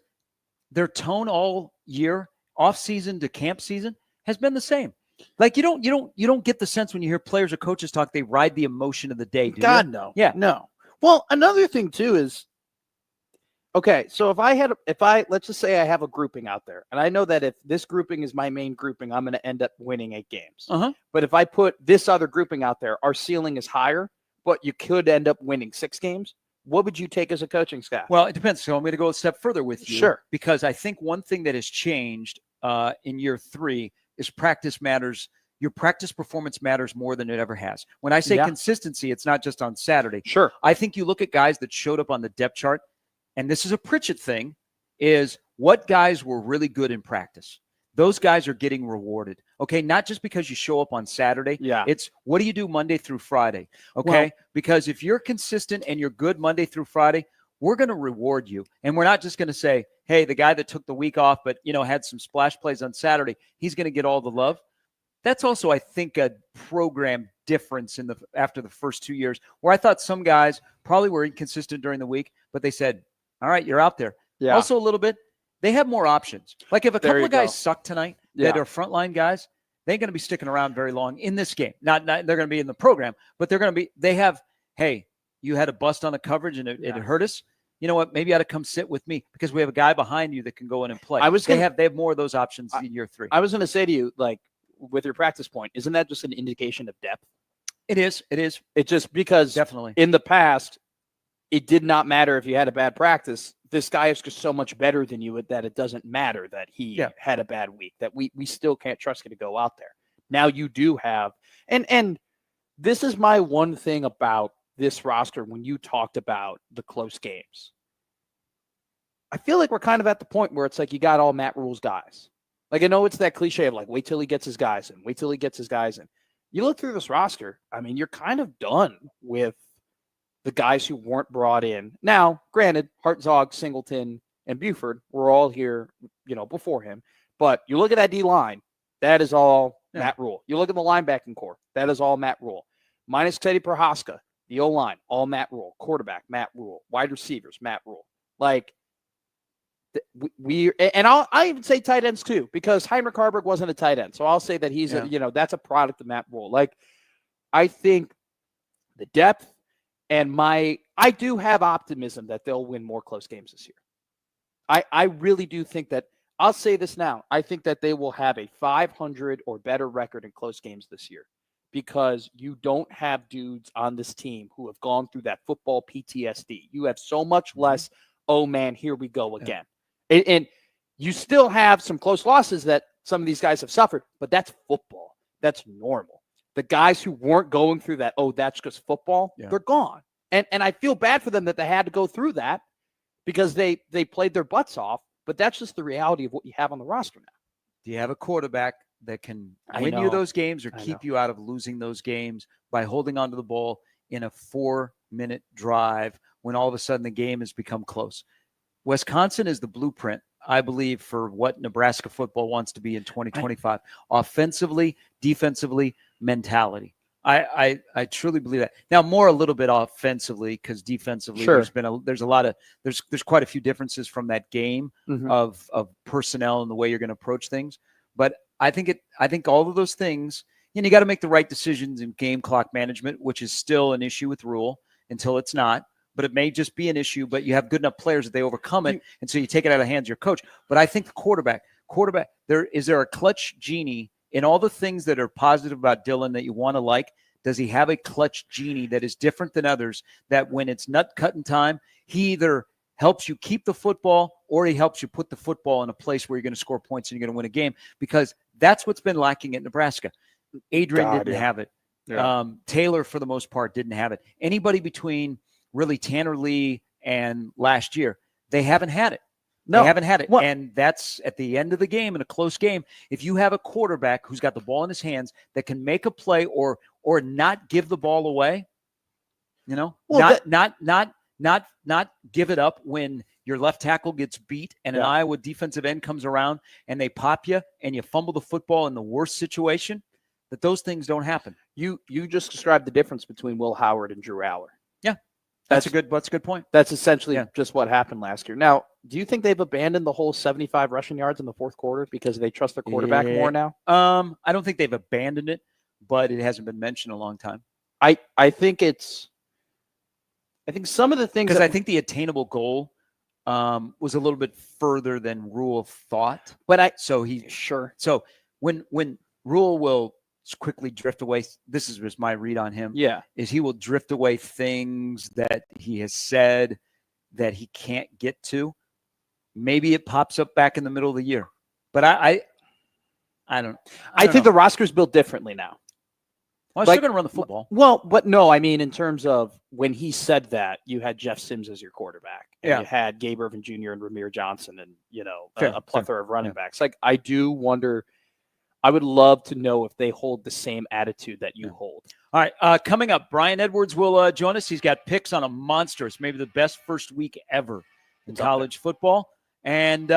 their tone all year, off season to camp season, has been the same. Like you don't get the sense when you hear players or coaches talk, they ride the emotion of the day. God, no. Yeah. No. Well, another thing too is, okay, so let's just say I have a grouping out there, and I know that if this grouping is my main grouping, I'm going to end up winning 8 games. But if I put this other grouping out there, our ceiling is higher, but you could end up winning 6 games. What would you take as a coaching staff? Well, it depends. So I'm going to go a step further with you. Sure. Because I think one thing that has changed in year 3 is practice matters. Your practice performance matters more than it ever has. When I say consistency, it's not just on Saturday. Sure. I think you look at guys that showed up on the depth chart, and this is a Pritchett thing, is what guys were really good in practice. Those guys are getting rewarded. Okay, not just because you show up on Saturday. Yeah. It's what do you do Monday through Friday? Okay, Well, because if you're consistent and you're good Monday through Friday, we're going to reward you. And we're not just going to say, hey, the guy that took the week off but, had some splash plays on Saturday, he's going to get all the love. That's also, I think, a program difference after the first 2 years where I thought some guys probably were inconsistent during the week, but they said, all right, you're out there. Yeah. Also a little bit, they have more options. Like if a There couple you of guys go. suck tonight Yeah. that are frontline guys, they ain't going to be sticking around very long in this game. Not they're going to be in the program, but they have, hey, you had a bust on the coverage and it hurt us. You know what? Maybe you ought to come sit with me because we have a guy behind you that can go in and play. They have more of those options in year 3. I was going to say to you, like with your practice point, isn't that just an indication of depth? It is. It is. It's just because definitely in the past, it did not matter if you had a bad practice. This guy is just so much better than you that it doesn't matter that he had a bad week, that we still can't trust him to go out there. Now you do have, and this is my one thing about this roster when you talked about the close games. I feel like we're kind of at the point where it's like you got all Matt Rule's guys. Like I know it's that cliche of like, wait till he gets his guys in, wait till he gets his guys in. You look through this roster, I mean, you're kind of done with the guys who weren't brought in. Now, granted, Hartzog, Singleton, and Buford were all here, before him. But you look at that D-line, that is all Matt Rule. You look at the linebacking core, that is all Matt Rule. Minus Teddy Prohaska, the O-line, all Matt Rule. Quarterback, Matt Rule. Wide receivers, Matt Rule. Like, I even say tight ends too, because Heinrich Harburg wasn't a tight end. So I'll say that he's, that's a product of Matt Rule. Like, I think the depth, and I do have optimism that they'll win more close games this year. I really do think that, I'll say this now, I think that they will have a 500 or better record in close games this year because you don't have dudes on this team who have gone through that football PTSD. You have so much less, oh man, here we go again. And you still have some close losses that some of these guys have suffered, but that's football. That's normal. The guys who weren't going through that, oh, that's just football, they're gone. And I feel bad for them that they had to go through that because they played their butts off, but that's just the reality of what you have on the roster now. Do you have a quarterback that can win you those games or keep you out of losing those games by holding onto the ball in a 4-minute drive when all of a sudden the game has become close? Wisconsin is the blueprint, I believe, for what Nebraska football wants to be in 2025. Offensively, defensively, mentality. I truly believe that. Now, more a little bit offensively because defensively, there's quite a few differences from that game of personnel and the way you're going to approach things. But I think all of those things, you got to make the right decisions in game clock management, which is still an issue with Rule until it's not. But it may just be an issue, but you have good enough players that they overcome it, and so you take it out of the hands of your coach. But I think the quarterback, is there a clutch genie in all the things that are positive about Dylan that you want to like? Does he have a clutch genie that is different than others, that when it's nut cutting time, he either helps you keep the football or he helps you put the football in a place where you're going to score points and you're going to win a game? Because that's what's been lacking at Nebraska. Adrian didn't have it. Yeah. Taylor, for the most part, didn't have it. Anybody between really Tanner Lee and last year, they haven't had it. No. They haven't had it. And that's at the end of the game, in a close game. If you have a quarterback who's got the ball in his hands that can make a play or not give the ball away, not give it up when your left tackle gets beat and an Iowa defensive end comes around and they pop you and you fumble the football in the worst situation, that those things don't happen. You just described the difference between Will Howard and Drew Aller. Yeah. That's a good point. That's essentially just what happened last year. Now, do you think they've abandoned the whole 75 rushing yards in the fourth quarter because they trust their quarterback more now? I don't think they've abandoned it, but it hasn't been mentioned in a long time. I think it's I think some of the things because I think the attainable goal was a little bit further than Rule thought. But so when Rule will quickly drift away, this is just my read on him. Yeah, is he will drift away things that he has said that he can't get to. Maybe it pops up back in the middle of the year, but I don't. I think the roster is built differently now. Well, I'm still going to run the football. Well, but no, I mean, in terms of when he said that, you had Jeff Sims as your quarterback. And you had Gabe Irvin Jr. and Ramir Johnson and, a plethora of running backs. Like, I do wonder, I would love to know if they hold the same attitude that you hold. All right, coming up, Brian Edwards will join us. He's got picks on a monstrous, maybe the best first week ever in college football. And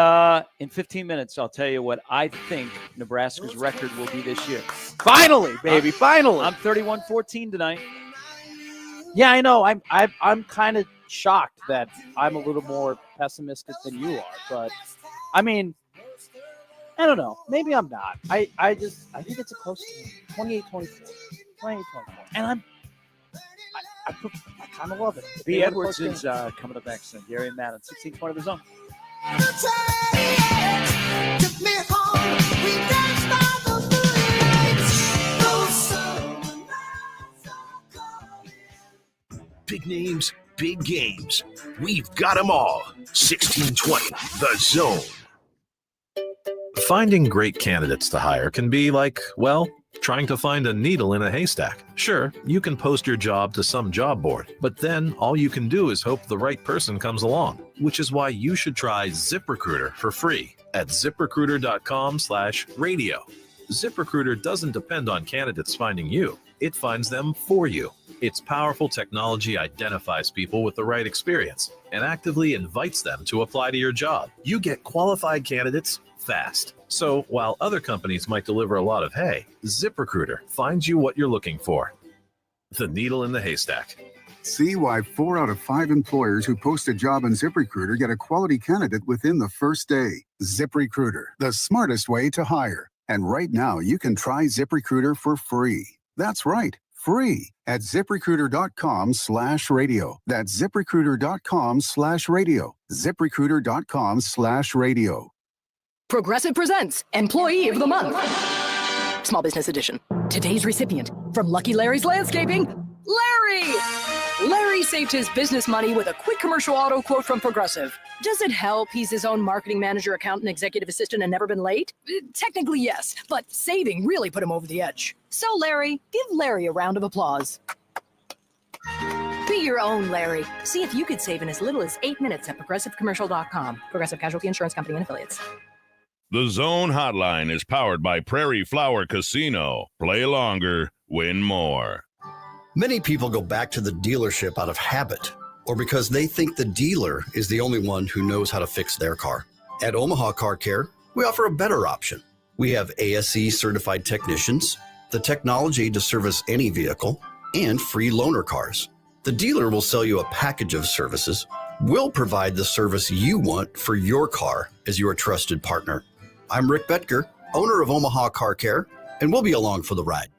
in 15 minutes, I'll tell you what I think Nebraska's record will be this year. Finally, baby, finally. I'm 31-14 tonight. Yeah, I know. I'm kind of shocked that I'm a little more pessimistic than you are. But, I mean, I don't know. Maybe I'm not. I think it's a close 28-24. 28-24. And I kind of love it. B. Edwards is coming up next. Gary and Matt on 1620 The Zone. Big names, big games. We've got them all. 1620, The Zone. Finding great candidates to hire can be like, well, trying to find a needle in a haystack. Sure, you can post your job to some job board, but then all you can do is hope the right person comes along, which is why you should try ZipRecruiter for free at ZipRecruiter.com/radio. ZipRecruiter doesn't depend on candidates finding you. It finds them for you. Its powerful technology identifies people with the right experience and actively invites them to apply to your job. You get qualified candidates fast. So while other companies might deliver a lot of hay, ZipRecruiter finds you what you're looking for. The needle in the haystack. See why 4 out of 5 employers who post a job on ZipRecruiter get a quality candidate within the first day. ZipRecruiter, the smartest way to hire. And right now, you can try ZipRecruiter for free. That's right, free at ZipRecruiter.com/radio. That's ZipRecruiter.com/radio. ZipRecruiter.com/radio. Progressive presents Employee of the Month. Small Business Edition. Today's recipient from Lucky Larry's Landscaping, Larry! Larry saved his business money with a quick commercial auto quote from Progressive. Does it help he's his own marketing manager, accountant, executive assistant, and never been late? Technically, yes, but saving really put him over the edge. So, Larry, give Larry a round of applause. Be your own Larry. See if you could save in as little as 8 minutes at ProgressiveCommercial.com. Progressive Casualty Insurance Company and Affiliates. The Zone Hotline is powered by Prairie Flower Casino. Play longer, win more. Many people go back to the dealership out of habit or because they think the dealer is the only one who knows how to fix their car. At Omaha Car Care, we offer a better option. We have ASE certified technicians, the technology to service any vehicle, and free loaner cars. The dealer will sell you a package of services. We'll provide the service you want for your car as your trusted partner. I'm Rick Betker, owner of Omaha Car Care, and we'll be along for the ride.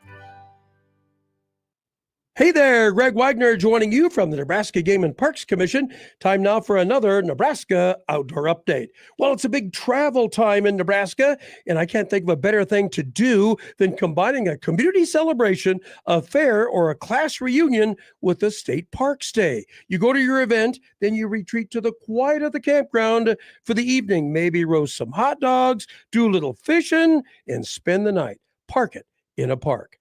Hey there, Greg Wagner joining you from the Nebraska Game and Parks Commission. Time now for another Nebraska Outdoor Update. Well, it's a big travel time in Nebraska, and I can't think of a better thing to do than combining a community celebration, a fair, or a class reunion with a state parks day. You go to your event, then you retreat to the quiet of the campground for the evening, maybe roast some hot dogs, do a little fishing, and spend the night. Park it in a park.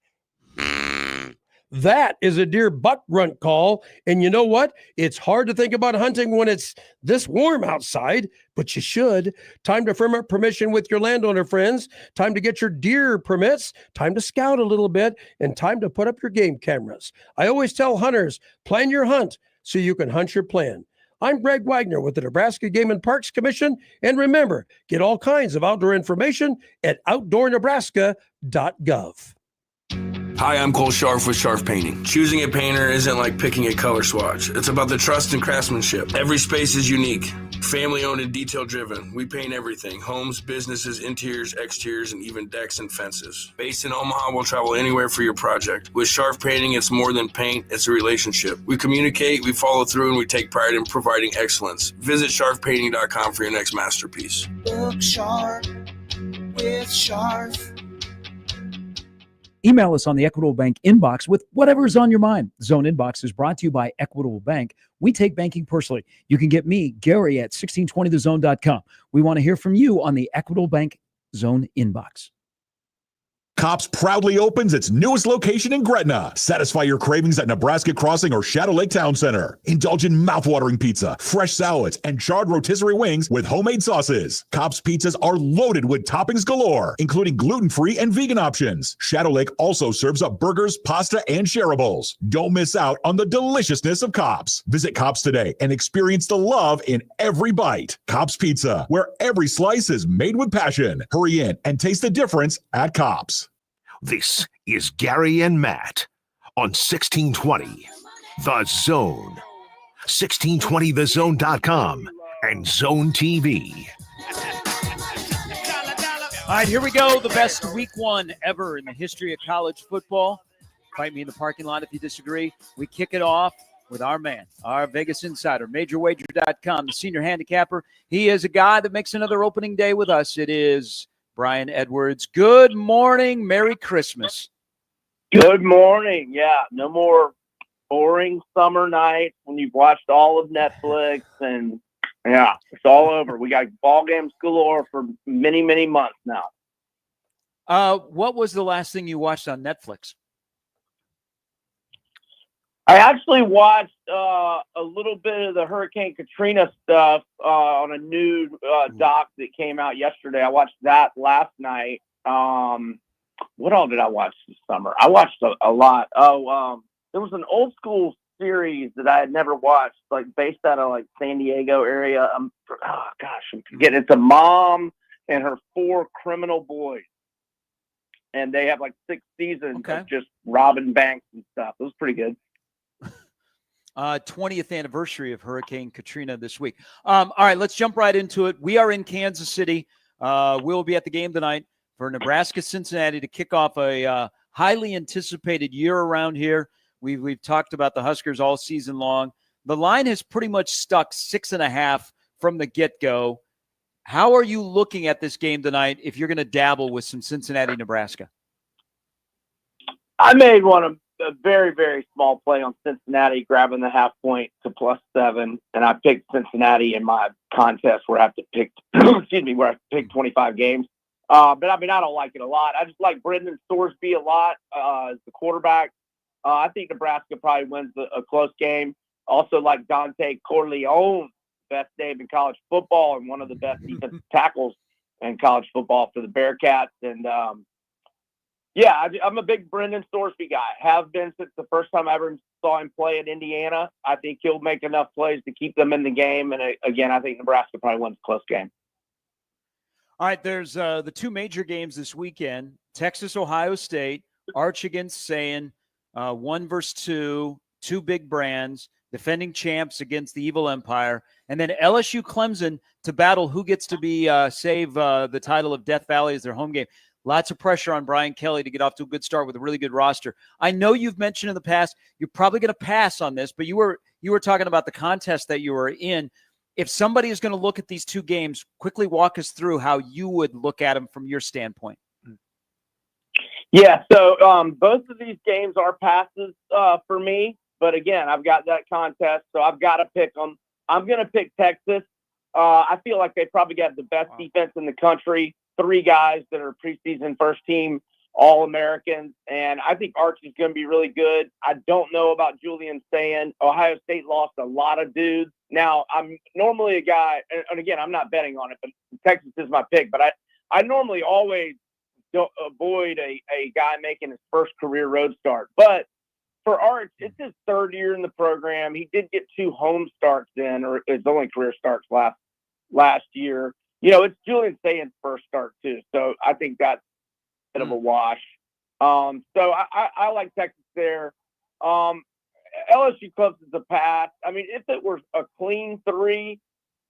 That is a deer buck grunt call. And you know what? It's hard to think about hunting when it's this warm outside, but you should. Time to firm up permission with your landowner friends. Time to get your deer permits. Time to scout a little bit. And time to put up your game cameras. I always tell hunters, plan your hunt so you can hunt your plan. I'm Greg Wagner with the Nebraska Game and Parks Commission. And remember, get all kinds of outdoor information at outdoornebraska.gov. Hi, I'm Cole Scharf with Scharf Painting. Choosing a painter isn't like picking a color swatch. It's about the trust and craftsmanship. Every space is unique. Family owned and detail driven. We paint everything: homes, businesses, interiors, exteriors, and even decks and fences. Based in Omaha, we'll travel anywhere for your project. With Sharf Painting, it's more than paint, it's a relationship. We communicate, we follow through, and we take pride in providing excellence. Visit sharfpainting.com for your next masterpiece. Look sharp with Sharf. Email us on the Equitable Bank inbox with whatever is on your mind. Zone Inbox is brought to you by Equitable Bank. We take banking personally. You can get me, Gary, at 1620thezone.com. We want to hear from you on the Equitable Bank Zone Inbox. Cops proudly opens its newest location in Gretna. Satisfy your cravings at Nebraska Crossing or Shadow Lake Town Center. Indulge in mouthwatering pizza, fresh salads, and charred rotisserie wings with homemade sauces. Cops pizzas are loaded with toppings galore, including gluten-free and vegan options. Shadow Lake also serves up burgers, pasta, and shareables. Don't miss out on the deliciousness of Cops. Visit Cops today and experience the love in every bite. Cops Pizza, where every slice is made with passion. Hurry in and taste the difference at Cops. This is Gary and Matt on 1620 The Zone, 1620thezone.com, and Zone TV. All right, here we go. The best week one ever in the history of college football. Fight me in the parking lot if you disagree. We kick it off with our man, our Vegas insider, MajorWager.com, the senior handicapper. He is a guy that makes another opening day with us. It is Brian Edwards. Good morning. Merry Christmas. Good morning. Yeah, no more boring summer nights when you've watched all of Netflix, and yeah, it's all over. We got ball games galore for many, many months now. What was the last thing you watched on Netflix? I actually watched a little bit of the Hurricane Katrina stuff on a new doc that came out yesterday. I watched that last night. What all did I watch this summer? I watched a lot. There was an old school series that I had never watched, like based out of like San Diego area. I'm forgetting. It's a mom and her 4 criminal boys, and they have like 6 seasons of just robbing banks and stuff. It was pretty good. 20th anniversary of Hurricane Katrina this week. All right, let's jump right into it. We are in Kansas City. We'll be at the game tonight for Nebraska-Cincinnati to kick off a highly anticipated year around here. We've talked about the Huskers all season long. The line has pretty much stuck 6.5 from the get-go. How are you looking at this game tonight if you're going to dabble with some Cincinnati-Nebraska? I made a very, very small play on Cincinnati, grabbing the half point to +7, and I picked Cincinnati in my contest where I have to pick, where I have to pick 25 games. But I mean, I don't like it a lot. I just like Brendan Thorsby a lot as the quarterback. I think Nebraska probably wins a close game. Also like Dante Corleone, best name in college football and one of the best defensive tackles in college football for the Bearcats. And yeah, I'm a big Brendan Thorsby guy. Have been since the first time I ever saw him play at Indiana. I think he'll make enough plays to keep them in the game. And again, I think Nebraska probably wins a close game. All right, there's the 2 major games this weekend. Texas, Ohio State, Arch against Sayin, 1 versus 2, 2 big brands, defending champs against the Evil Empire, and then LSU Clemson to battle who gets to be save the title of Death Valley as their home game. Lots of pressure on Brian Kelly to get off to a good start with a really good roster. I know you've mentioned in the past you're probably going to pass on this, but you were talking about the contest that you were in. If somebody is going to look at these 2 games, quickly walk us through how you would look at them from your standpoint. Yeah, so both of these games are passes for me. But again, I've got that contest, so I've got to pick them. I'm going to pick Texas. I feel like they probably got the best defense in the country. 3 guys that are preseason first-team All-Americans, and I think Arch is going to be really good. I don't know about Julian Sayin. Ohio State lost a lot of dudes. Now, I'm normally a guy, and again, I'm not betting on it, but Texas is my pick, but I normally always avoid a guy making his first career road start. But for Arch, it's his 3rd year in the program. He did get 2 home starts in, or his only career starts last year. You know, it's Julian Sayin's first start too, so I think that's a bit of a wash. So I like Texas there. LSU Clemson's a pass. I mean, if it was a clean 3,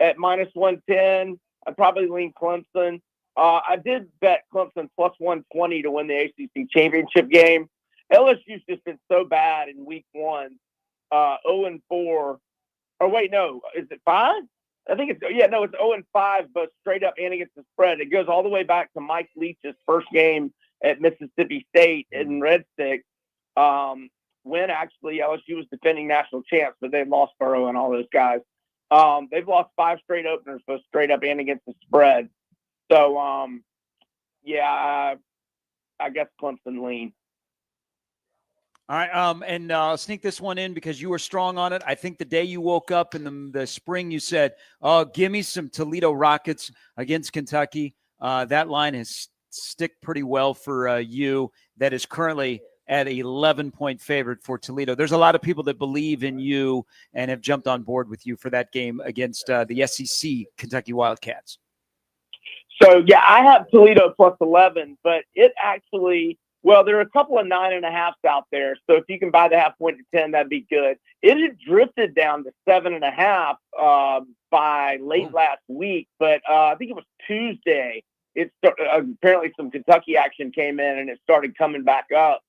at -110. I'd probably lean Clemson. I did bet Clemson plus 120 to win the ACC championship game. LSU's just been so bad in week 1, 0-4. Or wait, no, is it 5? I think it's 0-5, but straight up and against the spread. It goes all the way back to Mike Leach's first game at Mississippi State in Red Stick, when actually LSU was defending national champs, but they lost Burrow and all those guys. They've lost 5 straight openers, both straight up and against the spread. So, I guess Clemson lean. All right, and I'll sneak this one in because you were strong on it. I think the day you woke up in the spring, you said, "Oh, give me some Toledo Rockets against Kentucky." That line has stick pretty well for you. That is currently at 11-point favorite for Toledo. There's a lot of people that believe in you and have jumped on board with you for that game against the SEC Kentucky Wildcats. So, yeah, I have Toledo plus 11, but it actually – well, there are a couple of 9.5s out there. So if you can buy the half point to 10, that'd be good. It had drifted down to 7.5 by late last week, but I think it was Tuesday. Apparently some Kentucky action came in and it started coming back up,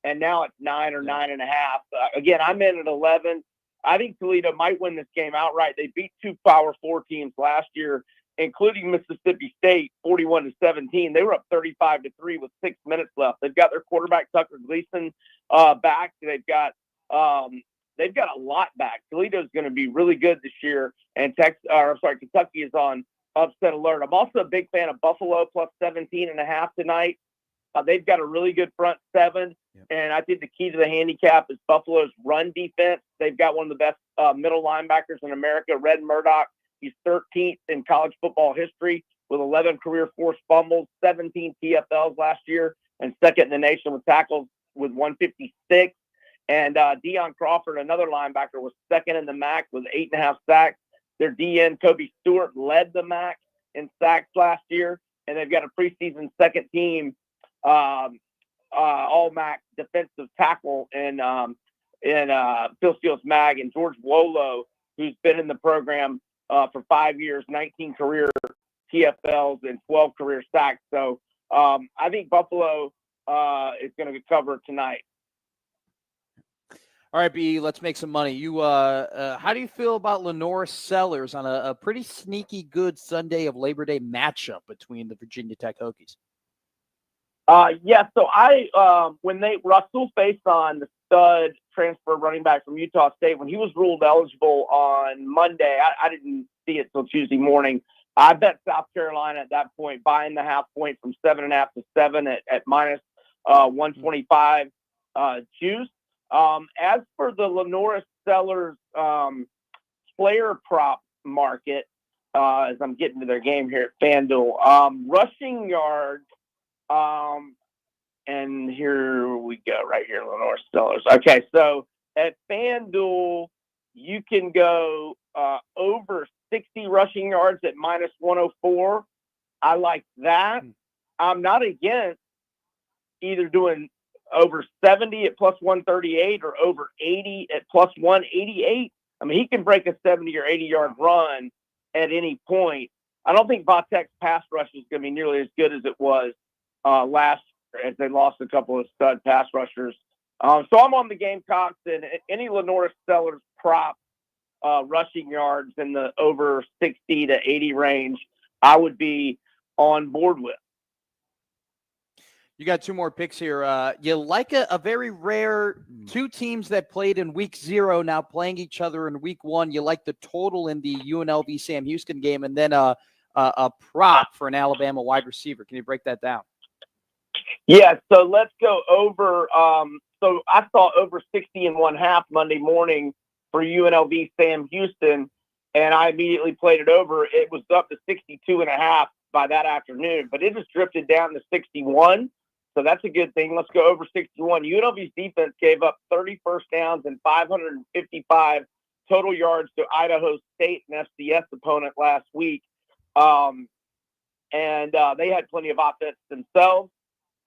and now it's 9 or 9.5. Again, I'm in at 11. I think Toledo might win this game outright. They beat 2 Power 4 teams last year, including Mississippi State, 41-17. They were up 35-3 with 6 minutes left. They've got their quarterback Tucker Gleason back. They've got a lot back. Toledo's going to be really good this year, and Kentucky is on upset alert. I'm also a big fan of Buffalo plus 17.5 tonight. They've got a really good front seven, and I think the key to the handicap is Buffalo's run defense. They've got one of the best middle linebackers in America, Red Murdoch. He's 13th in college football history with 11 career forced fumbles, 17 TFLs last year, and second in the nation with tackles with 156. And Deion Crawford, another linebacker, was second in the MAC with 8.5 sacks. Their DN, Kobe Stewart, led the MAC in sacks last year, and they've got a preseason second team all-MAC defensive tackle in Phil Steele's Mag, and George Wolo, who's been in the program for 5 years, 19 career TFLs and 12 career sacks. So I think Buffalo is going to cover tonight. All right, B, let's make some money. You, how do you feel about Lenore Sellers on a pretty sneaky good Sunday of Labor Day matchup between the Virginia Tech Hokies? So when Rasul Faison, the stud transfer running back from Utah State, when he was ruled eligible on Monday, I didn't see it till Tuesday morning. I bet South Carolina at that point, buying the half point from 7.5 to 7 at minus 125 juice. As for the Lenore Sellers player prop market, as I'm getting to their game here at FanDuel, rushing yards. And here we go, right here, Lenore Sellers. Okay, so at FanDuel, you can go over 60 rushing yards at minus 104. I like that. I'm not against either doing over 70 at plus 138 or over 80 at plus 188. I mean, he can break a 70 or 80-yard run at any point. I don't think Vatek's pass rush is going to be nearly as good as it was last year, as they lost a couple of stud pass rushers. So I'm on the Gamecocks, and any Lenore Sellers prop rushing yards in the over 60 to 80 range, I would be on board with. You got 2 more picks here. You like a very rare 2 teams that played in week 0 now playing each other in week 1. You like the total in the UNLV Sam Houston game, and then a prop for an Alabama wide receiver. Can you break that down? Yeah, so let's go over. So I saw over 60.5 Monday morning for UNLV Sam Houston, and I immediately played it over. It was up to 62.5 by that afternoon, but it just drifted down to 61. So that's a good thing. Let's go over 61. UNLV's defense gave up 30 first downs and 555 total yards to Idaho State, an FCS opponent, last week. And they had plenty of offense themselves.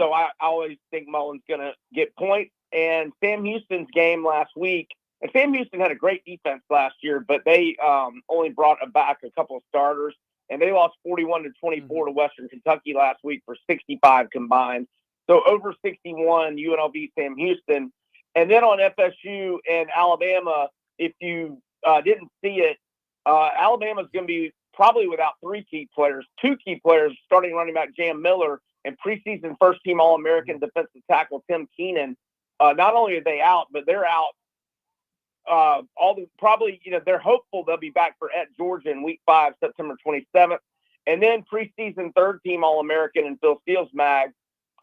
So I always think Mullen's going to get points. And Sam Houston's game last week And Sam Houston had a great defense last year, but they only brought back a couple of starters, and they lost 41-24 to Western Kentucky last week for 65 combined. So over 61 UNLV Sam Houston. And then on FSU and Alabama, if you didn't see it, Alabama's going to be probably without 3 key players, 2 key players, starting running back Jam Miller and preseason first-team All-American defensive tackle Tim Keenan. Not only are they out, but they're out. They're hopeful they'll be back at Georgia in Week 5, September 27th. And then preseason third-team All-American and Phil Steele's mag,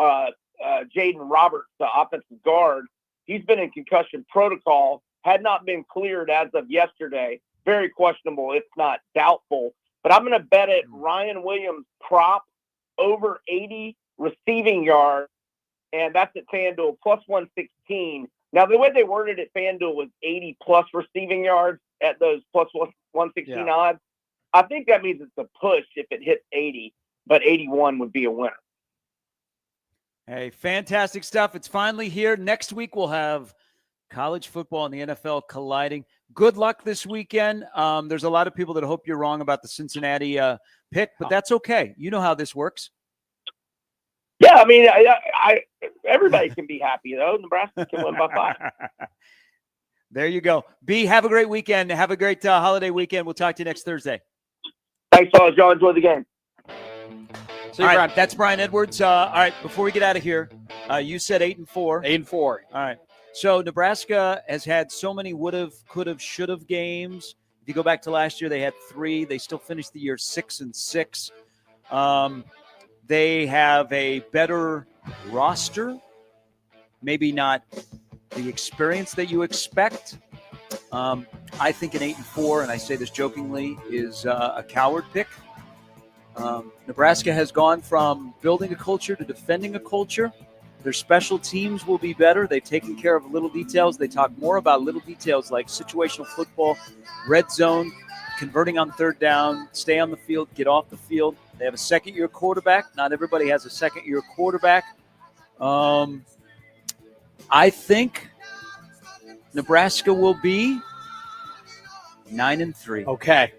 Jaden Roberts, the offensive guard. He's been in concussion protocol, had not been cleared as of yesterday. Very questionable, if not doubtful. But I'm going to bet it Ryan Williams prop over 80 receiving yards, and that's at FanDuel plus 116. Now, the way they worded it, FanDuel was 80-plus receiving yards at those plus 116 odds. I think that means it's a push if it hits 80, but 81 would be a winner. Hey, fantastic stuff. It's finally here. Next week, we'll have college football and the NFL colliding. Good luck this weekend. There's a lot of people that hope you're wrong about the Cincinnati pick, but that's okay. You know how this works. Yeah, I mean, everybody can be happy, though. Nebraska can win by 5. There you go. B, have a great weekend. Have a great holiday weekend. We'll talk to you next Thursday. Thanks, fellas. Y'all enjoy the game. See you, all right, that's Brian Edwards. All right, before we get out of here, you said 8-4. 8-4. All right. So Nebraska has had so many would-have, could-have, should-have games. If you go back to last year, they had 3. They still finished the year 6-6. They have a better roster, maybe not the experience that you expect. I think an 8-4, and I say this jokingly, is a coward pick. Nebraska has gone from building a culture to defending a culture. Their special teams will be better. They've taken care of little details. They talk more about little details like situational football, red zone, converting on third down, stay on the field, get off the field. They have a second-year quarterback. Not everybody has a second-year quarterback. I think Nebraska will be 9-3. Okay.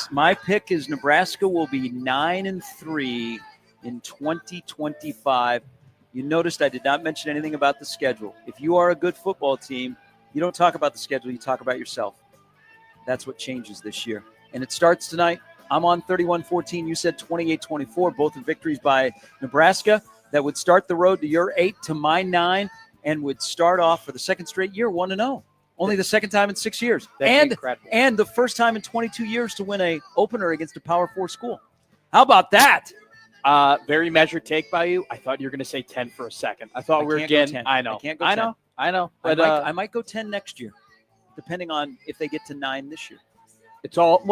My pick is Nebraska will be 9-3 in 2025. You noticed I did not mention anything about the schedule. If you are a good football team, you don't talk about the schedule, you talk about yourself. That's what changes this year. And it starts tonight. I'm on 31-14. You said 28-24, both victories by Nebraska. That would start the road to your 8 to my 9 and would start off for the second straight year 1-0. Only the second time in 6 years. And the first time in 22 years to win a opener against a Power 4 school. How about that? Very measured take by you. I thought you were going to say 10 for a second. I thought we were getting. I know. I can't go 10. I know. But I might go 10 next year, depending on if they get to 9 this year. It's all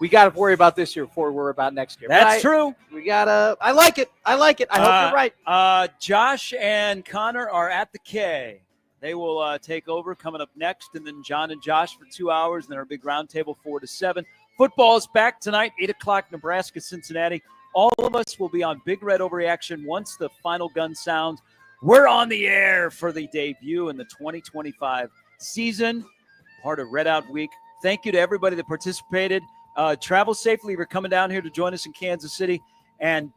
we got to worry about this year before we worry about next year. That's true. We gotta. I like it. I hope you're right. Josh and Connor are at the K. They will take over coming up next, and then John and Josh for 2 hours, and then our big roundtable 4 to 7. Football is back tonight, 8 o'clock, Nebraska, Cincinnati. All of us will be on Big Red Overreaction once the final gun sounds. We're on the air for the debut in the 2025 season, part of Red Out Week. Thank you to everybody that participated. Travel safely. We're coming down here to join us in Kansas City, and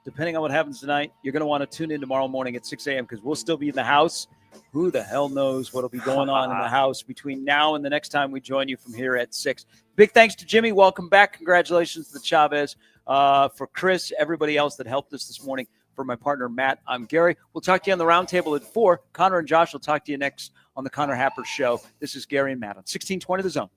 depending on what happens tonight, you're going to want to tune in tomorrow morning at 6 a.m. because we'll still be in the house. Who the hell knows what will be going on in the house between now and the next time we join you from here at 6. Big thanks to Jimmy. Welcome back. Congratulations to Chavez. For Chris, everybody else that helped us this morning. For my partner, Matt, I'm Gary. We'll talk to you on the roundtable at 4. Connor and Josh will talk to you next on the Connor Happer Show. This is Gary and Matt on 1620 The Zone.